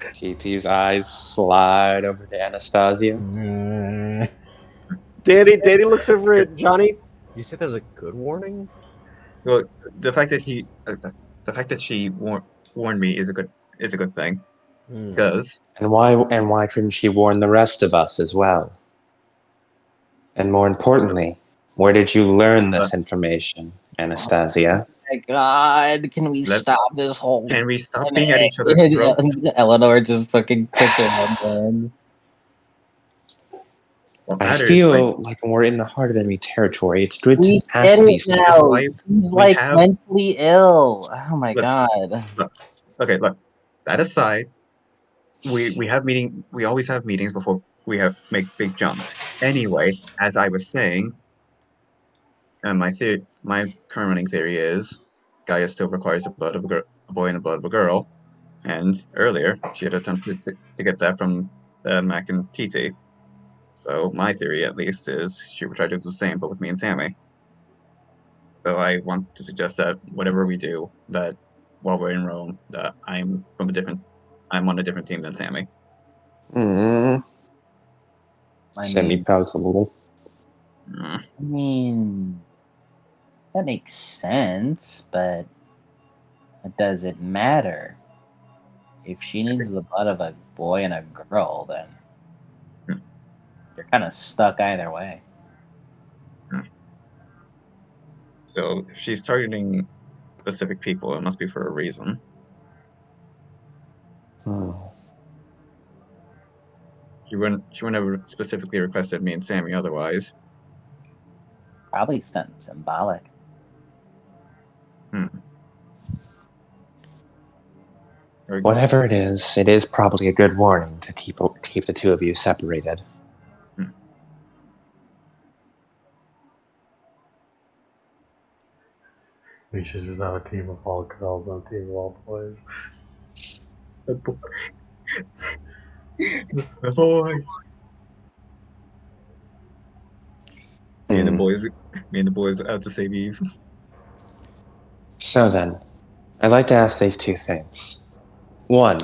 TT's eyes slide over to Anastasia. Danny looks over at Johnny. You said that was a good warning? Well, the fact that the fact that she warned me is a good thing because And why couldn't she warn the rest of us as well? And more importantly, where did you learn this information, Anastasia? Oh my God, can we stop this whole... Can we stop being at each other's throats? Eleanor just fucking puts her hands. I feel like when we're in the heart of enemy territory, it's good to We ask get these it things. now. He's like mentally ill. Oh my God. Look, that aside, we have meeting. We always have meetings before we make big jumps. Anyway, as I was saying, and my current running theory is Gaia still requires the blood of a boy and the blood of a girl. And earlier, she had attempted to get that from Mac and TT. So my theory, at least, is she would try to do the same, but with me and Sammy. So I want to suggest that whatever we do, that while we're in Rome, that I'm on a different team than Sammy. Sammy pouts a little. I mean, that makes sense, but does it matter? If she needs the blood of a boy and a girl, then you're kind of stuck either way. So if she's targeting specific people, it must be for a reason. She wouldn't have specifically requested me and Sammy otherwise. Probably something symbolic. Whatever it is probably a good warning to keep the two of you separated. We should just have a team of all girls and a team of all boys. The boys. Me and the boys out to save Eve. So then, I'd like to ask these two things. One,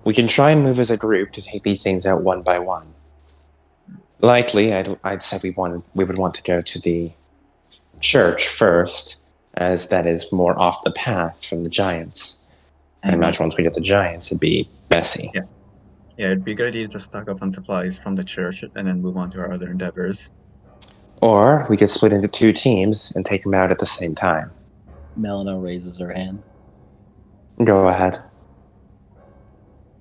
we can try and move as a group to take these things out one by one. Likely, I'd say we would want to go to the church first, as that is more off the path from the giants. I imagine once we get the giants, it'd be messy. Yeah, it'd be a good idea to stock up on supplies from the church and then move on to our other endeavors. Or we could split into two teams and take them out at the same time. Melina raises her hand. Go ahead.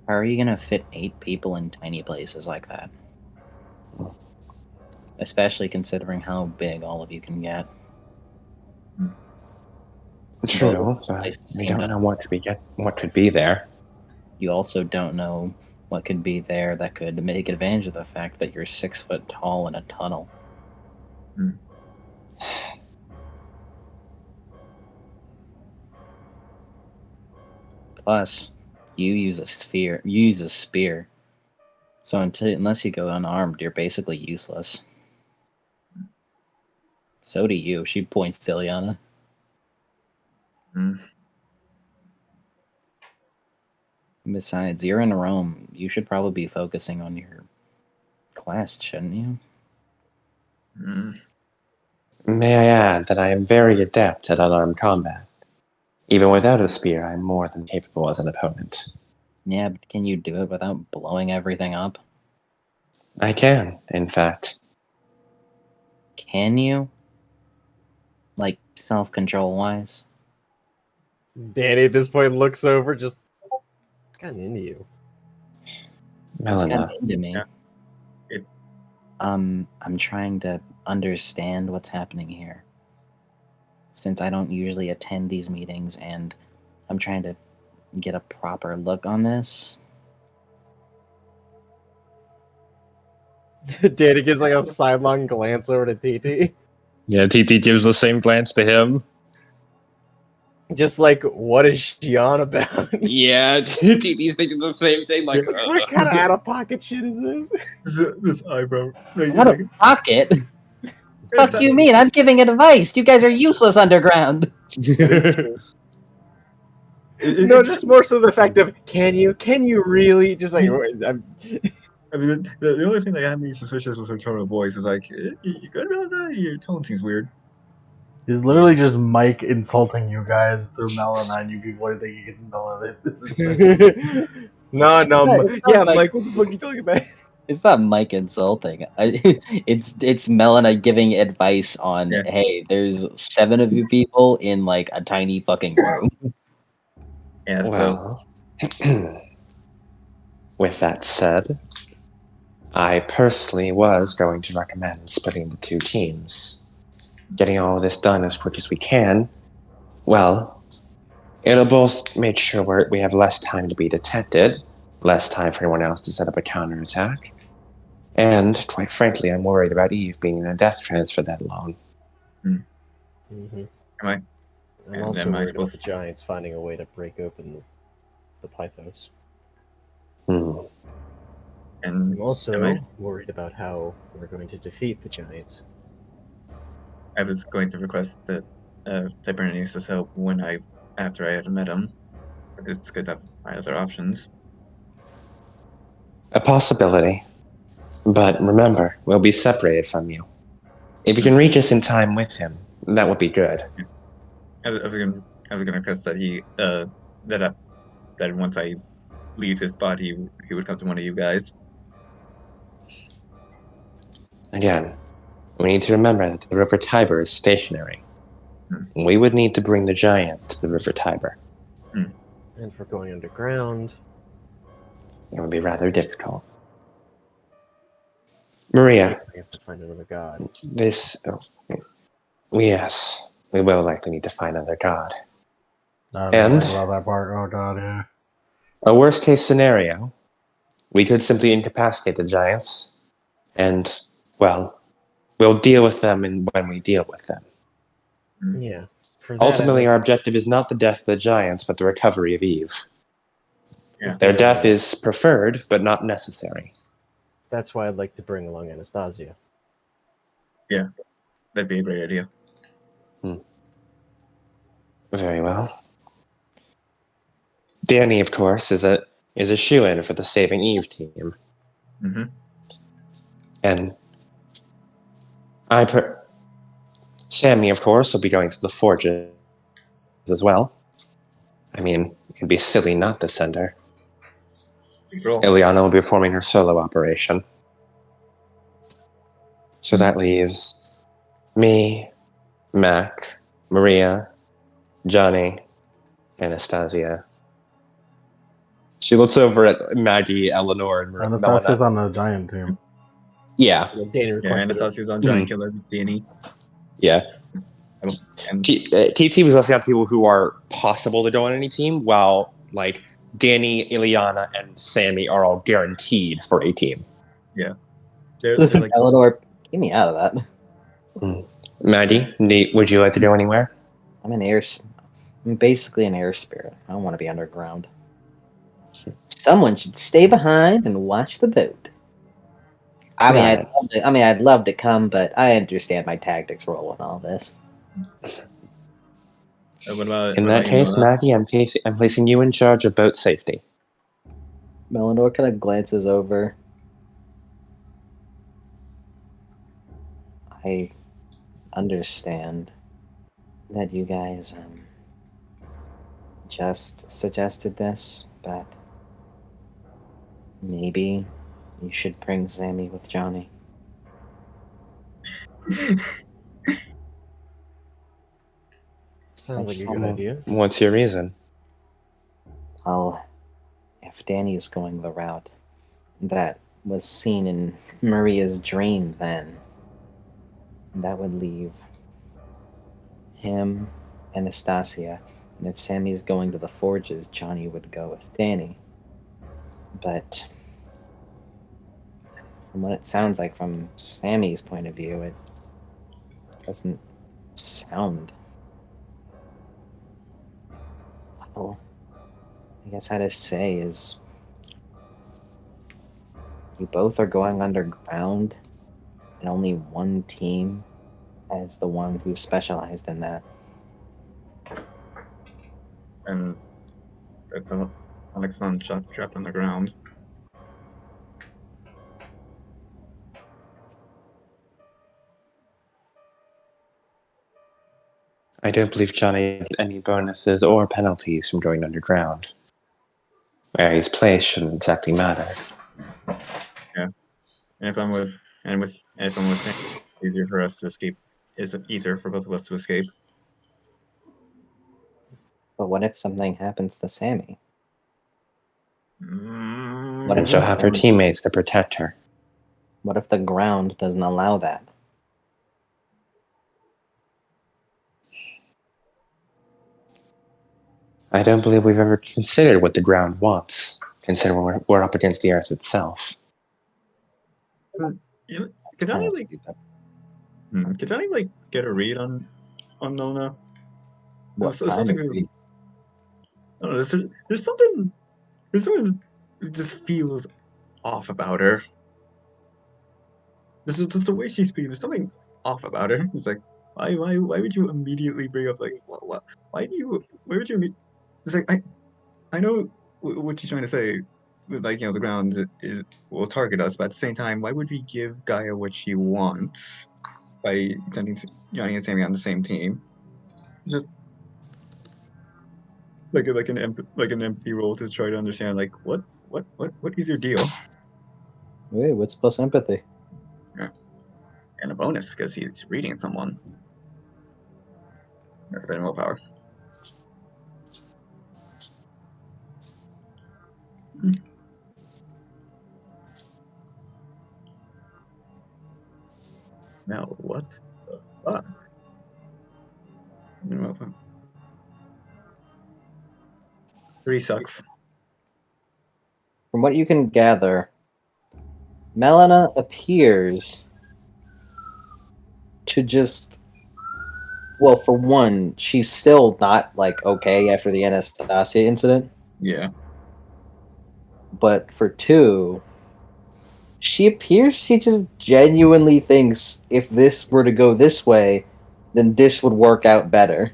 How are you gonna fit 8 people in tiny places like that? Especially considering how big all of you can get. True, but we don't know what could be there. You also don't know what could be there that could take advantage of the fact that you're 6 foot tall in a tunnel. Plus, you use a sphere. You use a spear. So unless you go unarmed, you're basically useless. So do you. She points to Ileana. Mm. Besides, you're in Rome. You should probably be focusing on your quest, shouldn't you? Mm. May I add that I am very adept at unarmed combat. Even without a spear, I'm more than capable as an opponent. Yeah, but can you do it without blowing everything up? I can, in fact. Can you? Like, self-control wise? Danny at this point looks over, just gotten into you. It's kind of Melina, into me. Yeah. It- I'm trying to understand what's happening here. Since I don't usually attend these meetings, and I'm trying to get a proper look on this. Danny gives like a sidelong glance over to TT. yeah, TT gives the same glance to him. Just like, what is she on about? Yeah, TT's thinking the same thing. Like, What kind of out of pocket shit is this? This eyebrow. Like, What it's a like, pocket! it's Fuck like- you mean? I'm giving advice! You guys are useless underground! No, just more so the fact of can you really just like I'm, I mean, the only thing that had me suspicious was her tone of voice. Is like, you good about that? Your tone seems weird. He's literally just Mike insulting you guys through Melon, and you people are thinking it's Melon. This is ridiculous. no, It's not yeah, Mike. Mike, what the fuck are you talking about? It's not Mike insulting. It's Melina giving advice on, Yeah. hey, there's 7 of you people in like a tiny fucking room. Yeah. So well, with that said, I personally was going to recommend splitting the two teams. Getting all of this done as quick as we can, well, it'll both make sure we have less time to be detected, less time for anyone else to set up a counterattack, and, quite frankly, I'm worried about Eve being in a death trance for that long. Mm-hmm. Am I? I'm And also am I worried about the supposed- Giants finding a way to break open the Pythos. Hmm. and I'm also Am I- worried about how we're going to defeat the Giants. I was going to request that Cybernetics' help after I had met him. But it's good to have my other options. A possibility. But remember, we'll be separated from you. If you can reach us in time with him, that would be good. I was gonna request that that once I leave his body, he would come to one of you guys. Again, we need to remember that the River Tiber is stationary. We would need to bring the giants to the River Tiber. And if we're going underground, It would be rather difficult. Maria, we have to find another god. yes, we will likely need to find another god. I don't And- think about that part. Oh god, yeah. A worst case scenario, we could simply incapacitate the giants, and, well, we'll deal with them when we deal with them. Yeah. For that, Ultimately, our objective is not the death of the giants, but the recovery of Eve. Yeah. Their death is preferred, but not necessary. that's why I'd like to bring along Anastasia. That'd be a great idea. Very well. Danny, of course, is a shoo-in for the Saving Eve team. Mm-hmm. And Sammy, of course, will be going to the forges as well. I mean, it'd be silly not to send her. Roll. Ileana will be performing her solo operation. So that leaves me, Mac, Maria, Johnny, Anastasia. She looks over at Maggie, Eleanor, and Anastasia's Melina. on the giant team. Yeah, Danny Yeah, requested it. Anastasia's on Giant Killer with Danny. yeah. And TT was listing out people who are possible to go on any team, while like Danny, Ileana, and Sammy are all guaranteed for a team. they're like, Eleanor, get me out of that. Maddie, Nate, would you like to go anywhere? I'm in air. I'm basically an air spirit. I don't want to be underground. Someone should stay behind and watch the boat. I mean, Got I'd it. love to, I mean, I'd love to come, but I understand my tactics role in all this. What about In that you, case, Mona? Maggie, I'm placing you in charge of boat safety. Melanor kind of glances over. I understand that you guys just suggested this, but maybe you should bring Sammy with Johnny. Sounds like a Excellent. good idea. What's your reason? Well, if Danny's going the route that was seen in Maria's dream, then that would leave him, Anastasia, and if Sammy's going to the forges, Johnny would go with Danny. But from what it sounds like from Sammy's point of view, it doesn't sound. Well, I guess how to say is you both are going underground, and only one team as the one who specialized in that. And Alexandre trapped on the ground. I don't believe Johnny had any bonuses or penalties from going underground. Where he's placed shouldn't exactly matter. Yeah. And if I'm with him, it's easier for us to escape. It's easier for both of us to escape. But what if something happens to Sammy? What Then if she'll the have her ground, teammates to protect her. what if the ground doesn't allow that? I don't believe we've ever considered what the ground wants, considering we're up against the Earth itself. Could Johnny Kinda like stupid. could Johnny like get a read on Nona? What There's kind something of read? I don't know, there's something that just feels off about her. This is just the way she speaks. There's something off about her. It's like why would you immediately bring up like what why would you it's like I know what you're trying to say. Like, the ground will target us, but at the same time, why would we give Gaia what she wants by sending Johnny and Sammy on the same team? Just like an empathy role to try to understand like what is your deal? Wait, what's plus empathy? Yeah. And a bonus because he's reading someone. That's better willpower. Now what the fuck? Willpower. 3 sucks. From what you can gather, Melina appears to just. Well, for one, she's still not like okay after the Anastasia incident. Yeah. But for two, she appears she just genuinely thinks if this were to go this way, then this would work out better.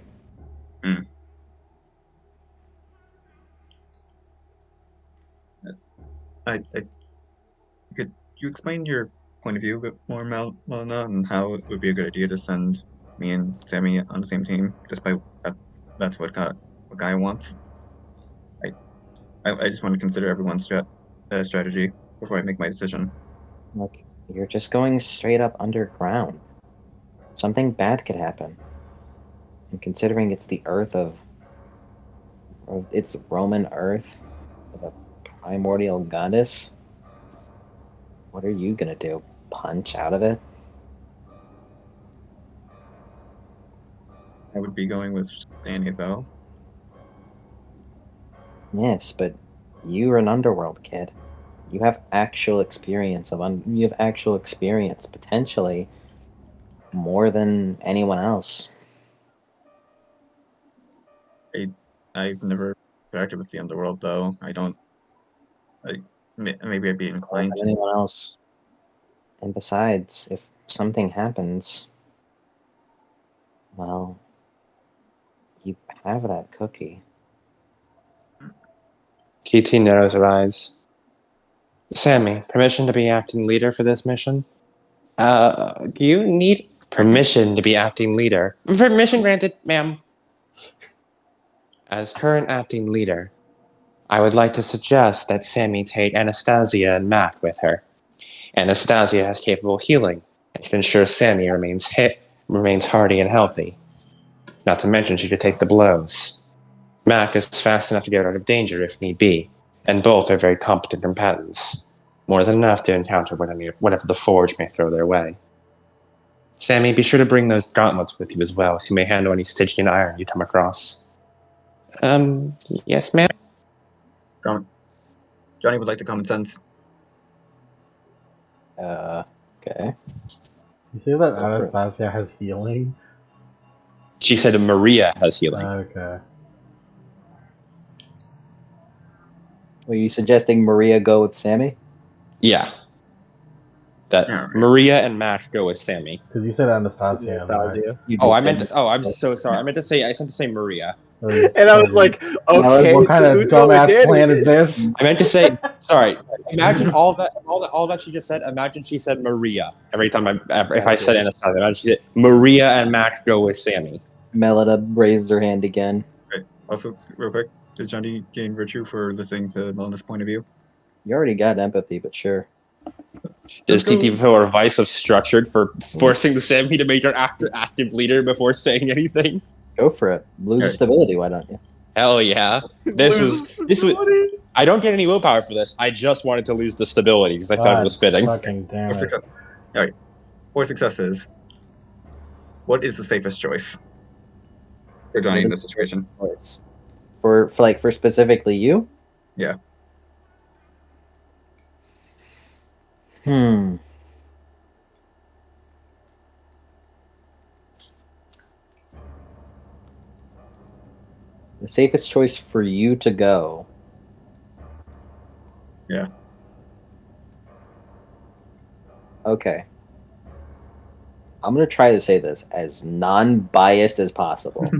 I could you explain your point of view a bit more, Melina, and how it would be a good idea to send me and Sammy on the same team, just by that's what Guy wants. I, I just want to consider everyone's strategy before I make my decision. Like, you're just going straight up underground. Something bad could happen. And considering it's the Earth it's Roman Earth of a primordial goddess, what are you gonna do? Punch out of it? I would be going with Danny though. Yes, but you're an underworld kid. You have actual experience you have actual experience potentially more than anyone else. I've never interacted with the underworld, though. I don't. Maybe I'd be inclined Or to. anyone else. And besides, if something happens, well, you have that cookie. TT narrows her eyes. Sammy, permission to be acting leader for this mission? You need permission to be acting leader. Permission granted, ma'am. As current acting leader, I would like to suggest that Sammy take Anastasia and Matt with her. Anastasia has capable healing and should ensure Sammy remains hardy and healthy. Not to mention she could take the blows. Mac is fast enough to get out of danger if need be, and both are very competent combatants. More than enough to encounter whatever the Forge may throw their way. Sammy, be sure to bring those gauntlets with you as well, so you may handle any Stygian iron you come across. Yes, ma'am? Johnny would like the common sense. Okay. You say that Anastasia has healing? She said Maria has healing. Okay. Were you suggesting Maria go with Sammy? Yeah. That Alright. Maria and Mac go with Sammy. Because you said Anastasia. Anastasia. I'm so sorry. I meant to say Maria. And I was like, okay, what kind of who's going dumbass Danny? plan is this? I meant to say, sorry. Imagine all that she just said. Imagine she said Maria every time if I said Anastasia. Imagine she said Maria and Mac go with Sammy. Melida raised her hand again. Also, real quick, does Johnny gain virtue for listening to Melinda's point of view? You already got empathy, but sure. Does TT feel a vice of structured for forcing Sammy to make her active leader before saying anything? Go for it. Lose the stability, why don't you? Hell yeah. This was. I don't get any willpower for this. I just wanted to lose the stability because I thought it was fitting. Fucking damn it. Alright. 4 successes. What is the safest choice for Johnny in this situation? For specifically you? Yeah. The safest choice for you to go. Yeah. Okay. I'm going to try to say this as non-biased as possible.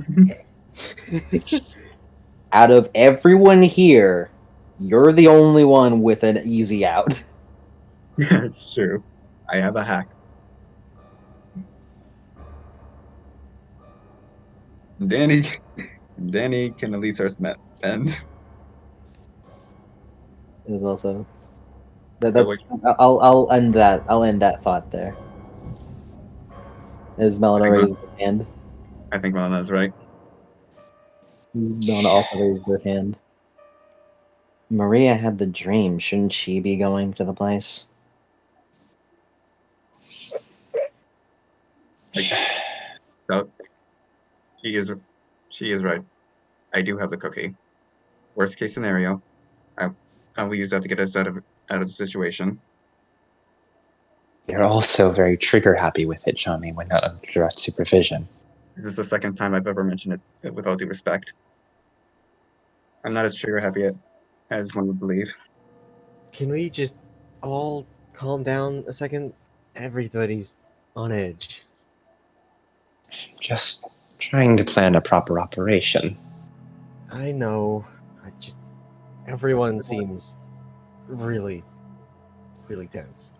Out of everyone here, you're the only one with an easy out. Yeah, it's true. I have a hack. Danny can at least Earth met and Is also that's I'll end that. I'll end that thought there. As Melina raised her hand. I think Melina's right. Melina also raised her hand. Maria had the dream. Shouldn't she be going to the place? So, she is right. I do have the cookie. Worst case scenario, I will use that to get us out of the situation. You're also very trigger happy with it, Johnny, when not under direct supervision. This is the second time I've ever mentioned it, with all due respect. I'm not as trigger happy as one would believe. Can we just all calm down a second? Everybody's on edge. Just trying to plan a proper operation. I know. Everyone seems really, really tense.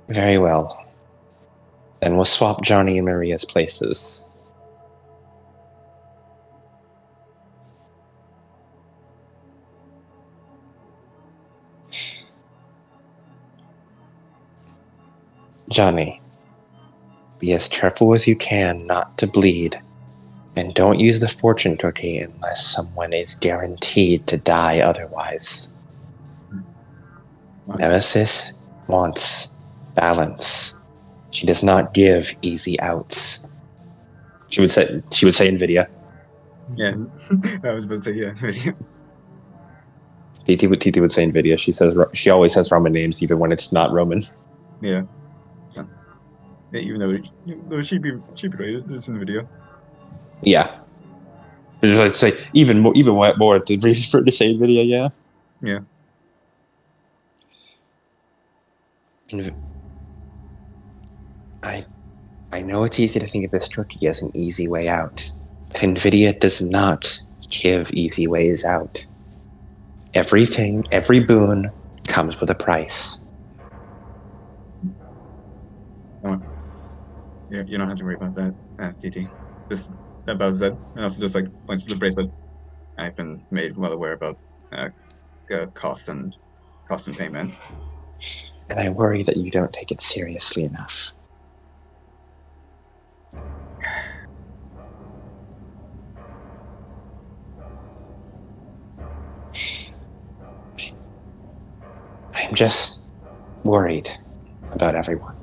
Very well. Then we'll swap Johnny and Maria's places. Johnny, be as careful as you can not to bleed. And don't use the fortune cookie unless someone is guaranteed to die otherwise. Nemesis wants balance. She does not give easy outs. She would say Nvidia. Yeah, I was about to say yeah. TT would say Nvidia. She always says Roman names even when it's not Roman. Yeah. Even though she'd be right. It's in the video. Yeah. Just like say even more at the reason for the same video, yeah. Yeah. I know it's easy to think of this cookie as an easy way out, but NVIDIA does not give easy ways out. Everything, every boon comes with a price. Yeah, you don't have to worry about that, TT. Just about Zed, and also just like points to the bracelet. I've been made well aware about cost and payment. And I worry that you don't take it seriously enough. I'm just worried about everyone.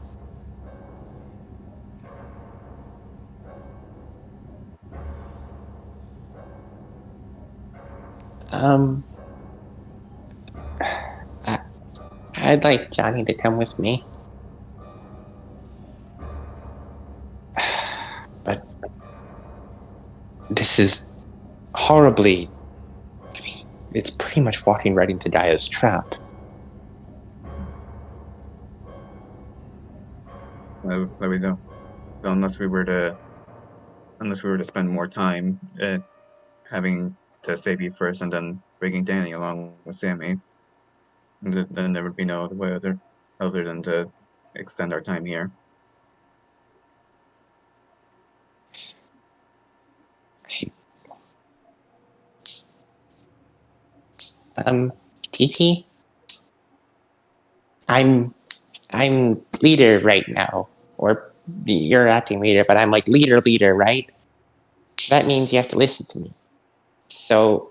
I'd like Johnny to come with me. But this is horribly... I mean, it's pretty much walking right into Gaia's trap. There we go. So unless we were to spend more time having to save you first and then bringing Danny along with Sammy, then there would be no other way other than to extend our time here. TT? I'm leader right now. Or you're acting leader, but I'm like leader, right? That means you have to listen to me. So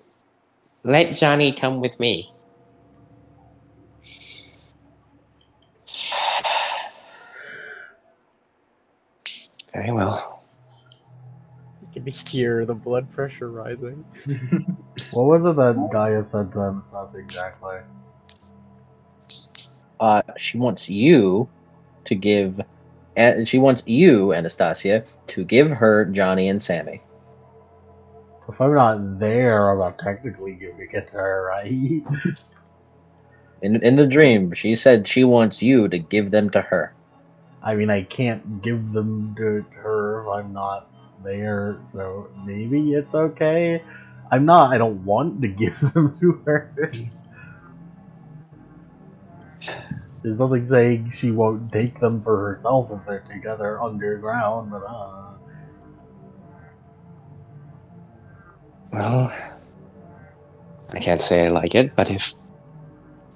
let Johnny come with me. Very well. You can hear the blood pressure rising. What was it that Gaia said to Anastasia exactly? She wants you to give. She wants you, Anastasia, to give her Johnny and Sammy. So if I'm not there, I'm not technically giving it to her, right? In the dream, she said she wants you to give them to her. I mean, I can't give them to her if I'm not there, so maybe it's okay. I don't want to give them to her. There's nothing saying she won't take them for herself if they're together underground, but Well, I can't say I like it, but if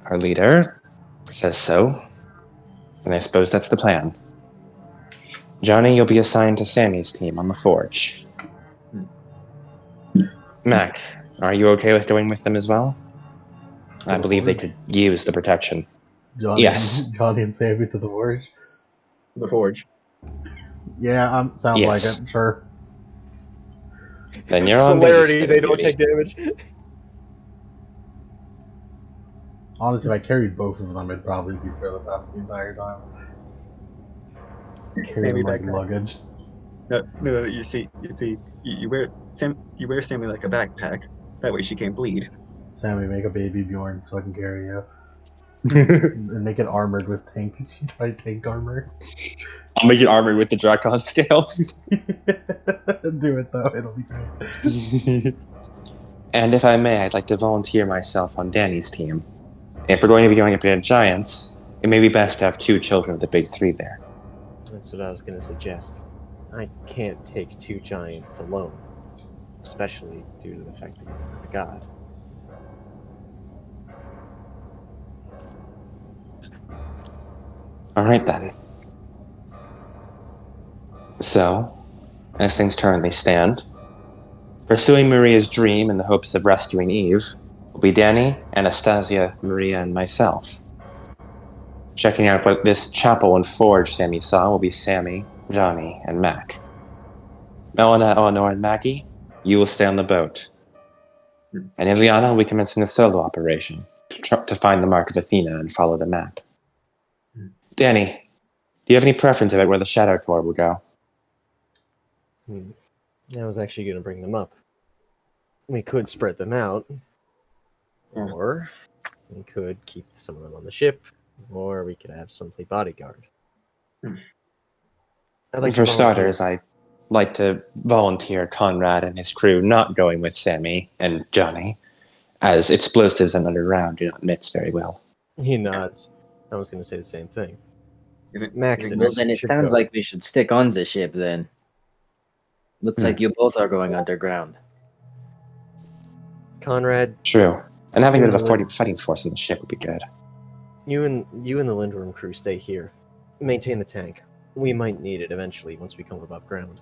our leader says so, then I suppose that's the plan. Johnny, you'll be assigned to Sammy's team on the Forge. Mac, are you okay with going with them as well? I believe they could use the protection. Yes. Johnny and Sammy to the Forge. The Forge. Yeah, sounds like Yes. it. Sure. Then you're on Celerity, babysitting they don't duty. take damage. Honestly, if I carried both of them, it'd probably be for the best the entire time. Just carry them like luggage. No, you see, you wear Sammy like a backpack. That way she can't bleed. Sammy, make a baby Bjorn so I can carry you. And make it armored with tank armor. I'll make it armored with the Dracon scales. Do it though, it'll be great. And if I may, I'd like to volunteer myself on Danny's team. If we're going to be going up against giants, it may be best to have 2 children of the big 3 there. That's what I was going to suggest. I can't take 2 giants alone, especially due to the fact that you're a god. Alright then. So, as things currently stand, pursuing Maria's dream in the hopes of rescuing Eve will be Danny, Anastasia, Maria, and myself. Checking out what this chapel and forge Sammy saw will be Sammy, Johnny, and Mac. Melina, Eleanor, and Maggie, you will stay on the boat. And Ileana will be commencing a solo operation to find the mark of Athena and follow the map. Danny, Do you have any preference about where the Shadow Corps will go? I was actually going to bring them up. We could spread them out, or we could keep some of them on the ship, or we could have some play bodyguard. I'd like to For volunteer. starters, I'd like to volunteer Conrad and his crew not going with Sammy and Johnny, as explosives and underground do not mix very well. He nods. I was going to say the same thing. You think- Maxis. you Well, then it should sounds go. like we should stick on the ship then. Looks like you both are going underground. Conrad, True. And having a bit of Yeah. a fighting force on the ship would be good. you and the Lindworm crew stay here. Maintain the tank. We might need it eventually once we come above ground.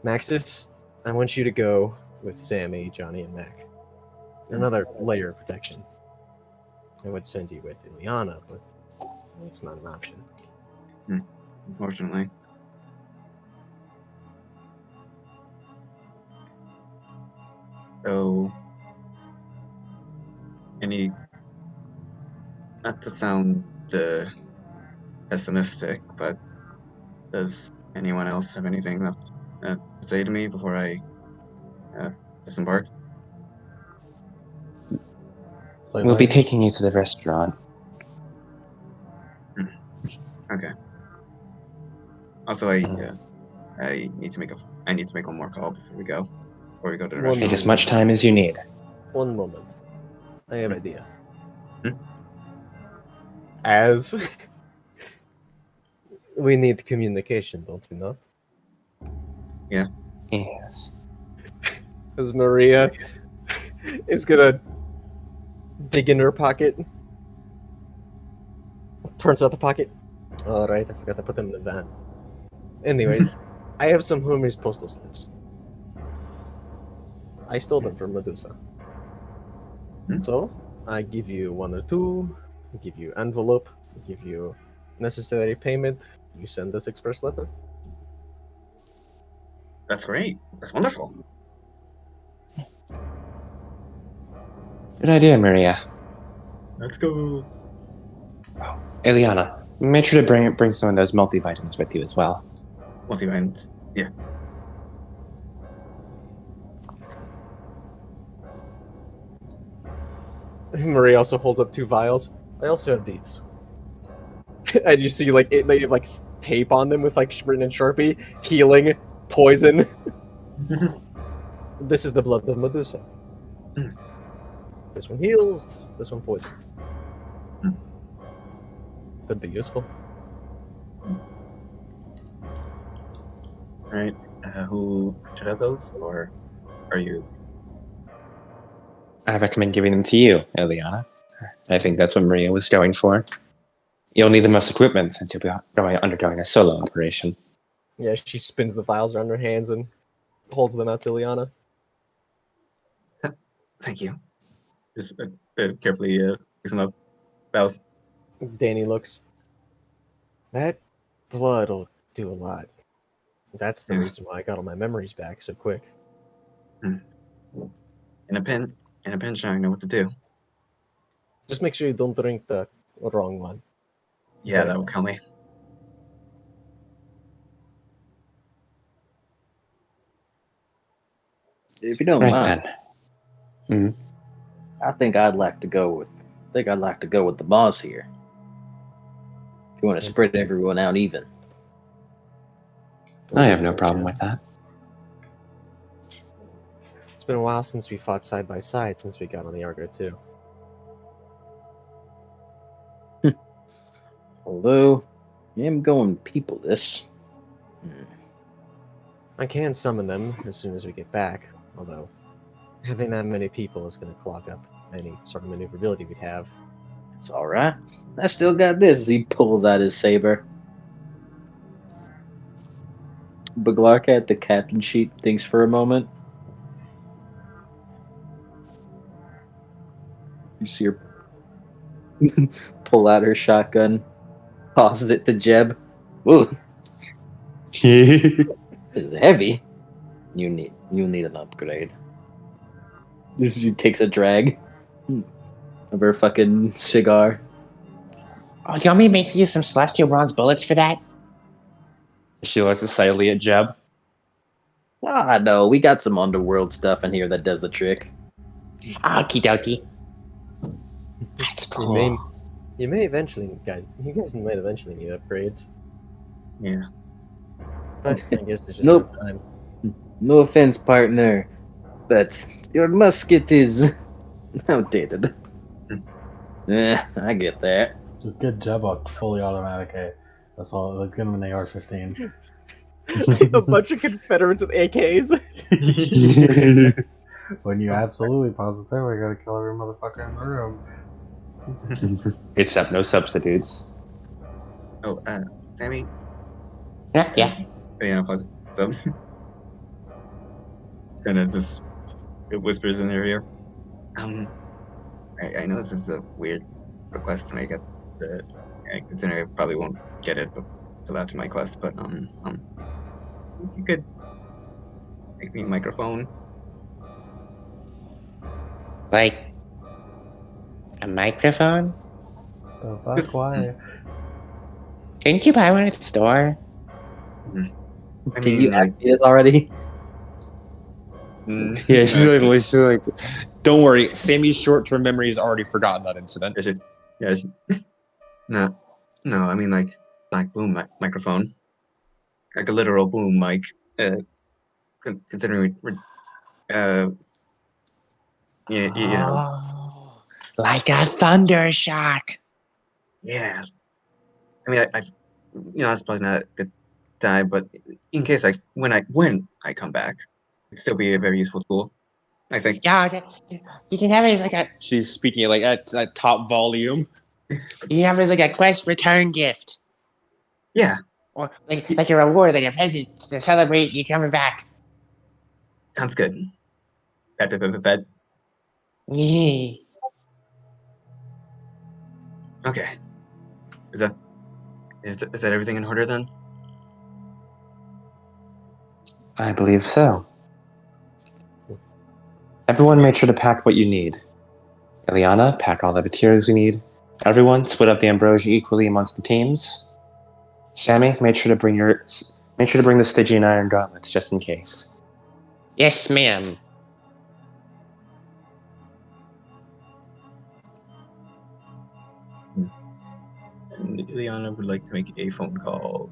Maxis, I want you to go with Sammy, Johnny, and Mac. Another layer of protection. I would send you with Ileana, but it's not an option. Unfortunately. So, not to sound pessimistic, but does anyone else have anything left to say to me before I disembark? We'll be taking you to the restaurant. Okay. Also, I need to make one more call before we go. Before we go to the One restaurant. Take as much time as you need. One moment. I have an idea. Hmm? As we need communication, don't we not? Yes. As Maria is gonna dig in her pocket, turns out the pocket. All right, I forgot to put them in the van. Anyways, I have some Hermes postal slips. I stole them from Medusa. So I give you one or two. I give you envelope. I give you necessary payment. You send this express letter. That's great. That's wonderful. Good idea, Maria. Let's go. Ileana, make sure to bring some of those multivitamins with you as well. Multivitamins. Yeah. Marie also holds up 2 vials. I also have these. And you see, like, they have, like, tape on them with, like, written in Sharpie. Healing. Poison. This is the blood of Medusa. This one heals. This one poisons. Could be useful. Right. Who should have those, or are you? I recommend giving them to you, Ileana. I think that's what Maria was going for. You'll need the most equipment since you'll be undergoing a solo operation. Yeah, she spins the vials around her hands and holds them out to Liana. Thank you. Just carefully pick them up. Bows. Danny looks. That blood will do a lot. That's the reason why I got all my memories back so quick. In a pinch, I know what to do. Just make sure you don't drink the wrong one. Yeah, Okay. that will kill me. If you don't Right mind, then. I think I'd like to go with the boss here. If you want to spread everyone out even. I have no problem with that. It's been a while since we fought side by side since we got on the Argo too. Although, I am going peopleless. I can summon them as soon as we get back, although having that many people is going to clog up any sort of maneuverability we'd have. It's alright. I still got this. He pulls out his saber. Baglarka at the captain sheet thinks for a moment. You see her pull out her shotgun, tosses it to Jeb. Ooh, this is heavy. You need an upgrade. She takes a drag of her fucking cigar. Oh, do you want me to make you some celestial bronze bullets for that? She looks excitedly at Jeb. Ah, no, we got some underworld stuff in here that does the trick. Okie dokie. That's cool. You may eventually, guys. You guys might eventually need upgrades, Yeah. but I guess it's just Nope. no time. No offense, partner, but your musket is outdated. I get that. Just get Jeb a fully automatic A. That's all. Let's get him an AR-15. A bunch of Confederates with AKs. When you absolutely positively gotta kill every motherfucker in the room. Except no substitutes. Oh, Sammy. Yeah. Yeah, pause. So, kind of just it whispers in their ear. I know this is a weird request to make it. I consider I probably won't get it till after my quest, but if you could make me a microphone. Like a microphone? The fuck? Just, Why? Didn't you buy one at the store? I Did mean, you ask me this already? Yeah, she's like, don't worry. Sammy's short-term memory has already forgotten that incident. I should, no, I mean like boom microphone, like a literal boom mic. Considering yeah, Oh, like a thunder shock. yeah. I mean, that's probably not a good time, but in case when I come back, it'd still be a very useful tool. I think. Yeah, you can have it as like a. She's speaking like at top volume. You can have it as like a quest return gift, Yeah, or like a reward, like a present to celebrate you coming back. sounds good. Bed. Yeah. Okay. Is that everything in order then? I believe so. Everyone made sure to pack what you need. Ileana, pack all the materials you need. Everyone, split up the ambrosia equally amongst the teams. Sammy, make sure to bring the Stygian iron gauntlets just in case. Yes, ma'am. And Ileana would like to make a phone call.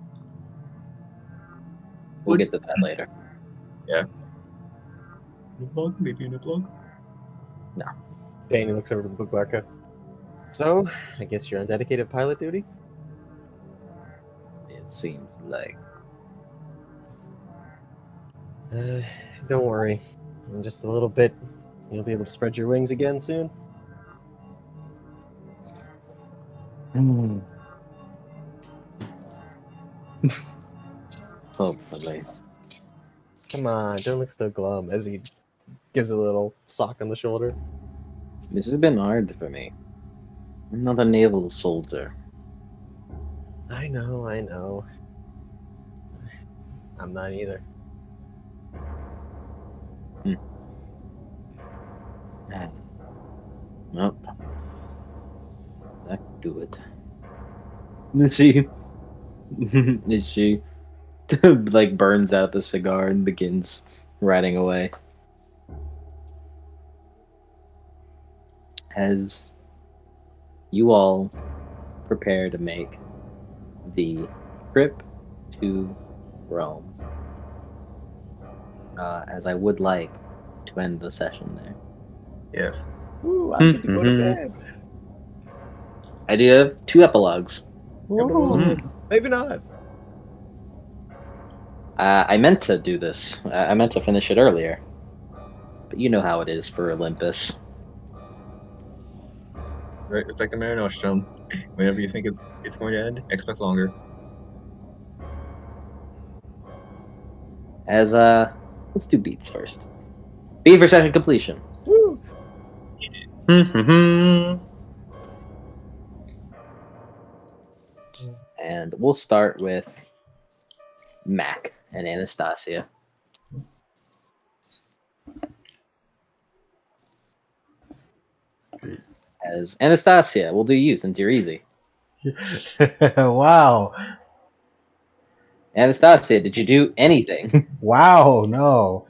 We'll get to that later. Yeah. In a blog, maybe in a blog. Danny looks over to Buglarka. So, I guess you're on dedicated pilot duty? It seems like. Don't worry. In just a little bit, you'll be able to spread your wings again soon. Hopefully. Come on, don't look so glum as he gives a little sock on the shoulder. This has been hard for me. I'm not a naval soldier. I know. I'm not either. Nope. That could do it. Is she? Is she? Like burns out the cigar and begins riding away. As you all prepare to make the trip to Rome, as I would like to end the session there. Yes. Ooh, I get to go to bed. I do have 2 epilogues. Ooh, maybe not. I meant to do this. I meant to finish it earlier. But you know how it is for Olympus. Right. It's like the Mare Nostrum. Whenever you think it's going to end, expect longer. As let's do beats first. Beat for session completion. Woo. And we'll start with Mac and Anastasia. As Anastasia, we'll do you since you're easy. Wow. Anastasia, did you do anything? Wow, no.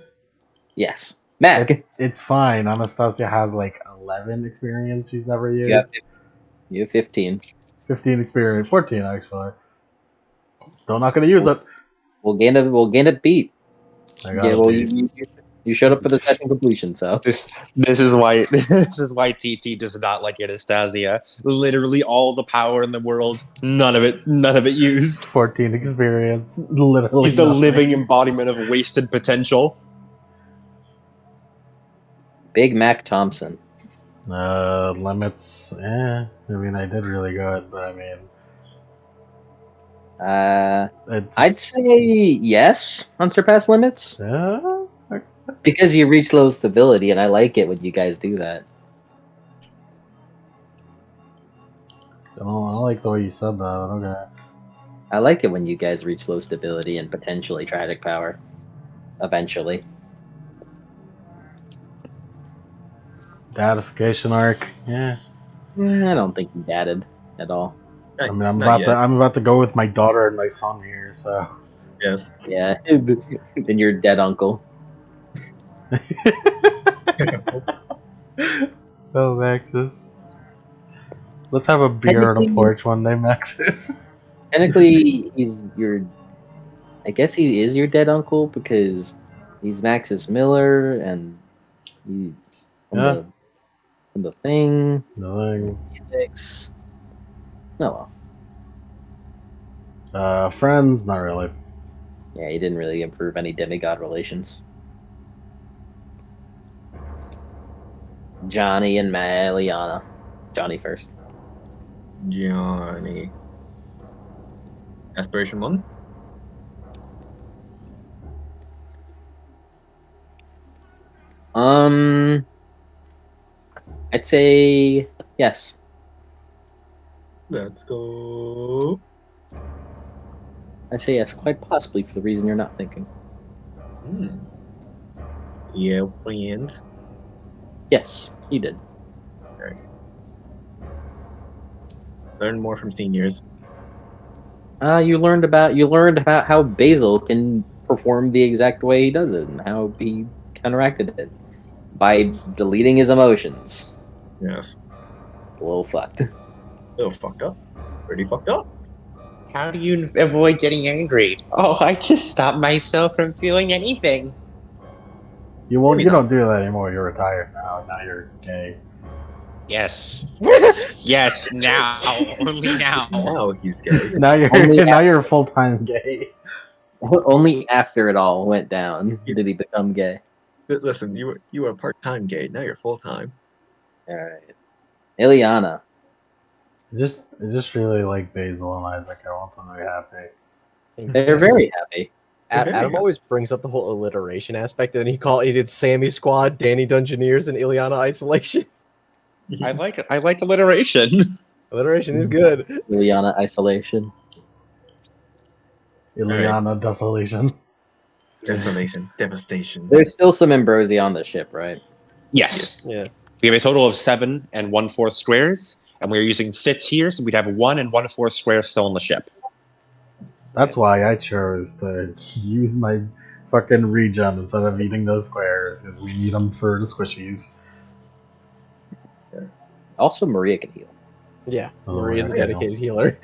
Yes. Mac, It's fine. Anastasia has like 11 experience she's never you have, used. you have 15. 15 experience. 14, actually. Still not going to use it. We'll gain a beat. I got Yeah, a well, beat. you showed up for the session completion, so. This is why TT does not like Anastasia. Literally all the power in the world, none of it used. 14 experience. Literally He's the nothing. living embodiment of wasted potential. Big Mac Thompson. Limits. I mean, I did really good, but I mean, it's. I'd say yes on surpass limits Okay. because you reach low stability, and I like it when you guys do that. I don't like the way you said that, but okay. I like it when you guys reach low stability and potentially tragic power. Eventually. Datification arc. Yeah. I don't think you dadded at all. I mean, I'm Not about to go with my daughter and my son here, so. Yes. Yeah. Then your dead uncle. Oh, Maxis. Let's have a beer on a porch one day, Maxis. Technically, he's your. I guess he is your dead uncle because he's Maxis Miller and he Yeah. from the thing. Nothing. Phoenix. Oh well. Friends, not really. Yeah, he didn't really improve any demigod relations. Johnny and Maliana. Johnny first. Johnny. Aspiration 1? I'd say yes. Let's go. I'd say yes, quite possibly for the reason you're not thinking. Yeah, friends. Yes, you did. Learn more from seniors. You learned about how Basil can perform the exact way he does it and how he counteracted it by deleting his emotions. Yes. A little fucked. A little fucked up. Pretty fucked up. How do you avoid getting angry? Oh, I just stopped myself from feeling anything. You won't. Maybe You not. don't do that anymore. You're retired now. Now you're gay. Yes. Yes, now. Only now. Now he's gay. Now you're Only now you're full time gay. Only after it all went down did he become gay. Listen, you were part-time gay. Now you're full-time. All right, Ileana. I just really like Basil and Isaac. I want them to be happy. They're very happy. Adam always brings up the whole alliteration aspect, and he did Sammy Squad, Danny Dungeoneers, and Ileana Isolation. I like alliteration. Alliteration is good. Ileana isolation. Ileana Desolation. Desolation. Devastation. There's still some ambrosia on the ship, right? Yes. Yeah. We have a total of 7 and 1/4 squares, and we're using 6 here, so we'd have 1 and 1/4 squares still on the ship. That's why I chose to use my fucking regen instead of eating those squares, because we need them for the squishies. Also, Maria can heal. Yeah. Oh, Maria's a yeah. dedicated healer.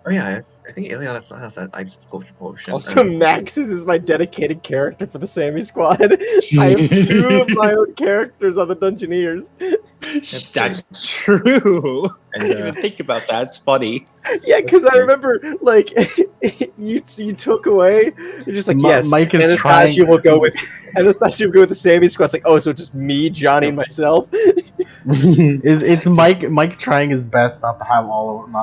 Oh yeah, I think Ileana still has that ice sculpture potion. Also, Maxis is my dedicated character for the Sammy Squad. I have 2 of my own characters on the Dungeoneers. That's true. I And, didn't even think about that. It's funny. Yeah, because I remember, like, you took away. You're just like, yes, Mike is Anastasia trying- will go with the Sammy Squad. It's like, oh, so just me, Johnny, and myself. It's Mike trying his best not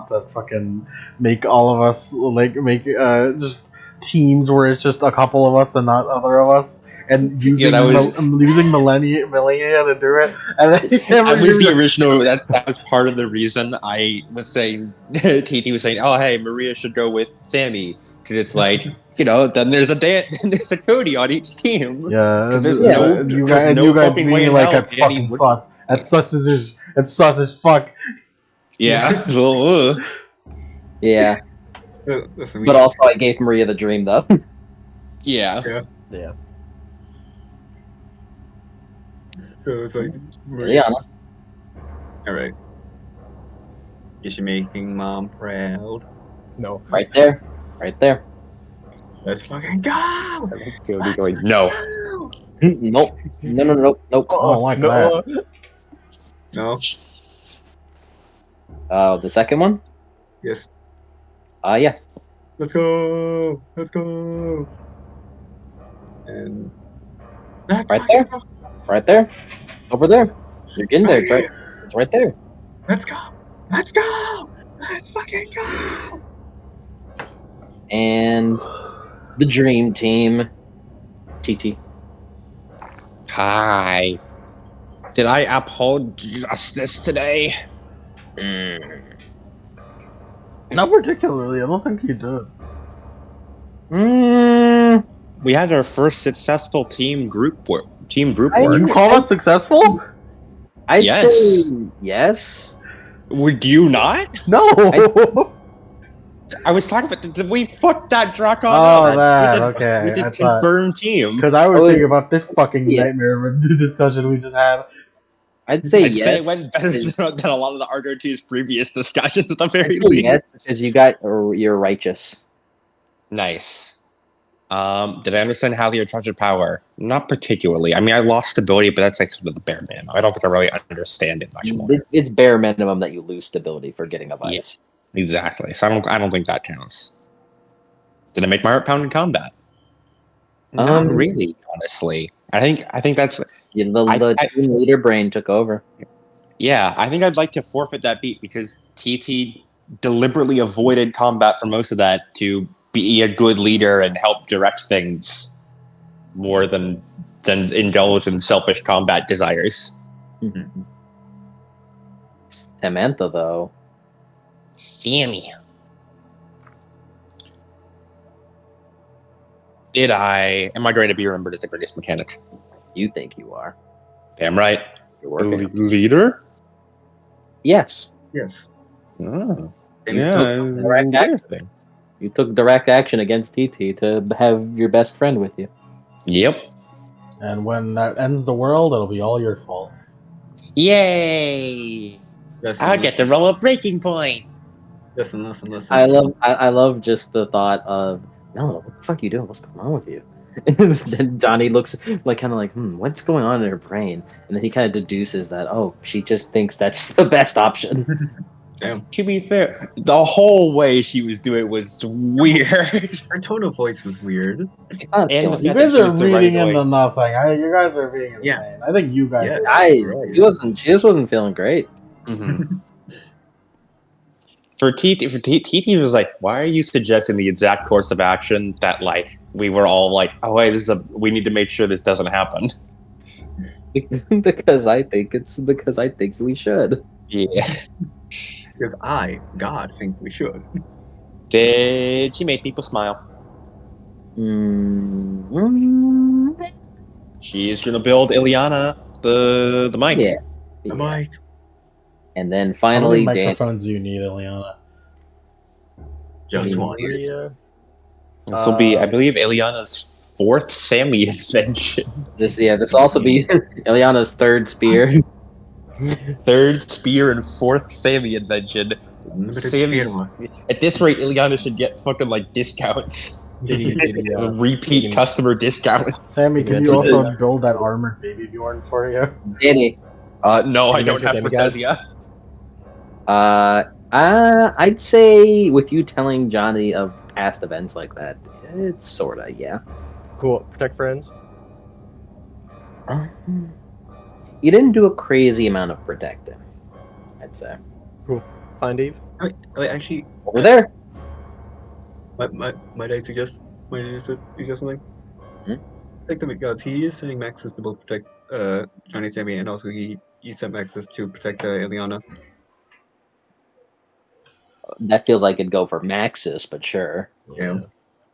to fucking make all of us make just teams where it's just a couple of us and not other of us, and using using millennia to do it. And then I was the original. That was part of the reason I was saying. TT was saying, "Oh, hey, Maria should go with Sammy," because it's like, then there's a Cody on each team. Yeah, There's you guys fucking way being in like hell that's Danny fucking wouldn't- sus. That's sus as fuck. Yeah. Well, Yeah, Listen, but also I gave Maria the dream though. Yeah. Yeah. So it's like Maria. Ileana, All right. Is she making mom proud? No. right there, right there. Let's fucking go! Cody Let's going, no. go! Nope, nope. I don't like no. that. No. The second one. Yes. Yes, Let's go! Let's go! And let's right fucking there, go! right there, over there. You're getting there. Right It's right. here! It's right there. Let's go! Let's go! Let's fucking go! And the dream team, TT. Hi. Did I uphold justice today? Not particularly. I don't think he did. Mm, We had our first successful team group work. I- work. You call that successful? I'd Yes. say yes. Would you not? No. I was talking about. We fucked that Drakon Oh, up. that, With okay. With I a thought- confirmed team. Because I was Oh, thinking about this fucking yeah. nightmare of a discussion we just had. I'd say I'd yes. say it went better is- than a lot of the RDRT's previous discussions at the very I'd say least. yes because you got you're righteous. Nice. Did I understand how you're charged with power? Not particularly. I mean, I lost stability, but that's like sort of the bare minimum. I don't think I really understand it much more. It's bare minimum that you lose stability for getting a Yeah. vice. Exactly. So I don't think that counts. Did I make my heart pound in combat? Not really, honestly. I think that's Yeah, the team leader brain took over. yeah. I think I'd like to forfeit that beat because TT deliberately avoided combat for most of that to be a good leader and help direct things more than indulge in selfish combat desires. Samantha, though. Sammy. Am I going to be remembered as the greatest mechanic? You think you are. Damn right. You're working. on it. Leader? Yes. Yes. Oh, You yeah. took direct action. Interesting. You took direct action against TT to have your best friend with you. Yep. And when that ends the world, it'll be all your fault. Yay! Listen, I'll get to roll a breaking point. Listen. I love just the thought of no, what the fuck are you doing? What's going on with you? And then Donnie looks like kind of like, what's going on in her brain? And then he kind of deduces that, oh, she just thinks that's the best option. Damn. To be fair, the whole way she was doing it was weird. Her tone of voice was weird. Not And feeling the You fact guys that she are was reading directly into nothing. You guys are being insane. Yeah. I think you guys Yeah. are. She just wasn't feeling great. Mhm. For TT was like, why are you suggesting the exact course of action that like we were all like, oh wait, we need to make sure this doesn't happen. because I think we should. Yeah. Because I, God, think we should. Did she make people smile? She's gonna build Ileana the mic. Yeah. I'm like, And then How many finally, Dan. microphones do you need, Eliana? just Mm. one. Maria. This will be, I believe, Ileana's fourth Sammy invention. This will also be Ileana's third spear. Third spear and fourth Sammy invention. Limited Sammy, spear. at this rate, Ileana should get fucking like discounts. Did he Repeat customer discounts. Sammy, can you also build that armored baby Bjorn for you? Danny. No, I Any don't have mentor demigods? Protesia. I'd say with you telling Johnny of past events like that, it's sorta, yeah. Cool. Protect friends. You didn't do a crazy amount of protecting, I'd say. Find Eve. Wait, actually, Over there. might I suggest something? Like the gods, he is sending Maxis to both protect Johnny Sammy, and also he sent Maxis to protect Ileana. That feels like it'd go for Maxis, but sure. Yeah.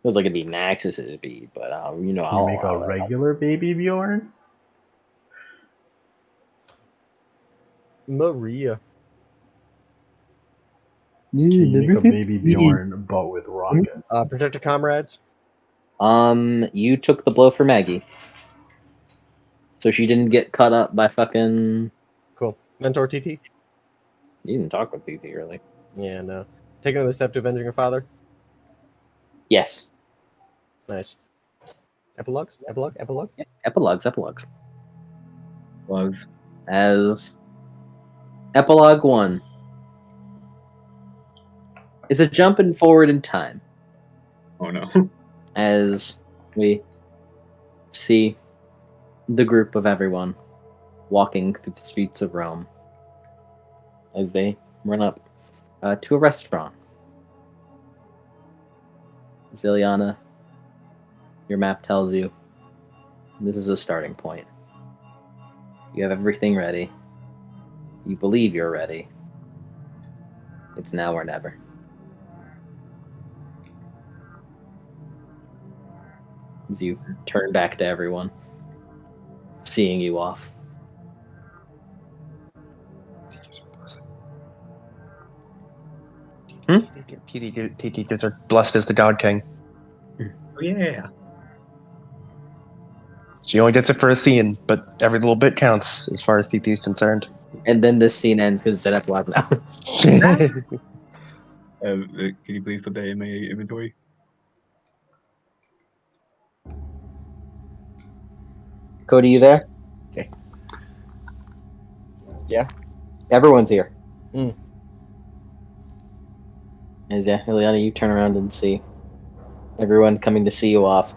Feels like it'd be Maxis, it'd be, but Can you make a regular baby Bjorn? Maria. Can you make a baby Bjorn but with rockets? Protect your comrades. You took the blow for Maggie. So she didn't get cut up by fucking... Cool. Mentor TT. You didn't talk with TT, really. Yeah, no. Taking another step to avenging your father. Yes. Nice. Epilogues? Epilogue? Yeah, epilogues. Plugs. As Epilogue 1 is a jumping forward in time Oh no. as we see the group of everyone walking through the streets of Rome as they run up to a restaurant. Ziliana, your map tells you this is a starting point. You have everything ready. You believe you're ready. It's now or never. As you turn back to everyone, seeing you off. TT gets her blessed as the God King. Oh yeah. She only gets it for a scene, but every little bit counts as far as TT is concerned. And then this scene ends because it's an epilogue now. Can you please put that in my inventory? Cody, you there? Okay. Yeah. Everyone's here. Mm. As yeah, Ileana, you turn around and see everyone coming to see you off.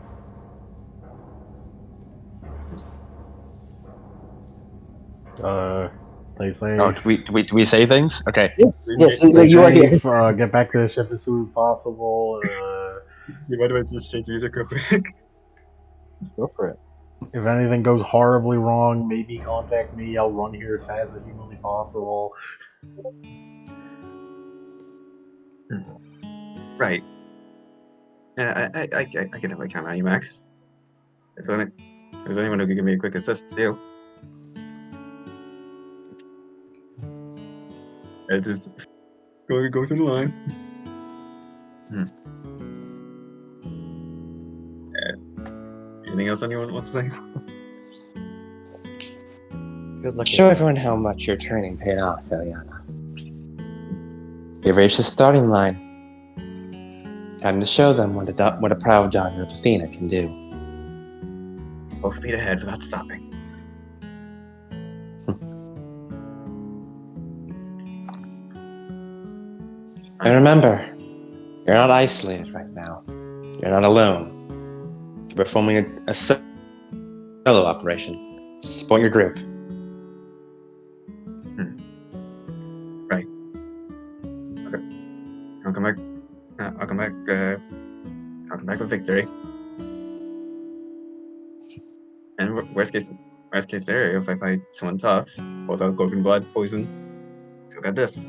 Stay safe. Oh, do we say things? Okay. Yes, Stay you are here. safe. Get back to the ship as soon as possible. You might want to just change music real quick. Go for it. If anything goes horribly wrong, maybe contact me. I'll run here as fast as humanly possible. Right. Yeah, I can definitely count on you, Max. If there's anyone who can give me a quick assist, it's you. I just go through the line. Anything else anyone wants to say? Good luck. Show everyone how much your training paid off, Eliana. You've reached the starting line. Time to show them what a proud daughter of Athena can do. Full speed ahead without stopping. And remember, you're not isolated right now. You're not alone. You're performing a solo operation to support your group. Right. Okay. I'll come back. I'll come back with victory. And worst case scenario, if I fight someone tough, both out golden blood, poison, still got this.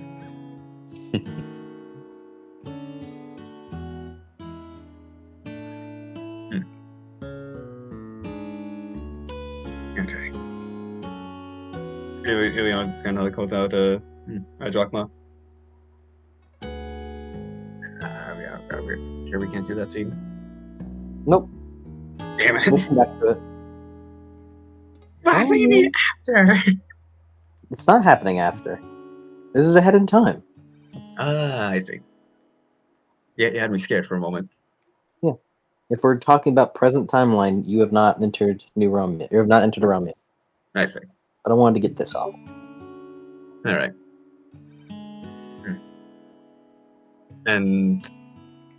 Okay. Ileana just kind of like holds out a drachma. We're sure we can't do that scene. Nope. Damn it. We'll come back to it. What do you mean after? It's not happening after. This is ahead in time. Ah, I see. Yeah, you had me scared for a moment. Yeah. If we're talking about present timeline, you have not entered New Rome yet. You have not entered a realm yet. I see. But I wanted to get this off. All right. And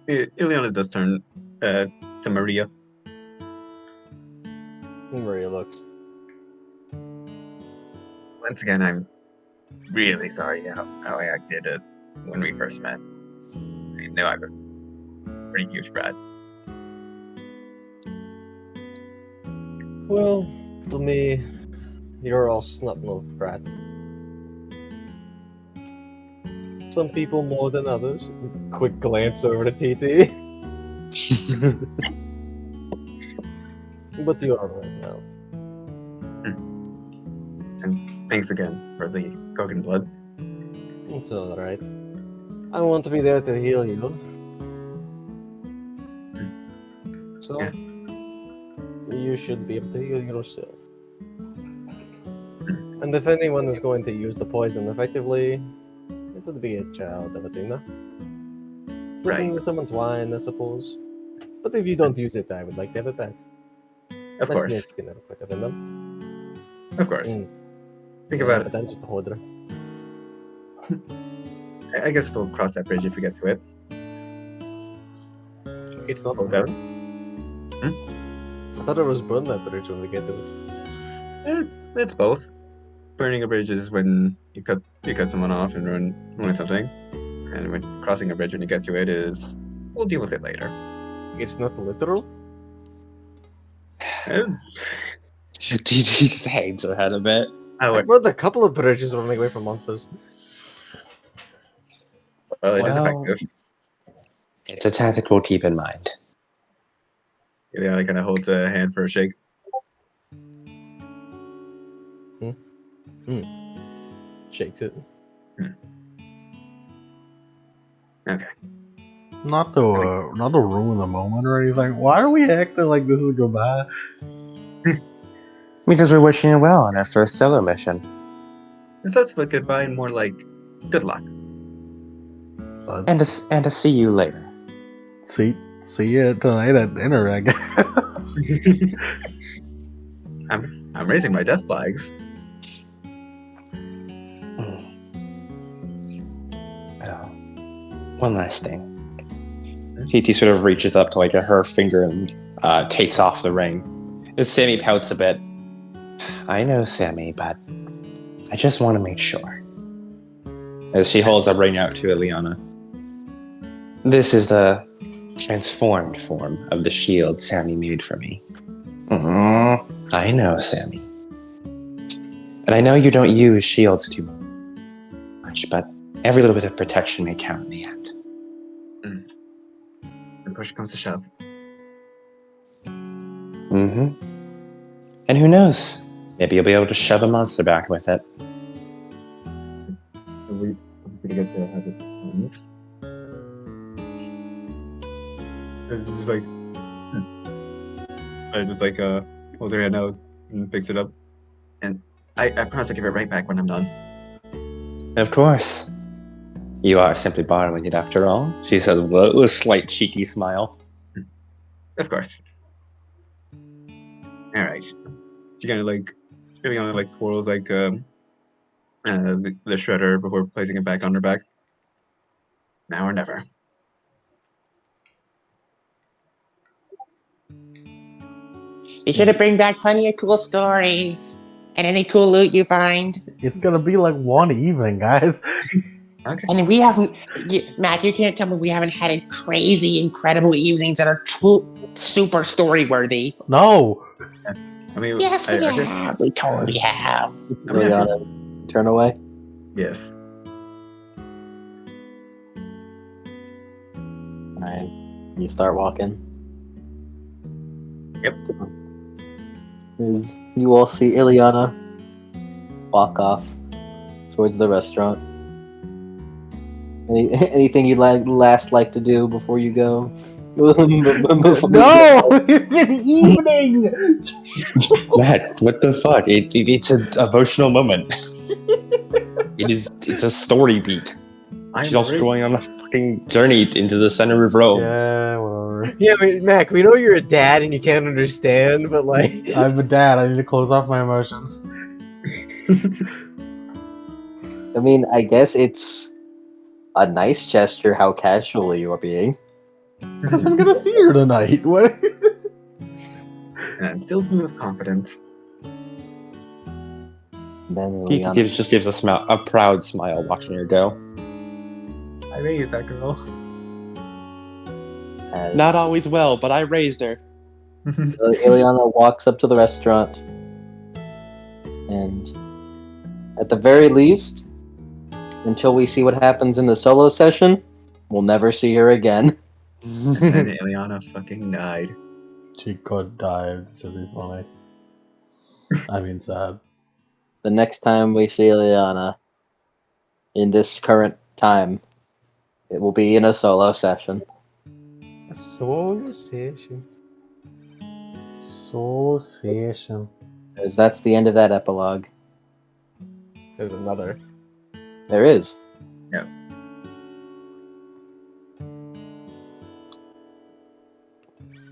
Ileana does turn to Maria. Maria looks. Once again, I'm really sorry how I acted when we first met. I knew I was a pretty huge brat. Well, to me, you're all snot-nosed brat. Some people more than others. Quick glance over to TT. But you are right now. And thanks again for the Gorgon blood. It's alright. I want to be there to heal you. So, Yeah. you should be able to heal yourself. And if anyone is going to use the poison effectively, it would be a child of Athena. Slipping into someone's wine, I suppose. But if you don't use it, I would like to have it back. Of My course. snakes can never quite have in them. Of course. Mm. Think Yeah, about but I'm just a holder. it. I guess we'll cross that bridge if we get to it. It's not Hold up. burn. I thought it was burn that bridge when we get to it. It's both. Burning a bridge is when you cut someone off and ruin something, and when crossing a bridge when you get to it is we'll deal with it later. It's not literal. He just hangs ahead a bit. Oh, I burned a couple of bridges running away from monsters. well, it is Well- effective. It's a tactic we'll keep in mind. Yeah, I kind of holds a hand for a shake. Shakes it. Okay. Not to ruin the moment or anything. Why are we acting like this is goodbye? Because we're wishing you well on our first solo mission. It's less of a goodbye and more like good luck. And to see you later. See you tonight at dinner, I guess. I'm raising my death flags. Oh. One last thing. TT sort of reaches up to like her finger and takes off the ring. And Sammy pouts a bit. I know, Sammy, but I just want to make sure. As she holds the ring out to Ileana. This is the transformed form of the shield Sammy made for me. I know, Sammy. And I know you don't use shields too much, but every little bit of protection may count in the end. When push comes to shove. And who knows? Maybe you'll be able to shove a monster back with it. We pretty good to have it. It's just like I just like holds her hand out and picks it up, and I promise to give it right back when I'm done. Of course. You are simply borrowing it after all, she says with a slight cheeky smile. Of course. All right. She kind of like really kind of like twirls like the shredder before placing it back on her back. Now or never. Be sure to bring back plenty of cool stories. And any cool loot you find. It's gonna be like one evening, guys. Okay. And we haven't... Matt, you can't tell me we haven't had a crazy, incredible evenings that are super story-worthy. No. I mean, Yes, we I have. We totally have. Ileana, turn away. yes. Alright. You start walking. Yep. As you all see Ileana walk off towards the restaurant. Anything you'd like to do before you go? No! It's an evening! Matt, what the fuck? It's an emotional moment. It's a story beat. She's also going on a fucking journey into the center of Rome. Yeah, whatever. Yeah, I mean, Mac, we know you're a dad and you can't understand, but like... I'm a dad, I need to close off my emotions. I mean, I guess it's a nice gesture how casual you are being. Because I'm gonna see her tonight. What? And fills me with confidence. Then He Ileana, just gives a proud smile watching her go. I raised that girl. as Not always well, but I raised her. Ileana walks up to the restaurant, and at the very least, until we see what happens in the solo session, we'll never see her again. And then Ileana fucking died. She could die, which would be funny. I mean, sad. The next time we see Ileana in this current time It will be in a solo session. A solo session. Solo session. Because that's the end of that epilogue. There's another. There is. Yes.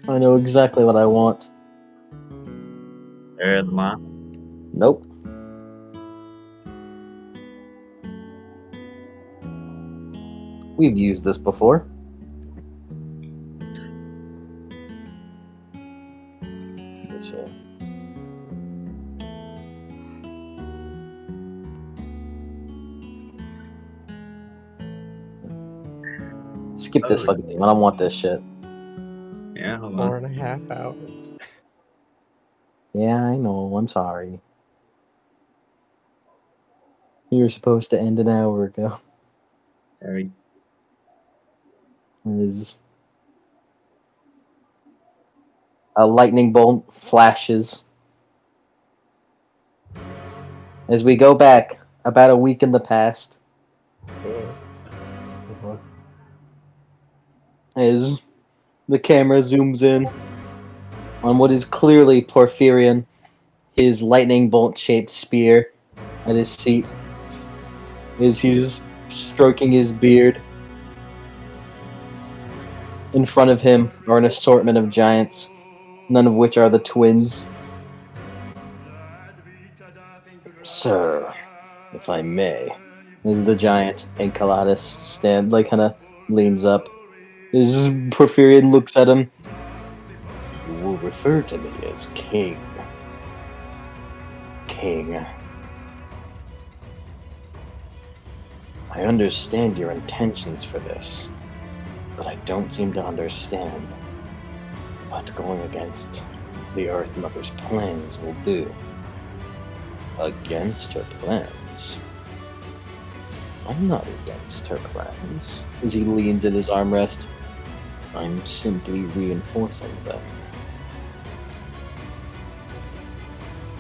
I know exactly what I want. The ma. Nope. We've used this before. Let's see. Skip this fucking thing. I don't want this shit. Yeah, hold on. 4.5 hours. Yeah, I know. I'm sorry. You were supposed to end an hour ago. Sorry. Is a lightning bolt flashes as we go back about a week in the past. As the camera zooms in on what is clearly Porphyrion, his lightning bolt shaped spear at his seat, as he's stroking his beard. In front of him are an assortment of giants, none of which are the twins. Sir, if I may, as the giant Enceladus kind of leans up. As Porphyrion looks at him, you will refer to me as King. King. I understand your intentions for this, but I don't seem to understand what going against the Earth Mother's plans will do. Against her plans? I'm not against her plans. As he leans in his armrest, I'm simply reinforcing them.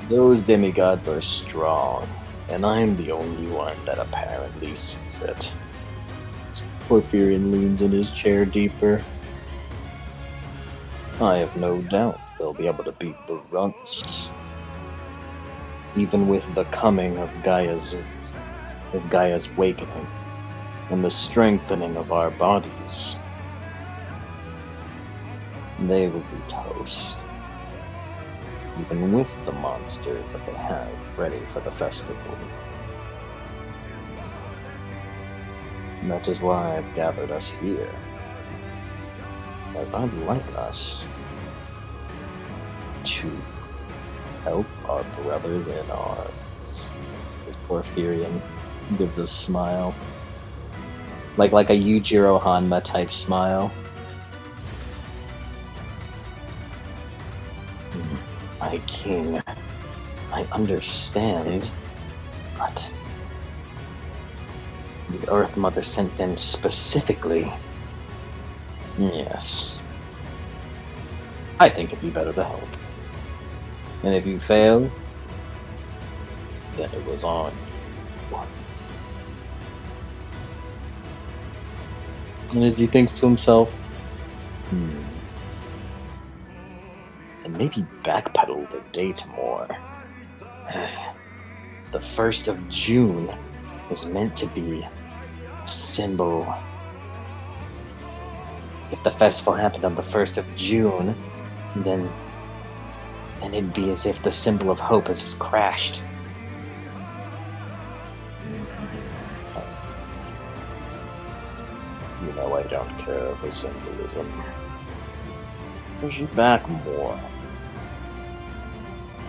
Those demigods are strong, and I'm the only one that apparently sees it. Porphyrion leans in his chair deeper. I have no doubt they'll be able to beat the runts. Even with the coming of Gaia's wakening, and the strengthening of our bodies, they will be toast. Even with the monsters that they have ready for the festival. And that is why I've gathered us here. As I'd like us to help our brothers in arms. As Porphyrion gives a smile. Like a Yujiro Hanma type smile. My king, I understand, but the Earth Mother sent them specifically. Yes. I think it'd be better to help. And if you fail, then it was on you. And as he thinks to himself, and maybe backpedal the date more. The 1st of June was meant to be a symbol. If the festival happened on the 1st of June, then it'd be as if the symbol of hope has just crashed. You know I don't care for symbolism. Push it back more.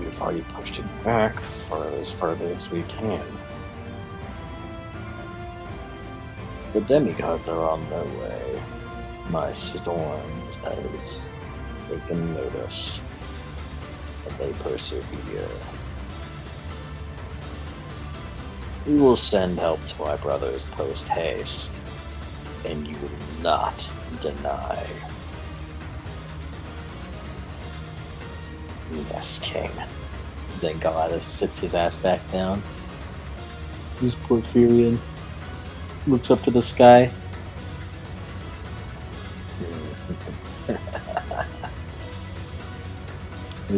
We've already pushed it back for as further as we can. The demigods are on their way. My storms has taken notice, and they persevere. We will send help to our brothers post-haste, and you will not deny. Yes, King. Zengaladus sits his ass back down. Who's Porphyrion? Looks up to the sky.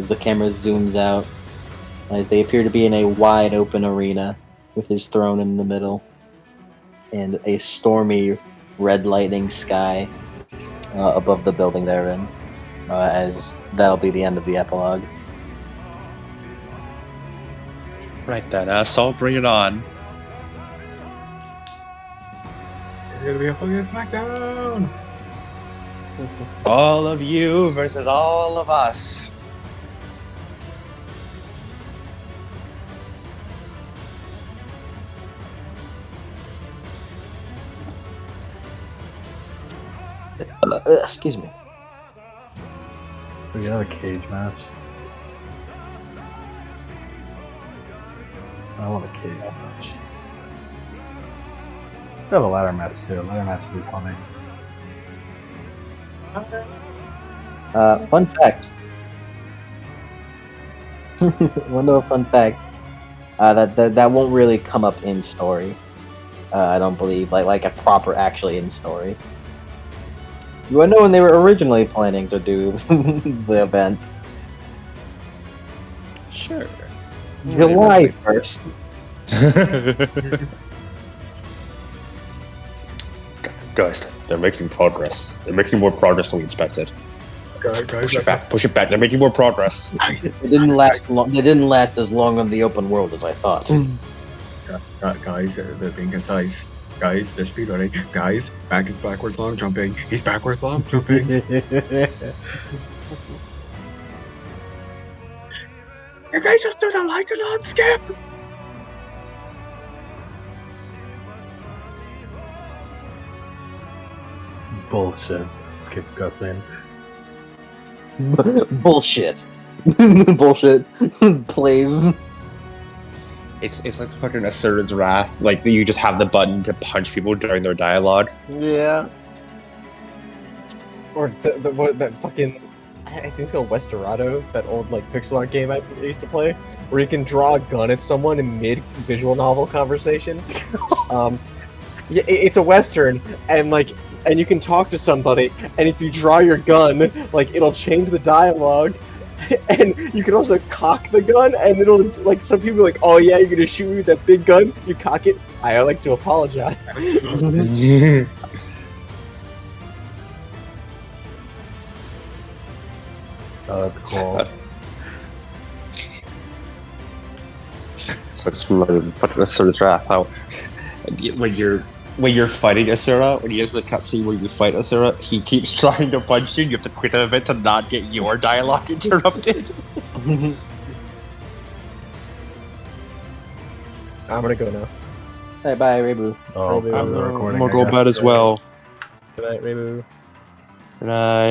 as the camera zooms out, as they appear to be in a wide open arena with his throne in the middle and a stormy red lightning sky above the building they're in. As that'll be the end of the epilogue. Right then, asshole, bring it on. It's gonna be a fucking SmackDown. All of you versus all of us. Excuse me. We got a cage match. I want a cage match. We have a ladder match too. Ladder match would be funny. Fun fact. Want to know a fun fact? That won't really come up in story. I don't believe like a proper actually in story. You want to know when they were originally planning to do the event? Sure. July 1st. Guys, they're making progress. They're making more progress than we expected. Guys, Push it back. Push it back. They're making more progress. It didn't last long. They didn't last as long on the open world as I thought. guys, they're being concise. Guys, they're speedrunning. Guys, back is backwards long jumping. He's backwards long jumping. You guys just do the like and on skip. Bullshit. Skips guts in. Bullshit. Bullshit. Plays. It's like the fucking Asura's Wrath. Like, you just have the button to punch people during their dialogue. Yeah. Or that fucking, I think it's called Westerado, that old like pixel art game I used to play, where you can draw a gun at someone in mid visual novel conversation. Yeah, it's a western, and you can talk to somebody, and if you draw your gun, like it'll change the dialogue. And you can also cock the gun, and it'll like some people are like, oh yeah, you're gonna shoot me with that big gun. You cock it. I like to apologize. Oh, that's cool. So it's like fucking Asura's Wrath. How when you're fighting Asura, when he has the cutscene where you fight Asura, he keeps trying to punch you. You have to quit the event to not get your dialogue interrupted. I'm gonna go now. Hey, bye, Rebu. Oh, Maybe the recording. I'm gonna go bed as well. Good night, Rebu. Good night.